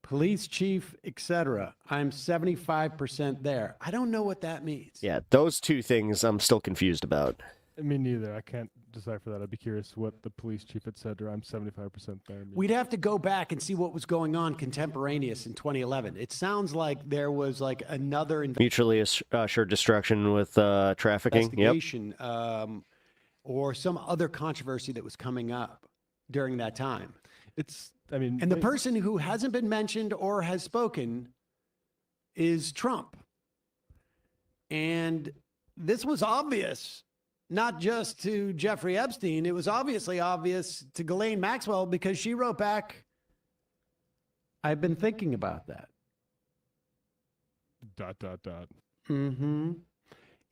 Police chief, etc. I'm 75% there. I don't know what that means. Yeah, those two things I'm still confused about. Me neither. I can't decipher that. I'd be curious what the police chief had said, or I'm 75% there. We'd have to go back and see what was going on contemporaneous in 2011. It sounds like there was like another mutually assured destruction with trafficking. Investigation, or some other controversy that was coming up during that time. And the person who hasn't been mentioned or has spoken is Trump. And this was obvious, not just to Jeffrey Epstein. It was obviously obvious to Ghislaine Maxwell because she wrote back, I've been thinking about that. ... Mm-hmm.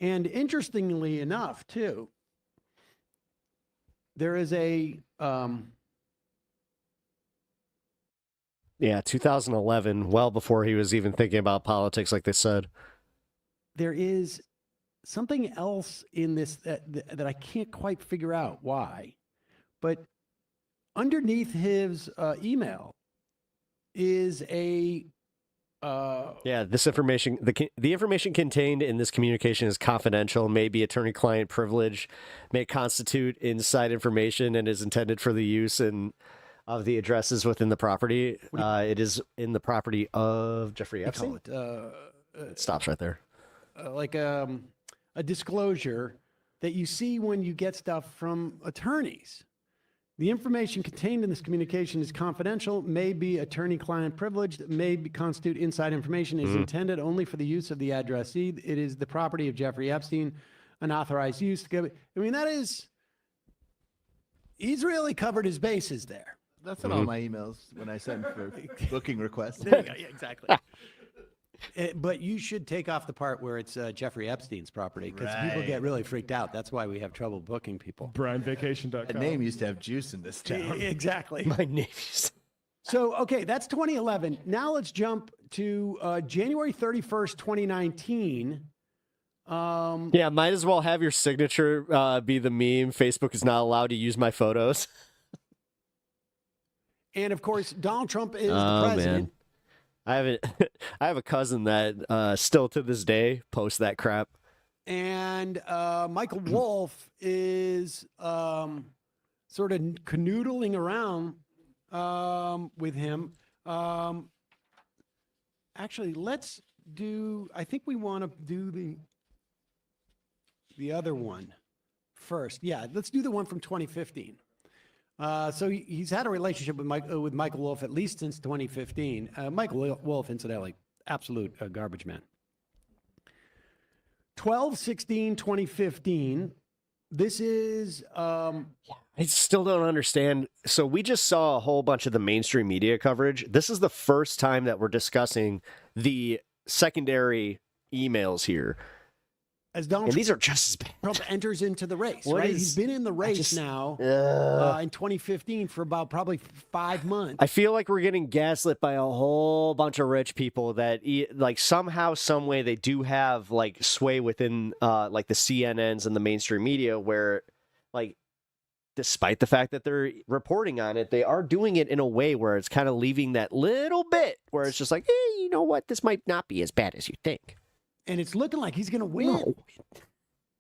And interestingly enough, too, there is a... 2011, well before he was even thinking about politics, like they said. There is something else in this that I can't quite figure out why, but underneath his email is a Yeah, this information, the information contained in this communication is confidential, may be attorney-client privilege, may constitute inside information, and is intended for the use of the addresses within the property. It is in the property of Jeffrey Epstein. It stops right there. Like a disclosure that you see when you get stuff from attorneys. The information contained in this communication is confidential, may be attorney-client privileged, constitute inside information, is intended only for the use of the addressee. It is the property of Jeffrey Epstein, unauthorized use. I mean, he's really covered his bases there. That's in all my emails when I send for booking requests. Yeah, exactly. But you should take off the part where it's Jeffrey Epstein's property, because people get really freaked out. That's why we have trouble booking people. BrianVacation.com. That name used to have juice in this town. Exactly. My name is... So, okay, that's 2011. Now let's jump to January 31st, 2019. Yeah, might as well have your signature be the meme. Facebook is not allowed to use my photos. And, of course, Donald Trump is the president. Man. I have a cousin that still to this day posts that crap. And Michael Wolff is sort of canoodling around with him. Actually, let's do, I think we want to do the other one first. Yeah, let's do the one from 2015. So he's had a relationship with Michael Wolff at least since 2015. Michael Wolff, incidentally, absolute garbage man. 12/16/2015. This is. I still don't understand. So we just saw a whole bunch of the mainstream media coverage. This is the first time that we're discussing the secondary emails here. As Donald and these are just as bad. Trump enters into the race, What right? is- He's been in the race now in 2015 for about probably 5 months. I feel like we're getting gaslit by a whole bunch of rich people that like somehow, some way they do have like sway within like the CNNs and the mainstream media where like despite the fact that they're reporting on it, they are doing it in a way where it's kind of leaving that little bit where it's just like, hey, you know what? This might not be as bad as you think. And it's looking like he's going to win. No.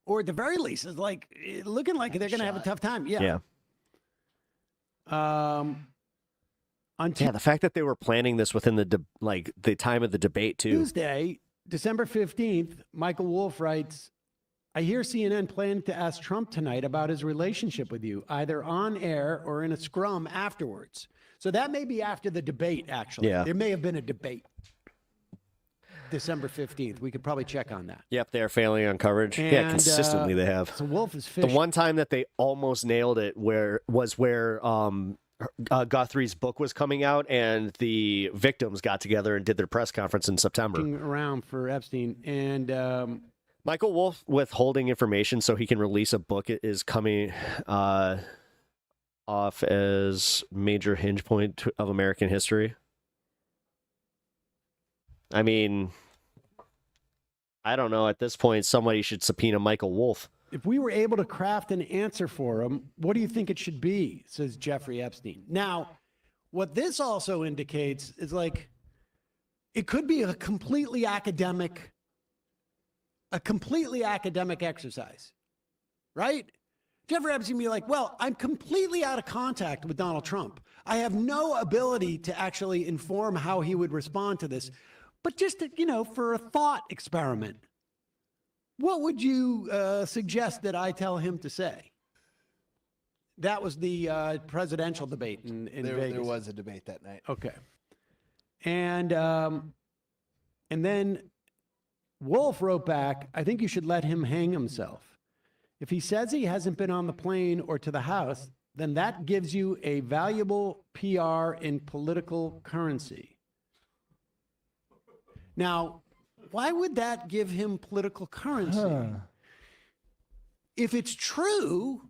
Or at the very least, it's like looking like they're going to have a tough time. Yeah. Yeah, the fact that they were planning this within the time of the debate too. Tuesday, December 15th, Michael Wolff writes, I hear CNN planning to ask Trump tonight about his relationship with you, either on air or in a scrum afterwards. So that may be after the debate, actually. Yeah. There may have been a debate. December 15th. We could probably check on that. Yep, they're failing on coverage. Yeah, And, consistently they have. So Wolff is The fishing. one time that they almost nailed it where Guthrie's book was coming out and the victims got together and did their press conference in September. Around for Epstein. And Michael Wolff withholding information so he can release a book is coming off as major hinge point of American history. I mean, I don't know. At this point, somebody should subpoena Michael Wolff. if we were able to craft an answer for him, what do you think it should be? Says Jeffrey Epstein. Now, what this also indicates is like, it could be a completely academic exercise, right? Jeffrey Epstein be like, well, I'm completely out of contact with Donald Trump. I have no ability to actually inform how he would respond to this. But just, for a thought experiment, what would you suggest that I tell him to say? That was the presidential debate in Vegas. There was a debate that night. Okay. And then Wolff wrote back, I think you should let him hang himself. If he says he hasn't been on the plane or to the House, then that gives you a valuable PR in political currency. Now, why would that give him political currency? If it's true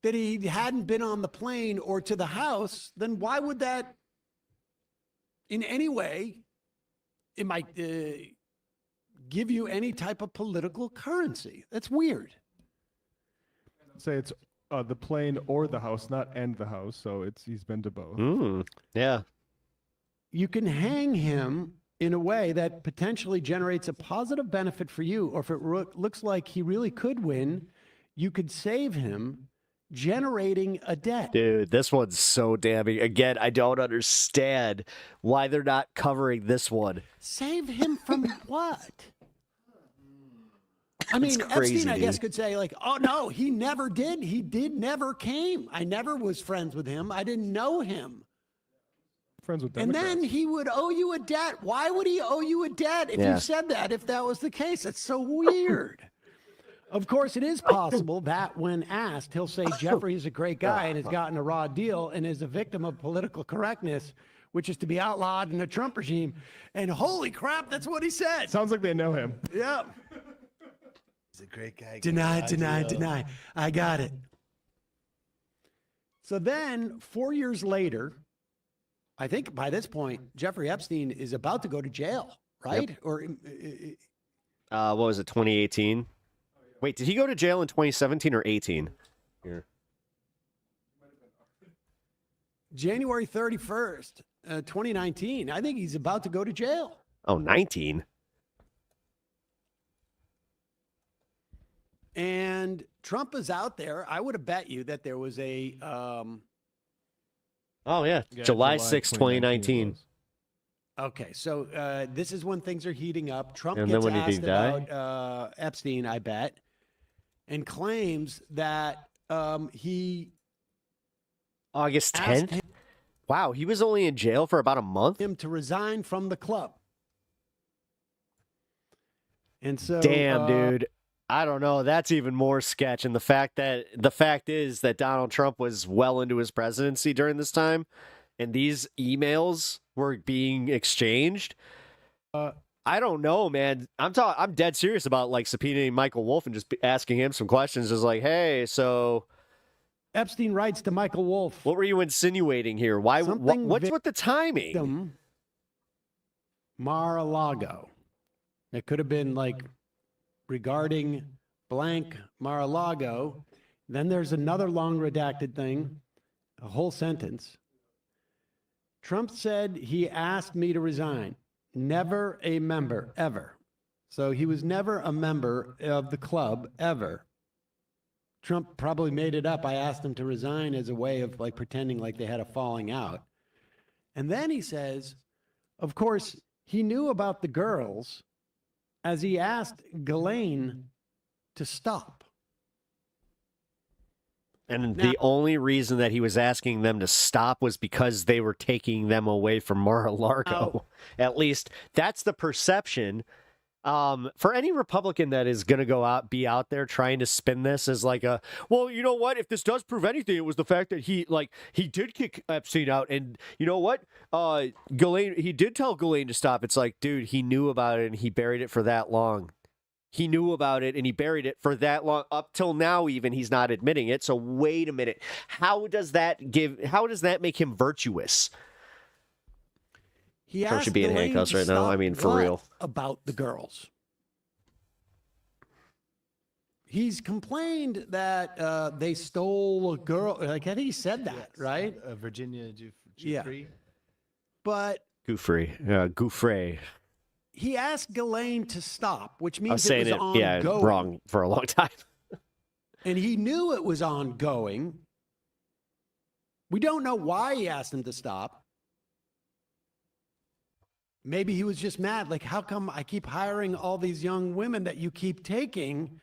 that he hadn't been on the plane or to the House, then why would that in any way, it might give you any type of political currency? That's weird. Say it's the plane or the House, not and the House. So he's been to both. Yeah. You can hang him in a way that potentially generates a positive benefit for you, or if it looks like he really could win, you could save him generating a debt. Dude, this one's so damning. Again, I don't understand why they're not covering this one. Save him from what? I mean, crazy, Epstein, I guess, dude. could say, like, oh, no, he never did. He never came. I never was friends with him. I didn't know him. Friends with And Democrats. then he would owe you a debt. Why would he owe you a debt if Yeah. you said that, if that was the case? That's so weird. Of course, it is possible that when asked, he'll say Jeffrey is a great guy and has gotten a raw deal and is a victim of political correctness, which is to be outlawed in the Trump regime. And holy crap, that's what he said. Sounds like they know him. Yeah. He's a great guy. Deny, deny, deny. I got it. So then 4 years later, I think by this point, Jeffrey Epstein is about to go to jail, right? Yep. Or What was it, 2018? Wait, did he go to jail in 2017 or 18? Here. January 31st, 2019. I think he's about to go to jail. Oh, 19? And Trump is out there. I would have bet you that there was a Oh, yeah. Yeah, July July 6, 2019. Okay, so this is when things are heating up. Trump And gets then when did he asked die? about Epstein, I bet, and claims that he August asked 10th? Wow, he was only in jail for about a month? him to resign from the club. And so, Damn, dude. I don't know. That's even more sketch. And the fact is that Donald Trump was well into his presidency during this time, and these emails were being exchanged. I don't know, man. I'm dead serious about like subpoenaing Michael Wolff and just asking him some questions. Just like, hey, so Epstein writes to Michael Wolff. what were you insinuating here? Why? What's with the timing? Mar-a-Lago. It could have been like regarding blank Mar-a-Lago. Then there's another long redacted thing, a whole sentence. Trump said he asked me to resign. Never a member, ever. So he was never a member of the club, ever. Trump probably made it up. I asked him to resign as a way of like pretending like they had a falling out. And then he says, of course, he knew about the girls as he asked Ghislaine to stop. And the only reason that he was asking them to stop was because they were taking them away from Mar-a-Lago. At least that's the perception. For any Republican that is going to be out there trying to spin this as like well, you know what? If this does prove anything, it was the fact that he did kick Epstein out, and you know what? Ghislaine, he did tell Ghislaine to stop. It's like, dude, he knew about it and he buried it for that long. He knew about it and he buried it for that long. Up till now, even he's not admitting it. So wait a minute. How does that make him virtuous? He Trump asked should be in Ghislaine handcuffs to right now. I stop mean, for what real. About the girls. He's complained that they stole a girl. Like, I think he said that, right? Virginia Yeah. Giuffre. But Gouffre. he asked Ghislaine to stop, which I means was saying it was ongoing. wrong for a long time. And he knew it was ongoing. We don't know why he asked him to stop. Maybe he was just mad. Like, how come I keep hiring all these young women that you keep taking?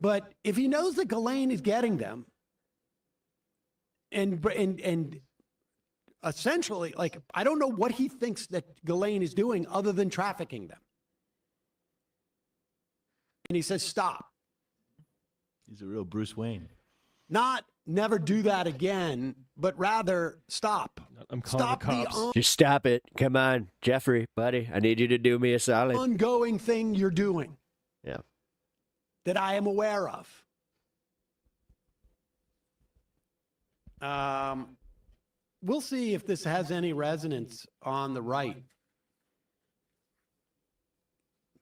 But if he knows that Ghislaine is getting them, and essentially, like, I don't know what he thinks that Ghislaine is doing other than trafficking them. And he says, stop. He's a real Bruce Wayne. Not never do that again, but rather stop. I'm calling Stop the cops. Just stop it. Come on, Jeffrey, buddy. I need you to do me a solid. Ongoing thing you're doing. Yeah. That I am aware of. We'll see if this has any resonance on the right.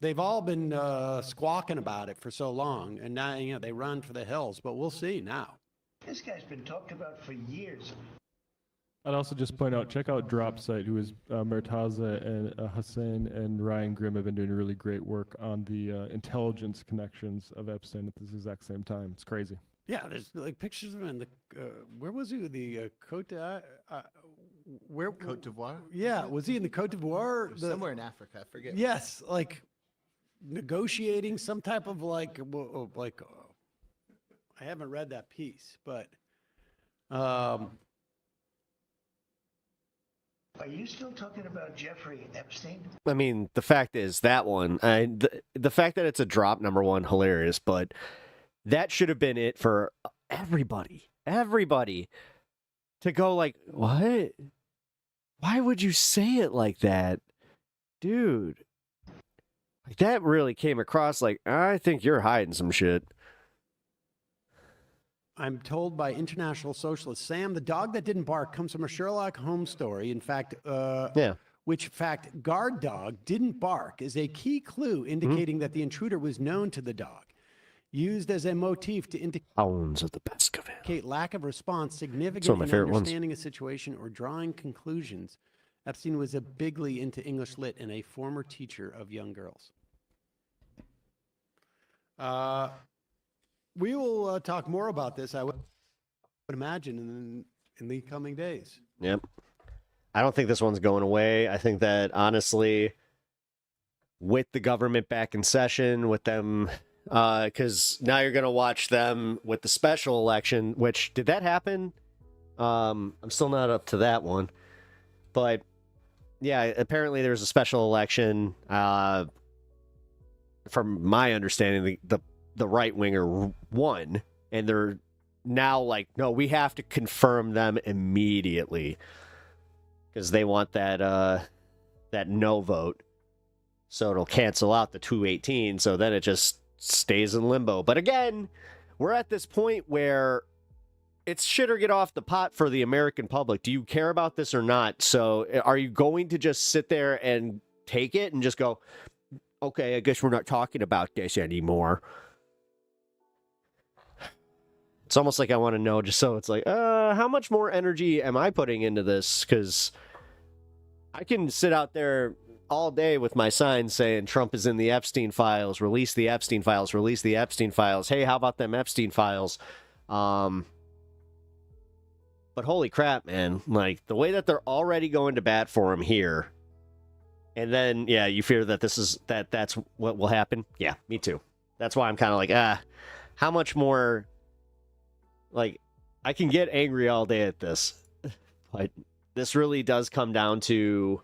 They've all been squawking about it for so long, and now they run for the hills. But we'll see now. This guy's been talked about for years. I'd also just point out, check out Drop Site, who is Murtaza and Hussein and Ryan Grimm have been doing really great work on the intelligence connections of Epstein at this exact same time. It's crazy. Yeah, there's like pictures of him in the where was he? The Cote where Cote d'Ivoire? Yeah, was he in the Cote d'Ivoire? Somewhere in Africa, I forget. Yes, like negotiating some type of I haven't read that piece, but Are you still talking about Jeffrey Epstein? I mean, the fact is that one, the fact that it's a drop, number one, hilarious, but that should have been it for everybody to go like, what? Why would you say it like that? Dude. Like, that really came across like, I think you're hiding some shit. I'm told by international socialist Sam, the dog that didn't bark comes from a Sherlock Holmes story. In fact, guard dog didn't bark is a key clue indicating that the intruder was known to the dog. Used as a motif to indicate Hounds of the Baskerville. Lack of response, significant Some of my in favorite ones. understanding a situation or drawing conclusions. Epstein was a bigly into English lit and a former teacher of young girls. We will talk more about this, I would imagine, in the coming days. Yep. I don't think this one's going away. I think that, honestly, with the government back in session, with them, because now you're going to watch them with the special election, which, did that happen? I'm still not up to that one. But, yeah, apparently there's a special election. From my understanding, the right-winger won, and they're now like, no, we have to confirm them immediately because they want that no vote, so it'll cancel out the 218, so then it just stays in limbo. But again, we're at this point where it's shit or get off the pot for the American public. Do you care about this or not? So are you going to just sit there and take it and just go, okay, I guess we're not talking about this anymore? It's almost like I want to know, just so it's like, how much more energy am I putting into this? Because I can sit out there all day with my sign saying Trump is in the Epstein files, release the Epstein files, release the Epstein files. Hey, how about them Epstein files? But holy crap, man. Like, the way that they're already going to bat for him here, and then, yeah, you fear that that's what will happen? Yeah, me too. That's why I'm kind of like, how much more... Like, I can get angry all day at this, but this really does come down to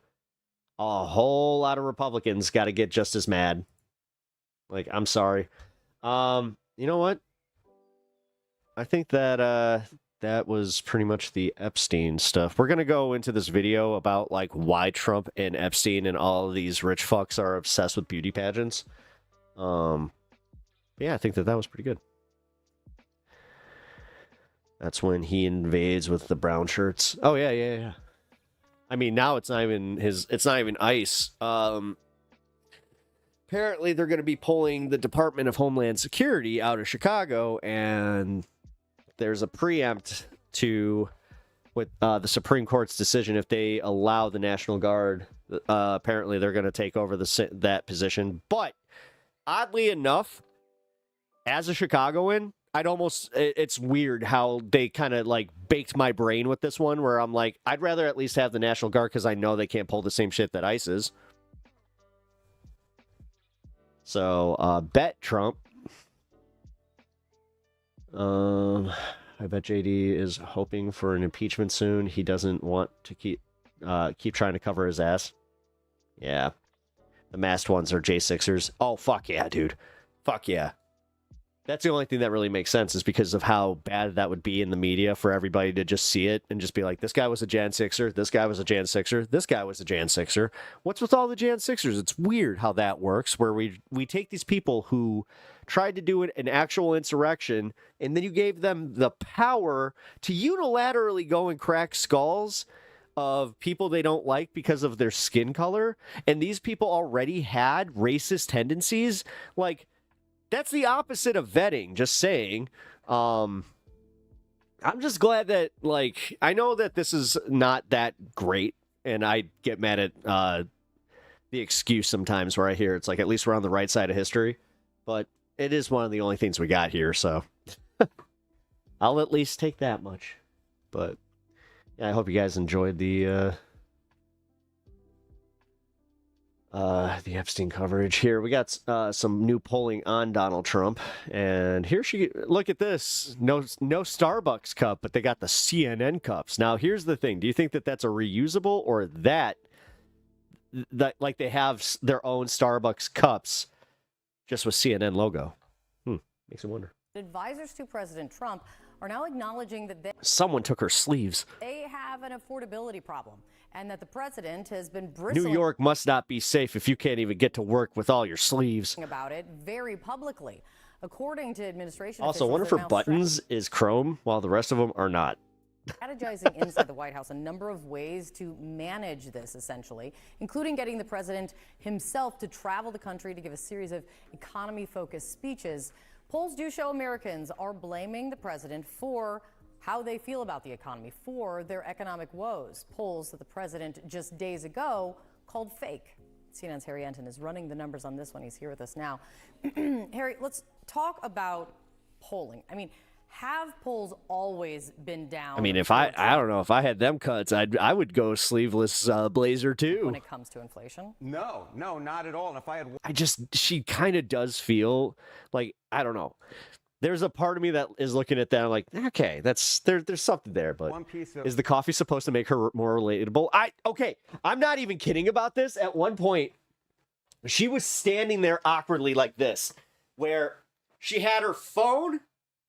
a whole lot of Republicans got to get just as mad. Like, I'm sorry. You know what? I think that that was pretty much the Epstein stuff. We're going to go into this video about, like, why Trump and Epstein and all of these rich fucks are obsessed with beauty pageants. Yeah, I think that was pretty good. That's when he invades with the brown shirts. Oh, yeah. I mean, now it's not even ICE. Apparently, they're going to be pulling the Department of Homeland Security out of Chicago, and there's a preempt to with the Supreme Court's decision if they allow the National Guard. Apparently, they're going to take over that position. But oddly enough, as a Chicagoan, it's weird how they kind of like baked my brain with this one, where I'm like, I'd rather at least have the National Guard because I know they can't pull the same shit that ICE is. So, bet Trump. I bet JD is hoping for an impeachment soon. He doesn't want to keep trying to cover his ass. Yeah. The masked ones are J6ers. Oh, fuck yeah, dude. Fuck yeah. That's the only thing that really makes sense, is because of how bad that would be in the media for everybody to just see it and just be like, this guy was a Jan 6er, this guy was a Jan 6er, this guy was a Jan 6er. What's with all the Jan 6ers? It's weird how that works, where we take these people who tried to do an actual insurrection, and then you gave them the power to unilaterally go and crack skulls of people they don't like because of their skin color, and these people already had racist tendencies. Like, that's the opposite of vetting, just saying. I'm just glad that, like, I know that this is not that great, and I get mad at the excuse sometimes where I hear it's like, at least we're on the right side of history, but it is one of the only things we got here, so I'll at least take that much. But yeah, I hope you guys enjoyed the Epstein coverage here. We got some new polling on Donald Trump, and here look at this. No Starbucks cup, but they got the CNN cups. Now, here's the thing. Do you think that that's a reusable, or that like they have their own Starbucks cups just with CNN logo? Makes me wonder. Advisors to President Trump are now acknowledging that Someone took her sleeves. they have an affordability problem and that the president has been bristling New York must not be safe if you can't even get to work with all your sleeves. about it very publicly. According to administration Also, I officials, wonder if they're her now buttons is chrome while the rest of them are not. strategizing inside the White House a number of ways to manage this, essentially, including getting the president himself to travel the country to give a series of economy-focused speeches. Polls do show Americans are blaming the president for how they feel about the economy, for their economic woes. Polls that the president just days ago called fake. CNN's Harry Enton is running the numbers on this one. He's here with us now. Harry, let's talk about polling. I mean, have polls always been down? I mean, if I don't know, if I had them cuts, I would go sleeveless blazer too. When it comes to inflation? No, not at all. And if I had She kind of does feel like, I don't know. There's a part of me that is looking at that. I'm like, okay, there's something there, but one piece of is the coffee supposed to make her more relatable? I'm not even kidding about this. At one point, she was standing there awkwardly like this, where she had her phone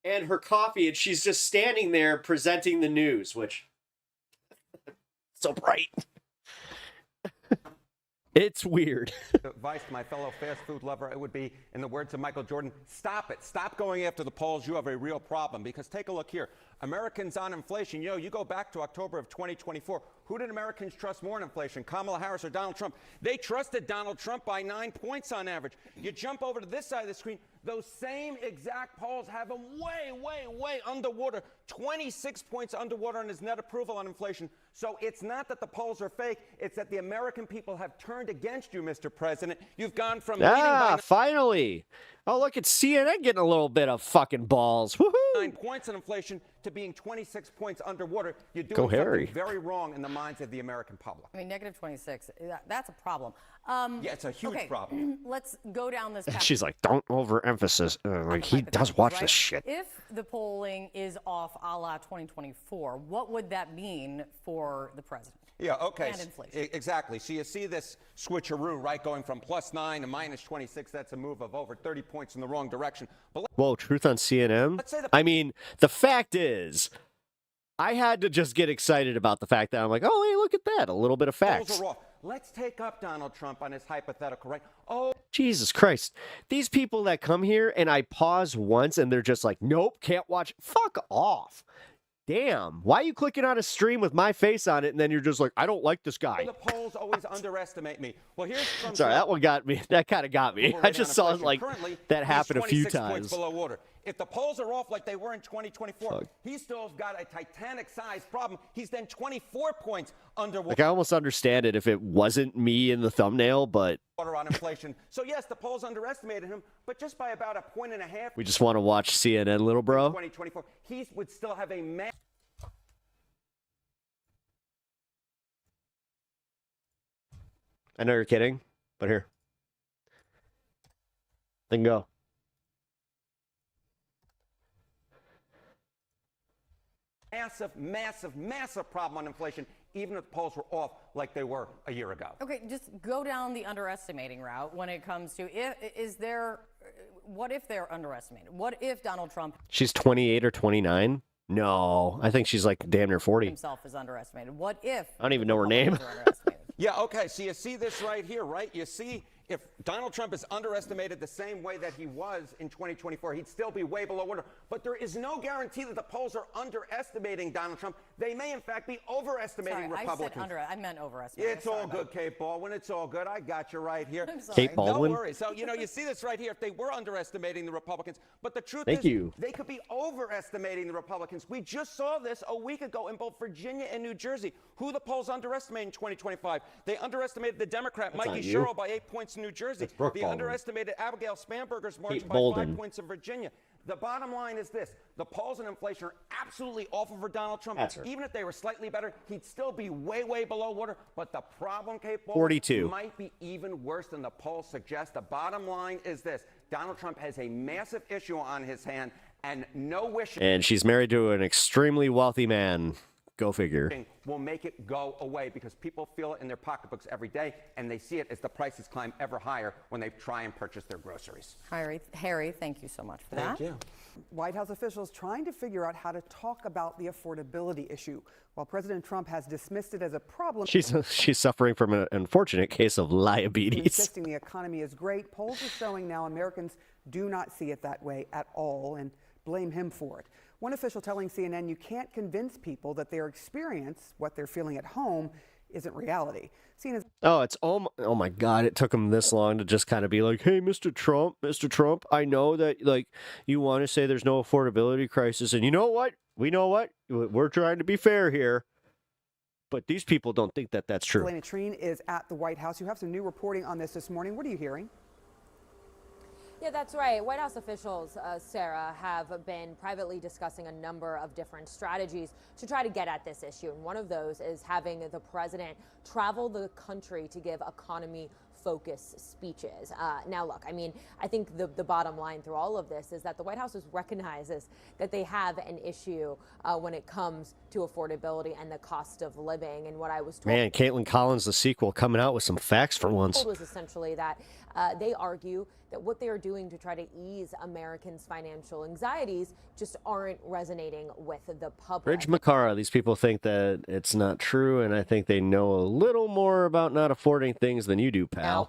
and her coffee, and she's just standing there presenting the news, which so bright. It's weird. advice to my fellow fast food lover, it would be, in the words of Michael Jordan, stop it. Stop going after the polls. You have a real problem. Because take a look here. Americans on inflation, you go back to October of 2024. Who did Americans trust more in inflation, Kamala Harris or Donald Trump? They trusted Donald Trump by 9 points on average. You jump over to this side of the screen, those same exact polls have him way underwater, 26 points underwater on his net approval on inflation. So it's not that the polls are fake, it's that the American people have turned against you, Mr. President. You've gone from Finally. Oh, look, it's CNN getting a little bit of fucking balls. Woohoo! 9 points in inflation to being 26 points underwater. You're doing Go something Harry. very wrong in the minds of the American public. I mean, negative 26, that's a problem. Yeah, it's a huge problem. Let's go down this path. She's like, don't overemphasis. Like, he does watch this shit. If the polling is off a la 2024, what would that mean for the president? Yeah, okay. And inflation. Exactly. So you see this switcheroo, right, going from +9 to -26. That's a move of over 30 points in the wrong direction. But Whoa, truth on CNN? I mean, the fact is, I had to just get excited about the fact that I'm like, oh, hey, look at that. A little bit of facts. polls are off. Let's take up Donald Trump on his hypothetical, right? Oh, Jesus Christ. These people that come here and I pause once and they're just like, nope, can't watch. Fuck off. Damn. Why are you clicking on a stream with my face on it and then you're just like, I don't like this guy? the polls always underestimate me. Well, here's from Sorry, that one got me. That kind of got me. We're I right just on saw inflation. like Currently, that happen he's a few 26 points times. below water. If the polls are off like they were in 2024, Fuck. he still has got a Titanic-sized problem. He's then 24 points underwater. Like, I almost understand it if it wasn't me in the thumbnail, but On inflation. So yes, the polls underestimated him, but just by about 1.5 points. we just want to watch CNN, little bro. 2024, he would still have a I know you're kidding, but here. Then go. massive problem on inflation, even if the polls were off like they were a year ago. Okay, just go down the underestimating route when it comes to what if they're underestimated? What if Donald Trump She's 28 or 29? No, I think she's like damn near 40. himself is underestimated? What if I don't even know her name. Yeah, okay, so you see this right here, right? You see If Donald Trump is underestimated the same way that he was in 2024, he'd still be way below water. But there is no guarantee that the polls are underestimating Donald Trump. They may, in fact, be overestimating Republicans. I meant overestimating. It's all good, Kate Baldwin. It's all good. I got you right here. I'm sorry. Kate Baldwin? No worries. So, you see this right here. If they were underestimating the Republicans, but the truth Thank is you. they could be overestimating the Republicans. We just saw this a week ago in both Virginia and New Jersey. Who the polls underestimated in 2025? They underestimated the Democrat That's Mikey not you. Sherrill by 8 points in New Jersey. That's Brooke They Baldwin. underestimated Abigail Spanberger's march Kate by Bolden. 5 points in Virginia. The bottom line is this. The polls and inflation are absolutely awful for Donald Trump. That's her. Even if they were slightly better, he'd still be way, way below water. But the problem, Kate Baldwin, 42. might be even worse than the polls suggest. The bottom line is this. Donald Trump has a massive issue on his hand and no wish. And she's married to an extremely wealthy man. Go figure. Will make it go away because people feel it in their pocketbooks every day, and they see it as the prices climb ever higher when they try and purchase their groceries. Harry, thank you so much for that. Thank you. White House officials trying to figure out how to talk about the affordability issue. While President Trump has dismissed it as a problem, She's suffering from an unfortunate case of diabetes. insisting the economy is great, polls are showing now Americans do not see it that way at all and blame him for it. One official telling CNN you can't convince people that their experience, what they're feeling at home, isn't reality. Oh my God! It took him this long to just kind of be like, "Hey, Mr. Trump, I know that like you want to say there's no affordability crisis, and you know what? We know what we're trying to be fair here, but these people don't think that that's true." Elena Treen is at the White House. You have some new reporting on this morning. What are you hearing? Yeah, that's right. White House officials, Sarah, have been privately discussing a number of different strategies to try to get at this issue. And one of those is having the president travel the country to give economy focus speeches. Now, look, I mean, I think the bottom line through all of this is that the White House recognizes that they have an issue when it comes to affordability and the cost of living. And what I was told, Man, Caitlin Collins, the sequel, coming out with some facts for once. was essentially that they argue that what they are doing to try to ease Americans' financial anxieties just aren't resonating with the public. Bridge Macara, these people think that it's not true, and I think they know a little more about not affording things than you do, pal.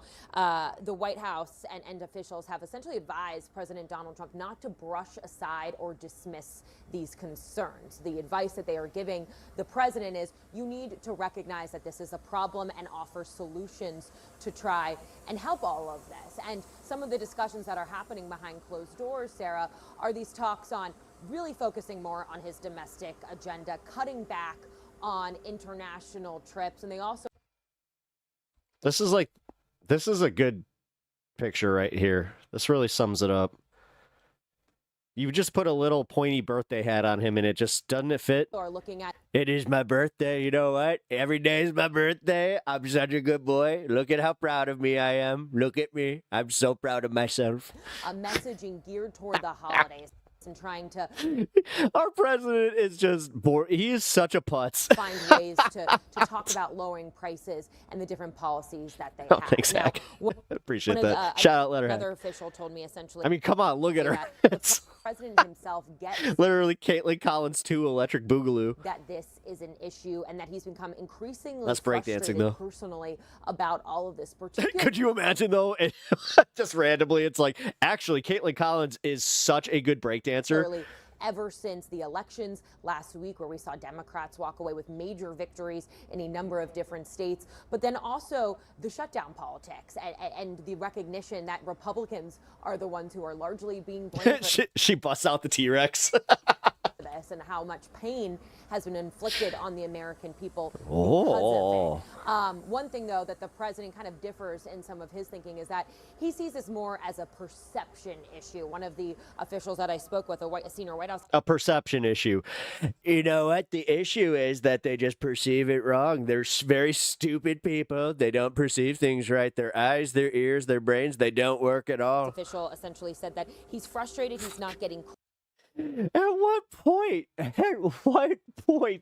The White House and officials have essentially advised President Donald Trump not to brush aside or dismiss these concerns. The advice that they are giving the president is you need to recognize that this is a problem and offer solutions to try and help all of this. And some of the discussions that are happening behind closed doors, Sarah, are these talks on really focusing more on his domestic agenda, cutting back on international trips. And they also This is a good picture right here. This really sums it up. You just put a little pointy birthday hat on him, and it just doesn't it fit? are looking at It is my birthday. You know what? Every day is my birthday. I'm such a good boy. Look at how proud of me I am. Look at me. I'm so proud of myself. a messaging geared toward the holidays and trying to Our president is just bored. He is such a putz. find ways to talk about lowering prices and the different policies that they have. Thanks, Now, Zach. I appreciate one of that. the- Shout out Letterhead. Another official told me essentially. I mean, come on, look at her. that the It's president himself gets literally Caitlin Collins 2 Electric Boogaloo. that this is an issue and that he's become increasingly That's breakdancing, frustrated though. personally about all of this. Particularly Could you imagine, though? Just randomly, it's like, actually, Caitlin Collins is such a good breakdancer. ever since the elections last week, where we saw Democrats walk away with major victories in a number of different states, but then also the shutdown politics and the recognition that Republicans are the ones who are largely being blamed for she busts out the T-Rex. this and how much pain has been inflicted on the American people because Oh. of it. One thing, though, that the president kind of differs in some of his thinking is that he sees this more as a perception issue. One of the officials that I spoke with, a senior White House A perception issue. You know what? The issue is that they just perceive it wrong. They're very stupid people. They don't perceive things right. Their eyes, their ears, their brains, they don't work at all. official essentially said that he's frustrated he's not getting At what point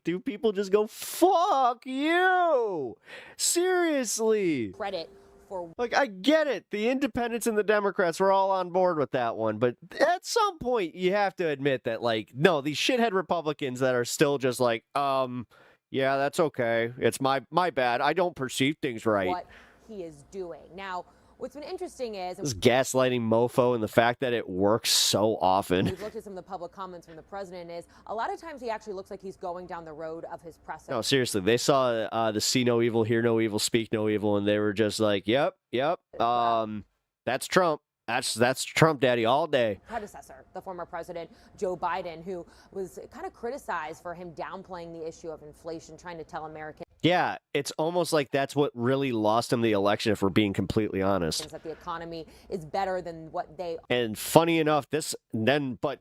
do people just go, fuck you? Seriously. credit for Like, I get it. The independents and the Democrats were all on board with that one. But at some point, you have to admit that, like, no, these shithead Republicans that are still just like, yeah, that's okay. It's my bad. I don't perceive things right. what he is doing. Now, What's been interesting is This gaslighting mofo and the fact that it works so often. we've looked at some of the public comments from the president is a lot of times he actually looks like he's going down the road of his press. No, seriously, they saw the see no evil, hear no evil, speak no evil, and they were just like, yep, that's Trump. That's Trump daddy all day. Predecessor, the former president, Joe Biden, who was kind of criticized for him downplaying the issue of inflation, trying to tell Americans Yeah, it's almost like that's what really lost him the election, if we're being completely honest. that the economy is better than what they And funny enough, but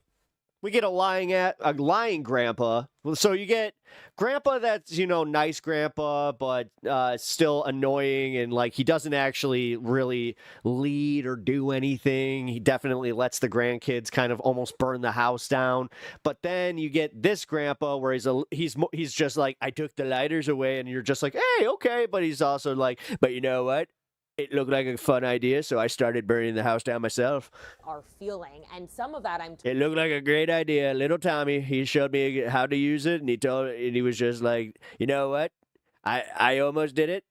we get a lying grandpa. So you get grandpa that's, nice grandpa, but still annoying, and like he doesn't actually really lead or do anything. He definitely lets the grandkids kind of almost burn the house down. But then you get this grandpa where he's just like, I took the lighters away, and you're just like, hey, okay. But he's also like, but you know what? It looked like a fun idea, so I started burning the house down myself. are feeling. And some of that It looked like a great idea. Little Tommy, he showed me how to use it, and he was just like, you know what? I almost did it,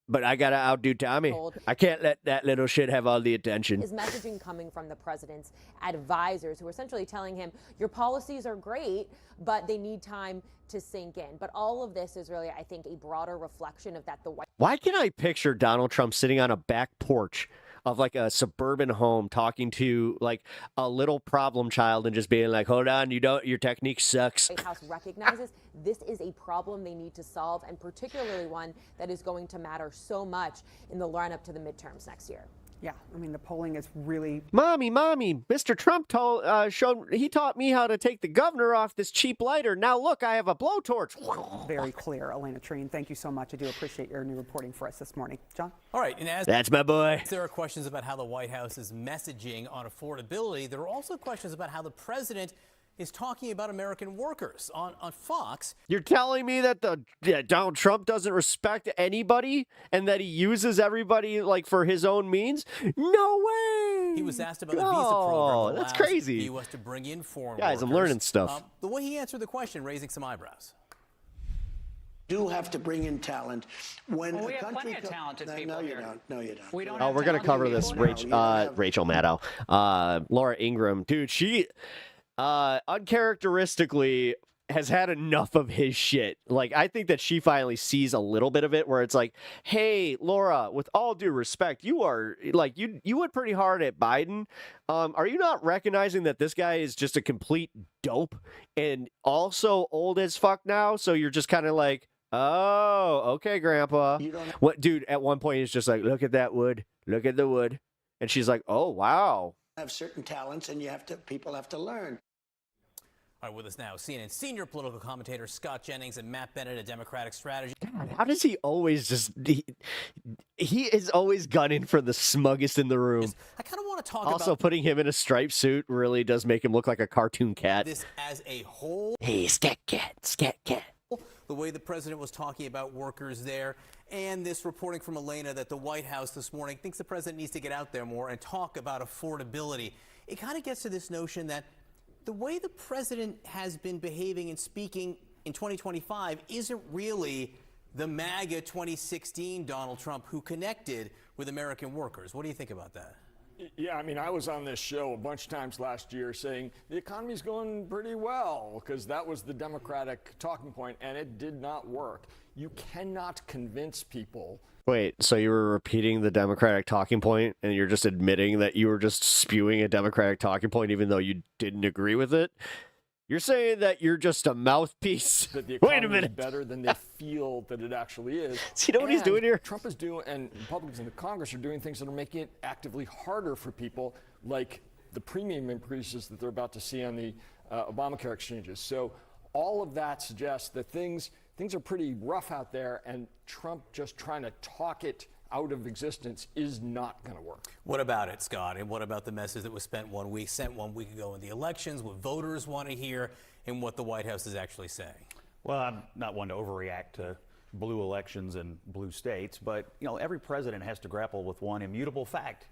but I gotta outdo Tommy. I can't let that little shit have all the attention. is messaging coming from the president's advisors who are essentially telling him your policies are great, but they need time to sink in. But all of this is really, I think, a broader reflection of that the White Why can I picture Donald Trump sitting on a back porch of like a suburban home talking to like a little problem child and just being like, hold on, your technique sucks. White House recognizes this is a problem they need to solve, and particularly one that is going to matter so much in the run-up to the midterms next year. Yeah, I mean, the polling is really... Mommy, Mr. Trump taught me how to take the governor off this cheap lighter. Now look, I have a blowtorch. Very clear, Elena Trine. Thank you so much. I do appreciate your new reporting for us this morning. John? All right, and as That's my boy. there are questions about how the White House is messaging on affordability, there are also questions about how the president is talking about American workers. On Fox, You're telling me that Donald Trump doesn't respect anybody and that he uses everybody like for his own means? No way. he was asked about the visa program. That's allows crazy. The U.S. to bring in foreign Guys, workers. I'm learning stuff. The way he answered the question, raising some eyebrows. Do have to bring in talent when Well, we a have country plenty of talented no, people no, you here. don't. No, you don't. We don't Oh, have we're going to cover talented this, people. Rachel Maddow. Laura Ingraham. Dude, she uncharacteristically has had enough of his shit. Like, I think that she finally sees a little bit of it where it's like, hey, Laura, with all due respect, you are like, you went pretty hard at Biden. Are you not recognizing that this guy is just a complete dope and also old as fuck now? So you're just kind of like, oh, okay, Grandpa. What, dude, at one point he's just like, look at that wood. Look at the wood. And she's like, oh, wow. Have certain talents, and people have to learn. All right, with us now, CNN senior political commentator Scott Jennings and Matt Bennett, a Democratic strategy. God, how does he always he is always gunning for the smuggest in the room. I kind of want to talk Also, about putting him in a striped suit really does make him look like a cartoon cat. this as a whole. Hey, scat cat. The way the president was talking about workers there, and this reporting from Elena that the White House this morning thinks the president needs to get out there more and talk about affordability. It kind of gets to this notion that the way the president has been behaving and speaking in 2025 isn't really the MAGA 2016 Donald Trump who connected with American workers. What do you think about that? Yeah, I mean, I was on this show a bunch of times last year saying the economy's going pretty well because that was the Democratic talking point, and it did not work. You cannot convince people. Wait, so you were repeating the Democratic talking point and you're just admitting that you were just spewing a Democratic talking point even though you didn't agree with it? You're saying that you're just a mouthpiece? That the Wait a economy minute. is better than they feel that it actually is. Does he know what he's doing here? Trump is doing, and Republicans in the Congress are doing things that are making it actively harder for people, like the premium increases that they're about to see on the Obamacare exchanges. So all of that suggests that things are pretty rough out there, and Trump just trying to talk it out of existence is not going to work. What about it, Scott? And what about the message that was sent 1 week ago in the elections, what voters want to hear, and what the White House is actually saying? Well, I'm not one to overreact to blue elections in blue states, but every president has to grapple with one immutable fact.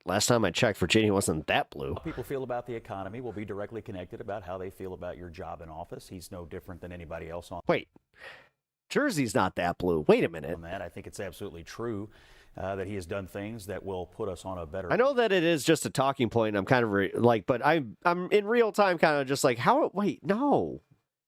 Last time I checked, Virginia wasn't that blue. How people feel about the economy will be directly connected about how they feel about your job in office. He's no different than anybody else on. Wait, Jersey's not that blue. Wait a minute. On that, I think it's absolutely true that he has done things that will put us on a better. I know that it is just a talking point. I'm kind of but I'm in real time kind of just like, how? Wait, no.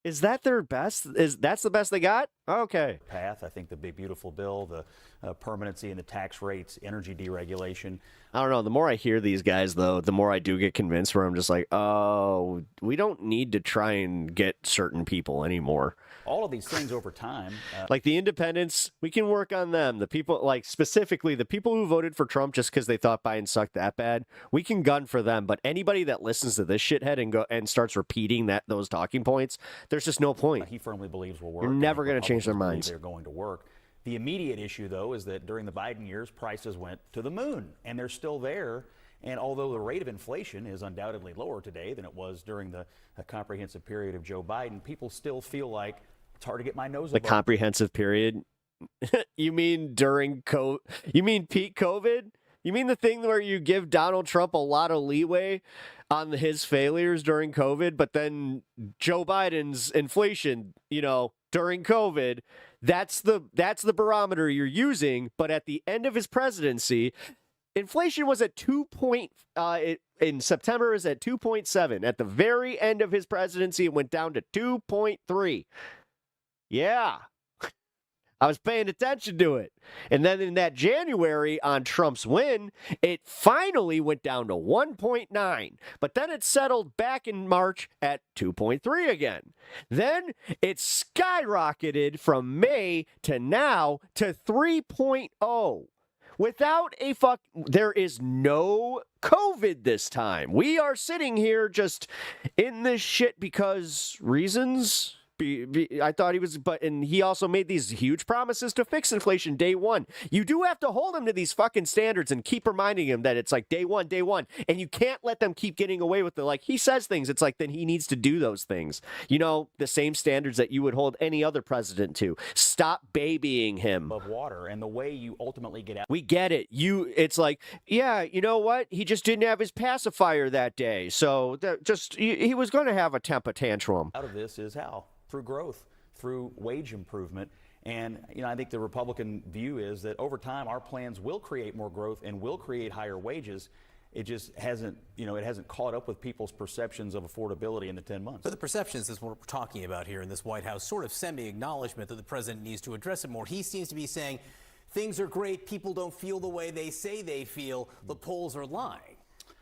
Is that their best? That's the best they got? Okay. Path. I think the big beautiful bill, the permanency in the tax rates, energy deregulation. I don't know. The more I hear these guys, though, the more I do get convinced where I'm just like, oh, we don't need to try and get certain people anymore. All of these things over time. Like the independents, we can work on them. The people, like specifically the people who voted for Trump just because they thought Biden sucked that bad, we can gun for them. But anybody that listens to this shithead and starts repeating those talking points, there's just no point. He firmly believes will work. You're never going to change their minds. They're going to work. The immediate issue, though, is that during the Biden years, prices went to the moon, and they're still there. And although the rate of inflation is undoubtedly lower today than it was during the comprehensive period of Joe Biden, people still feel like it's hard to get my nose above. The comprehensive period? You mean during COVID? You mean peak COVID? You mean the thing where you give Donald Trump a lot of leeway on his failures during COVID, but then Joe Biden's inflation, during COVID, that's the barometer you're using. But at the end of his presidency, inflation was at in September is at 2.7. At the very end of his presidency, it went down to 2.3. Yeah. I was paying attention to it. And then in that January on Trump's win, it finally went down to 1.9. But then it settled back in March at 2.3 again. Then it skyrocketed from May to now to 3.0. Without there is no COVID this time. We are sitting here just in this shit because reasons. I thought and he also made these huge promises to fix inflation day one. You do have to hold him to these fucking standards and keep reminding him that it's like day one. And you can't let them keep getting away with it. Like he says things, it's like then he needs to do those things. The same standards that you would hold any other president to. Stop babying him. Of water and the way you ultimately get out. We get it. It's like, yeah, you know what? He just didn't have his pacifier that day. So he was going to have a temper tantrum. Out of this is how? Through growth, through wage improvement. And, I think the Republican view is that over time, our plans will create more growth and will create higher wages. It just hasn't, it hasn't caught up with people's perceptions of affordability in the 10 months. But the perceptions is what we're talking about here in this White House, sort of semi-acknowledgement that the president needs to address it more. He seems to be saying things are great, people don't feel the way they say they feel, the polls are lying.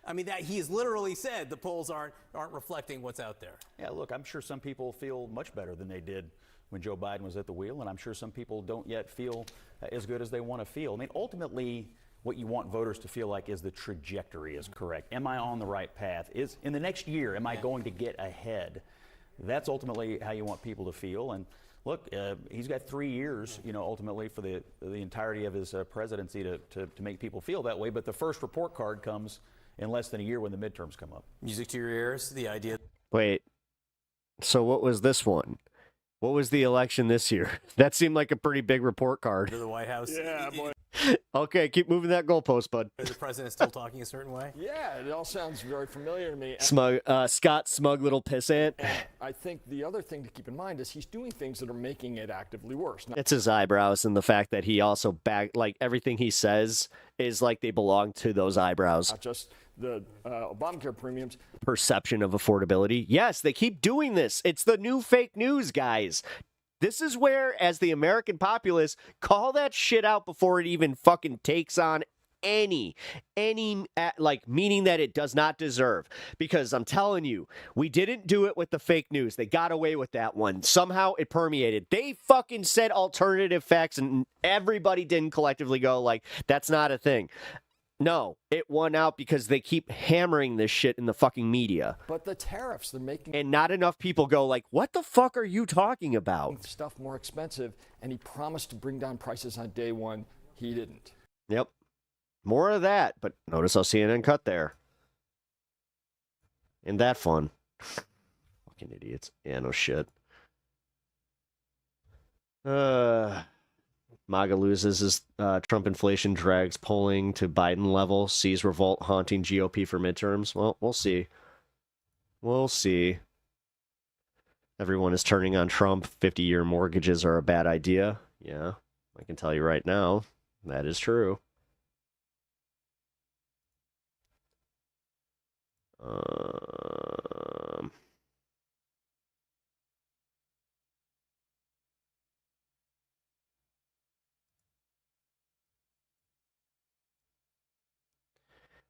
I mean, that he has literally said the polls aren't reflecting what's out there. Yeah, look, I'm sure some people feel much better than they did when Joe Biden was at the wheel, and I'm sure some people don't yet feel as good as they want to feel. I mean, ultimately, what you want voters to feel like is the trajectory is correct. Am I on the right path? Is in the next year, am I going to get ahead? That's ultimately how you want people to feel. And look, he's got 3 years, ultimately for the entirety of his presidency to make people feel that way. But the first report card comes in less than a year when the midterms come up. Music to your ears, the idea. Wait, so what was this one? What was the election this year? That seemed like a pretty big report card. To the White House. Yeah, boy. Okay, keep moving that goalpost, bud. Is the president still talking a certain way? Yeah, it all sounds very familiar to me. Scott, smug little pissant. I think the other thing to keep in mind is he's doing things that are making it actively worse. It's his eyebrows and the fact that he also everything he says is like they belong to those eyebrows. Not just the Obamacare premiums. Perception of affordability. Yes, they keep doing this. It's the new fake news, guys. This is where, as the American populace, call that shit out before it even fucking takes on any meaning that it does not deserve. Because I'm telling you, we didn't do it with the fake news. They got away with that one. Somehow it permeated. They fucking said alternative facts and everybody didn't collectively go like, that's not a thing. No, it won out because they keep hammering this shit in the fucking media. But the tariffs they're making. And not enough people go like, what the fuck are you talking about? Stuff more expensive, and he promised to bring down prices on day one. He didn't. Yep. More of that, but notice how CNN cut there. Isn't that fun? Fucking idiots. Yeah, no shit. MAGA loses as Trump inflation drags polling to Biden level, sees revolt haunting GOP for midterms. Well, we'll see. We'll see. Everyone is turning on Trump. 50-year mortgages are a bad idea. Yeah, I can tell you right now, that is true.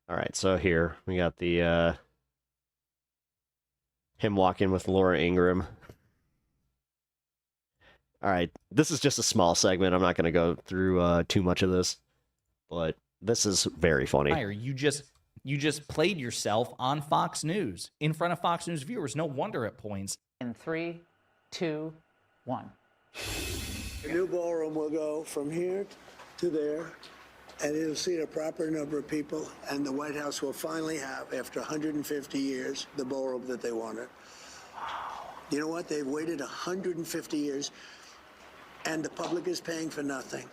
All right, so here we got the him walking with Laura Ingraham. All right, this is just a small segment. I'm not going to go through too much of this, but this is very funny. You just played yourself on Fox News in front of Fox News viewers. No wonder it points. In 3, 2, 1. The new ballroom will go from here to there, and it'll seat a proper number of people, and the White House will finally have, after 150 years, the ballroom that they wanted. You know what? They've waited 150 years, and the public is paying for nothing.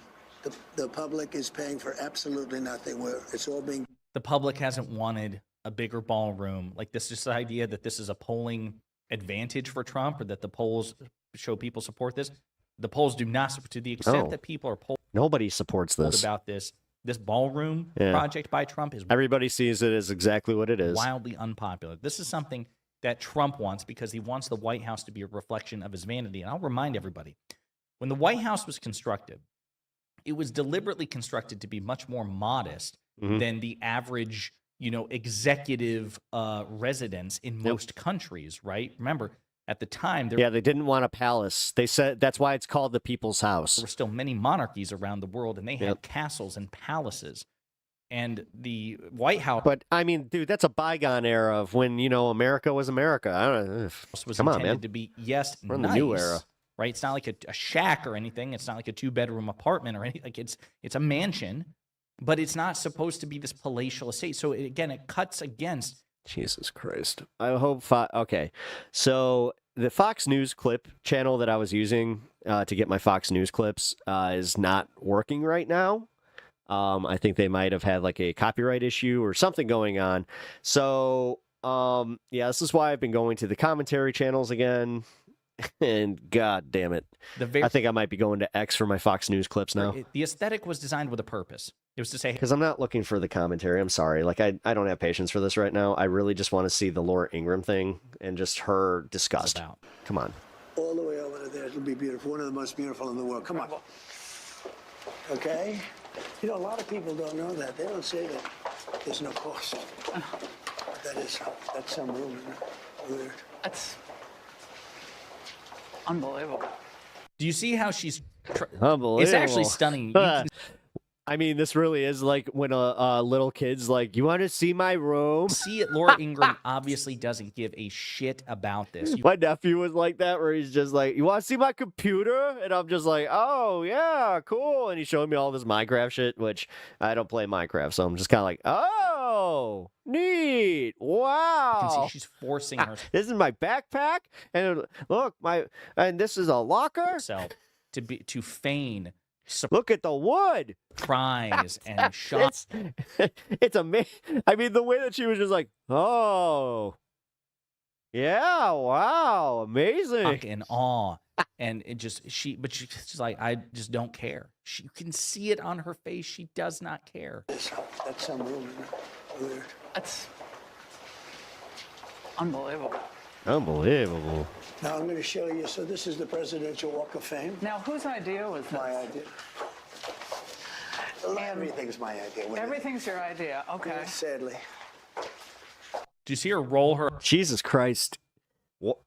The public is paying for absolutely nothing. It's all being... The public hasn't wanted a bigger ballroom. Like, this is the idea that this is a polling advantage for Trump, or that the polls show people support this. The polls do not support, to the extent that people are polled. Nobody supports this. About this ballroom project by Trump is... Everybody sees it as exactly what it is. Wildly unpopular. This is something that Trump wants because he wants the White House to be a reflection of his vanity. And I'll remind everybody, when the White House was constructed, it was deliberately constructed to be much more modest than the average, executive residence in most countries, right? Remember, at the time, they didn't want a palace. They said that's why it's called the People's House. There were still many monarchies around the world, and they had castles and palaces. And the White House... But, I mean, dude, that's a bygone era of when, America was America. I don't know. Was Come on, intended man. to be, yes, We're in nice, the new era. Right? It's not like a shack or anything. It's not like a 2-bedroom apartment or anything. Like, it's a mansion, but it's not supposed to be this palatial estate. So, again, it cuts against... Jesus Christ. I hope... Okay. So, the Fox News clip channel that I was using to get my Fox News clips is not working right now. I think they might have had like a copyright issue or something going on. So, this is why I've been going to the commentary channels again. And God damn it. I think I might be going to X for my Fox News clips now. The aesthetic was designed with a purpose. It was to say... Because I'm not looking for the commentary. I'm sorry. Like, I don't have patience for this right now. I really just want to see the Laura Ingraham thing and just her disgust. Come on. All the way over there. It'll be beautiful. One of the most beautiful in the world. Come on. Okay? A lot of people don't know that. They don't say that there's no cost. That's some room, isn't it? Weird. That's unbelievable. Do you see how she's... Unbelievable. It's actually stunning. You can... I mean, this really is like when a little kid's like, you want to see my room? See it. Laura Ingraham obviously doesn't give a shit about this. My nephew was like that, where he's just like, you want to see my computer? And I'm just like, oh, yeah, cool. And he showed me all this Minecraft shit, which I don't play Minecraft. So I'm just kind of like, oh, neat. Wow. You can see she's forcing her. This is my backpack. And look, and this is a locker. To feign. Look at the wood. Cries and shots. It's amazing. I mean, the way that she was just like, oh, yeah, wow, amazing. In awe. And it just, she's like, I just don't care. You can see it on her face. She does not care. That's some room, isn't it? Weird. That's unbelievable. Unbelievable. Now I'm going to show you. So this is the Presidential Walk of Fame. Now, whose idea was this? My idea. Everything's my idea. Everything's your idea. Okay. Yeah, sadly. Do you see her roll her? Jesus Christ. What?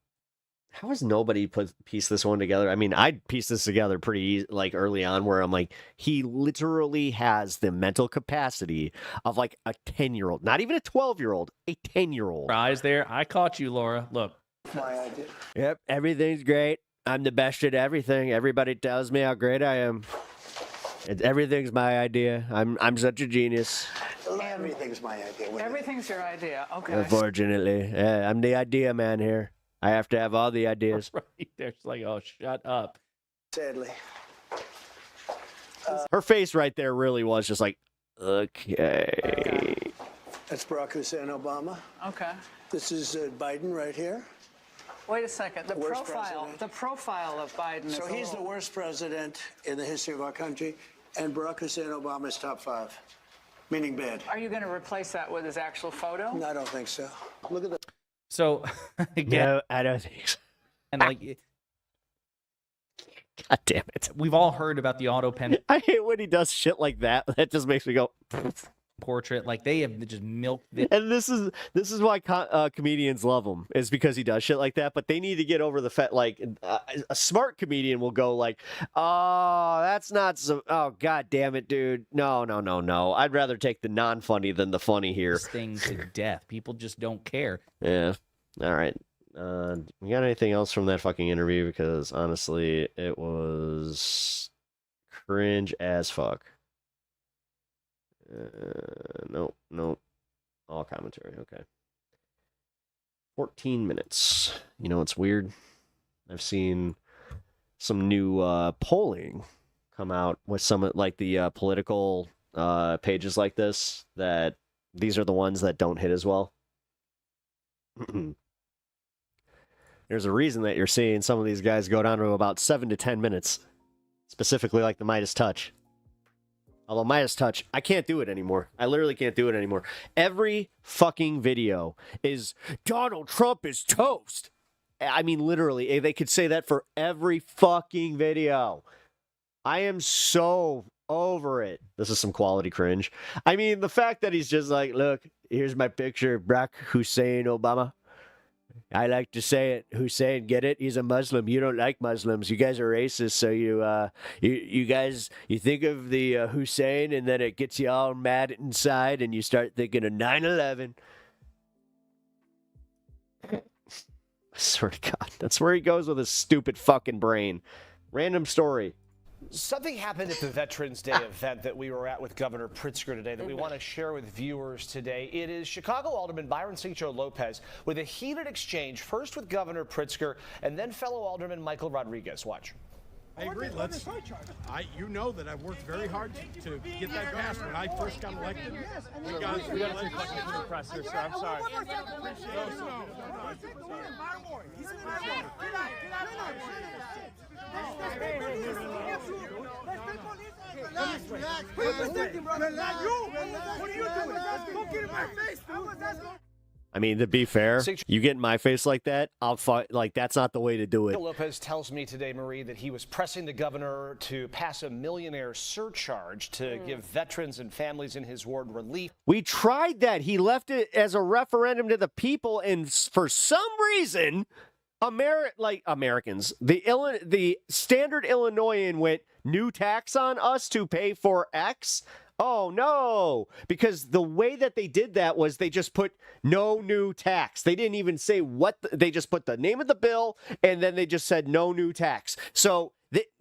How has nobody pieced this one together? I mean, I pieced this together pretty easy, like early on, where I'm like, he literally has the mental capacity of like a 10-year-old, not even a 12-year-old, a 10-year-old. Eyes there. I caught you, Laura. Look. My idea. Yep, everything's great. I'm the best at everything. Everybody tells me how great I am. Everything's my idea. I'm such a genius. Everything's my idea. Everything's your idea. Okay. Unfortunately, yeah, I'm the idea man here. I have to have all the ideas. Right there. She's like, oh, shut up. Sadly. Her face right there really was just like, okay. That's Barack Hussein Obama. Okay. This is Biden right here. Wait a second. The Worst profile of Biden So is he's the worst president in the history of our country, and Barack Hussein Obama's top 5, meaning bad. Are you going to replace that with his actual photo? No, I don't think so. Look at the. So again, No, I don't think so. and like, God damn it. we've all heard about the auto pen I hate when he does shit like that. That just makes me go. portrait. Like they have just milked it. And this is why comedians love him, is because he does shit like that. But they need to get over the fact, like a smart comedian will go like, "Oh, that's not so. Oh, god damn it, dude. No. I'd rather take the non-funny than the funny here." This thing to death. People just don't care. Yeah. All right. You got anything else from that fucking interview? Because honestly, it was cringe as fuck. Nope. All commentary. Okay. 14 minutes. You know, it's weird. I've seen some new polling come out with some like the political pages like this, that these are the ones that don't hit as well. There's a reason that you're seeing some of these guys go down to about 7 to 10 minutes, specifically like the Midas Touch. Although Midas Touch, I can't do it anymore. I literally can't do it anymore. Every fucking video is Donald Trump is toast. I mean, literally, they could say that for every fucking video. I am so over it. This is some quality cringe. I mean, the fact that he's just like, look, here's my picture of Barack Hussein Obama. I like to say it. Hussein, get it? He's a Muslim. You don't like Muslims. You guys are racist. So you guys, you think of the Hussein, and then it gets you all mad inside, and you start thinking of 9/11. I swear to God, that's where he goes with his stupid fucking brain. Random story. Something happened at the Veterans Day event that we were at with Governor Pritzker today that we want to share with viewers today. It is Chicago Alderman Byron Cincho Lopez with a heated exchange, first with Governor Pritzker and then fellow Alderman Michael Rodriguez. Watch. I agree. You know that I've worked very hard to get that passed when I first got elected. We got to take questions from the press here, sir. I'm sorry. I mean, to be fair, you get in my face like that, I'll fight. Like, that's not the way to do it. Lopez tells me today, Marie, that he was pressing the governor to pass a millionaire surcharge to give veterans and families in his ward relief. We tried that. He left it as a referendum to the people, and for some reason, Americans, the standard Illinoisan went new tax on us to pay for X. Oh, no, because the way that they did that was they just put no new tax. They didn't even say they just put the name of the bill, and then they just said no new tax. So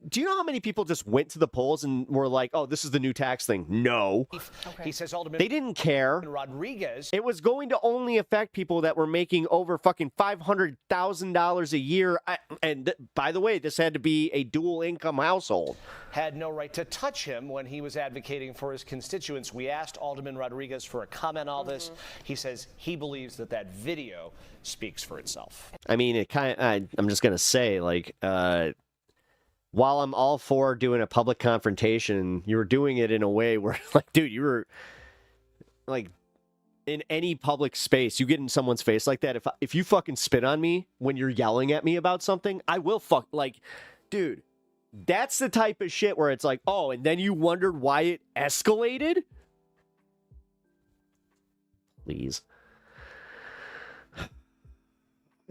do you know how many people just went to the polls and were like, oh, this is the new tax thing? No. Okay. He says Alderman they didn't care. Rodriguez. It was going to only affect people that were making over fucking $500,000 a year. And by the way, this had to be a dual income household. Had no right to touch him when he was advocating for his constituents. We asked Alderman Rodriguez for a comment on all this. He says he believes that video speaks for itself. I mean, I'm just going to say, like, while I'm all for doing a public confrontation, you were doing it in a way where, like, dude, you were, like, in any public space, you get in someone's face like that. If you fucking spit on me when you're yelling at me about something, I will like, dude, that's the type of shit where it's like, oh, and then you wondered why it escalated? Please.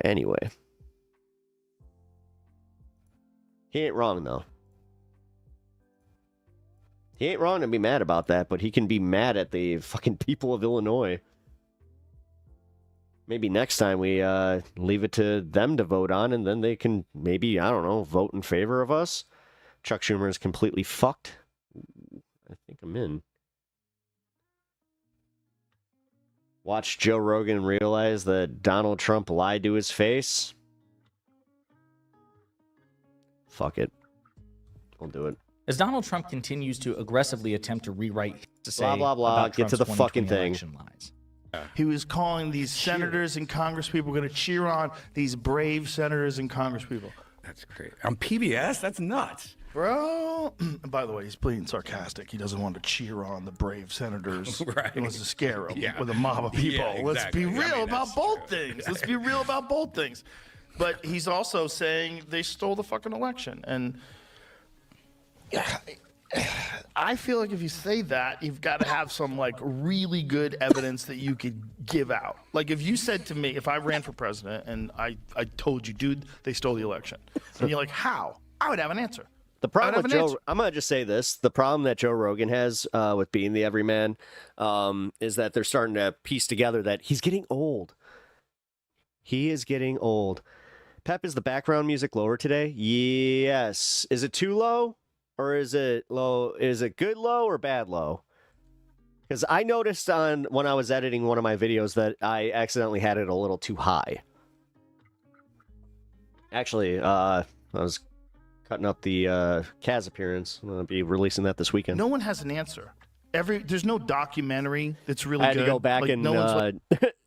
Anyway. He ain't wrong, though. He ain't wrong to be mad about that, but he can be mad at the fucking people of Illinois. Maybe next time we leave it to them to vote on, and then they can maybe, I don't know, vote in favor of us. Chuck Schumer is completely fucked. I think I'm in. Watch Joe Rogan realize that Donald Trump lied to his face. Fuck it. I'll do it. As Donald Trump continues to aggressively attempt to rewrite to say blah, blah, blah. about Get to Trump's the fucking 2020 thing. election lies. He was calling these senators and congresspeople going to cheer on these brave senators and congresspeople. That's great. On PBS? That's nuts. Bro, by the way, he's being sarcastic. He doesn't want to cheer on the brave senators. Right. He wants to scare them Yeah. with a mob of people. Yeah, Let's be exactly. real about that's both true. things. Let's be real about both things. But he's also saying they stole the fucking election. And I feel like if you say that, you've got to have some like really good evidence that you could give out. Like if you said to me, if I ran for president and I told you, dude, they stole the election, and you're like, how? I would have an answer. The problem with Joe, I'm going to just say this. The problem that Joe Rogan has with being the everyman is that they're starting to piece together that he's getting old. He is getting old. Pep, is the background music lower today? Yes. Is it too low? Or is it low? Is it good low or bad low? Because I noticed when I was editing one of my videos that I accidentally had it a little too high. Actually, I was cutting up the Kaz appearance. I'm going to be releasing that this weekend. No one has an answer. There's no documentary that's really I had good. to go back Like, and no one's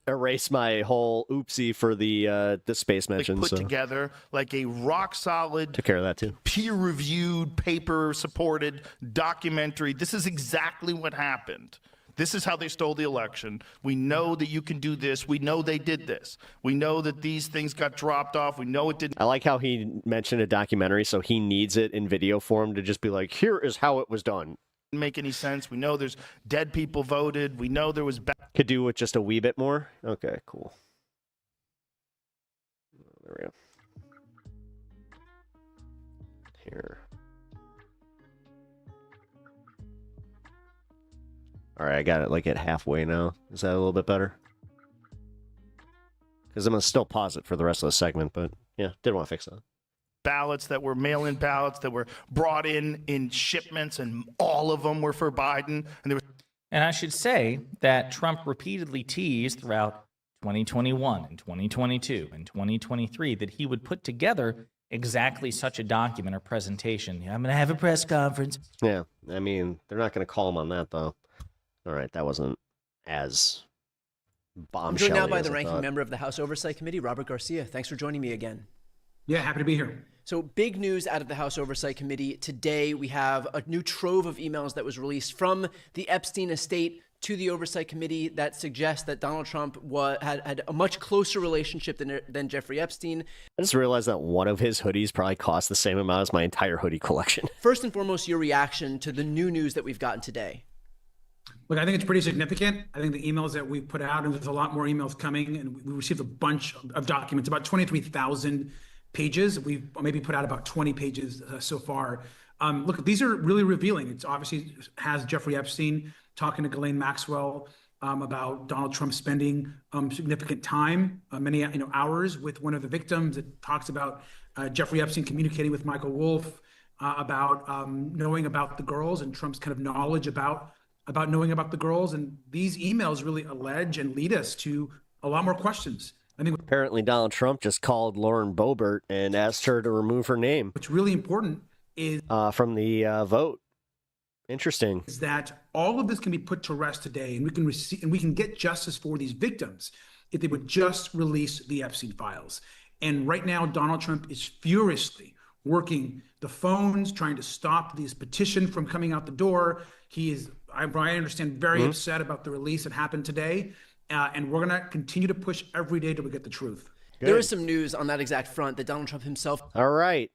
erase my whole oopsie for the space mention. put so together like a rock solid, took care of that too. peer-reviewed, paper-supported documentary. This is exactly what happened. This is how they stole the election. We know that you can do this. We know they did this. We know that these things got dropped off. We know it didn't. I like how he mentioned a documentary, so he needs it in video form to just be like, here is how it was done. Make any sense. We know there's dead people voted. We know there was Could do with just a wee bit more. Okay, cool. There we go. Here. All right, I got it like at halfway now. Is that a little bit better? Because I'm going to still pause it for the rest of the segment, but yeah, did want to fix that. ballots that were mail-in ballots that were brought in shipments, and all of them were for Biden. And I should say that Trump repeatedly teased throughout 2021 and 2022 and 2023 that he would put together exactly such a document or presentation. I'm going to have a press conference. Yeah, I mean, they're not going to call him on that, though. All right, that wasn't as bombshell. I'm joined now by the ranking member of the House Oversight Committee, Robert Garcia. Thanks for joining me again. Yeah, happy to be here. So big news out of the House Oversight Committee today. We have a new trove of emails that was released from the Epstein estate to the Oversight Committee that suggests that Donald Trump had a much closer relationship than Jeffrey Epstein. I just realized that one of his hoodies probably cost the same amount as my entire hoodie collection. First and foremost, your reaction to the new news that we've gotten today. Look, I think it's pretty significant. I think the emails that we put out, and there's a lot more emails coming, and we received a bunch of documents, about 23,000 pages. We've maybe put out about 20 pages so far. Look, these are really revealing. It's obviously has Jeffrey Epstein talking to Ghislaine Maxwell about Donald Trump spending significant time, many hours with one of the victims. It talks about Jeffrey Epstein communicating with Michael Wolff about knowing about the girls and Trump's kind of knowledge about knowing about the girls. And these emails really allege and lead us to a lot more questions. I think apparently Donald Trump just called Lauren Boebert and asked her to remove her name. What's really important is from the vote. Interesting. Is that all of this can be put to rest today, and we can get justice for these victims if they would just release the Epstein files. And right now, Donald Trump is furiously working the phones, trying to stop this petition from coming out the door. He is, I understand, very upset about the release that happened today. And we're going to continue to push every day till we get the truth. There is some news on that exact front that Donald Trump himself. All right.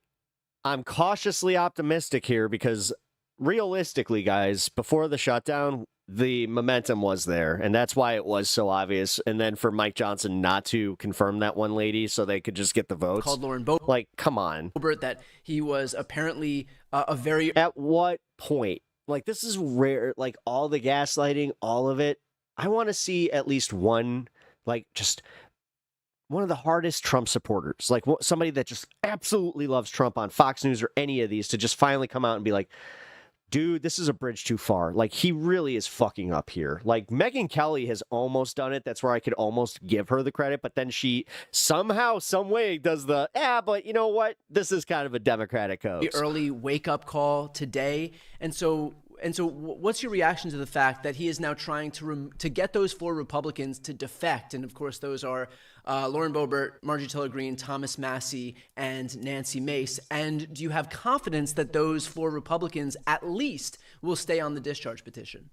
I'm cautiously optimistic here because realistically, guys, before the shutdown, the momentum was there. And that's why it was so obvious. And then for Mike Johnson not to confirm that one lady so they could just get the votes. Called Lauren Boebert. Like, come on. That he was apparently a very. At what point? Like, this is rare. Like, all the gaslighting, all of it. I want to see at least one, like, just one of the hardest Trump supporters, like somebody that just absolutely loves Trump on Fox News or any of these, to just finally come out and be like, dude, this is a bridge too far. Like, he really is fucking up here. Like, Megyn Kelly has almost done it. That's where I could almost give her the credit. But then she somehow, some way does the, but you know what? This is kind of a Democratic hoax. The early wake-up call today. And so And so what's your reaction to the fact that he is now trying to get those 4 Republicans to defect? And of course, those are Lauren Boebert, Marjorie Taylor Greene, Thomas Massie, and Nancy Mace. And do you have confidence that those 4 Republicans at least will stay on the discharge petition?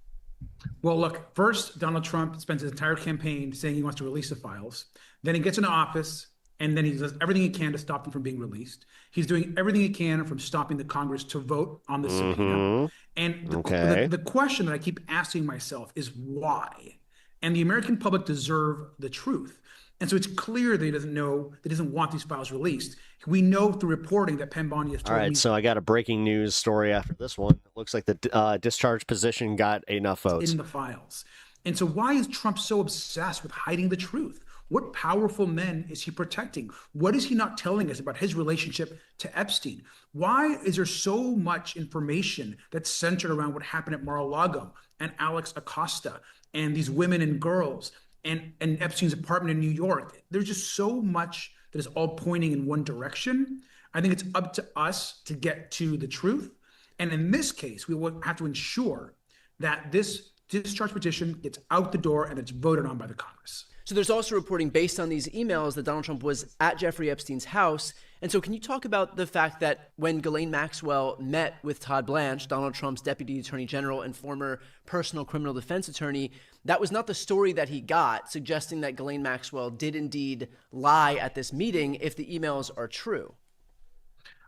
Well, look, first, Donald Trump spends his entire campaign saying he wants to release the files. Then he gets into office, and then he does everything he can to stop them from being released. He's doing everything he can from stopping the Congress to vote on the subpoena. And the question that I keep asking myself is why? And the American public deserve the truth. And so it's clear that he doesn't know, that he doesn't want these files released. We know through reporting that Penn Bondi has told All right, me. so I got a breaking news story after this one. It looks like the discharge position got enough votes. In the files. And so why is Trump so obsessed with hiding the truth? What powerful men is he protecting? What is he not telling us about his relationship to Epstein? Why is there so much information that's centered around what happened at Mar-a-Lago and Alex Acosta and these women and girls and Epstein's apartment in New York? There's just so much that is all pointing in one direction. I think it's up to us to get to the truth. And in this case, we will have to ensure that this discharge petition gets out the door and it's voted on by the Congress. So there's also reporting based on these emails that Donald Trump was at Jeffrey Epstein's house. And so can you talk about the fact that when Ghislaine Maxwell met with Todd Blanche, Donald Trump's deputy attorney general and former personal criminal defense attorney, that was not the story that he got, suggesting that Ghislaine Maxwell did indeed lie at this meeting if the emails are true?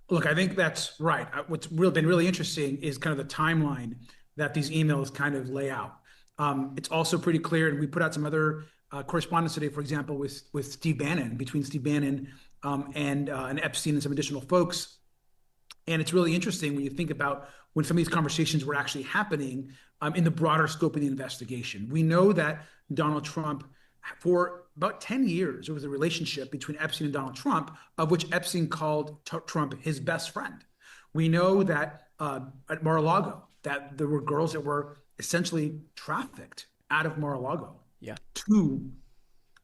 Look, I think that's right. What's been really interesting is kind of the timeline that these emails kind of lay out. It's also pretty clear, and we put out some other correspondence today, for example, with Steve Bannon, between Steve Bannon and Epstein and some additional folks. And it's really interesting when you think about when some of these conversations were actually happening in the broader scope of the investigation. We know that Donald Trump, for about 10 years, there was a relationship between Epstein and Donald Trump, of which Epstein called Trump his best friend. We know that at Mar-a-Lago, that there were girls that were essentially trafficked out of Mar-a-Lago to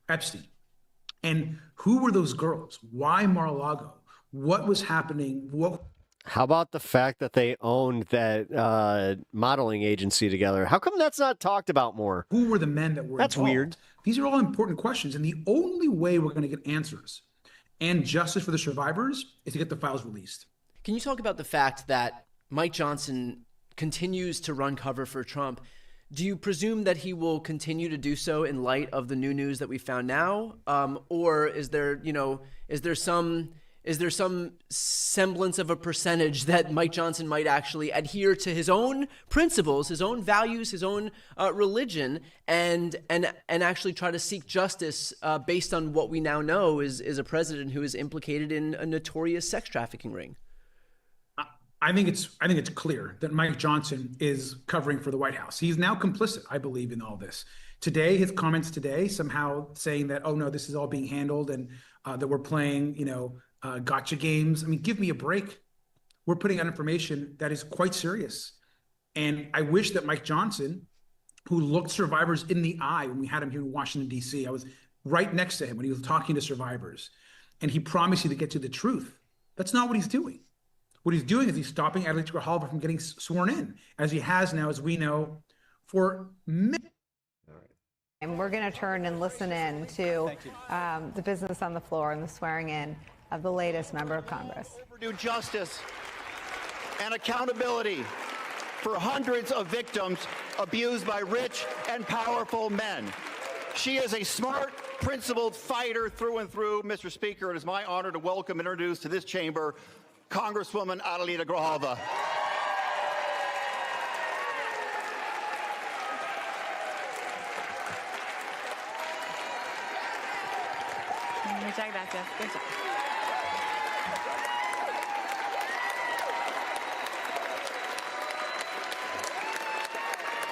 Epstein. And who were those girls? Why Mar-a-Lago? What was happening? How about the fact that they owned that modeling agency together? How come that's not talked about more? Who were the men that were That's involved? weird. These are all important questions. And the only way we're going to get answers and justice for the survivors is to get the files released. Can you talk about the fact that Mike Johnson continues to run cover for Trump? Do you presume that he will continue to do so in light of the new news that we found now? Or is there some semblance of a percentage that Mike Johnson might actually adhere to his own principles, his own values, his own religion, and actually try to seek justice based on what we now know is a president who is implicated in a notorious sex trafficking ring? I think it's clear that Mike Johnson is covering for the White House. He's now complicit, I believe, in all this. Today, his comments today, somehow saying that, oh no, this is all being handled and that we're playing, gotcha games. I mean, give me a break. We're putting out information that is quite serious. And I wish that Mike Johnson, who looked survivors in the eye when we had him here in Washington, D.C., I was right next to him when he was talking to survivors, and he promised you to get to the truth. That's not what he's doing. What he's doing is he's stopping Adelaide Grijalva from getting sworn in, as he has now, as we know, for many. And we're going to turn and listen in to the business on the floor and the swearing in of the latest member of Congress. Overdue justice and accountability for hundreds of victims abused by rich and powerful men. She is a smart, principled fighter through and through. Mr. Speaker, it is my honor to welcome and introduce to this chamber Congresswoman Adelaide Grijalva. Muchas gracias. Good job.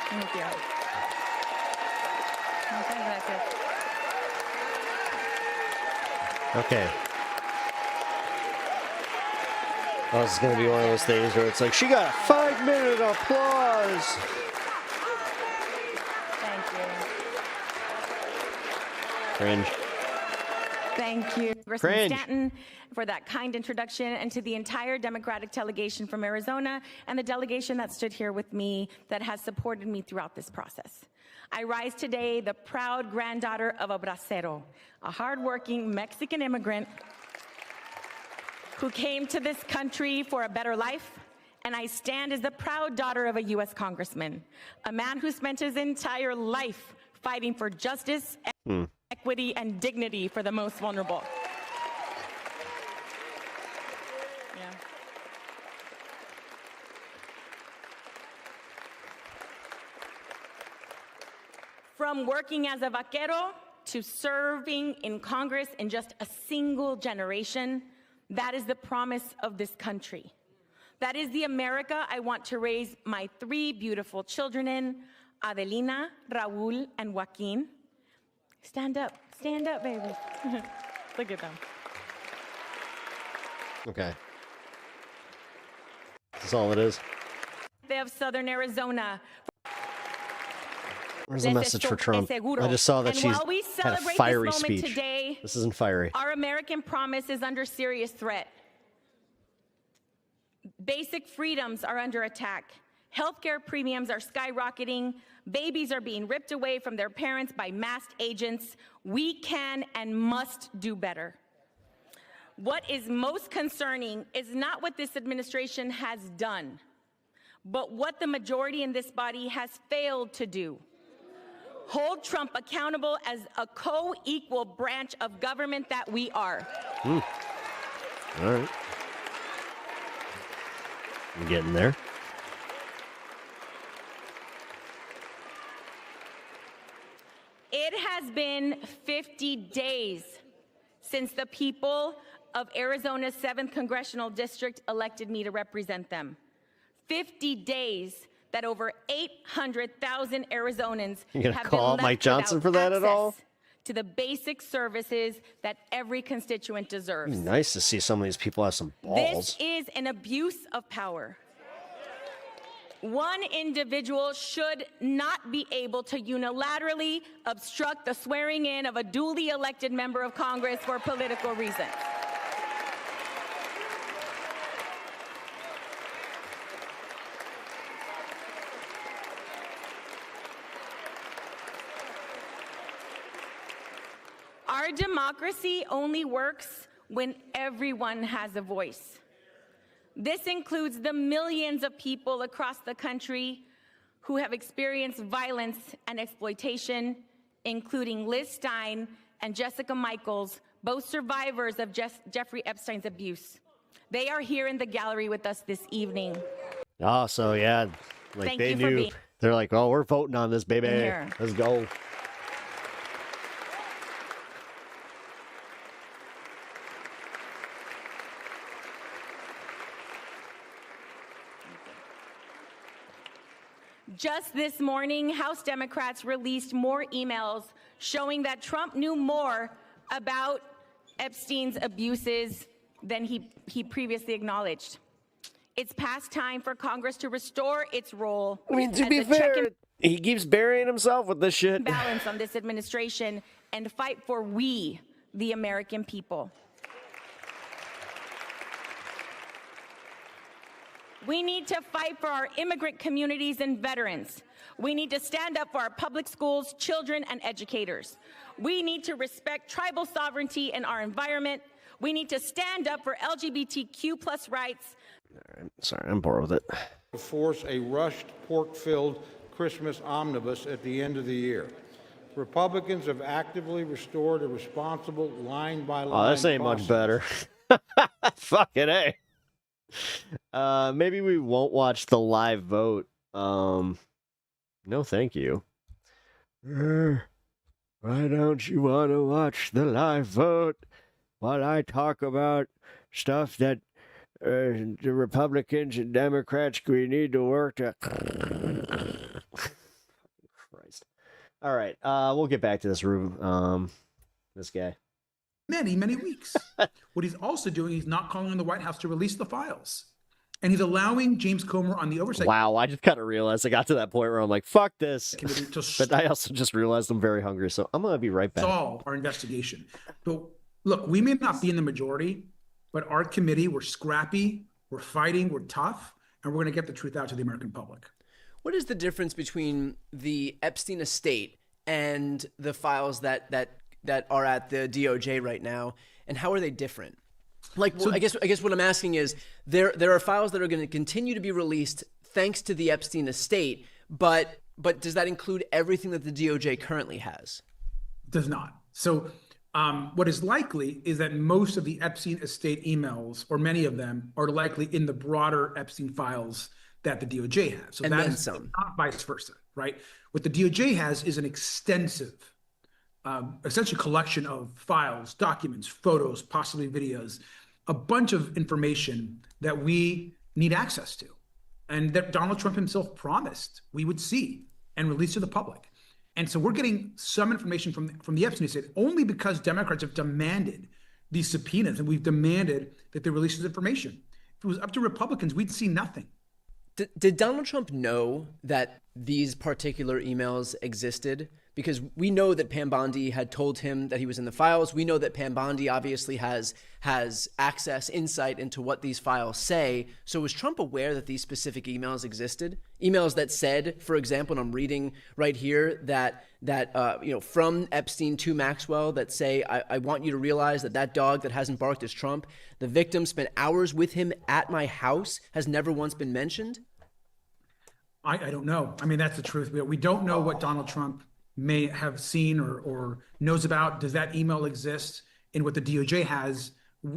Thank you. Muchas gracias. Okay. Oh, this is going to be one of those things where it's like, she got a 5-minute applause. Thank you. Cringe. Thank you. Congressman Stanton for that kind introduction, and to the entire Democratic delegation from Arizona and the delegation that stood here with me that has supported me throughout this process. I rise today the proud granddaughter of a bracero, a hardworking Mexican immigrant who came to this country for a better life, and I stand as the proud daughter of a U.S. congressman, a man who spent his entire life fighting for justice, equity, and dignity for the most vulnerable. From working as a vaquero to serving in Congress in just a single generation, that is the promise of this country. That is the America I want to raise my 3 beautiful children in, Adelina, Raul, and Joaquin. Stand up, baby. Look at them. Okay. That's all it is. They have Southern Arizona. Where's the message for Trump? I just saw that And she's while we had a celebrate fiery this moment speech. today, This isn't fiery. our American promise is under serious threat. Basic freedoms are under attack. Healthcare premiums are skyrocketing. Babies are being ripped away from their parents by masked agents. We can and must do better. What is most concerning is not what this administration has done, but what the majority in this body has failed to do. Hold Trump accountable as a co-equal branch of government that we are. All right. I'm getting there. It has been 50 days since the people of Arizona's 7th Congressional District elected me to represent them. 50 days that over 800,000 Arizonans You gonna have call been out left Mike Johnson without for that at all? access to the basic services that every constituent deserves. It'd be nice to see some of these people have some balls. This is an abuse of power. One individual should not be able to unilaterally obstruct the swearing in of a duly elected member of Congress for political reasons. Our democracy only works when everyone has a voice. This includes the millions of people across the country who have experienced violence and exploitation, including Liz Stein and Jessica Michaels, both survivors of Jeffrey Epstein's abuse. They are here in the gallery with us this evening. Oh, so yeah, like Thank they you for knew. being They're like, oh, we're voting on this, baby. here. Let's go. Just this morning, House Democrats released more emails showing that Trump knew more about Epstein's abuses than he previously acknowledged. It's past time for Congress to restore its role I mean, to as be a check fair, and he keeps burying himself with this shit. balance on this administration and fight for we, the American people. We need to fight for our immigrant communities and veterans. We need to stand up for our public schools, children, and educators. We need to respect tribal sovereignty in our environment. We need to stand up for LGBTQ+ rights. Sorry, I'm bored with it. To force a rushed pork-filled Christmas omnibus at the end of the year. Republicans have actively restored a responsible line-by-line Oh, this ain't much better. Fucking A. Maybe we won't watch the live vote. No, thank you. Why don't you want to watch the live vote while I talk about stuff that the Republicans and Democrats we need to work to... Christ. All right, we'll get back to this room. This guy. Many weeks. What he's also doing, he's not calling on the White House to release the files. And he's allowing James Comer on the oversight. Wow, I just kind of realized I got to that point where I'm like, fuck this. But I also just realized I'm very hungry, so I'm going to be right back. All our investigation. But Look, we may not be in the majority, but our committee, we're scrappy, we're fighting, we're tough, and we're going to get the truth out to the American public. What is the difference between the Epstein estate and the files that are at the DOJ right now, and how are they different? Like, I guess what I'm asking is, there are files that are going to continue to be released thanks to the Epstein estate, but does that include everything that the DOJ currently has? Does not. So what is likely is that most of the Epstein estate emails, or many of them, are likely in the broader Epstein files that the DOJ has. So And that then is some. not vice versa, right? What the DOJ has is an extensive, essentially collection of files, documents, photos, possibly videos, a bunch of information that we need access to, and that Donald Trump himself promised we would see and release to the public. And so we're getting some information from the Epstein estate only because Democrats have demanded these subpoenas, and we've demanded that they release this information. If it was up to Republicans, we'd see nothing. Did Donald Trump know that these particular emails existed? Because we know that Pam Bondi had told him that he was in the files. We know that Pam Bondi obviously has access, insight into what these files say. So was Trump aware that these specific emails existed? Emails that said, for example, and I'm reading right here, that from Epstein to Maxwell, that say, I want you to realize that dog that hasn't barked is Trump. The victim spent hours with him at my house, has never once been mentioned. I don't know. I mean, that's the truth. We don't know what Donald Trump may have seen or knows about. Does that email exist in what the DOJ has?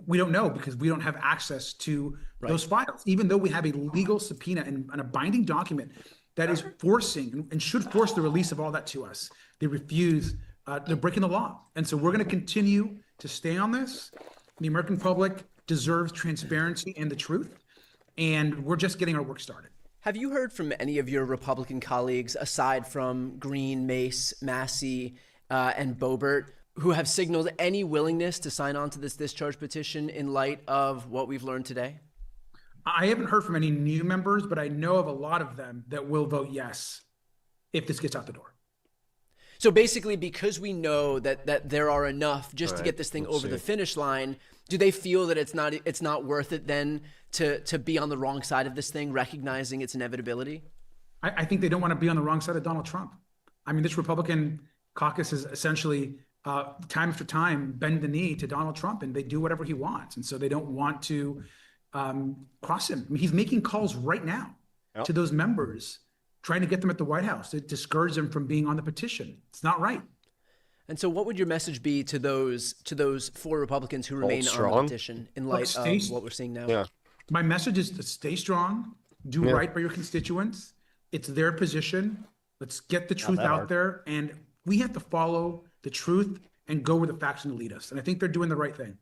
We don't know, because we don't have access to those files, even though we have a legal subpoena and a binding document that is forcing and should force the release of all that to us. They refuse. They're breaking the law. And so we're going to continue to stay on this. The American public deserves transparency and the truth, and we're just getting our work started. Have you heard from any of your Republican colleagues, aside from Green, Mace, Massey, and Boebert, who have signaled any willingness to sign on to this discharge petition in light of what we've learned today? I haven't heard from any new members, but I know of a lot of them that will vote yes if this gets out the door. So basically, because we know that there are enough just to get this thing over the finish line, do they feel that it's not worth it then to be on the wrong side of this thing, recognizing its inevitability? I think they don't want to be on the wrong side of Donald Trump. I mean, this Republican caucus is essentially time after time bend the knee to Donald Trump, and they do whatever he wants. And so they don't want to cross him. I mean, he's making calls right now to those members, trying to get them at the White House to discourage them from being on the petition. It's not right. And so what would your message be to those 4 Republicans who remain on the petition in light of what we're seeing now? Yeah. My message is to stay strong, do right by your constituents. It's their position. Let's get the truth out there. And we have to follow the truth and go where the facts will lead us. And I think they're doing the right thing.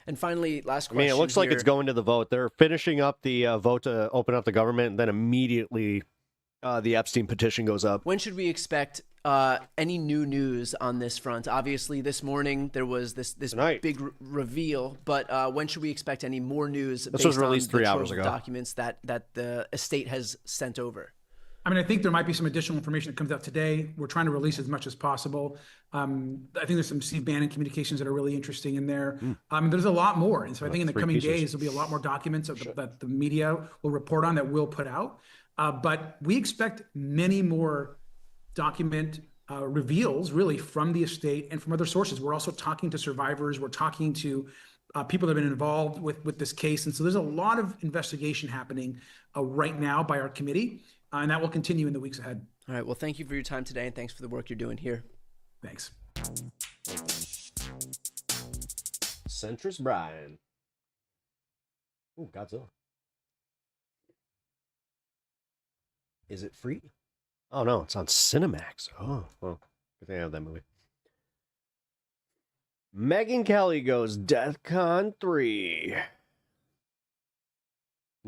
And finally, last question. I mean, it looks like it's going to the vote. They're finishing up the vote to open up the government, and then immediately the Epstein petition goes up. When should we expect any new news on this front? Obviously, this morning there was this big reveal, but when should we expect any more news? This was released 3 hours ago. Documents that the estate has sent over. I mean, I think there might be some additional information that comes out today. We're trying to release as much as possible. I think there's some Steve Bannon communications that are really interesting in there. There's a lot more. And so I think in the coming days, there'll be a lot more documents that the media will report on, that we'll put out. But we expect many more document reveals, really, from the estate and from other sources. We're also talking to survivors. We're talking to people that have been involved with this case. And so there's a lot of investigation happening right now by our committee. And that will continue in the weeks ahead. All right. Well, thank you for your time today, and thanks for the work you're doing here. Thanks. Centrist Brian. Oh, Godzilla. Is it free? Oh, no, it's on Cinemax. Oh, well, good thing I have that movie. Megyn Kelly goes DEFCON 3.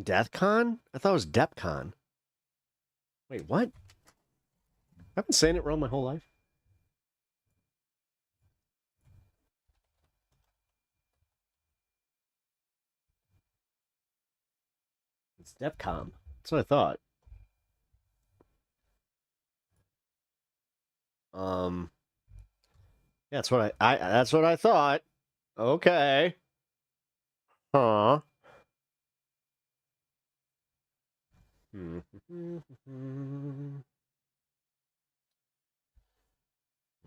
DEFCON? I thought it was DEPCON. Wait, what? I've been saying it wrong my whole life. It's DEFCON. That's what I thought. Yeah, that's what I thought. Okay. Huh.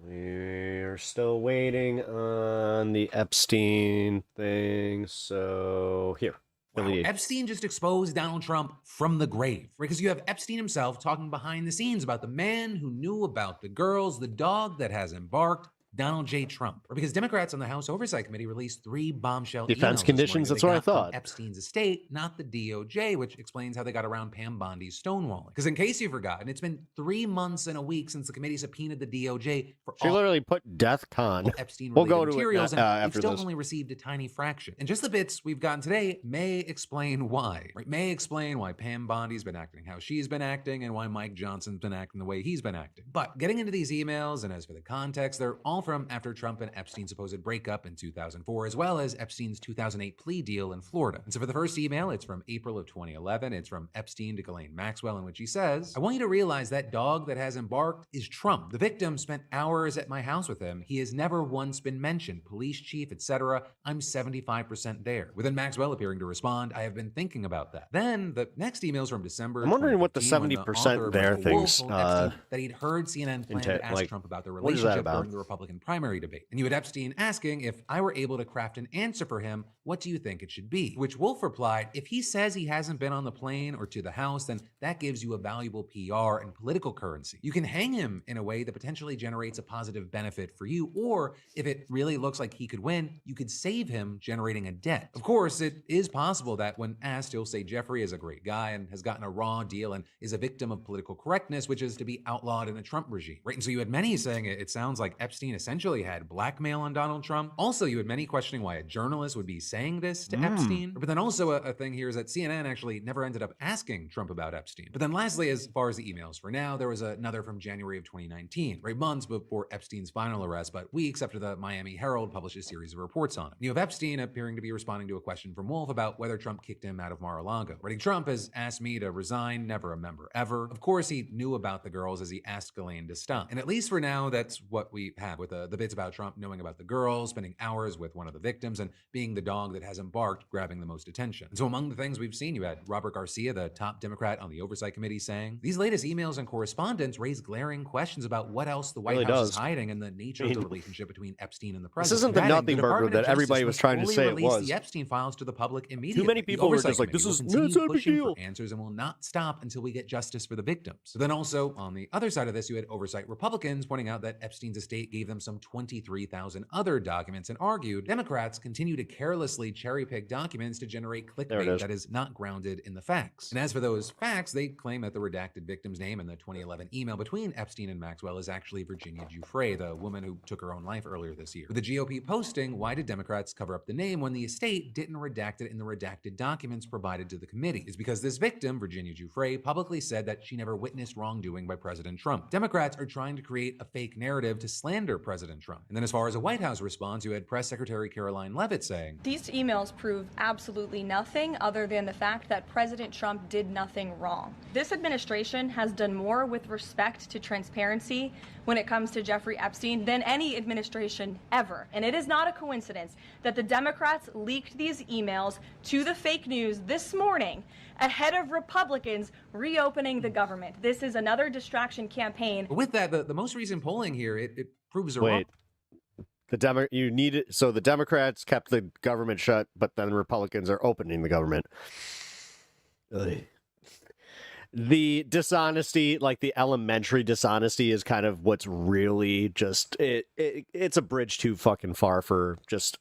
We're still waiting on the Epstein thing, so here. Wow, Epstein just exposed Donald Trump from the grave, because you have Epstein himself talking behind the scenes about the man who knew about the girls, the dog that has embarked, Donald J. Trump. Or because Democrats on the House Oversight Committee released 3 bombshell Defense emails conditions, this that's morning what I that they got thought. from Epstein's estate, not the DOJ, which explains how they got around Pam Bondi's stonewalling. Because in case you've forgotten, it's been 3 months and a week since the committee subpoenaed the DOJ for She all literally put death con. Epstein We'll go related to materials, it and after we've still this. only received a tiny fraction. And just the bits we've gotten today may explain why. Right? May explain why Pam Bondi's been acting how she's been acting and why Mike Johnson's been acting the way he's been acting. But getting into these emails, and as for the context, they're all from after Trump and Epstein's supposed breakup in 2004, as well as Epstein's 2008 plea deal in Florida. And so for the first email, it's from April of 2011. It's from Epstein to Ghislaine Maxwell, in which he says, "I want you to realize that dog that has embarked is Trump. The victim spent hours at my house with him. He has never once been mentioned. Police chief, etc. I'm 75% there." With then Maxwell appearing to respond, "I have been thinking about that." Then the next email's from December. I'm wondering what the 2015, when 70% author there Michael Wolff thinks. told Epstein that he'd heard CNN plan to ask Trump about their what is that relationship about? during the Republican primary debate. And you had Epstein asking, "If I were able to craft an answer for him, what do you think it should be?" Which Wolf replied, "If he says he hasn't been on the plane or to the House, then that gives you a valuable PR and political currency. You can hang him in a way that potentially generates a positive benefit for you, or if it really looks like he could win, you could save him generating a debt." Of course, it is possible that when asked, he'll say Jeffrey is a great guy and has gotten a raw deal and is a victim of political correctness, which is to be outlawed in a Trump regime. Right? And so you had many saying it sounds like Epstein essentially had blackmail on Donald Trump. Also, you had many questioning why a journalist would be saying this to Epstein. But then also a thing here is that CNN actually never ended up asking Trump about Epstein. But then lastly, as far as the emails for now, there was another from January of 2019, right? Months before Epstein's final arrest, but weeks after the Miami Herald published a series of reports on him. You have Epstein appearing to be responding to a question from Wolf about whether Trump kicked him out of Mar-a-Lago. Writing, "Trump has asked me to resign, never a member ever." Of course, he knew about the girls as he asked Ghislaine to stop. And at least for now, that's what we have with the bits about Trump knowing about the girls, spending hours with one of the victims, and being the dog that has embarked, grabbing the most attention. And so among the things we've seen, you had Robert Garcia, the top Democrat on the Oversight Committee, saying, "These latest emails and correspondence raise glaring questions about what else the White Really House does. is hiding and the nature of the relationship between Epstein and the This president." isn't the Adding, nothing "The burger Department of that Justice everybody was must trying to fully say it release was. the Epstein files to the public immediately. Too many The people were Oversight just like, Committee "This will is continue it's not a big pushing deal." for answers and will not stop until we get justice for the victims." So then also on the other side of this, you had Oversight Republicans pointing out that Epstein's estate gave them some 23,000 other documents and argued Democrats continue to carelessly cherry pick documents to generate There it clickbait is. that is not grounded in the facts. And as for those facts, they claim that the redacted victim's name in the 2011 email between Epstein and Maxwell is actually Virginia Giuffre, the woman who took her own life earlier this year. With the GOP posting, "Why did Democrats cover up the name when the estate didn't redact it in the redacted documents provided to the committee?" Is because this victim, Virginia Giuffre, publicly said that she never witnessed wrongdoing by President Trump. Democrats are trying to create a fake narrative to slander President Trump. And then as far as a White House response, you had Press Secretary Caroline Leavitt saying, "These emails prove absolutely nothing other than the fact that President Trump did nothing wrong. This administration has done more with respect to transparency when it comes to Jeffrey Epstein than any administration ever. And it is not a coincidence that the Democrats leaked these emails to the fake news this morning ahead of Republicans reopening the government. This is another distraction campaign." But with that, the most recent polling here, it proves her Wait. You need it. So the Democrats kept the government shut, but then Republicans are opening the government. Ugh. The dishonesty, like the elementary dishonesty, is kind of what's really just it's a bridge too fucking far for just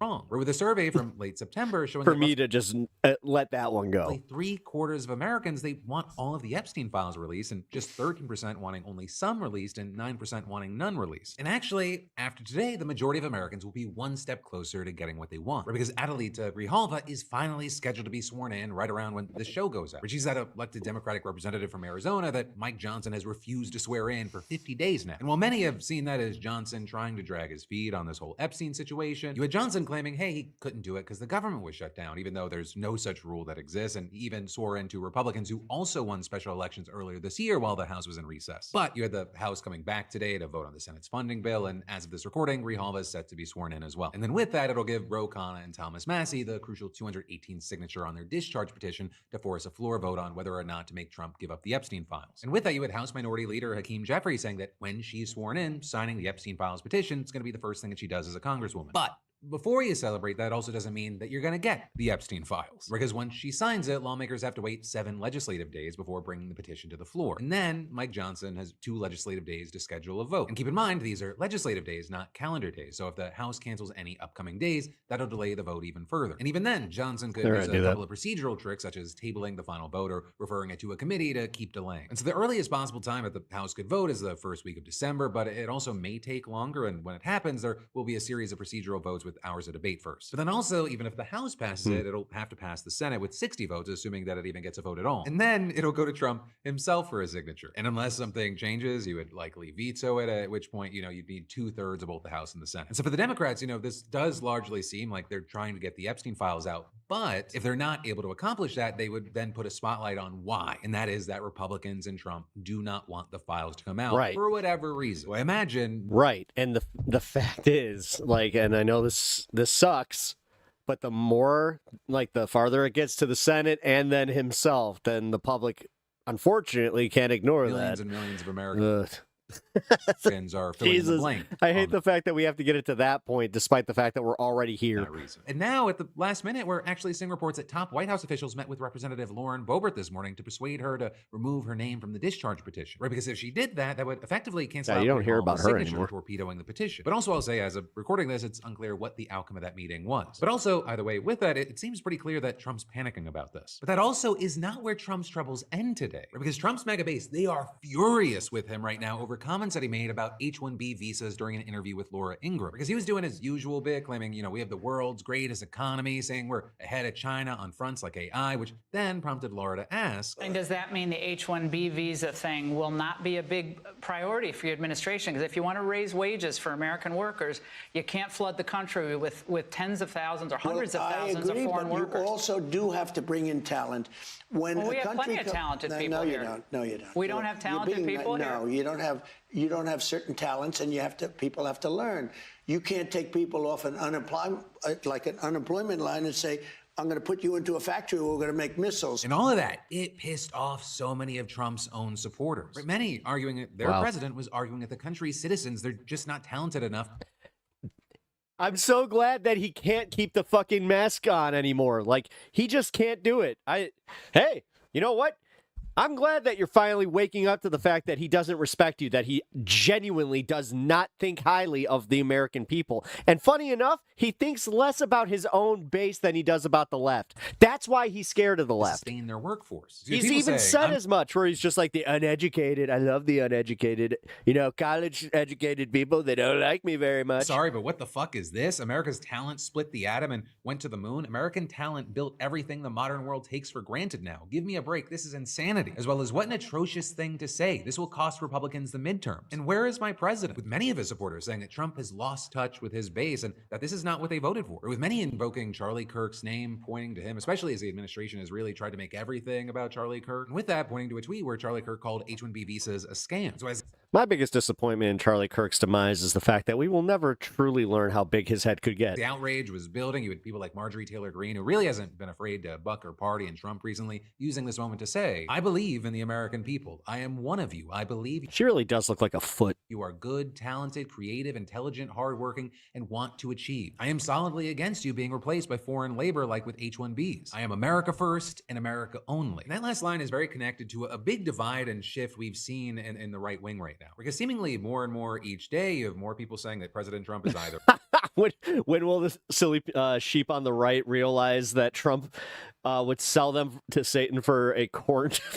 wrong. Or with a survey from late September showing for that me to just let that one go. roughly 3/4 of Americans, they want all of the Epstein files released, and just 13% wanting only some released and 9% wanting none released. And actually, after today, the majority of Americans will be one step closer to getting what they want. Right? Because Adelita Grijalva is finally scheduled to be sworn in right around when the show goes out. She's that elected Democratic representative from Arizona that Mike Johnson has refused to swear in for 50 days now. And while many have seen that as Johnson trying to drag his feet on this whole Epstein situation, you had Johnson claiming, hey, he couldn't do it because the government was shut down, even though there's no such rule that exists, and even swore into Republicans who also won special elections earlier this year while the House was in recess. But you had the House coming back today to vote on the Senate's funding bill, and as of this recording, Grijalva is set to be sworn in as well. And then with that, it'll give Ro Khanna and Thomas Massie the crucial 218 signature on their discharge petition to force a floor vote on whether or not to make Trump give up the Epstein files. And with that, you had House Minority Leader Hakeem Jeffries saying that when she's sworn in, signing the Epstein files petition, it's going to be the first thing that she does as a congresswoman. But before you celebrate, that also doesn't mean that you're going to get the Epstein files. Because once she signs it, lawmakers have to wait 7 legislative days before bringing the petition to the floor. And then Mike Johnson has 2 legislative days to schedule a vote. And keep in mind, these are legislative days, not calendar days. So if the House cancels any upcoming days, that'll delay the vote even further. And even then, Johnson could use a couple of procedural tricks, such as tabling the final vote or referring it to a committee to keep delaying. And so the earliest possible time that the House could vote is the first week of December, but it also may take longer. And when it happens, there will be a series of procedural votes with hours of debate first. But then also, even if the House passes it, it'll have to pass the Senate with 60 votes, assuming that it even gets a vote at all. And then it'll go to Trump himself for a signature. And unless something changes, you would likely veto it, at which point, you'd need 2/3 of both the House and the Senate. And so for the Democrats, this does largely seem like they're trying to get the Epstein files out. But if they're not able to accomplish that, they would then put a spotlight on why. And that is that Republicans and Trump do not want the files to come out for whatever reason. So I imagine. Right. And the fact is, and I know this sucks, but the more, the farther it gets to the Senate and then himself, then the public, unfortunately, can't ignore millions that. And millions of Americans. Fans are filling in the blank. I hate the fact that we have to get it to that point, despite the fact that we're already here. And now, at the last minute, we're actually seeing reports that top White House officials met with Representative Lauren Boebert this morning to persuade her to remove her name from the discharge petition. Right, because if she did that, that would effectively cancel out you don't hear about her signature anymore, torpedoing the petition. But also, I'll say, as of recording this, it's unclear what the outcome of that meeting was. But also, either way, with that, it seems pretty clear that Trump's panicking about this. But that also is not where Trump's troubles end today. Right, because Trump's mega base, they are furious with him right now over comments that he made about H-1B visas during an interview with Laura Ingraham, because he was doing his usual bit, claiming, we have the world's greatest economy, saying we're ahead of China on fronts like AI, which then prompted Laura to ask. And does that mean the H-1B visa thing will not be a big priority for your administration? Because if you want to raise wages for American workers, you can't flood the country with tens of thousands or hundreds of thousands of foreign workers. You also do have to bring in talent. When we have plenty of talented people here. No, you don't. We don't have talented people here? No, you don't have. You don't have certain talents, and people have to learn. You can't take people off an unemployment line and say, I'm going to put you into a factory where we're going to make missiles. And all of that, it pissed off so many of Trump's own supporters. Right? Many arguing that their president was arguing that the country's citizens, they're just not talented enough. I'm so glad that he can't keep the fucking mask on anymore. He just can't do it. Hey, you know what? I'm glad that you're finally waking up to the fact that he doesn't respect you, that he genuinely does not think highly of the American people. And funny enough, he thinks less about his own base than he does about the left. That's why he's scared of the left. Sustain their workforce. He's even said as much, where he's just like, the uneducated. I love the uneducated. College-educated people, they don't like me very much. Sorry, but what the fuck is this? America's talent split the atom and went to the moon. American talent built everything the modern world takes for granted now. Give me a break. This is insanity. As well as what an atrocious thing to say. This will cost Republicans the midterms. And where is my president? With many of his supporters saying that Trump has lost touch with his base and that this is not what they voted for. Or with many invoking Charlie Kirk's name, pointing to him, especially as the administration has really tried to make everything about Charlie Kirk. And with that, pointing to a tweet where Charlie Kirk called H-1B visas a scam. So my biggest disappointment in Charlie Kirk's demise is the fact that we will never truly learn how big his head could get. The outrage was building. You had people like Marjorie Taylor Greene, who really hasn't been afraid to buck her party and Trump recently, using this moment to say, I believe in the American people. I am one of you. I believe she really does look like a foot. You are good, talented, creative, intelligent, hardworking, and want to achieve. I am solidly against you being replaced by foreign labor like with H-1Bs. I am America first and America only. And that last line is very connected to a big divide and shift we've seen in the right wing right now. Because seemingly more and more each day, you have more people saying that President Trump is either... When will the silly sheep on the right realize that Trump would sell them to Satan for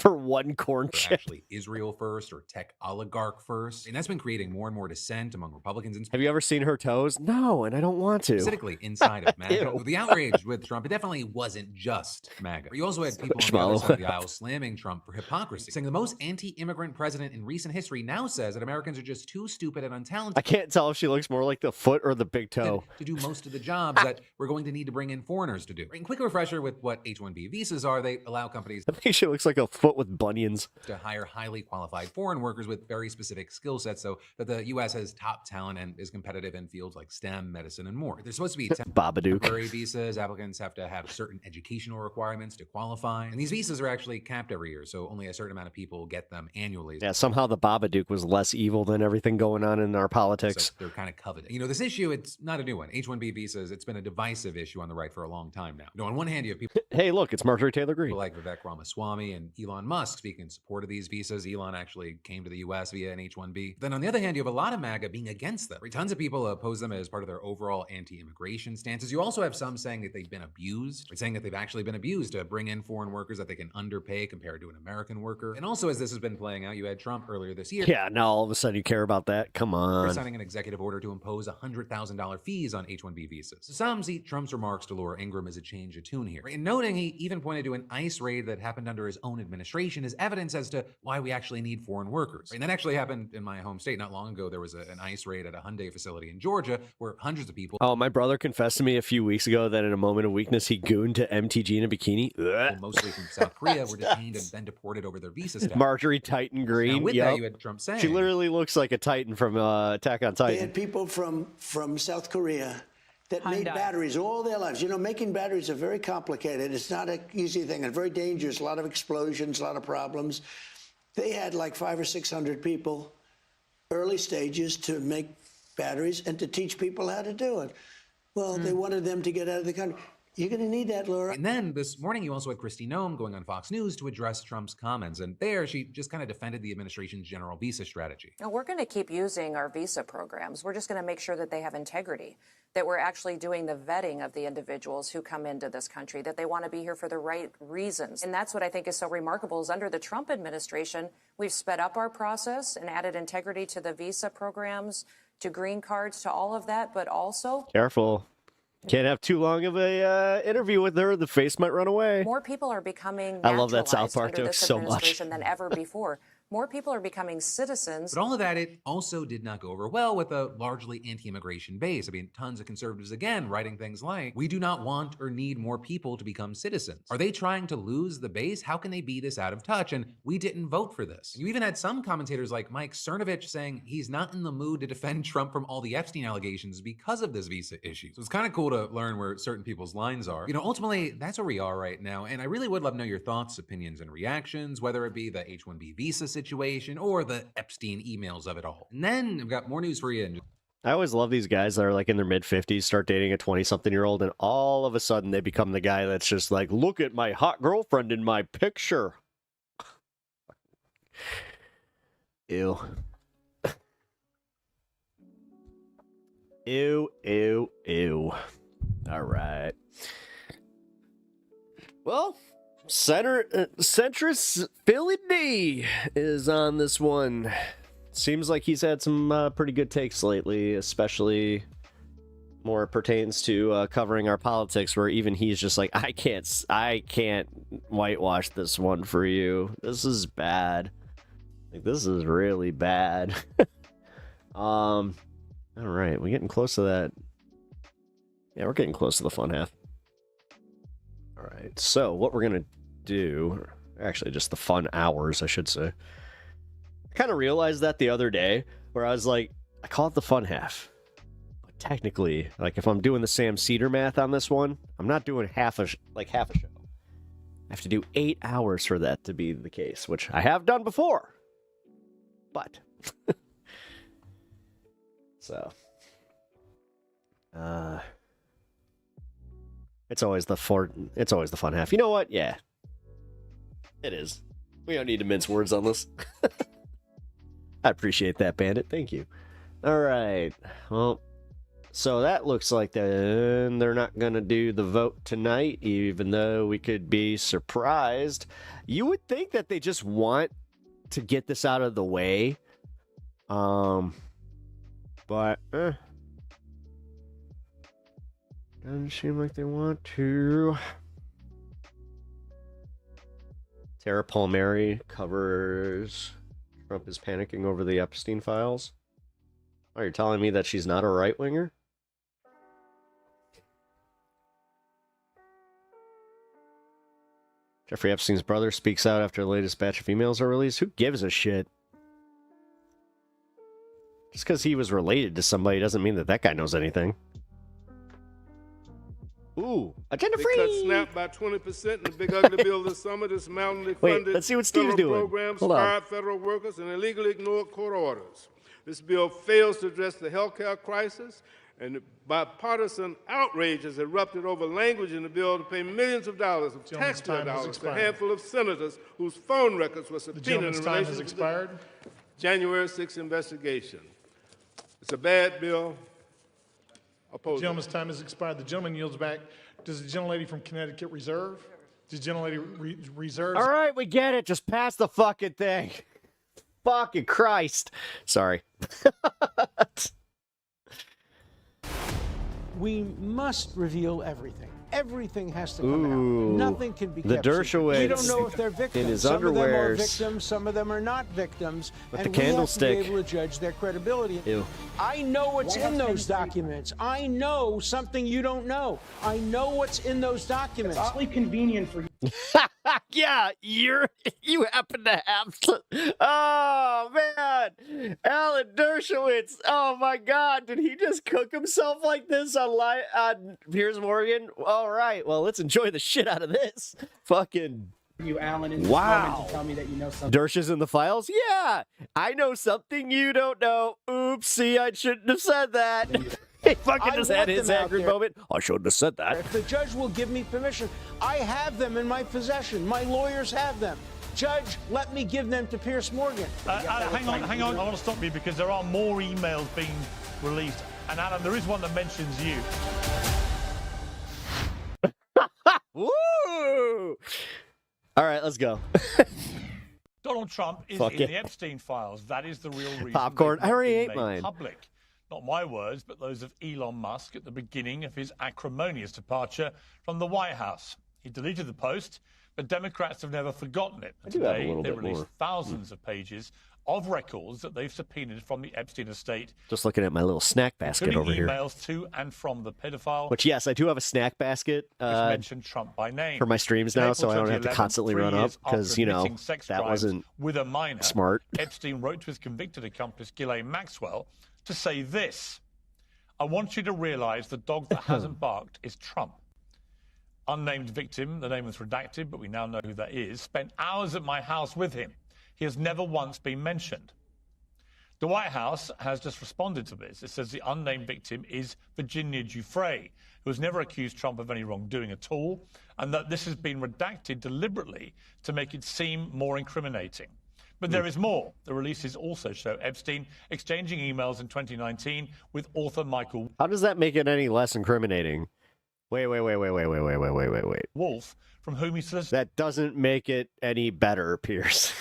one corn chip? Actually Israel first or tech oligarch first. And that's been creating more and more dissent among Republicans. Have you ever seen her toes? No, and I don't want to. Specifically inside of MAGA. The outrage with Trump, it definitely wasn't just MAGA. You also had people on the other side of the aisle slamming Trump for hypocrisy, saying the most anti-immigrant president in recent history now says that Americans are just too stupid and untalented. I can't tell if she looks more like the foot or the big toe. go. to do most of the jobs that we're going to need to bring in foreigners to do. And quick refresher with what H-1B visas are, they allow companies That picture looks like a foot with bunions. to hire highly qualified foreign workers with very specific skill sets so that the U.S. has top talent and is competitive in fields like STEM, medicine, and more. There's supposed to be Babadook. temporary visas. Applicants have to have certain educational requirements to qualify. And these visas are actually capped every year, so only a certain amount of people get them annually. Yeah, somehow the Babadook was less evil than everything going on in our politics. So they're kind of coveted. You know, this issue, it's not a new one. H-1B visas, it's been a divisive issue on the right for a long time now. You know, on one hand, you have people Hey, look, it's Marjorie Taylor Greene. like Vivek Ramaswamy and Elon Musk speaking in support of these visas. Elon actually came to the U.S. via an H-1B. Then on the other hand, you have a lot of MAGA being against them. Tons of people oppose them as part of their overall anti-immigration stances. You also have some saying that they've been abused, or saying that they've actually been abused to bring in foreign workers that they can underpay compared to an American worker. And also, as this has been playing out, you had Trump earlier this year. Yeah, now all of a sudden you care about that? Come on. Signing an executive order to impose $100,000 fees on H-1B visas. So some see Trump's remarks to Laura Ingraham as a change of tune here. And noting he even pointed to an ICE raid that happened under his own administration as evidence as to why we actually need foreign workers. And that actually happened in my home state. Not long ago, there was an ICE raid at a Hyundai facility in Georgia where hundreds of people... Oh, my brother confessed to me a few weeks ago that in a moment of weakness, he gooned to MTG in a bikini. Mostly from South Korea were detained and then deported over their visa status. Marjorie Titan Green. Now, with yep. that, you had Trump saying... She literally looks like a Titan from Attack on They Titan. had people from South Korea that made Hyundai. batteries all their lives. You know, making batteries are very complicated. It's not an easy thing and very dangerous. A lot of explosions, a lot of problems. They had like 500 or 600 people, early stages, to make batteries and to teach people how to do it. Well, they wanted them to get out of the country. You're going to need that, Laura. And then this morning, you also had Kristi Noem going on Fox News to address Trump's comments. And there, she just kind of defended the administration's general visa strategy. Now, we're going to keep using our visa programs. We're just going to make sure that they have integrity, that we're actually doing the vetting of the individuals who come into this country, that they want to be here for the right reasons. And that's what I think is so remarkable is under the Trump administration, we've sped up our process and added integrity to the visa programs, to green cards, to all of that, but also... Careful. Can't have too long of a interview with her. The face might run away. More people are becoming I love that South naturalized Park under joke this so much. administration than ever before. More people are becoming citizens. But all of that, it also did not go over well with a largely anti-immigration base. I mean, tons of conservatives, again, writing things like, we do not want or need more people to become citizens. Are they trying to lose the base? How can they be this out of touch? And we didn't vote for this. You even had some commentators like Mike Cernovich saying he's not in the mood to defend Trump from all the Epstein allegations because of this visa issue. So it's kind of cool to learn where certain people's lines are. You know, ultimately, that's where we are right now. And I really would love to know your thoughts, opinions, and reactions, whether it be the H-1B visa situation or the Epstein emails of it all. And then I've got more news for you. I always love these guys that are like in their mid-50s, start dating a 20-something-year-old, and all of a sudden they become the guy that's just like, look at my hot girlfriend in my picture. Ew. Ew, ew, ew. All right. Well, centrist Philly D is on this one. Seems like he's had some pretty good takes lately, especially more pertains to covering our politics, where even he's just like, I can't whitewash this one for you. This is bad. Like, this is really bad. All right, we're getting close to that. Yeah, we're getting close to the fun half. All right, so what we're gonna do, actually just the fun hours, I should say. I kind of realized that the other day, where I was like, I call it the fun half. But technically, like if I'm doing the Sam Cedar math on this one, I'm not doing half a show. I have to do 8 hours for that to be the case, which I have done before. But so it's always the fun half. You know what? Yeah. It is. We don't need to mince words on this. I appreciate that, Bandit. Thank you. All right. Well, so that looks like they're not going to do the vote tonight, even though we could be surprised. You would think that they just want to get this out of the way. But doesn't seem like they want to. Tara Palmieri covers Trump is panicking over the Epstein files. Oh, you're telling me that she's not a right-winger? Jeffrey Epstein's brother speaks out after the latest batch of emails are released. Who gives a shit? Just because he was related to somebody doesn't mean that that guy knows anything. Ooh, agenda free! They cut SNAP by 20% in the big ugly bill this summer, dismounting the funded let's see what Steve's federal doing. programs, Hold on. fired federal workers, and illegally ignored court orders. This bill fails to address the healthcare crisis, and bipartisan outrage has erupted over language in the bill to pay millions of dollars of taxpayer dollars to a handful of senators whose phone records were subpoenaed in relation to the January 6th investigation. It's a bad bill. The gentleman's time has expired. The gentleman yields back. Does the gentlelady from Connecticut reserve? Does the gentlelady reserve? All right, we get it. Just pass the fucking thing. Fucking Christ. Sorry. We must reveal everything. Everything has to come out. Nothing can be the kept secret. Dershowitz We don't know if they're victims. in his some of them are underwears. victims, some of them are not victims. With and the we candlestick. have to be able to judge their credibility. Ew. I know what's in those documents. I know something you don't know. I know what's in those documents. It's awfully convenient for you. Yeah, you happen to have. Oh man, Alan Dershowitz. Oh my God, did he just cook himself like this on Piers Morgan? All right, well let's enjoy the shit out of this. Fucking You, Alan, in this wow. moment to tell me that you know something. Dersh is in the files. Yeah, I know something you don't know. Oopsie, I shouldn't have said that. He fucking just had his angry moment. I shouldn't have said that. If the judge will give me permission, I have them in my possession. My lawyers have them. Judge, let me give them to Piers Morgan. Hang on. I want to stop you because there are more emails being released. And Alan, there is one that mentions you. Woo! All right, let's go. Donald Trump is Fuck in it. the Epstein files. That is the real reason. Popcorn. they've I already been ate made mine. Public. Not my words, but those of Elon Musk at the beginning of his acrimonious departure from the White House. He deleted the post, but Democrats have never forgotten it. And I do have a today, little they bit released more. thousands of pages of records that they've subpoenaed from the Epstein estate, Just looking at my little snack basket including over here. emails to and from the pedophile, Which, yes, I do have a snack basket which mentioned Trump by name. for my streams In now, April so I don't have to 2011, constantly 3 run up years after because, you know, admitting sex that crimes wasn't with a minor, smart. Epstein wrote to his convicted accomplice Ghislaine Maxwell to say this: I want you to realize the dog that hasn't barked is Trump. Unnamed victim, the name was redacted, but we now know who that is, spent hours at my house with him. He has never once been mentioned. The White House has just responded to this. It says the unnamed victim is Virginia Giuffre, who has never accused Trump of any wrongdoing at all, and that this has been redacted deliberately to make it seem more incriminating. But there is more. The releases also show Epstein exchanging emails in 2019 with author Michael How does that make it any less incriminating? Wait. Wolf, from whom he solicited. That doesn't make it any better, Pierce.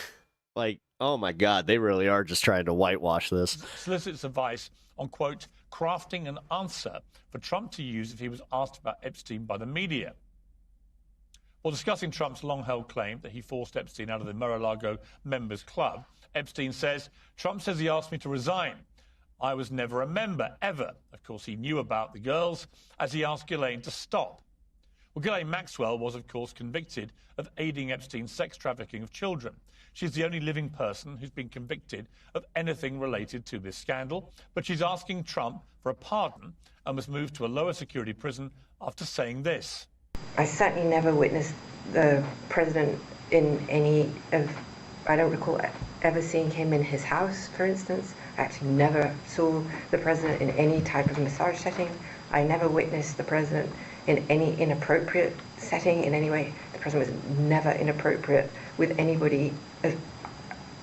Like, oh my God, they really are just trying to whitewash this. Solicits advice on, quote, crafting an answer for Trump to use if he was asked about Epstein by the media. While discussing Trump's long-held claim that he forced Epstein out of the Mar-a-Lago members club, Epstein says, Trump says he asked me to resign. I was never a member, ever. Of course, he knew about the girls, as he asked Ghislaine to stop. Well, Ghislaine Maxwell was, of course, convicted of aiding Epstein's sex trafficking of children. She's the only living person who's been convicted of anything related to this scandal, but she's asking Trump for a pardon and was moved to a lower security prison after saying this. I certainly never witnessed the president in any of, I don't recall ever seeing him in his house, for instance. I actually never saw the president in any type of massage setting. I never witnessed the president in any inappropriate setting in any way. The president was never inappropriate with anybody.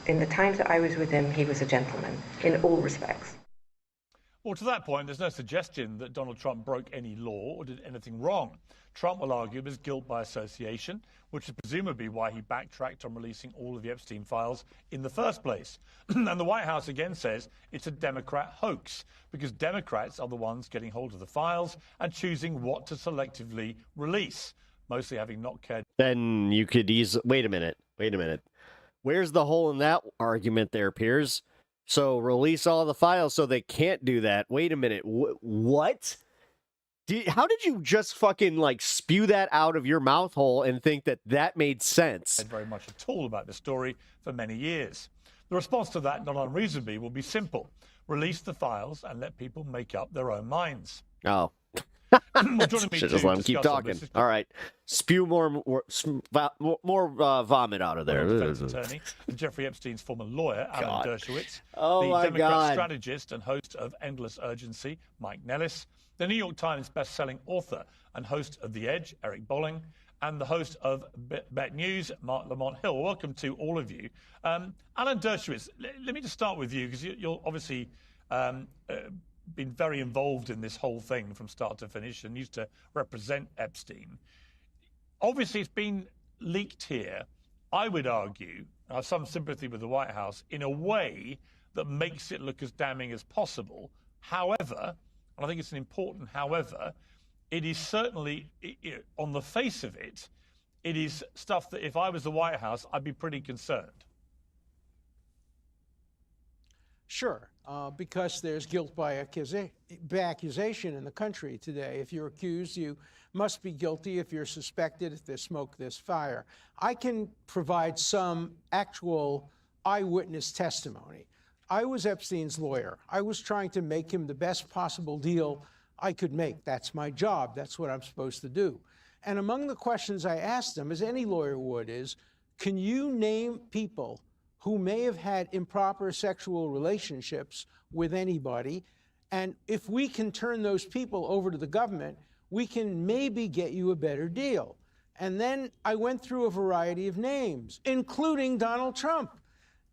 In the times that I was with him, he was a gentleman in all respects. Well, to that point, there's no suggestion that Donald Trump broke any law or did anything wrong. Trump will argue it was guilt by association, which is presumably why he backtracked on releasing all of the Epstein files in the first place. And the White House again says it's a Democrat hoax, because Democrats are the ones getting hold of the files and choosing what to selectively release, mostly having not cared. Then you could easily... Wait a minute. Where's the hole in that argument there, Piers? So release all the files so they can't do that. Wait a minute. What? How did you just fucking like spew that out of your mouth hole and think that that made sense? Very much at all about the story for many years. The response to that, not unreasonably, will be simple. Release the files and let people make up their own minds. Oh. Well, joining me Should to just let him keep discuss all talking. this is All right. Spew more vomit out of there. defense attorney and Jeffrey Epstein's former lawyer, Alan Dershowitz, Oh, the my Democrat God. strategist and host of Endless Urgency, Mike Nellis, the New York Times best-selling author and host of The Edge, Eric Bolling, and the host of Bet News, Mark Lamont Hill. Welcome to all of you. Alan Dershowitz, let me just start with you, because you're obviously been very involved in this whole thing from start to finish and used to represent Epstein. Obviously, it's been leaked here, I would argue, I have some sympathy with the White House, in a way that makes it look as damning as possible. However, and I think it's an important however, it is certainly, on the face of it, it is stuff that if I was the White House, I'd be pretty concerned. Sure, because there's guilt by accusation in the country today. If you're accused, you must be guilty. If you're suspected, if there's smoke, there's fire. I can provide some actual eyewitness testimony. I was Epstein's lawyer. I was trying to make him the best possible deal I could make. That's my job. That's what I'm supposed to do. And among the questions I asked him, as any lawyer would, is, can you name people who may have had improper sexual relationships with anybody? And if we can turn those people over to the government, we can maybe get you a better deal. And then I went through a variety of names, including Donald Trump.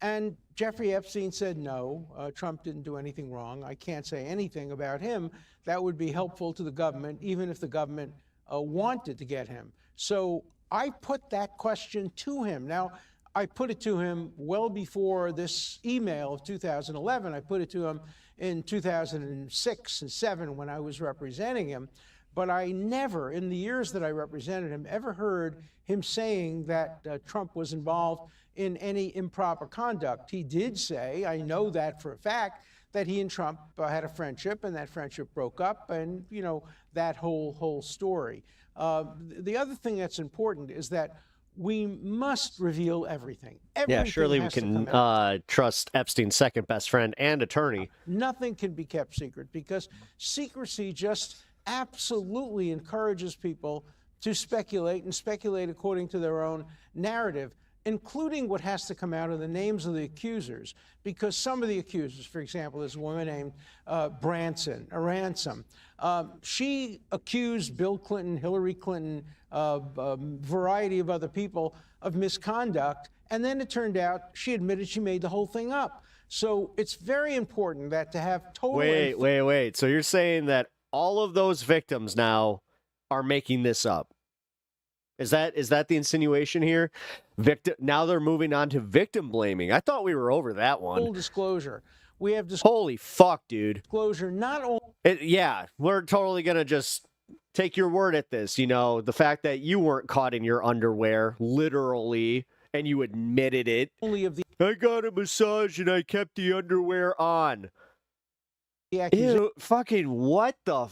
And Jeffrey Epstein said, no, Trump didn't do anything wrong. I can't say anything about him that would be helpful to the government, even if the government wanted to get him. So I put that question to him. Now, I put it to him well before this email of 2011. I put it to him in 2006 and 7 when I was representing him. But I never, in the years that I represented him, ever heard him saying that Trump was involved in any improper conduct. He did say, I know that for a fact, that he and Trump had a friendship, and that friendship broke up, and, you know, that whole story. The other thing that's important is that we must reveal everything. Yeah, surely we can trust Epstein's second best friend and attorney. Nothing can be kept secret, because secrecy just absolutely encourages people to speculate, and speculate according to their own narrative, including what has to come out of the names of the accusers. Because some of the accusers, for example, there's a woman named Ransom. She accused Bill Clinton, Hillary Clinton, a variety of other people of misconduct, and then it turned out she admitted she made the whole thing up. So it's very important that to have total... Wait. So you're saying that all of those victims now are making this up? Is that the insinuation here? Now they're moving on to victim blaming. I thought we were over that one. Full disclosure. We have Holy fuck, dude. Disclosure not only... Yeah, we're totally going to just take your word at this. You know, the fact that you weren't caught in your underwear, literally, and you admitted it. Only of the... I got a massage and I kept the underwear on. Ew, fucking what the...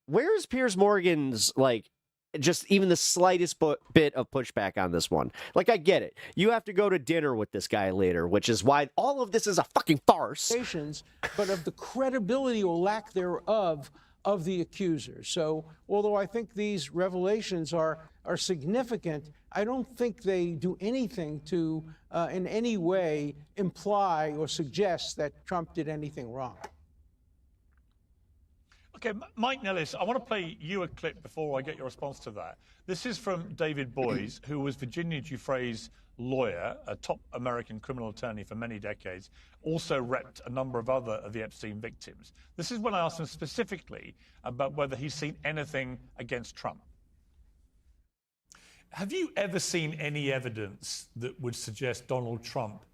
Where's Piers Morgan's, like, just even the slightest bit of pushback on this one? Like, I get it. You have to go to dinner with this guy later, which is why all of this is a fucking farce. But of the credibility or lack thereof of the accusers. So, although I think these revelations are significant, I don't think they do anything to in any way imply or suggest that Trump did anything wrong. Okay, Mike Nellis, I want to play you a clip before I get your response to that. This is from David Boies, who was Virginia Giuffre's lawyer, a top American criminal attorney for many decades, also repped a number of other of the Epstein victims. This is when I asked him specifically about whether he's seen anything against Trump. Have you ever seen any evidence that would suggest Donald Trump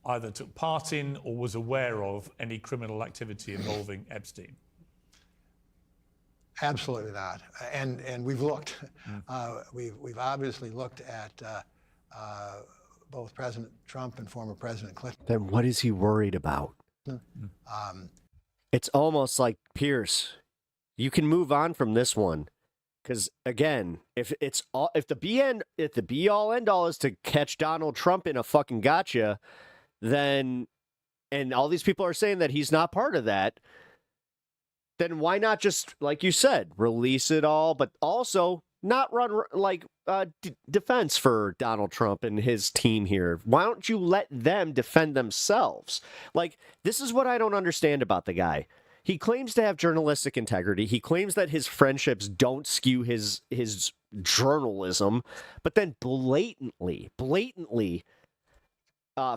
either took part in or was aware of any criminal activity involving Epstein? Absolutely not. And we've looked. We've obviously looked at both President Trump and former President Clinton. Then what is he worried about? It's almost like, Pierce, you can move on from this one. Because again, if the be all end all is to catch Donald Trump in a fucking gotcha, then, and all these people are saying that he's not part of that, then why not just, like you said, release it all, but also not run like defense for Donald Trump and his team here? Why don't you let them defend themselves? Like, this is what I don't understand about the guy. He claims to have journalistic integrity. He claims that his friendships don't skew his journalism, but then blatantly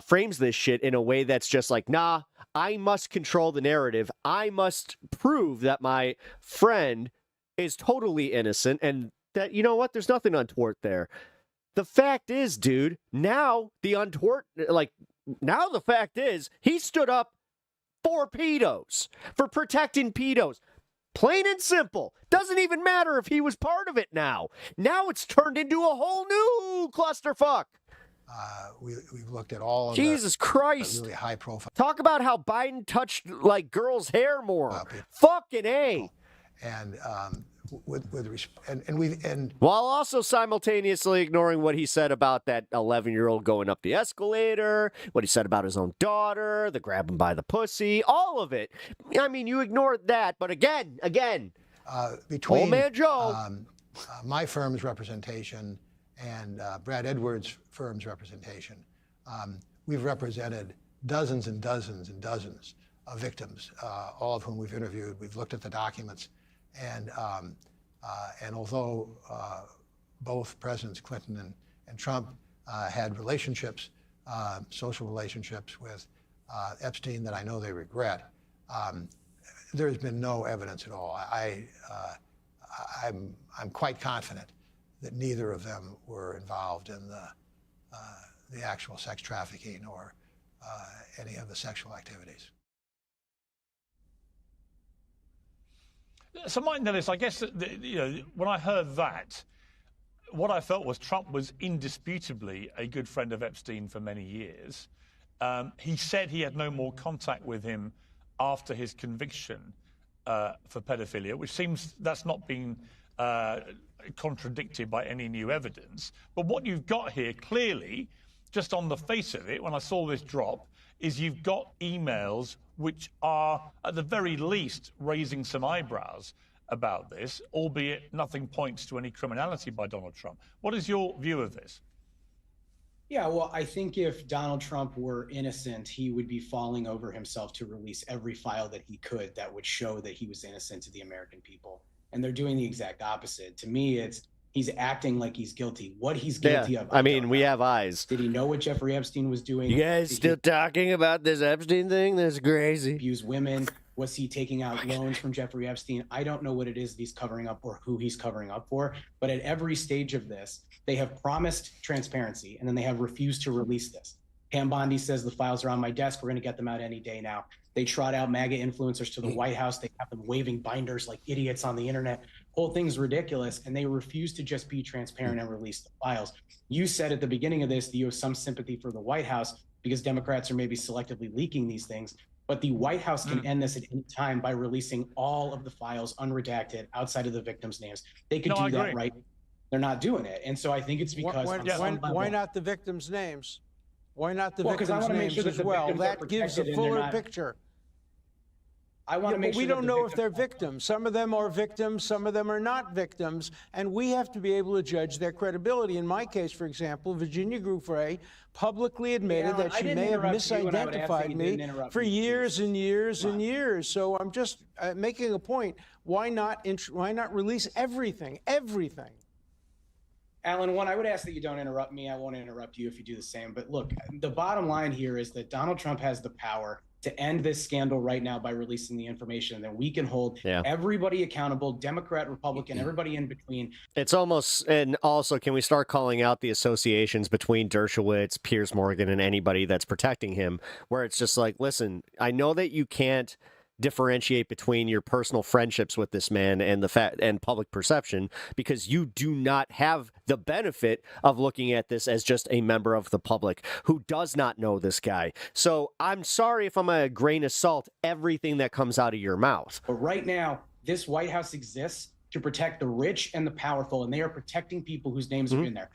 frames this shit in a way that's just like, nah, I must control the narrative. I must prove that my friend is totally innocent and that, you know what, there's nothing untoward there. The fact is, dude, now the fact is he stood up for pedos, for protecting pedos. Plain and simple. Doesn't even matter if he was part of it now. Now it's turned into a whole new clusterfuck. We've looked at all of Jesus Christ. Really high profile. Talk about how Biden touched like girls' hair more. Fucking A. And and while also simultaneously ignoring what he said about that 11-year-old going up the escalator, what he said about his own daughter, the grab him by the pussy, all of it. I mean, you ignored that, but again, between old man Joe, my firm's representation and Brad Edwards' firm's representation, we've represented dozens and dozens and dozens of victims, all of whom we've interviewed. We've looked at the documents. And although both Presidents Clinton and Trump had relationships, social relationships with Epstein that I know they regret, there's been no evidence at all. I'm quite confident that neither of them were involved in the actual sex trafficking or any of the sexual activities. So, Mike Nellis, I guess when I heard that, what I felt was Trump was indisputably a good friend of Epstein for many years. He said he had no more contact with him after his conviction for pedophilia, which seems that's not been contradicted by any new evidence. But what you've got here, clearly, just on the face of it, when I saw this drop, is you've got emails which are, at the very least, raising some eyebrows about this, albeit nothing points to any criminality by Donald Trump. What is your view of this? Yeah, well, I think if Donald Trump were innocent, he would be falling over himself to release every file that he could that would show that he was innocent to the American people. And they're doing the exact opposite. To me, he's acting like he's guilty. What he's guilty of. I mean, we have eyes. Did he know what Jeffrey Epstein was doing? You guys still talking about this Epstein thing? That's crazy. Abuse women. Was he taking out loans from Jeffrey Epstein? I don't know what it is that he's covering up or who he's covering up for. But at every stage of this, they have promised transparency and then they have refused to release this. Pam Bondi says the files are on my desk. We're going to get them out any day now. They trot out MAGA influencers to the White House. They have them waving binders like idiots on the internet. Whole thing's ridiculous. And they refuse to just be transparent and release the files. You said at the beginning of this that you have some sympathy for the White House because Democrats are maybe selectively leaking these things. But the White House can end this at any time by releasing all of the files unredacted outside of the victims' names. They could do that, right? They're not doing it. And so I think it's because why not the victims' names? Why not the victims' names as well? That gives a fuller picture. I want to make sure we don't know if they're victims. Some of them are victims, some of them are not victims, and we have to be able to judge their credibility. In my case, for example, Virginia Giuffre publicly admitted that she may have misidentified me for years and years and years. So I'm just making a point. Why not release everything? Everything. Alan, one, I would ask that you don't interrupt me. I won't interrupt you if you do the same. But look, the bottom line here is that Donald Trump has the power to end this scandal right now by releasing the information. And then we can hold everybody accountable, Democrat, Republican, everybody in between. It's almost, and also, can we start calling out the associations between Dershowitz, Piers Morgan, and anybody that's protecting him, where it's just like, listen, I know that you can't differentiate between your personal friendships with this man and and public perception because you do not have the benefit of looking at this as just a member of the public who does not know this guy. So I'm sorry if I'm a grain of salt everything that comes out of your mouth. But right now, This White House exists to protect the rich and the powerful, and they are protecting people whose names are in there.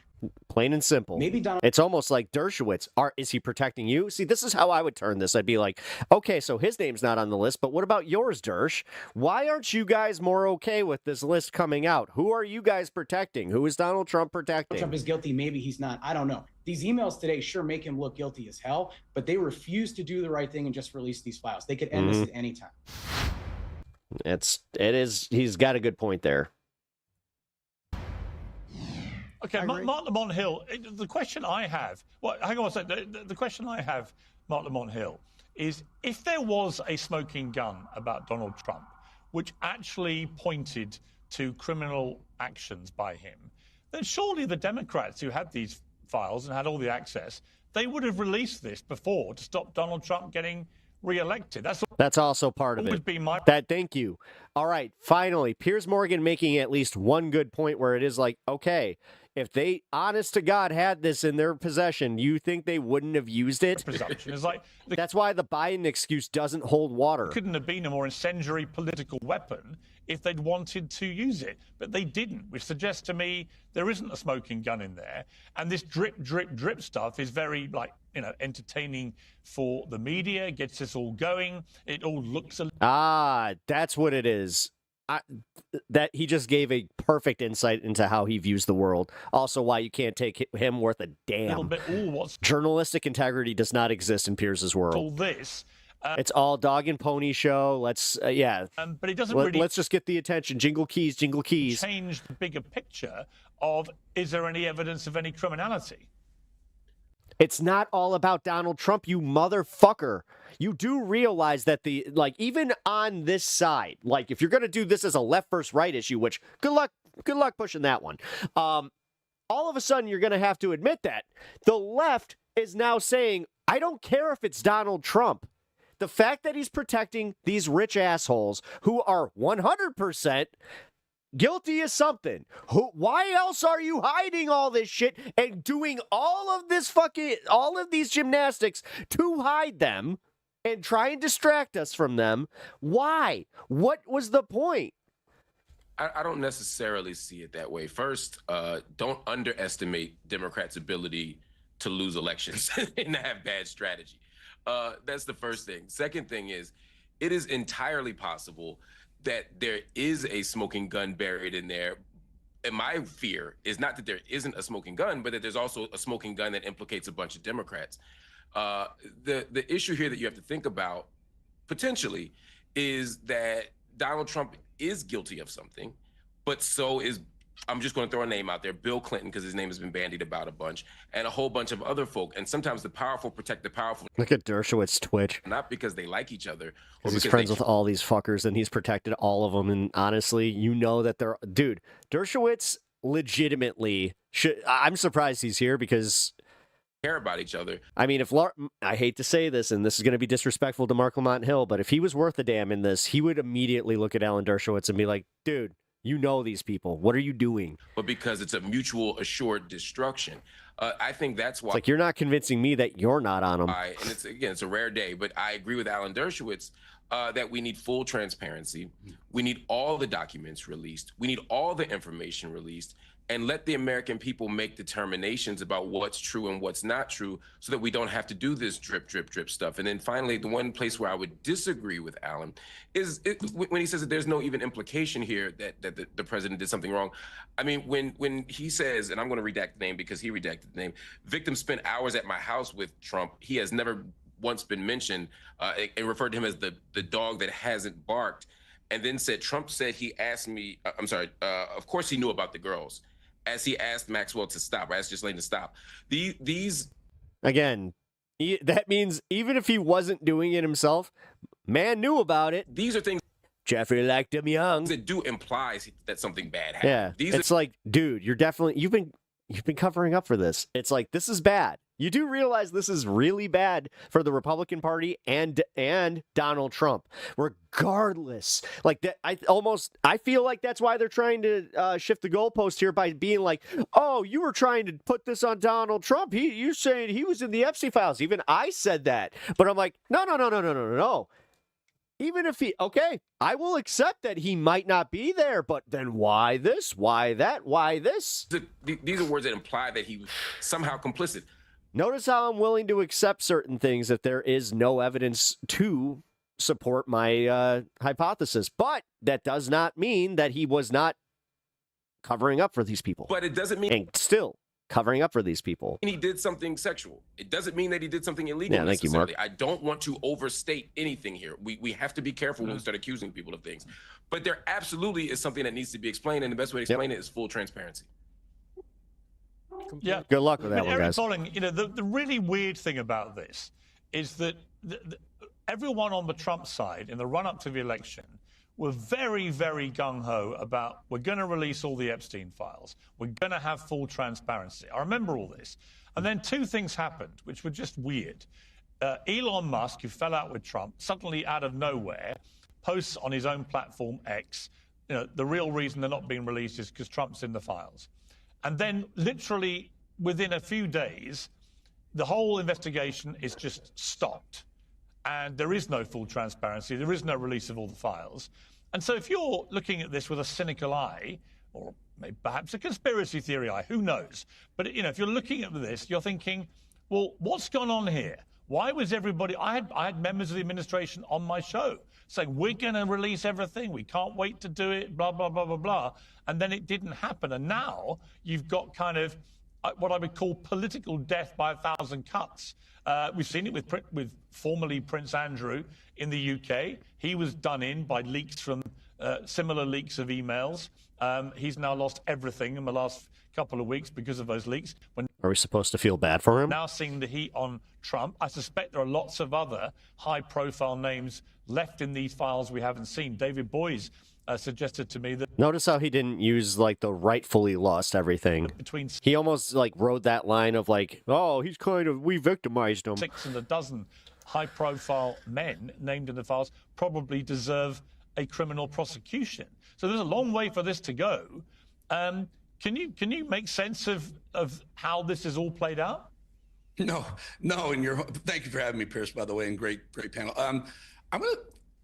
Plain and simple. Maybe Donald. It's almost like Dershowitz. Is he protecting you? See, this is how I would turn this. I'd be like, okay, so his name's not on the list, but what about yours, Dersh? Why aren't you guys more okay with this list coming out? Who are you guys protecting? Who is Donald Trump protecting? Trump is guilty. Maybe he's not. I don't know. These emails today sure make him look guilty as hell, but they refuse to do the right thing and just release these files. They could end this at any time. He's got a good point there. Okay, Mark Lamont Hill, the question I have, hang on a second. The question I have, Mark Lamont Hill, is if there was a smoking gun about Donald Trump, which actually pointed to criminal actions by him, then surely the Democrats who had these files and had all the access, they would have released this before to stop Donald Trump getting re-elected. That's also part of it. Thank you. All right, finally, Piers Morgan making at least one good point where it is like, okay, if they, honest to God, had this in their possession, you think they wouldn't have used it? Presumption is like that's why the Biden excuse doesn't hold water. Couldn't have been a more incendiary political weapon if they'd wanted to use it, but they didn't, which suggests to me there isn't a smoking gun in there. And this drip, drip, drip stuff is very, entertaining for the media, gets us all going. It all looks that's what it is. That he just gave a perfect insight into how he views the world. Also, why you can't take him worth a damn. Journalistic integrity does not exist in Piers's world. All this. It's all dog and pony show. Let's, but it doesn't really. Let's just get the attention. Jingle keys, jingle keys. Change the bigger picture of, is there any evidence of any criminality? It's not all about Donald Trump, you motherfucker. You do realize that even on this side, if you're going to do this as a left versus right issue, which good luck pushing that one. All of a sudden, you're going to have to admit that the left is now saying, I don't care if it's Donald Trump. The fact that he's protecting these rich assholes who are 100% guilty of something. Why else are you hiding all this shit and doing all of these gymnastics to hide them and try and distract us from them? Why? What was the point? I don't necessarily see it that way. First, don't underestimate Democrats' ability to lose elections and to have bad strategy. That's the first thing. Second thing is, it is entirely possible that there is a smoking gun buried in there. And my fear is not that there isn't a smoking gun, but that there's also a smoking gun that implicates a bunch of Democrats. The issue here that you have to think about, potentially, is that Donald Trump is guilty of something, but so is, I'm just going to throw a name out there, Bill Clinton, because his name has been bandied about a bunch, and a whole bunch of other folk. And sometimes the powerful protect the powerful. Look at Dershowitz Twitch. Not because they like each other. Because he's friends with all these fuckers, and he's protected all of them. And honestly, you know that they're... Dude, Dershowitz legitimately should... I'm surprised he's here because... care about each other. I mean, I hate to say this, and this is going to be disrespectful to Mark Lamont Hill, but if he was worth a damn in this, he would immediately look at Alan Dershowitz and be like, dude, you know these people. What are you doing? But because it's a mutual assured destruction. I think that's why. It's like, you're not convincing me that you're not on them. And it's a rare day, but I agree with Alan Dershowitz that we need full transparency. We need all the documents released. We need all the information released, and let the American people make determinations about what's true and what's not true, so that we don't have to do this drip, drip, drip stuff. And then finally, the one place where I would disagree with Alan is when he says that there's no even implication here that the president did something wrong. I mean, when he says, and I'm going to redact the name because he redacted the name, victim spent hours at my house with Trump. He has never once been mentioned and referred to him as the dog that hasn't barked. And then said, Trump said he asked me, of course he knew about the girls, as he asked Maxwell to stop, or asked Ghislaine to stop. These again, that means even if he wasn't doing it himself, man knew about it. These are things Jeffrey liked him young. That do imply that something bad happened. Yeah, it's like, dude, you've been covering up for this. It's like, this is bad. You do realize this is really bad for the Republican Party and Donald Trump, regardless. Like that, I feel like that's why they're trying to shift the goalpost here by being like, oh, you were trying to put this on Donald Trump. You're saying he was in the Epstein files. Even I said that, but I'm like, no. Even if he, okay, I will accept that he might not be there, but then why this? Why that? Why this? These are words that imply that he was somehow complicit. Notice how I'm willing to accept certain things if there is no evidence to support my hypothesis. But that does not mean that he was not covering up for these people. But it doesn't mean... And still covering up for these people. He did something sexual. It doesn't mean that he did something illegal. Yeah, thank you, Mark. I don't want to overstate anything here. We have to be careful when we start accusing people of things. But there absolutely is something that needs to be explained, and the best way to explain it is full transparency. Yeah. Good luck with that one, Eric guys. Bolling, you know, the really weird thing about this is that everyone on the Trump side in the run-up to the election were very, very gung-ho about, we're going to release all the Epstein files. We're going to have full transparency. I remember all this. And then two things happened, which were just weird. Elon Musk, who fell out with Trump, suddenly out of nowhere posts on his own platform X, you know, the real reason they're not being released is because Trump's in the files. And then literally within a few days, the whole investigation is just stopped. And there is no full transparency. There is no release of all the files. And so if you're looking at this with a cynical eye, or maybe perhaps a conspiracy theory eye, who knows? But, you know, if you're looking at this, you're thinking, well, what's gone on here? Why was everybody... I had members of the administration on my show saying, we're going to release everything. We can't wait to do it, blah, blah, blah, blah, blah. And then it didn't happen. And now you've got kind of what I would call political death by 1,000 cuts. We've seen it with formerly Prince Andrew in the UK. He was done in by leaks from similar leaks of emails. He's now lost everything in the last couple of weeks because of those leaks. Are we supposed to feel bad for him? Now seeing the heat on Trump, I suspect there are lots of other high-profile names left in these files we haven't seen. David Boies suggested to me that... Notice how he didn't use, like, the rightfully lost everything. He almost, like, rode that line of, like, oh, he's kind of... we victimized him. 6 and a dozen high-profile men named in the files probably deserve a criminal prosecution. So there's a long way for this to go. Can you make sense of how this is all played out? No, and thank you for having me, Pierce, by the way, and great panel.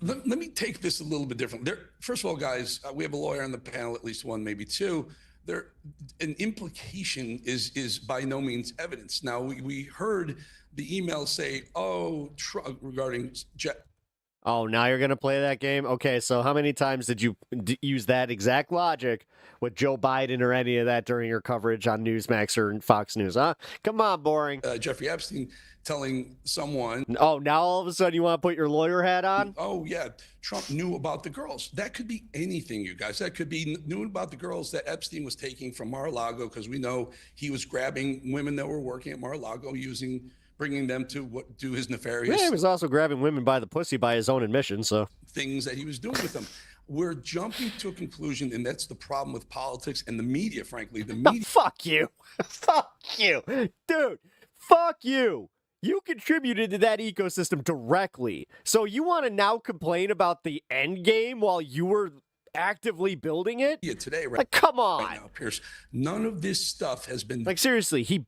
Let me take this a little bit different. First of all, guys, we have a lawyer on the panel, at least one, maybe two. An implication is by no means evidence. Now, we heard the email say, regarding Oh, now you're going to play that game? Okay, so how many times did you use that exact logic with Joe Biden or any of that during your coverage on Newsmax or Fox News, huh? Come on, boring. Jeffrey Epstein telling someone... Oh, now all of a sudden you want to put your lawyer hat on? Oh, yeah, Trump knew about the girls. That could be anything, you guys. That could be knew about the girls that Epstein was taking from Mar-a-Lago, because we know he was grabbing women that were working at Mar-a-Lago, bringing them to do his nefarious... Yeah, he was also grabbing women by the pussy by his own admission, so... things that he was doing with them. We're jumping to a conclusion, and that's the problem with politics and the media, frankly. The media... Fuck you. Fuck you. Dude, fuck you. You contributed to that ecosystem directly. So you want to now complain about the end game while you were actively building it? Yeah, today, right? Like, come on. Right now, Pierce, none of this stuff has been... Like, seriously, he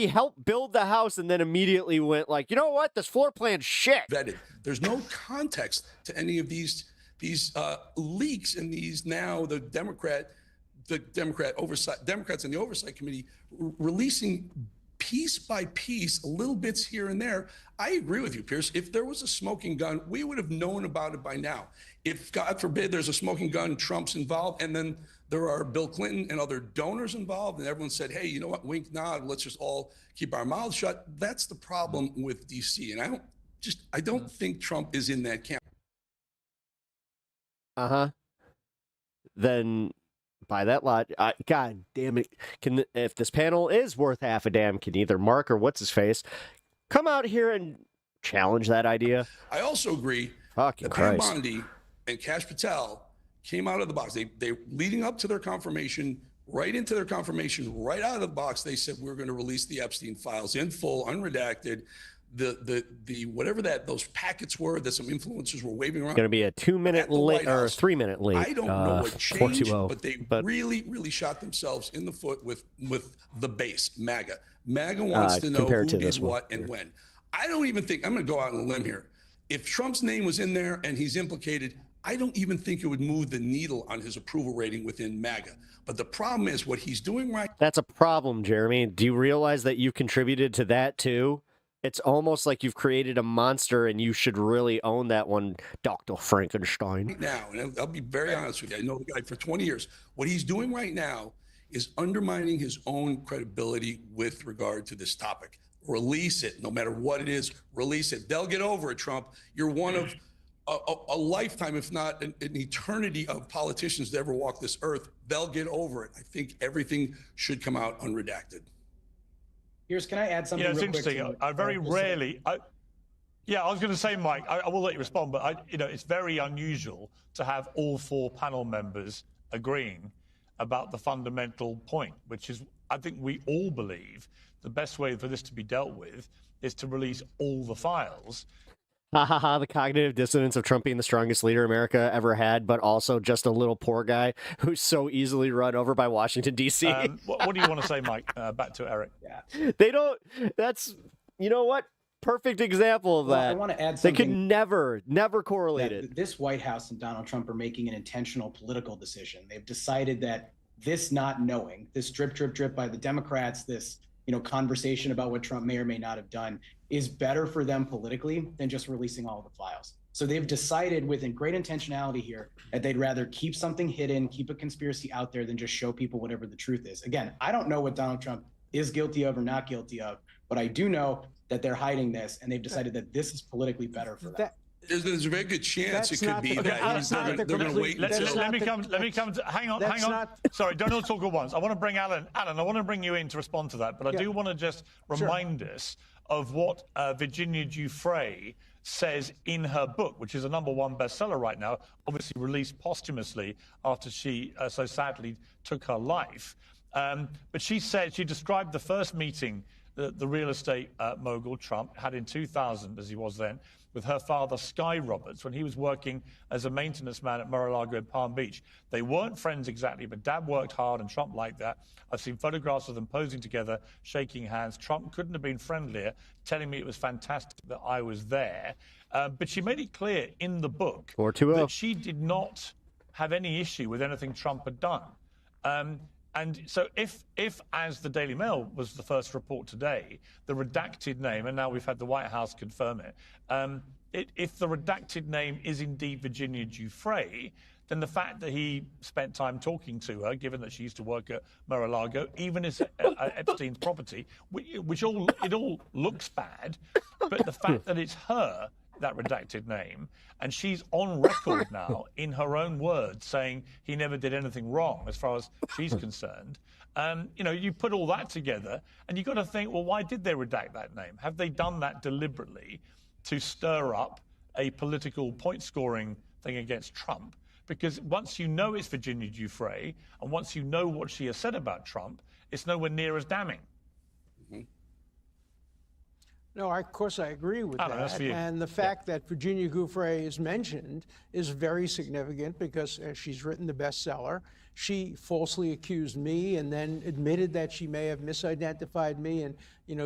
helped build the house and then immediately went like, you know what? This floor plan's shit. Vetted. There's no context to any of these leaks and these now the Democrats in the Oversight Committee releasing piece by piece, little bits here and there. I agree with you, Pierce. If there was a smoking gun, we would have known about it by now. If, God forbid, there's a smoking gun, Trump's involved, and then there are Bill Clinton and other donors involved, and everyone said, hey, you know what, wink, nod, let's just all keep our mouths shut. That's the problem with D.C., and I don't think Trump is in that camp. Uh-huh. Then... by that lot, God damn it! If this panel is worth half a damn, can either Mark or what's his face come out here and challenge that idea? I also agree Fucking that Pam Christ. Bondi and Kash Patel came out of the box. They leading up to their confirmation, right into their confirmation, right out of the box. They said we're going to release the Epstein files in full, unredacted. The whatever those packets were that some influencers were waving around. Going to be a 2-minute late or 3-minute late. I don't know what changed, 420, but they really shot themselves in the foot with the base, MAGA. MAGA wants to know who did what and when. I don't even think, I'm going to go out on a limb here. If Trump's name was in there and he's implicated, I don't even think it would move the needle on his approval rating within MAGA. But the problem is what he's doing right. That's a problem, Jeremy. Do you realize that you contributed to that too? It's almost like you've created a monster and you should really own that one, Dr. Frankenstein. Right now, and I'll be very honest with you, I know the guy for 20 years. What he's doing right now is undermining his own credibility with regard to this topic. Release it, no matter what it is, release it. They'll get over it, Trump. You're one of a lifetime, if not an eternity of politicians that ever walk this earth. They'll get over it. I think everything should come out unredacted. Here's, can I add something? Yeah, it's real interesting. quick I very rarely. I was going to say, Mike, I will let you respond, but it's very unusual to have all four panel members agreeing about the fundamental point, which is, I think we all believe the best way for this to be dealt with is to release all the files. Ha ha ha, the cognitive dissonance of Trump being the strongest leader America ever had, but also just a little poor guy who's so easily run over by Washington, D.C. What do you want to say, Mike? Back to Eric. Yeah. They don't, that's, you know what? Perfect example of that. I want to add They something. could never correlate it. This White House and Donald Trump are making an intentional political decision. They've decided that this not knowing, this drip, drip, drip by the Democrats, this conversation about what Trump may or may not have done is better for them politically than just releasing all the files. So they've decided within great intentionality here that they'd rather keep something hidden, keep a conspiracy out there than just show people whatever the truth is. Again, I don't know what Donald Trump is guilty of or not guilty of, but I do know that they're hiding this and they've decided that this is politically better for them. There's a very good chance it could be that they're going to wait. Let me come to, hang on. Sorry, don't all talk at once. I want to bring Alan, I want to bring you in to respond to that, but I do want to just remind us of what Virginia Giuffre says in her book, which is a #1 bestseller right now, obviously released posthumously after she so sadly took her life. But she said, she described the first meeting that the real estate mogul Trump had in 2000, as he was then, with her father, Sky Roberts, when he was working as a maintenance man at Mar-a-Lago in Palm Beach. They weren't friends exactly, but Dad worked hard and Trump liked that. I've seen photographs of them posing together, shaking hands. Trump couldn't have been friendlier, telling me it was fantastic that I was there. But she made it clear in the book that she did not have any issue with anything Trump had done. And so if, as the Daily Mail was the first report today, the redacted name, and now we've had the White House confirm it, if the redacted name is indeed Virginia Giuffre, then the fact that he spent time talking to her, given that she used to work at Mar-a-Lago, even as Epstein's property, which it all looks bad, but the fact that it's her, that redacted name, and she's on record now in her own words saying he never did anything wrong as far as she's concerned. You put all that together and you've got to think, well, why did they redact that name? Have they done that deliberately to stir up a political point-scoring thing against Trump? Because once you know it's Virginia Giuffre and once you know what she has said about Trump, it's nowhere near as damning. No, of course I agree with that. And the fact that Virginia Giuffre is mentioned is very significant because she's written the bestseller. She falsely accused me and then admitted that she may have misidentified me and,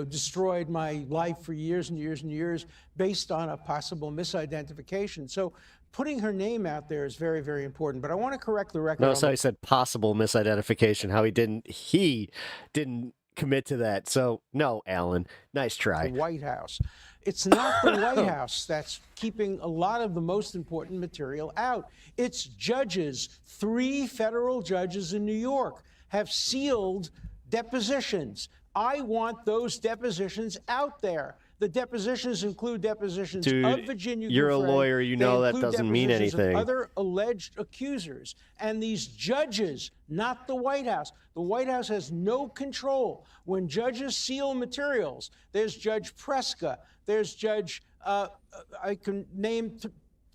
destroyed my life for years and years and years based on a possible misidentification. So putting her name out there is very, very important. But I want to correct the record. Notice how he said possible misidentification, how he didn't commit to that. So, no, Alan, nice try. The White House. It's not the White House that's keeping a lot of the most important material out. It's judges. 3 federal judges in New York have sealed depositions. I want those depositions out there. The depositions include depositions of Virginia Giuffre. You're a lawyer, you know that doesn't mean anything. Of other alleged accusers. And these judges, not the White House. The White House has no control. When judges seal materials, there's Judge Preska, there's Judge, I can name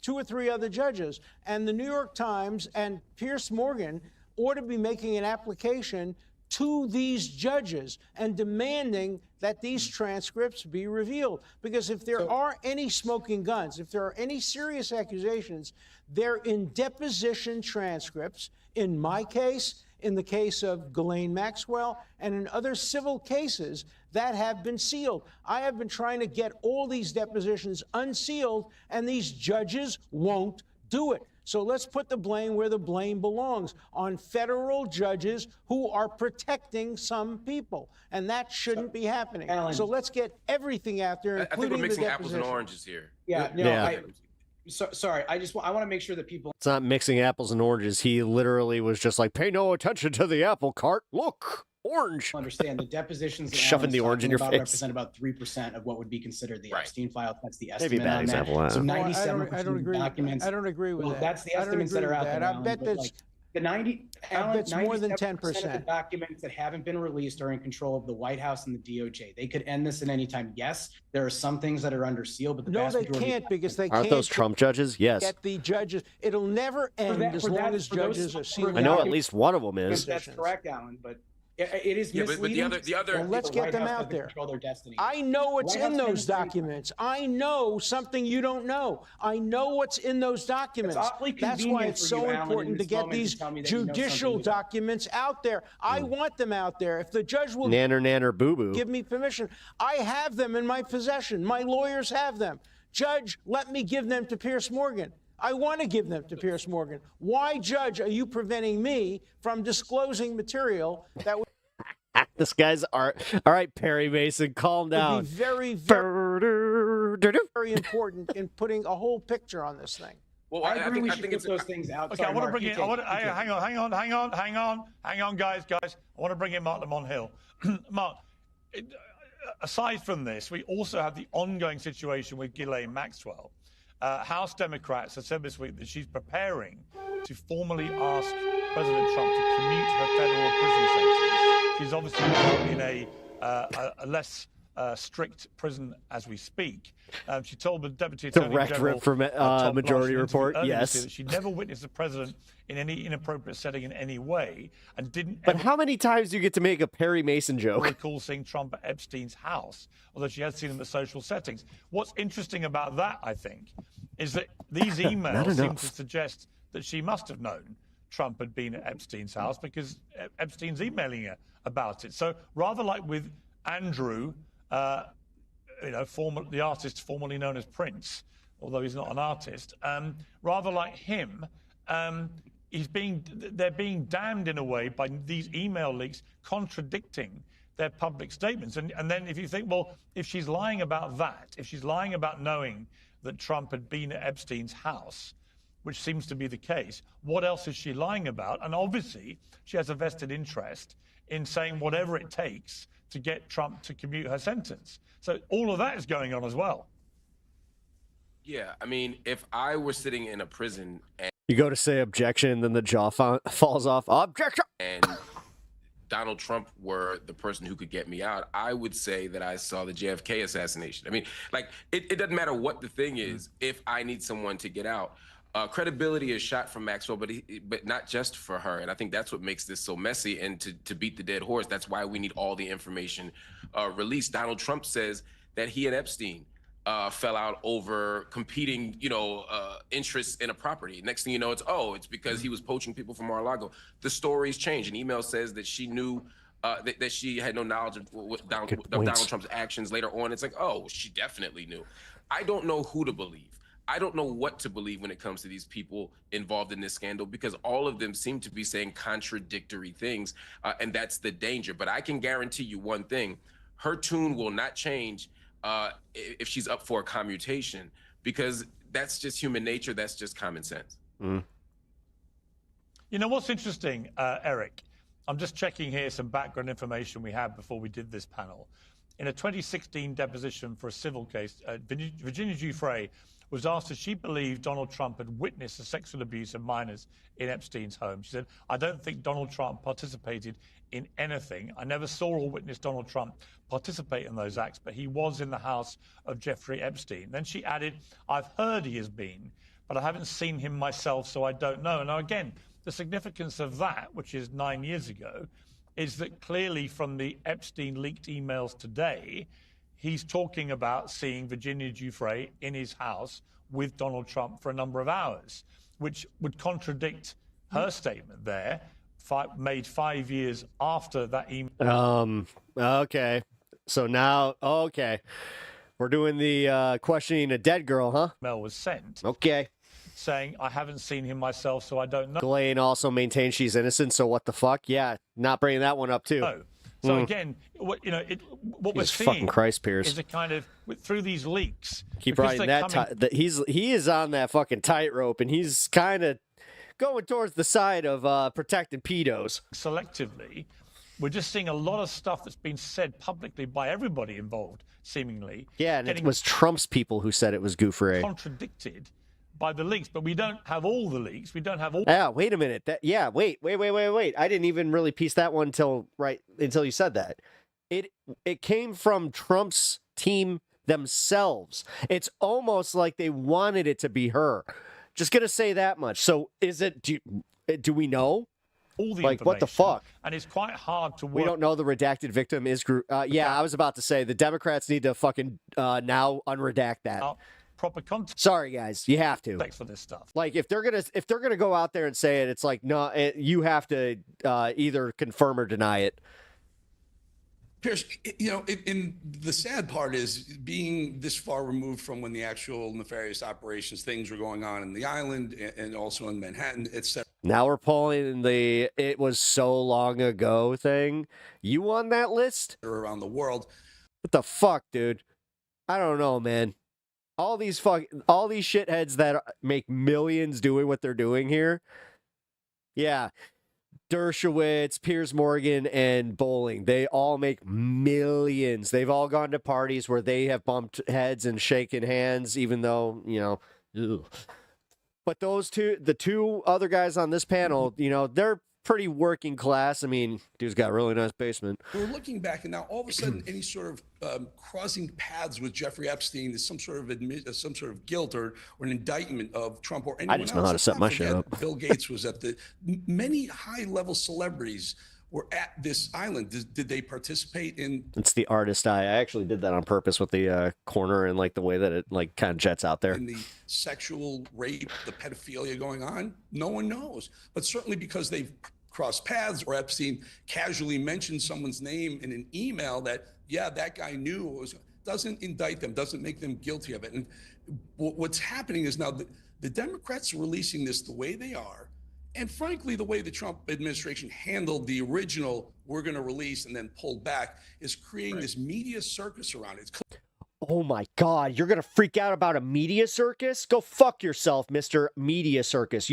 2 or 3 other judges. And the New York Times and Piers Morgan ought to be making an application to these judges and demanding that these transcripts be revealed. Because if there are any smoking guns, if there are any serious accusations, they're in deposition transcripts, in my case, in the case of Ghislaine Maxwell and in other civil cases that have been sealed. I have been trying to get all these depositions unsealed, and these judges won't do it. So let's put the blame where the blame belongs, on federal judges who are protecting some people. And that shouldn't be happening. Alan, so let's get everything out there, including I think we're mixing the apples and depositions. oranges here. Yeah, no, Yeah. Sorry, I want to make sure that people It's not mixing apples and oranges. He literally was just like, pay no attention to the apple cart. Look, orange. understand the depositions that Shoving Alan's the orange in talking your about face. represent about 3% of what would be considered the Epstein files. That's the Maybe estimate a bad on example, that. yeah. So Well, 97% I don't of agree. the documents. I don't agree with well, that. that's the I don't estimates that agree are with out that. there. I Alan, bet but, that's- like, the 90, I Alan, bet it's more than 97% of the 10%. documents that haven't been released are in control of the White House and the DOJ. They could end this at any time. Yes, there are some things that are under seal, but the No, vast they majority can't, because they Aren't can't those Trump judges? Yes. get the judges. It'll never end as long as judges are sealed. I know at least one of them is. That's correct, Alan, but it is misleading. but the other Well, let's get them out there. I know what's in those documents. I know something you don't know. I know what's in those documents. awfully That's why convenient it's for so you, Alan, in important to this get moment to these tell me that you know judicial something you don't. documents out there. I want them out there. If the judge will Nanner boo boo. give me permission, I have them in my possession. My lawyers have them. Judge, let me give them to Pierce Morgan. I want to give them to Pierce Morgan. Why, Judge, are you preventing me from disclosing material that would This guy's art. All right, Perry Mason, calm down. be very, very important in putting a whole picture on this thing? Well, I agree we should put those things out. Okay, Sorry, I want to Mark, bring you in. take I want it. to, You take it. hang on, guys. I want to bring in Mark Lamont Hill. Mark, aside from this, we also have the ongoing situation with Ghislaine Maxwell. House Democrats have said this week that she's preparing to formally ask President Trump to commute her federal prison sentence. She's obviously now in a less strict prison as we speak. She told the Deputy Attorney Direct General, rip from Todd Majority Blanche, Report, earlier this yes. year that she never witnessed the president in any inappropriate setting in any way, and didn't. But how many times do you get to make a Perry Mason joke? Recall seeing Trump at Epstein's house, although she has seen him at social settings. What's interesting about that, I think, is that these emails seem to suggest that she must have known Trump had been at Epstein's house because Epstein's emailing her about it. So rather like with Andrew, the artist formerly known as Prince, although he's not an artist, rather like him, they're being damned in a way by these email leaks contradicting their public statements. And then if you think, well, if she's lying about that, if she's lying about knowing that Trump had been at Epstein's house, which seems to be the case, what else is she lying about? And obviously, she has a vested interest in saying whatever it takes to get Trump to commute her sentence. So all of that is going on as well. Yeah, I mean, if I were sitting in a prison and You go to say objection, and then the jaw falls off. Objection! And Donald Trump were the person who could get me out, I would say that I saw the JFK assassination. I mean, like, it doesn't matter what the thing is, if I need someone to get out. Credibility is shot from Maxwell, but not just for her. And I think that's what makes this so messy. And to beat the dead horse, that's why we need all the information released. Donald Trump says that he and Epstein fell out over competing, interests in a property. Next thing you know, it's because he was poaching people from Mar-a-Lago. The stories change. An email says that she knew that she had no knowledge of Donald Trump's actions later on. It's like, oh, she definitely knew. I don't know who to believe. I don't know what to believe when it comes to these people involved in this scandal, because all of them seem to be saying contradictory things, and that's the danger. But I can guarantee you one thing: her tune will not change if she's up for a commutation, because that's just human nature. That's just common sense. Mm. You know what's interesting, Eric? I'm just checking here some background information we had before we did this panel. In a 2016 deposition for a civil case, Virginia Giuffre was asked if she believed Donald Trump had witnessed the sexual abuse of minors in Epstein's home. She said, "I don't think Donald Trump participated in anything. I never saw or witnessed Donald Trump participate in those acts, but he was in the house of Jeffrey Epstein." Then she added, "I've heard he has been, but I haven't seen him myself, so I don't know." Now, again, the significance of that, which is 9 years ago, is that clearly from the Epstein leaked emails today, he's talking about seeing Virginia Giuffre in his house with Donald Trump for a number of hours, which would contradict her statement there. made 5 years after that email. Okay. So now, okay. We're doing the questioning a dead girl, huh? Email was sent. Okay. Saying, I haven't seen him myself, so I don't know. Ghislaine also maintains she's innocent, so what the fuck? Yeah, not bringing that one up, too. No. So again, what we're Jesus seeing fucking Christ, Pierce. is a kind of, through these leaks. Keep because riding they're that. He is on that fucking tightrope, and he's kind of going towards the side of protecting pedos. Selectively, we're just seeing a lot of stuff that's been said publicly by everybody involved, seemingly. Yeah, and it was Trump's people who said it was Gouffre. Contradicted by the leaks, but we don't have all the leaks. We don't have all. Yeah, wait a minute. Wait. I didn't even really piece that one until you said that. It came from Trump's team themselves. It's almost like they wanted it to be her. Just gonna say that much. So is it? Do we know? All the like what the fuck? And it's quite hard to work. We don't know the redacted victim is yeah, I was about to say the Democrats need to fucking now unredact that. Proper context. Sorry, guys, you have to. For this stuff. Like if they're gonna go out there and say it, it's like no, you have to either confirm or deny it. Pierce, in the sad part is being this far removed from when the actual nefarious operations, things were going on in the island and also in Manhattan, etc. Now we're pulling the "it was so long ago" thing. You on that list? Around the world. What the fuck, dude? I don't know, man. All these shitheads that make millions doing what they're doing here. Yeah. Dershowitz, Piers Morgan, and Bowling. They all make millions. They've all gone to parties where they have bumped heads and shaken hands, even though, ugh. But the two other guys on this panel, they're pretty working class. I mean, dude's got a really nice basement. We're looking back, and now all of a sudden, any sort of crossing paths with Jeffrey Epstein is some sort of guilt or an indictment of Trump or anyone else. I just know how to set my shit up. Bill Gates was at many high-level celebrities were at this island. Did they participate in? It's the artist eye. I actually did that on purpose with the corner and like the way that it like kind of jets out there. In the sexual rape, the pedophilia going on, no one knows. But certainly because they've crossed paths, or Epstein casually mentioned someone's name in an email that, yeah, that guy knew, doesn't indict them, doesn't make them guilty of it. And what's happening is now the Democrats are releasing this the way they are. And frankly, the way the Trump administration handled the original, we're going to release and then pulled back, is creating this media circus around it. Oh my God, you're going to freak out about a media circus? Go fuck yourself, Mr. Media Circus.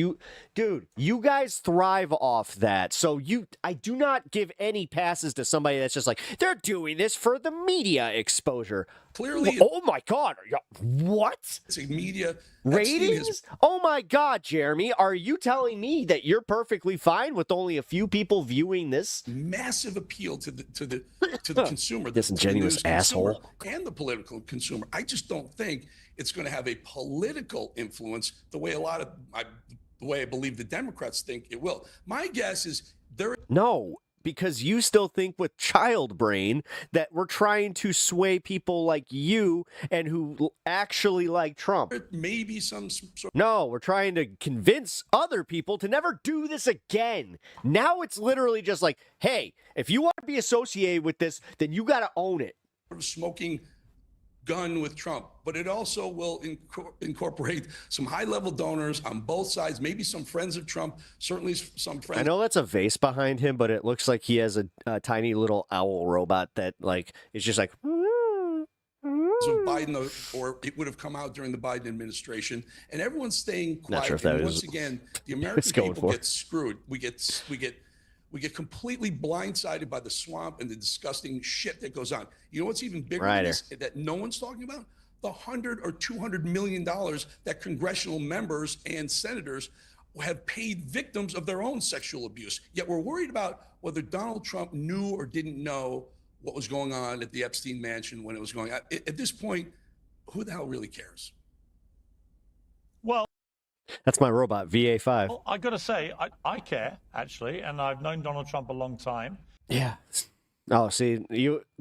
Dude, you guys thrive off that. So I do not give any passes to somebody that's just like, they're doing this for the media exposure. Clearly. Oh my God. What? It's a media ratings? Oh my God, Jeremy. Are you telling me that you're perfectly fine with only a few people viewing this? Massive appeal to the consumer. Disingenuous asshole. And the political consumer. I just don't think it's going to have a political influence the way the way I believe the Democrats think it will. My guess is No, because you still think with child brain that we're trying to sway people like you and who actually like Trump. Maybe some No, we're trying to convince other people to never do this again. Now it's literally just like, hey, if you want to be associated with this, then you got to own it. Smoking gun with Trump, but it also will incorporate some high-level donors on both sides, maybe some friends of Trump, certainly some friends. I know that's a vase behind him, but it looks like he has a tiny little owl robot that like is just like of Biden, or it would have come out during the Biden administration, and everyone's staying quiet. Not sure if that and is once again, the American people get screwed. We get completely blindsided by the swamp and the disgusting shit that goes on. You know what's even bigger than this that no one's talking about? The $100 or $200 million that congressional members and senators have paid victims of their own sexual abuse. Yet we're worried about whether Donald Trump knew or didn't know what was going on at the Epstein mansion when it was going on. At this point, who the hell really cares? Well, that's my robot, VA5. Well, I got to say, I care, actually, and I've known Donald Trump a long time. Yeah. Oh, see,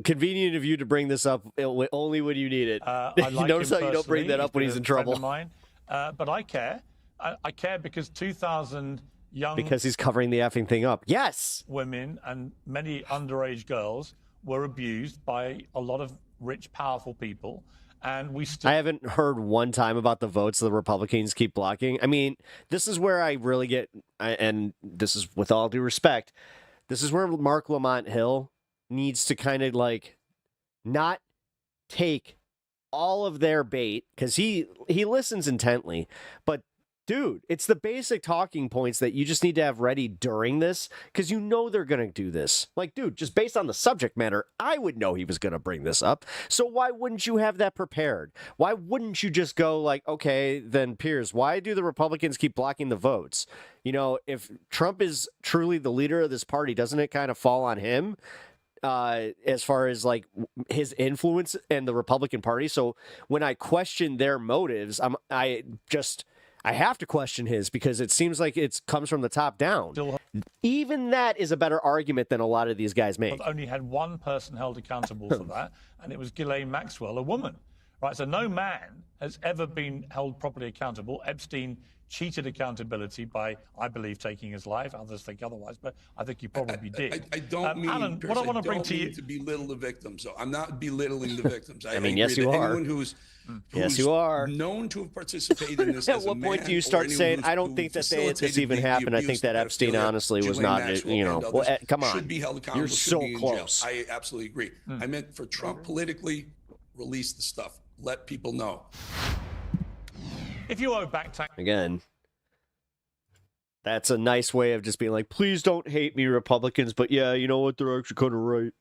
convenient of you to bring this up only when you need it. You notice how you don't bring that up when he's in trouble. Friend of mine. But I care. I care because 2,000 young because he's covering the effing thing up. Yes. Women and many underage girls were abused by a lot of rich, powerful people. And we still... I haven't heard one time about the votes the Republicans keep blocking. I mean, this is where I really get, and this is with all due respect, this is where Mark Lamont Hill needs to kind of like not take all of their bait, because he listens intently, but dude, it's the basic talking points that you just need to have ready during this, because you know they're going to do this. Like, dude, just based on the subject matter, I would know he was going to bring this up. So why wouldn't you have that prepared? Why wouldn't you just go like, okay, then Piers, why do the Republicans keep blocking the votes? You know, if Trump is truly the leader of this party, doesn't it kind of fall on him? As far as like his influence in the Republican Party. So when I question their motives, I have to question his, because it seems like it comes from the top down. Even that is a better argument than a lot of these guys make. I've only had one person held accountable for that, and it was Ghislaine Maxwell, a woman. Right, so no man has ever been held properly accountable. Epstein cheated accountability by, I believe, taking his life. Others think otherwise, but I think he probably did. I don't mean, Alan, Pierce, what I want to bring don't to you mean to belittle the victims. So I'm not belittling the victims. I mean, yes, you are. Anyone who's yes, you are known to have participated in this. At what point do you start saying, I don't think that this even happened? I think that Epstein honestly was not, you know, well, come on. Should be held accountable. You're so close. I absolutely agree. I meant for Trump politically, release the stuff. Let people know. If you owe back tax again, that's a nice way of just being like, please don't hate me, Republicans, but yeah, you know what, they're actually kind of right.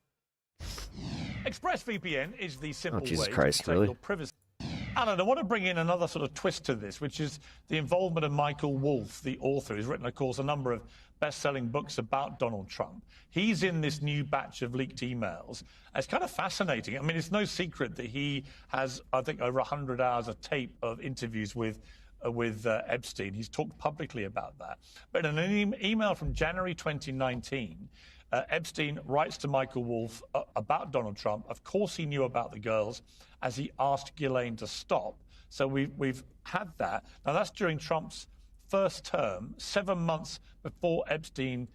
ExpressVPN is the simple way Jesus to Christ, protect really? your privacy. Alan, I want to bring in another sort of twist to this, which is the involvement of Michael Wolff, the author, who's written, of course, a number of best-selling books about Donald Trump. He's in this new batch of leaked emails. It's kind of fascinating. I mean, it's no secret that he has, I think, over 100 hours of tape of interviews with Epstein. He's talked publicly about that. But in an email from January 2019, Epstein writes to Michael Wolff about Donald Trump. Of course, he knew about the girls, as he asked Ghislaine to stop. So we've had that. Now, that's during Trump's first term, 7 months before Epstein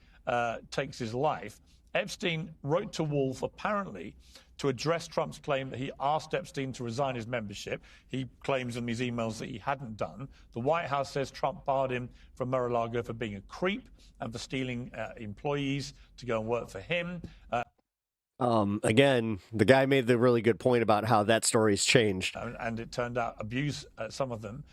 takes his life. Epstein wrote to Wolff, apparently, to address Trump's claim that he asked Epstein to resign his membership. He claims in these emails that he hadn't done. The White House says Trump barred him from Mar-a-Lago for being a creep and for stealing employees to go and work for him. Again, the guy made the really good point about how that story's changed. And it turned out abuse some of them.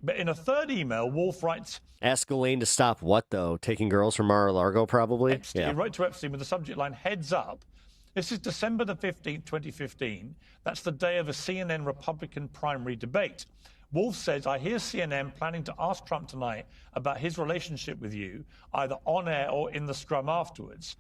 But in a third email, Wolff writes... Ask Elaine to stop what, though? Taking girls from Mar-a-Lago, probably? Epstein, He wrote to Epstein with the subject line, heads up. This is December the 15th, 2015. That's the day of a CNN Republican primary debate. Wolff says, I hear CNN planning to ask Trump tonight about his relationship with you, either on air or in the scrum afterwards.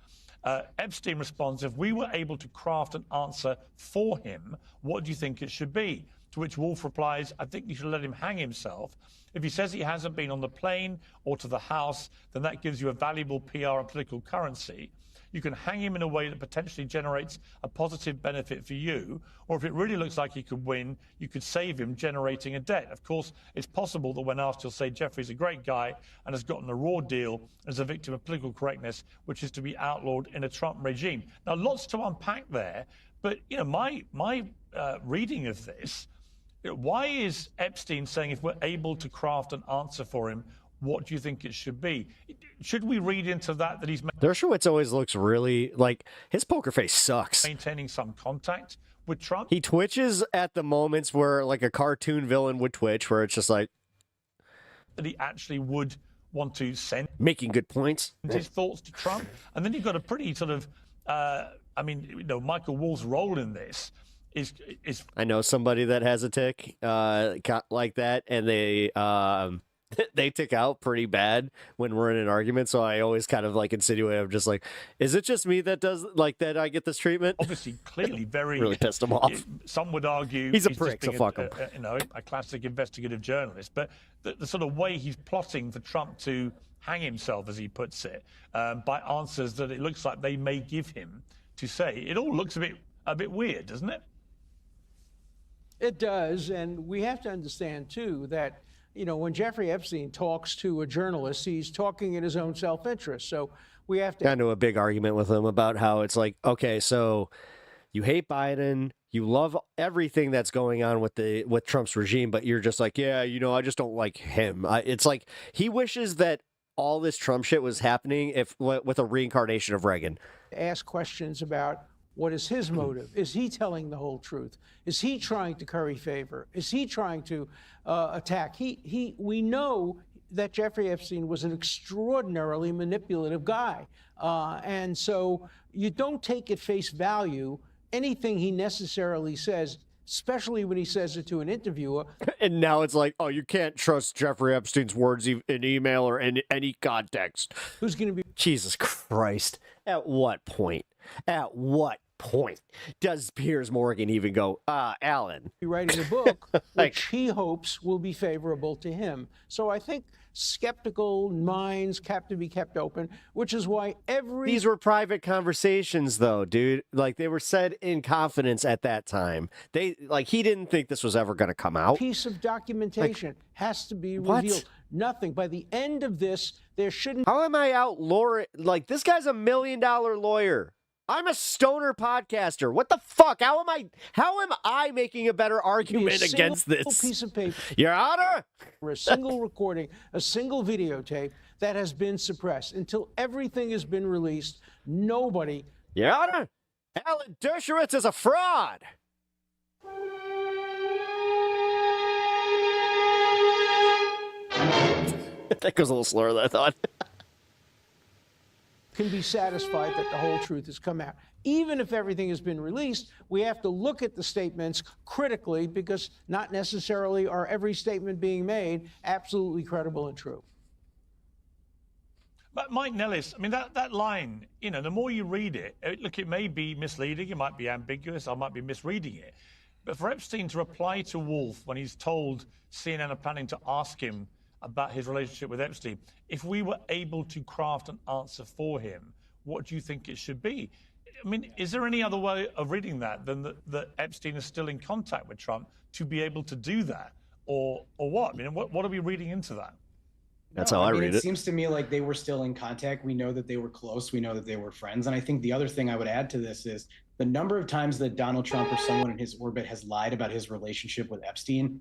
Epstein responds, if we were able to craft an answer for him, what do you think it should be? To which Wolff replies, I think you should let him hang himself. If he says he hasn't been on the plane or to the House, then that gives you a valuable PR and political currency. You can hang him in a way that potentially generates a positive benefit for you, or if it really looks like he could win, you could save him generating a debt. Of course, it's possible that when asked, he'll say Jeffrey's a great guy and has gotten a raw deal as a victim of political correctness, which is to be outlawed in a Trump regime. Now, lots to unpack there, but you know, my reading of this, why is Epstein saying if we're able to craft an answer for him, what do you think it should be? Should we read into that he's... Dershowitz always looks really, like, his poker face sucks. Maintaining some contact with Trump? He twitches at the moments where, like, a cartoon villain would twitch, where it's just like... That he actually would want to send... Making good points. ...his thoughts to Trump. And then you've got a pretty sort of... I mean, you know, Michael Wolff's role in this is... I know somebody that has a tick like that, and they tick out pretty bad when we're in an argument, so I always kind of like insinuate, I'm just like, is it just me that does like that I get this treatment? Obviously, clearly very... really pissed him off. Some would argue... He's a prick, so fuck him. You know, a classic investigative journalist. But the sort of way he's plotting for Trump to hang himself, as he puts it, by answers that it looks like they may give him to say, it all looks a bit weird, doesn't it? It does, and we have to understand, too, that when Jeffrey Epstein talks to a journalist, he's talking in his own self-interest. So we have to got into a big argument with him about how it's like, okay, so you hate Biden, you love everything that's going on with Trump's regime, but you're just like, yeah, I just don't like him. It's like he wishes that all this Trump shit was happening with a reincarnation of Reagan. Ask questions about what is his motive. Is he telling the whole truth? Is he trying to curry favor? Is he trying to attack? We know that Jeffrey Epstein was an extraordinarily manipulative guy. And so you don't take at face value anything he necessarily says, especially when he says it to an interviewer. And now it's like, oh, you can't trust Jeffrey Epstein's words in email or in any context. Who's going to be... Jesus Christ. At what point? At what point does Piers Morgan even go, Alan? Writing a book, which he hopes will be favorable to him. So I think skeptical minds have to be kept open, which is why These were private conversations, though, dude. Like, they were said in confidence at that time. He didn't think this was ever going to come out. Piece of documentation has to be revealed. Nothing. By the end of this, there shouldn't... How am I out Laura? Like, this guy's $1 million lawyer. I'm a stoner podcaster. What the fuck? How am I making a better argument against this? Piece of paper. Your Honor? A single recording, a single videotape that has been suppressed. Until everything has been released, nobody... Your Honor, Alan Dershowitz is a fraud. That goes a little slower than I thought. Can be satisfied that the whole truth has come out. Even if everything has been released, we have to look at the statements critically, because not necessarily are every statement being made absolutely credible and true. But Mike Nellis, I mean, that line, the more you read it, look, it may be misleading, it might be ambiguous, I might be misreading it. But for Epstein to reply to Wolf when he's told CNN are planning to ask him about his relationship with Epstein, if we were able to craft an answer for him, what do you think it should be? I mean, is there any other way of reading that than that Epstein is still in contact with Trump to be able to do that? Or what? I mean, what are we reading into that? That's how I read it. It seems to me like they were still in contact. We know that they were close. We know that they were friends. And I think the other thing I would add to this is the number of times that Donald Trump or someone in his orbit has lied about his relationship with Epstein.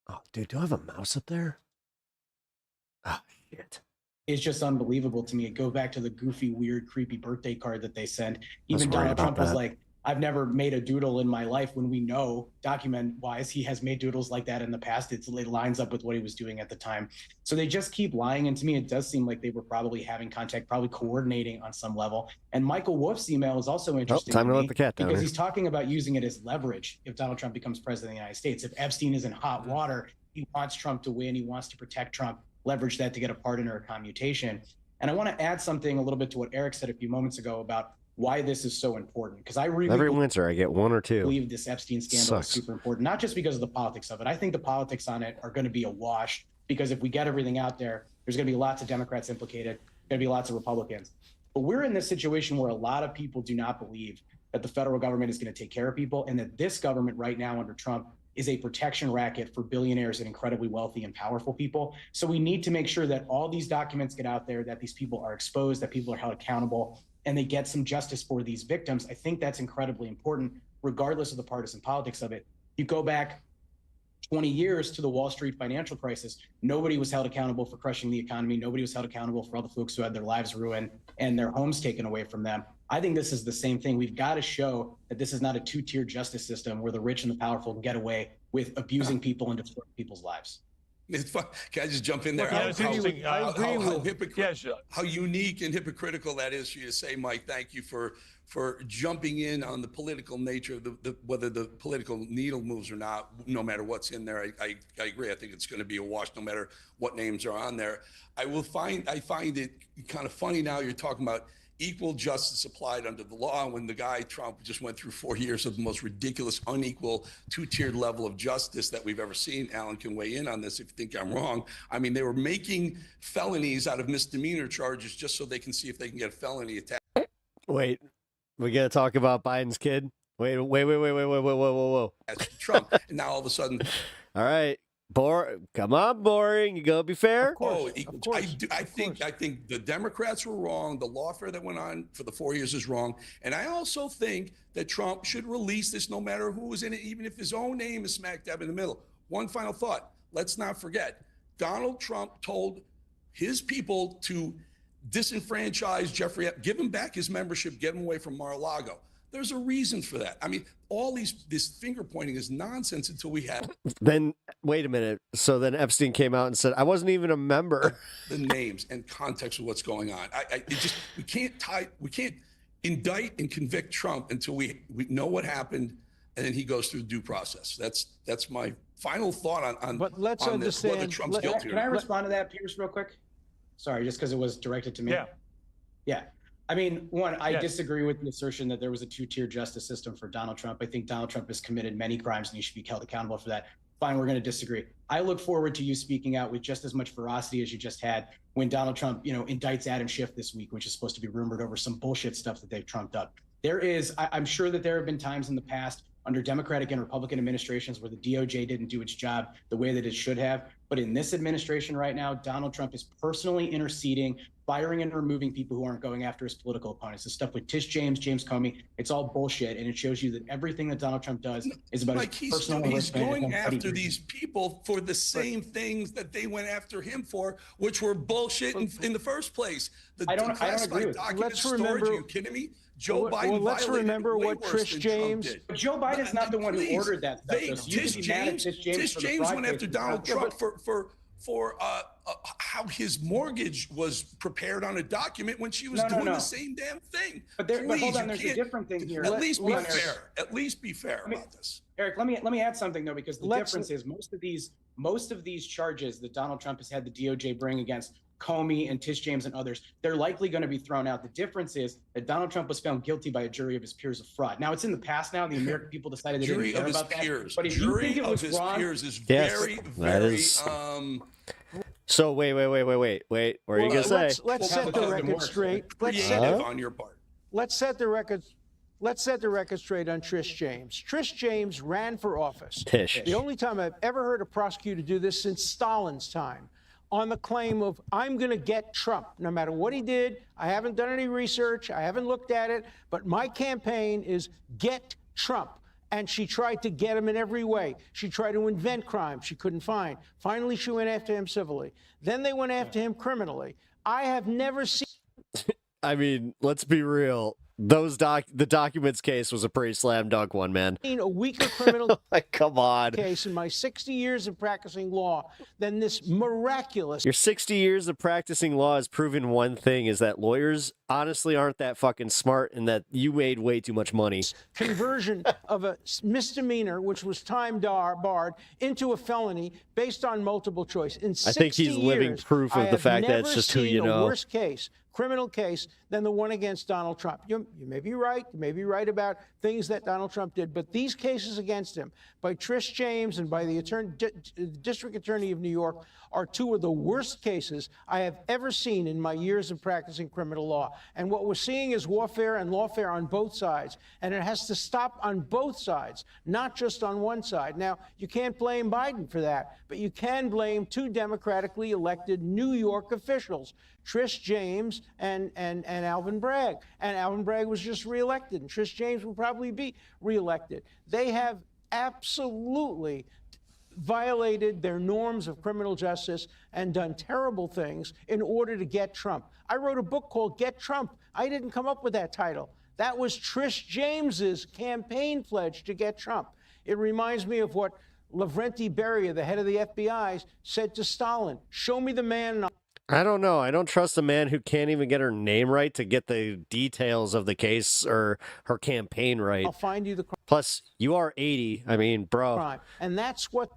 Oh, dude, do I have a mouse up there? Ah, shit. It's just unbelievable to me. It goes back to the goofy, weird, creepy birthday card that they sent. Even Donald Donald Trump was like, I've never made a doodle in my life, when we know, document-wise, he has made doodles like that in the past. It lines up with what he was doing at the time. So they just keep lying. And to me, it does seem like they were probably having contact, probably coordinating on some level. And Michael Wolff's email is also interesting time to let the cat down because here. he's talking about using it as leverage if Donald Trump becomes president of the United States. If Epstein is in hot water, he wants Trump to win. He wants to protect Trump, leverage that to get a pardon or a commutation. And I want to add something a little bit to what Eric said a few moments ago about why this is so important. Because I really every winter I get one or two. believe this Epstein scandal is super important, not just because of the politics of it. I think the politics on it are going to be a wash, because if we get everything out there, there's going to be lots of Democrats implicated, going to be lots of Republicans. But we're in this situation where a lot of people do not believe that the federal government is going to take care of people, and that this government right now under Trump is a protection racket for billionaires and incredibly wealthy and powerful people. So we need to make sure that all these documents get out there, that these people are exposed, that people are held accountable, and they get some justice for these victims. I think that's incredibly important, regardless of the partisan politics of it. You go back 20 years to the Wall Street financial crisis, nobody was held accountable for crushing the economy. Nobody was held accountable for all the folks who had their lives ruined and their homes taken away from them. I think this is the same thing. We've got to show that this is not a two-tier justice system where the rich and the powerful can get away with abusing people and destroying people's lives. It's fun. Can I just jump in there? How unique and hypocritical that is for you to say, Mike. Thank you for jumping in on the political nature of whether the political needle moves or not, no matter what's in there. I agree. I think it's going to be a wash no matter what names are on there. I find it kind of funny now you're talking about equal justice applied under the law when the guy Trump just went through 4 years of the most ridiculous, unequal, two-tiered level of justice that we've ever seen. Alan can weigh in on this if you think I'm wrong. I mean, they were making felonies out of misdemeanor charges just so they can see if they can get a felony attack. Wait, we got to talk about Biden's kid? Whoa. As Trump, and now all of a sudden, all right, come on, boring. You gotta be fair. I think the Democrats were wrong. The lawfare that went on for the 4 years is wrong, and I also think that Trump should release this, no matter who was in it, even if his own name is smack dab in the middle. One final thought: let's not forget, Donald Trump told his people to disenfranchise Jeffrey, give him back his membership, get him away from Mar-a-Lago. There's a reason for that. I mean, this finger pointing is nonsense until we have. Then wait a minute. So then Epstein came out and said, "I wasn't even a member." The names and context of what's going on. We can't indict and convict Trump until we know what happened, and then he goes through due process. That's my final thought on. But let's on understand. Whether Trump's guilty. Can I respond to that, Pierce, real quick? Sorry, just because it was directed to me. Yeah. I mean, one, I disagree with the assertion that there was a two-tier justice system for Donald Trump. I think Donald Trump has committed many crimes and he should be held accountable for that. Fine, we're going to disagree. I look forward to you speaking out with just as much veracity as you just had when Donald Trump, indicts Adam Schiff this week, which is supposed to be rumored over some bullshit stuff that they've trumped up. I'm sure that there have been times in the past under Democratic and Republican administrations where the DOJ didn't do its job the way that it should have. But in this administration right now, Donald Trump is personally interceding, firing and removing people who aren't going after his political opponents. The stuff with Tish James, James Comey, it's all bullshit. And it shows you that everything that Donald Trump does is about his personal he's going after these people for the same things that they went after him for, which were bullshit in the first place. I don't agree with document storage. Are you kidding me? Joe Biden. Well, let's remember what Trish James. But Joe Biden's not the one who ordered that stuff. Tish James went after Donald Trump for how his mortgage was prepared on a document when she was doing the same damn thing. But hold on, there's a different thing here. At least be fair. At least be fair about this. Eric, let me add something though, because the difference is most of these charges that Donald Trump has had the DOJ bring against Comey and Tish James and others, they're likely going to be thrown out. The difference is that Donald Trump was found guilty by a jury of his peers of fraud. Now it's in the past now. The American people decided they didn't care about that. But if you think it was wrong, peers is very. So wait. What are you gonna say? Let's set the record straight. On your part. Let's set the record straight on Trish James. Trish James ran for office. The only time I've ever heard a prosecutor do this since Stalin's time, on the claim of, I'm going to get Trump, no matter what he did. I haven't done any research. I haven't looked at it. But my campaign is get Trump. And she tried to get him in every way. She tried to invent crimes she couldn't find. Finally, she went after him civilly. Then they went after him criminally. I have never seen... I mean, let's be real. The documents case was a pretty slam dunk one, man. A weaker criminal come on. Case in my 60 years of practicing law than this miraculous. Your 60 years of practicing law has proven one thing, is that lawyers honestly aren't that fucking smart and that you made way too much money. Conversion of a misdemeanor, which was time barred, into a felony based on multiple choice. In 60 I think he's living years, proof of the fact that it's just who you know. Worse case, criminal case, than the one against Donald Trump. You may be right. You may be right about things that Donald Trump did, but these cases against him by Trish James and by the District Attorney of New York are two of the worst cases I have ever seen in my years of practicing criminal law. And what we're seeing is warfare and lawfare on both sides, and it has to stop on both sides, not just on one side. Now, you can't blame Biden for that, but you can blame two democratically elected New York officials, Trish James and Alvin Bragg. And Alvin Bragg was just reelected, and Trish James will probably be reelected. They have absolutely violated their norms of criminal justice and done terrible things in order to get Trump. I wrote a book called Get Trump. I didn't come up with that title. That was Trish James's campaign pledge to get Trump. It reminds me of what Lavrenti Beria, the head of the FBI, said to Stalin, show me the man. I don't know. I don't trust a man who can't even get her name right to get the details of the case or her campaign right. I'll find you the crime. Plus, you are 80. I mean, bro. Crime. And that's what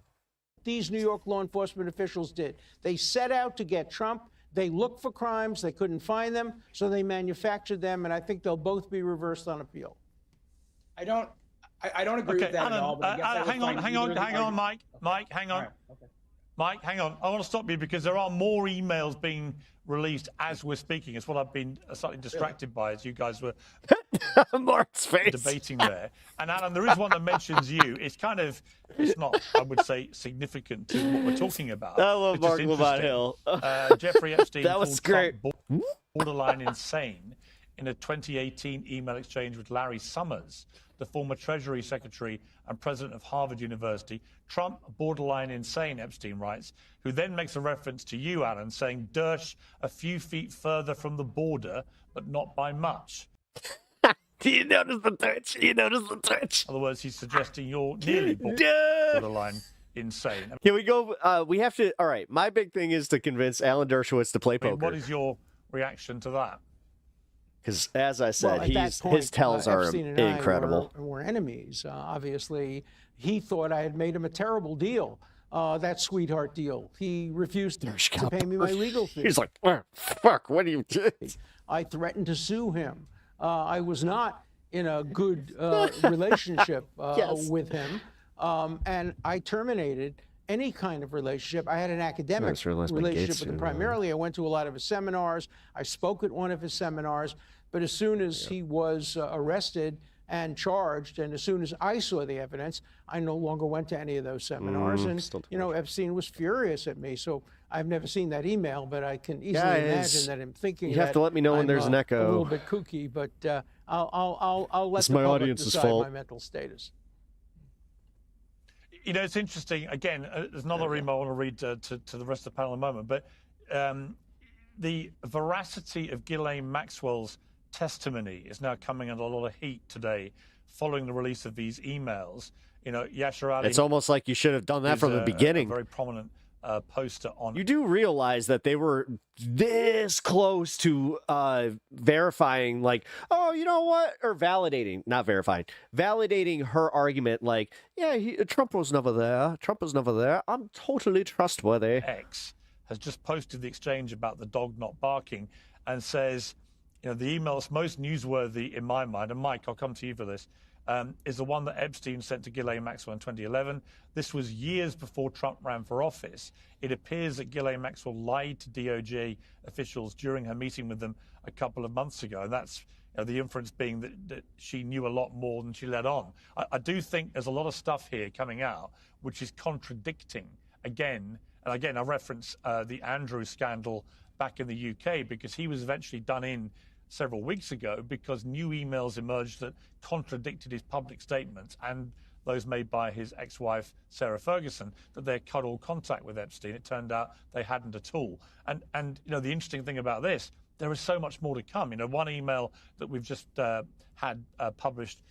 these New York law enforcement officials did. They set out to get Trump. They looked for crimes. They couldn't find them, so they manufactured them, and I think they'll both be reversed on appeal. I don't agree with that Alan, at all. But hang on, Mike. Mike, hang on. Right, okay. Mike, hang on. I want to stop you because there are more emails being released as we're speaking. It's what I've been slightly distracted by as you guys were Mark's face. debating there. And Alan, there is one that mentions you. It's not, I would say, significant to what we're talking about. I love It's Mark just Lamont interesting. Hill. Jeffrey Epstein That was called great. Trump borderline insane in a 2018 email exchange with Larry Summers, the former Treasury Secretary and president of Harvard University. Trump, borderline insane, Epstein writes, who then makes a reference to you, Alan, saying Dersh a few feet further from the border, but not by much. Do you notice the twitch? You notice the twitch? In other words, he's suggesting you're nearly borderline insane. Can we go? We have to. All right. My big thing is to convince Alan Dershowitz to play poker. What is your reaction to that? Because, as I said, Well, at that point, his tells are Epstein and I incredible. were enemies. Obviously, he thought I had made him a terrible deal, that sweetheart deal. He refused to pay me my legal fees. He's like, fuck, what do you do? I threatened to sue him. I was not in a good relationship with him, and I terminated any kind of relationship. I had an academic relationship with him primarily. I went to a lot of his seminars. I spoke at one of his seminars. But as soon as he was arrested and charged, and as soon as I saw the evidence, I no longer went to any of those seminars. Epstein was furious at me. So I've never seen that email, but I can easily imagine that I'm thinking you have to let me know when there's an echo. A little bit kooky, but I'll let the public decide my mental status. It's interesting. Again, there's another email I want to read to the rest of the panel in a moment. But the veracity of Ghislaine Maxwell's testimony is now coming under a lot of heat today following the release of these emails. Yashar Ali. It's almost like you should have done that from the beginning. A very prominent poster on. You do realize that they were this close to verifying, like, oh, you know what? Or validating, not verifying, validating her argument, like, yeah, Trump was never there. Trump was never there. I'm totally trustworthy. X has just posted the exchange about the dog not barking and says, the email that's most newsworthy in my mind, and Mike, I'll come to you for this, is the one that Epstein sent to Ghislaine Maxwell in 2011. This was years before Trump ran for office. It appears that Ghislaine Maxwell lied to DOJ officials during her meeting with them a couple of months ago. And that's the inference being that she knew a lot more than she let on. I do think there's a lot of stuff here coming out which is contradicting again. And again, I reference the Andrew scandal back in the UK because he was eventually done in several weeks ago because new emails emerged that contradicted his public statements and those made by his ex-wife, Sarah Ferguson, that they had cut all contact with Epstein. It turned out they hadn't at all. And the interesting thing about this, there is so much more to come. One email that we've just had published,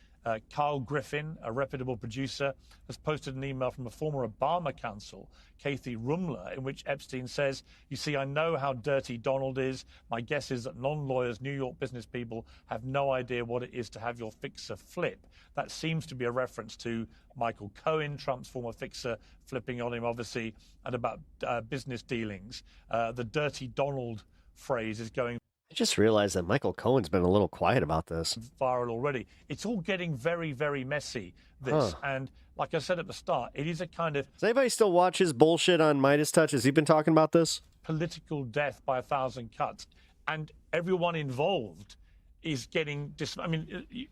Carl Griffin, a reputable producer, has posted an email from a former Obama counsel, Kathy Rumler, in which Epstein says, you see, I know how dirty Donald is. My guess is that non-lawyers, New York business people, have no idea what it is to have your fixer flip. That seems to be a reference to Michael Cohen, Trump's former fixer, flipping on him, obviously, and about business dealings. The dirty Donald phrase is going I just realized that Michael Cohen's been a little quiet about this. Viral already. It's all getting very, very messy, this. And like I said at the start, it is a kind of... Does anybody still watch his bullshit on Midas Touch? Has he been talking about this? Political death by 1,000 cuts. And everyone involved is getting...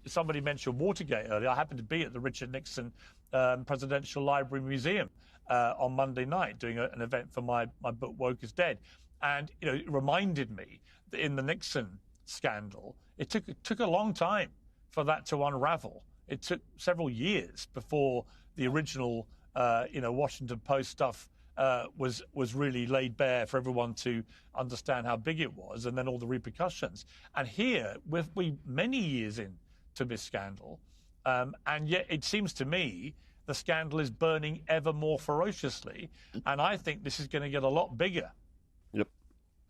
somebody mentioned Watergate earlier. I happened to be at the Richard Nixon Presidential Library Museum on Monday night doing an event for my book, Woke is Dead. And, it reminded me that in the Nixon scandal, it took a long time for that to unravel. It took several years before the original, Washington Post stuff was really laid bare for everyone to understand how big it was, and then all the repercussions. And here, we many years into this scandal, and yet it seems to me the scandal is burning ever more ferociously, and I think this is going to get a lot bigger. Yep.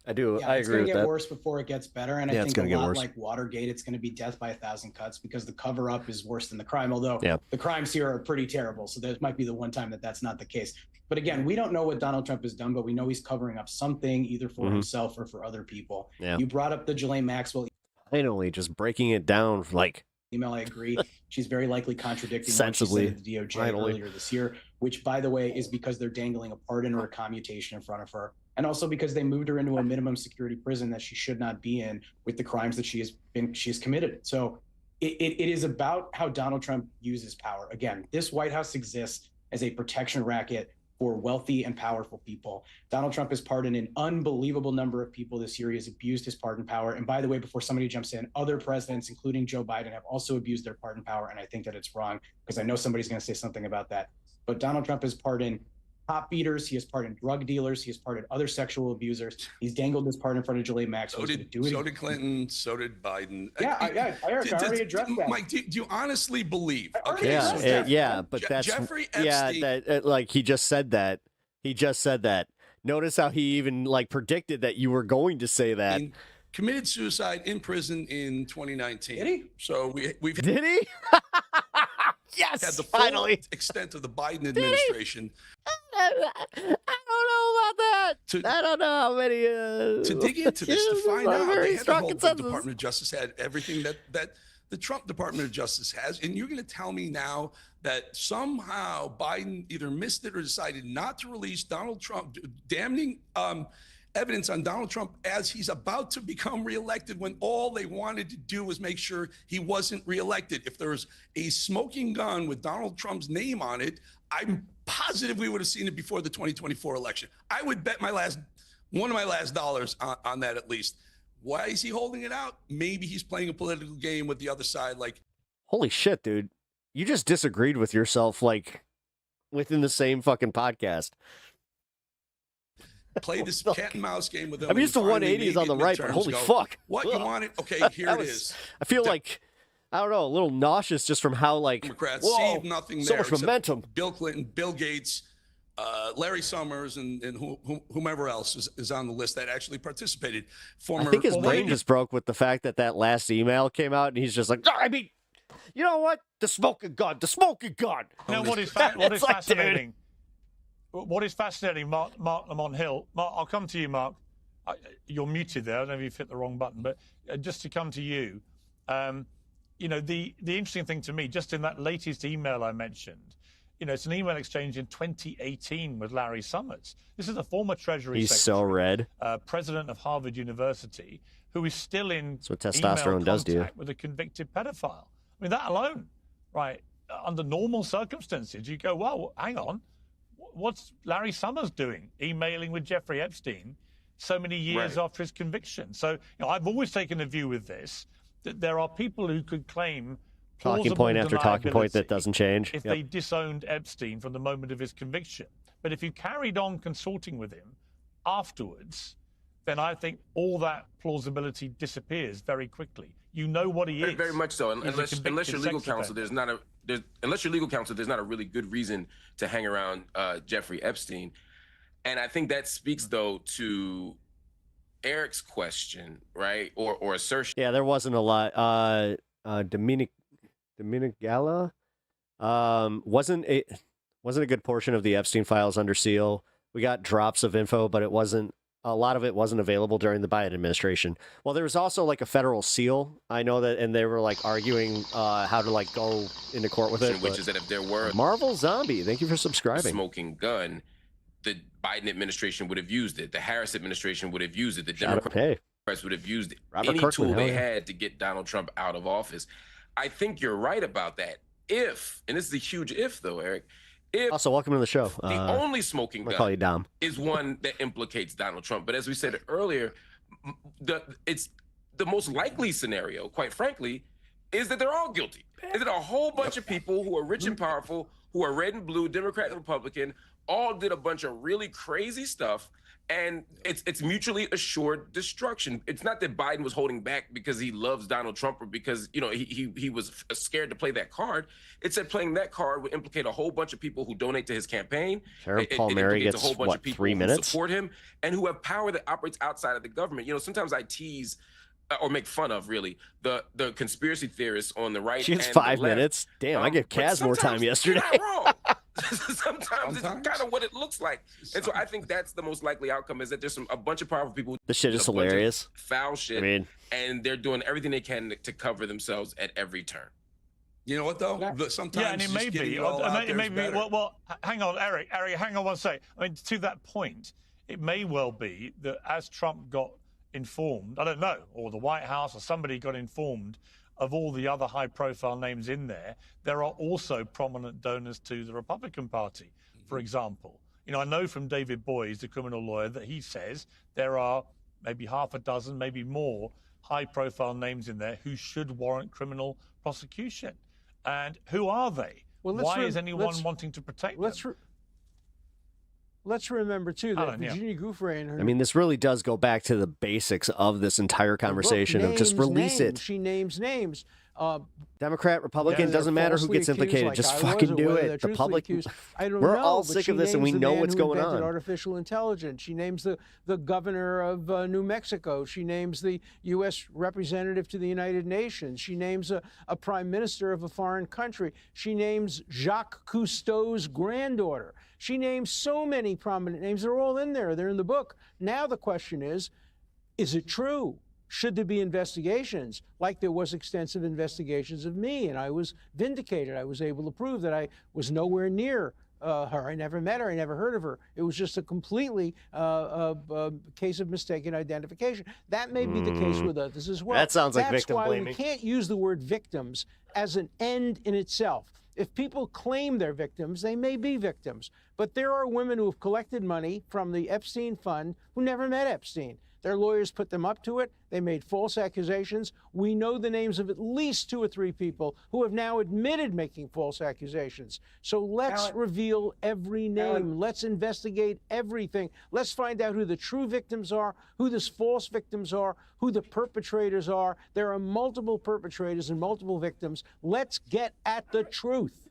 I do. Yeah, I agree with that. It's going to get worse before it gets better. And I think a lot worse. like Watergate, it's going to be death by 1,000 cuts because the cover up is worse than the crime, although Yeah. the crimes here are pretty terrible. So there might be the one time that that's not the case. But again, we don't know what Donald Trump has done, but we know he's covering up something either for himself or for other people. Yeah. You brought up the Ghislaine Maxwell. Finally, just breaking it down, like email. I agree. She's very likely contradicting Sensibly, what she said to the DOJ finally. earlier this year, which, by the way, is because they're dangling a pardon or a commutation in front of her, and also because they moved her into a minimum security prison that she should not be in with the crimes that she has committed. So it is about how Donald Trump uses power. Again, this White House exists as a protection racket for wealthy and powerful people. Donald Trump has pardoned an unbelievable number of people this year. He has abused his pardon power. And by the way, before somebody jumps in, other presidents, including Joe Biden, have also abused their pardon power. And I think that it's wrong, because I know somebody's going to say something about that. But Donald Trump has pardoned cop beaters. He has pardoned drug dealers. He has pardoned other sexual abusers. He's dangled this pardon in front of Ghislaine Maxwell. So did Clinton. So did Biden. Eric, I already addressed that. Mike, do you honestly believe? Yeah, but that's Jeffrey Epstein. like he just said that. He just said that. Notice how he even like predicted that you were going to say that. Committed suicide in prison in 2019. Did he? So we've did he? Yes, had the full extent of the Biden administration. I don't know about that. I don't know how many. To dig into this, to find out, very they had the strong whole consensus. Department of Justice had everything that the Trump Department of Justice has, and you're going to tell me now that somehow Biden either missed it or decided not to release Donald Trump, damning evidence on Donald Trump as he's about to become reelected, when all they wanted to do was make sure he wasn't reelected. If there was a smoking gun with Donald Trump's name on it, I'm positive we would have seen it before the 2024 election. I would bet one of my last dollars on that at least. Why is he holding it out? Maybe he's playing a political game with the other side. Like, holy shit, dude. You just disagreed with yourself, like, within the same fucking podcast. Play this cat and mouse game with them. I'm used to 180s on the right, but holy fuck. What, you want it? Okay, here it is. I feel like, I don't know, a little nauseous just from how, like, Democrats whoa, saved nothing so there. much momentum. Bill Clinton, Bill Gates, Larry Summers, and whomever else is on the list that actually participated. I think his brain just broke with the fact that last email came out, and he's just like, I mean, you know what? The smoking gun. Now, what is fascinating? Dude. What is fascinating, Mark Lamont Hill? Mark, I'll come to you, Mark. You're muted there. I don't know if you've hit the wrong button, but just to come to you, you know, the interesting thing to me, just in that latest email I mentioned, you know, it's an email exchange in 2018 with Larry Summers. This is a former Treasury He's Secretary, so red. President of Harvard University, who is still in That's what testosterone does to you. with a convicted pedophile. I mean, that alone, right? Under normal circumstances, you go, well, hang on. What's Larry Summers doing, emailing with Jeffrey Epstein so many years after his conviction? So, you know, I've always taken a view with this, that there are people who could claim talking point after talking point that doesn't change. If they disowned Epstein from the moment of his conviction. But if you carried on consorting with him afterwards, then I think all that plausibility disappears very quickly. You know what he is. Very much so. Unless your legal counsel, sex unless your legal counsel, there's not a really good reason to hang around Jeffrey Epstein. And I think that speaks, though, to Eric's question, right, or assertion. Yeah, there wasn't a lot. Dominic Gala wasn't a good portion of the Epstein files under seal. We got drops of info, but a lot of it wasn't available during the Biden administration. Well, there was also like a federal seal. I know that, and they were like arguing how to like go into court with it. Which is that if there were Marvel Zombie, thank you for subscribing. Smoking gun, the Biden administration would have used it. The Harris administration would have used it. The Shout out, Democrats would have used any tool they had to get Donald Trump out of office. I think you're right about that. If, and this is a huge if though, Eric, if also, welcome to the show. The only smoking gun call you Dom. is one that implicates Donald Trump. But as we said earlier, it's the most likely scenario, quite frankly, is that they're all guilty. Is that a whole bunch of people who are rich and powerful, who are red and blue, Democrat and Republican, all did a bunch of really crazy stuff, and it's mutually assured destruction. It's not that Biden was holding back because he loves Donald Trump or because, you know, he was scared to play that card. It's that playing that card would implicate a whole bunch of people who donate to his campaign. Sure, Paul Mary gets, a whole bunch of people 3 minutes? who support him and who have power that operates outside of the government. You know, sometimes I tease or make fun of, really, the conspiracy theorists on the right. She has and 5 the left. minutes. Damn, I gave Kaz more time yesterday. You're not wrong. Sometimes it's kind of what it looks like. And so I think that's the most likely outcome, is that there's a bunch of powerful people. The shit is hilarious. Foul shit. I mean, and they're doing everything they can to cover themselves at every turn. You know what, though? Sometimes yeah, and it just may getting be. it all out there is better. Well, hang on, Eric, hang on one second. I mean, to that point, it may well be that as Trump got informed, I don't know, or the White House or somebody got informed of all the other high-profile names in there, there are also prominent donors to the Republican Party, for example. You know, I know from David Boies, the criminal lawyer, that he says there are maybe half a dozen, maybe more high-profile names in there who should warrant criminal prosecution. And who are they? Well, why is anyone wanting to protect them? Let's remember, too, that Alan, Virginia Giuffre and her... I mean, this really does go back to the basics of this entire conversation of just release it. She names names. Democrat, Republican, doesn't matter who gets implicated. Just fucking do it. The public, we're all sick of this and we know what's going on. Artificial intelligence. She names the governor of New Mexico. She names the U.S. representative to the United Nations. She names a prime minister of a foreign country. She names Jacques Cousteau's granddaughter. She names so many prominent names. They're all in there. They're in the book. Now the question is it true? Should there be investigations, like there was extensive investigations of me, and I was vindicated. I was able to prove that I was nowhere near her. I never met her. I never heard of her. It was just a completely case of mistaken identification. That may be the case with others as well. That sounds like victim blaming. That's why we can't use the word victims as an end in itself. If people claim they're victims, they may be victims. But there are women who have collected money from the Epstein Fund who never met Epstein. Their lawyers put them up to it. They made false accusations. We know the names of at least 2 or 3 people who have now admitted making false accusations. So let's reveal every name. Let's investigate everything. Let's find out who the true victims are, who the false victims are, who the perpetrators are. There are multiple perpetrators and multiple victims. Let's get at the truth.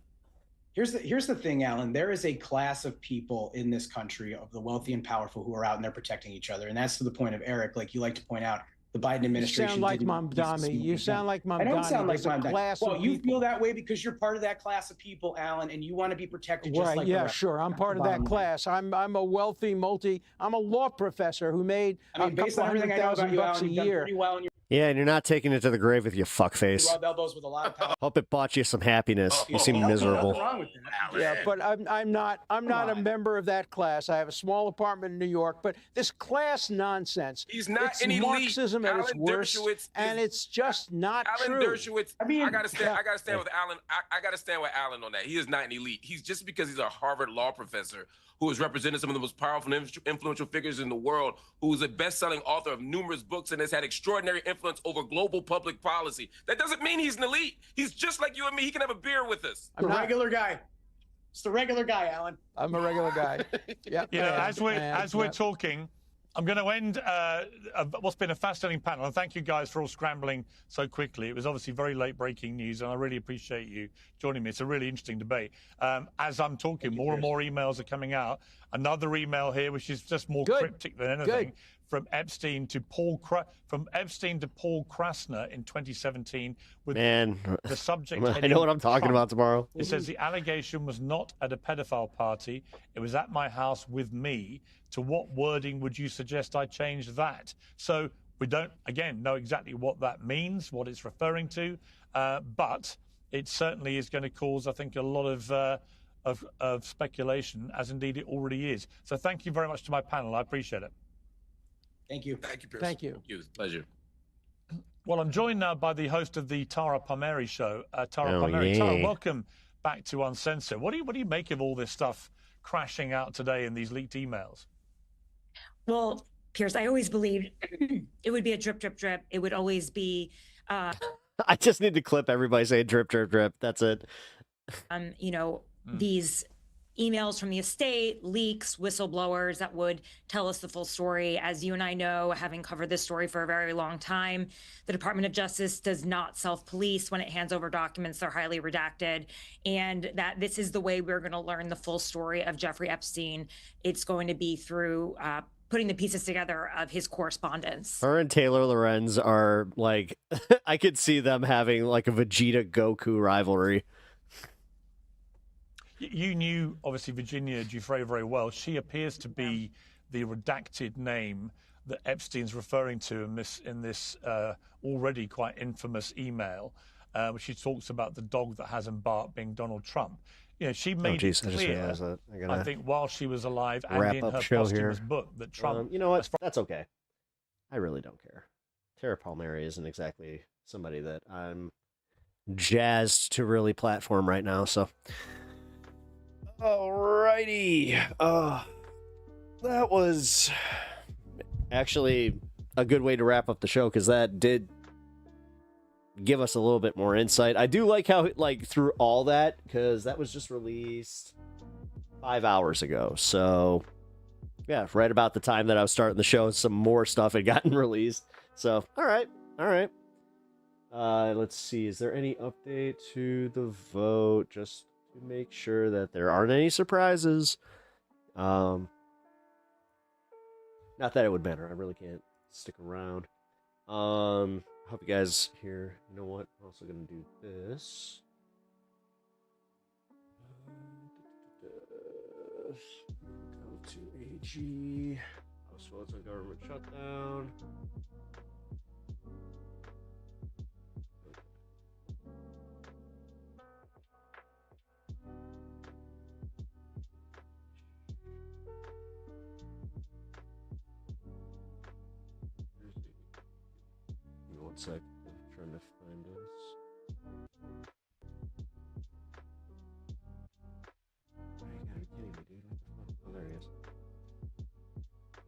Here's the thing, Alan. There is a class of people in this country, of the wealthy and powerful, who are out and they're protecting each other. And that's to the point of, Eric, like you like to point out, the Biden administration. You sound like Mamdani. You sound like Mamdani. I don't sound like Mamdani. Well, you feel that way because you're part of that class of people, Alan, and you want to be protected just like the rest. Sure. I'm part of that class. I'm a wealthy I'm a law professor who made based on everything I know about you, Alan, you've done pretty well in your... Yeah, and you're not taking it to the grave with your fuckface. You rub elbows with a lot of power. Hope it bought you some happiness. You seem miserable. What's wrong with that? Yeah, but I'm not a member of that class. I have a small apartment in New York, but this class nonsense. He's not it's an elite. Marxism at its worst, and it's just not Alan true. Dershowitz, I gotta stand with Alan. I gotta stand with Alan on that. He is not an elite. He's just because he's a Harvard law professor who has represented some of the most powerful and influential figures in the world, who is a best-selling author of numerous books and has had extraordinary influence over global public policy. That doesn't mean he's an elite. He's just like you and me. He can have a beer with us. I'm a regular guy. Just a regular guy, Alan. I'm a regular guy. Yeah. You know, as we're talking, I'm going to end what's been a fascinating panel, and thank you guys for all scrambling so quickly. It was obviously very late breaking news, and I really appreciate you joining me. It's a really interesting debate. As I'm talking, more and more emails are coming out. Another email here, which is just more cryptic than anything, from Epstein to Paul Krasner in 2017 with the subject I know what I'm talking about tomorrow. It says the allegation was not at a pedophile party. It was at my house with me. To what wording would you suggest I change that? So we don't, again, know exactly what that means, what it's referring to, but it certainly is going to cause, I think, a lot of speculation, as indeed it already is. So thank you very much to my panel. I appreciate it. Thank you. Thank you, Pierce. Thank you. Thank you. It's a pleasure. Well, I'm joined now by the host of the Tara Palmieri show, Tara Palmieri. Tara, welcome back to Uncensored. What do you make of all this stuff crashing out today in these leaked emails? Well, Pierce, I always believed it would be a drip, drip, drip. It would always be. I just need to clip everybody saying drip, drip, drip. That's it. These emails from the estate, leaks, whistleblowers that would tell us the full story. As you and I know, having covered this story for a very long time, the Department of Justice does not self-police when it hands over documents. They're highly redacted. And that this is the way we're going to learn the full story of Jeffrey Epstein. It's going to be through putting the pieces together of his correspondence. Her and Taylor Lorenz are like, I could see them having like a Vegeta-Goku rivalry. You knew, obviously, Virginia Giuffre very well. She appears to be the redacted name that Epstein's referring to in this already quite infamous email. She talks about the dog that hasn't barked being Donald Trump. You know, she made geez, it I just clear, realized that. I think, while she was alive and Wrap in up her show posthumous here. book, that Trump... You know what? That's okay. I really don't care. Tara Palmieri isn't exactly somebody that I'm jazzed to really platform right now, so... Alrighty. That was actually a good way to wrap up the show, because that did give us a little bit more insight. I do like how, like, through all that, because that was just released 5 hours ago. So, yeah, right about the time that I was starting the show, some more stuff had gotten released. So, all right. Let's see. Is there any update to the vote? Just to make sure that there aren't any surprises. Not that it would matter. I really can't stick around. Hope you guys here. You know what? I'm also gonna do this. Go to AG. House votes on government shutdown. Give me 1 sec. I'm trying to find this. You gotta be kidding me, dude. What the fuck? Oh, there he is.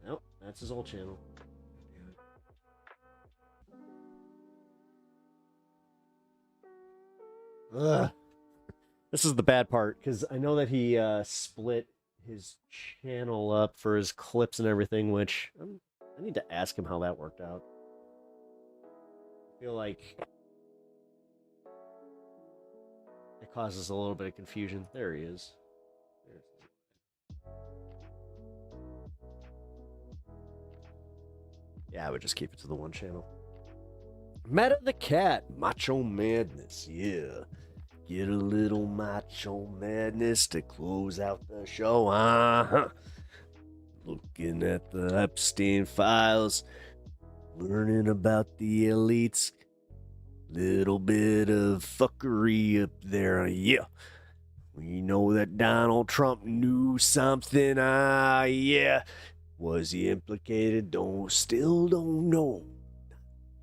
Nope, that's his old channel. Ugh. This is the bad part, because I know that he split his channel up for his clips and everything, which I need to ask him how that worked out. I feel like it causes a little bit of confusion. There he is. Yeah, I would just keep it to the one channel. Meta the Cat, Macho Madness, yeah. Get a little Macho Madness to close out the show, Looking at the Epstein files, learning about the elites. Little bit of fuckery up there, yeah. We know that Donald Trump knew something, yeah. Was he implicated? Still don't know.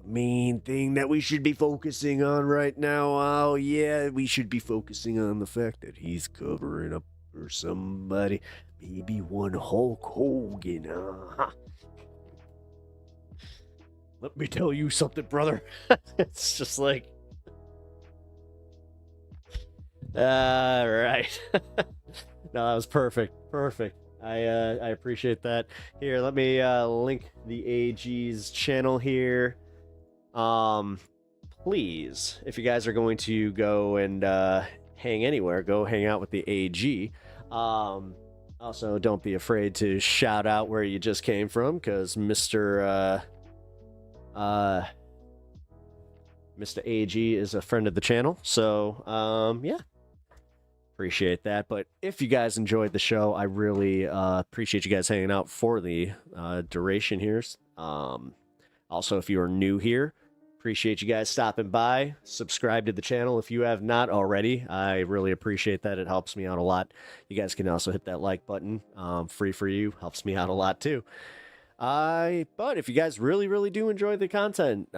The main thing that we should be focusing on right now, oh yeah, we should be focusing on the fact that he's covering up for somebody. Maybe one Hulk Hogan, Let me tell you something, brother. It's just like... Alright. No, that was perfect. Perfect. I appreciate that. Here, let me link the AG's channel here. Please, if you guys are going to go and hang anywhere, go hang out with the AG. Also, don't be afraid to shout out where you just came from, because Mr. AG is a friend of the channel. So, yeah. Appreciate that. But if you guys enjoyed the show, I really appreciate you guys hanging out for the duration here. Also, if you are new here, appreciate you guys stopping by. Subscribe to the channel if you have not already. I really appreciate that. It helps me out a lot. You guys can also hit that like button. Free for you. Helps me out a lot too. But if you guys really do enjoy the content,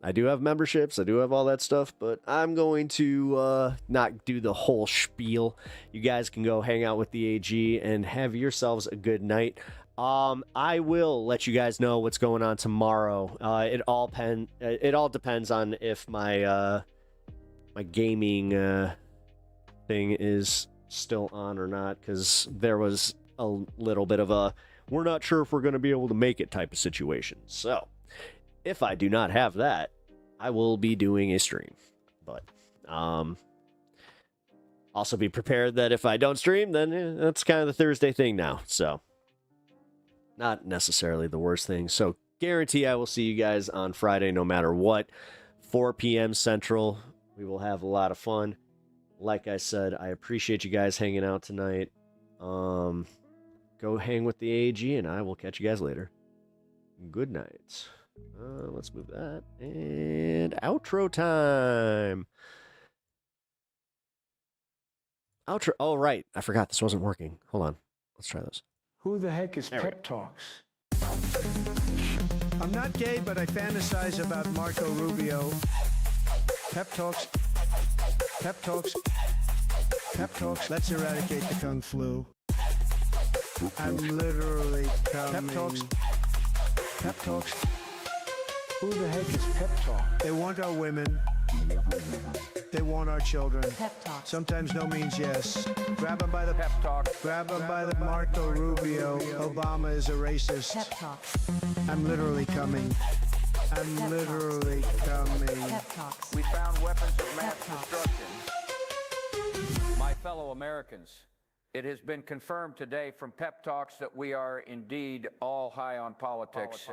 I do have memberships, I do have all that stuff, but I'm going to not do the whole spiel. You guys can go hang out with the AG and have yourselves a good night. I will let you guys know what's going on tomorrow. It all depends on if my my gaming thing is still on or not, because there was a little bit of a we're not sure if we're going to be able to make it type of situation. So if I do not have that, I will be doing a stream. But also be prepared that if I don't stream, then that's kind of the Thursday thing now. So not necessarily the worst thing. So guarantee I will see you guys on Friday no matter what. 4 p.m. Central. We will have a lot of fun. Like I said, I appreciate you guys hanging out tonight. Go hang with the AG, and I will catch you guys later. Good night. Let's move that. And outro time. Outro. Oh, right. I forgot this wasn't working. Hold on. Let's try this. Who the heck is Pep Talks? I'm not gay, but I fantasize about Marco Rubio. Pep Talks. Pep Talks. Pep Talks. Let's eradicate the Kung Flu. I'm literally coming. Pep Talks. Pep Talks. Who the heck is Pep Talk? They want our women. They want our children. Pep Talk. Sometimes no means yes. Grab them by the Pep Talk. Grab them by the Marco Rubio. Obama is a racist. Pep Talk. I'm literally coming. I'm literally coming. Pep Talks. We found weapons of mass destruction. My fellow Americans, it has been confirmed today from Pep Talks that we are indeed all high on politics.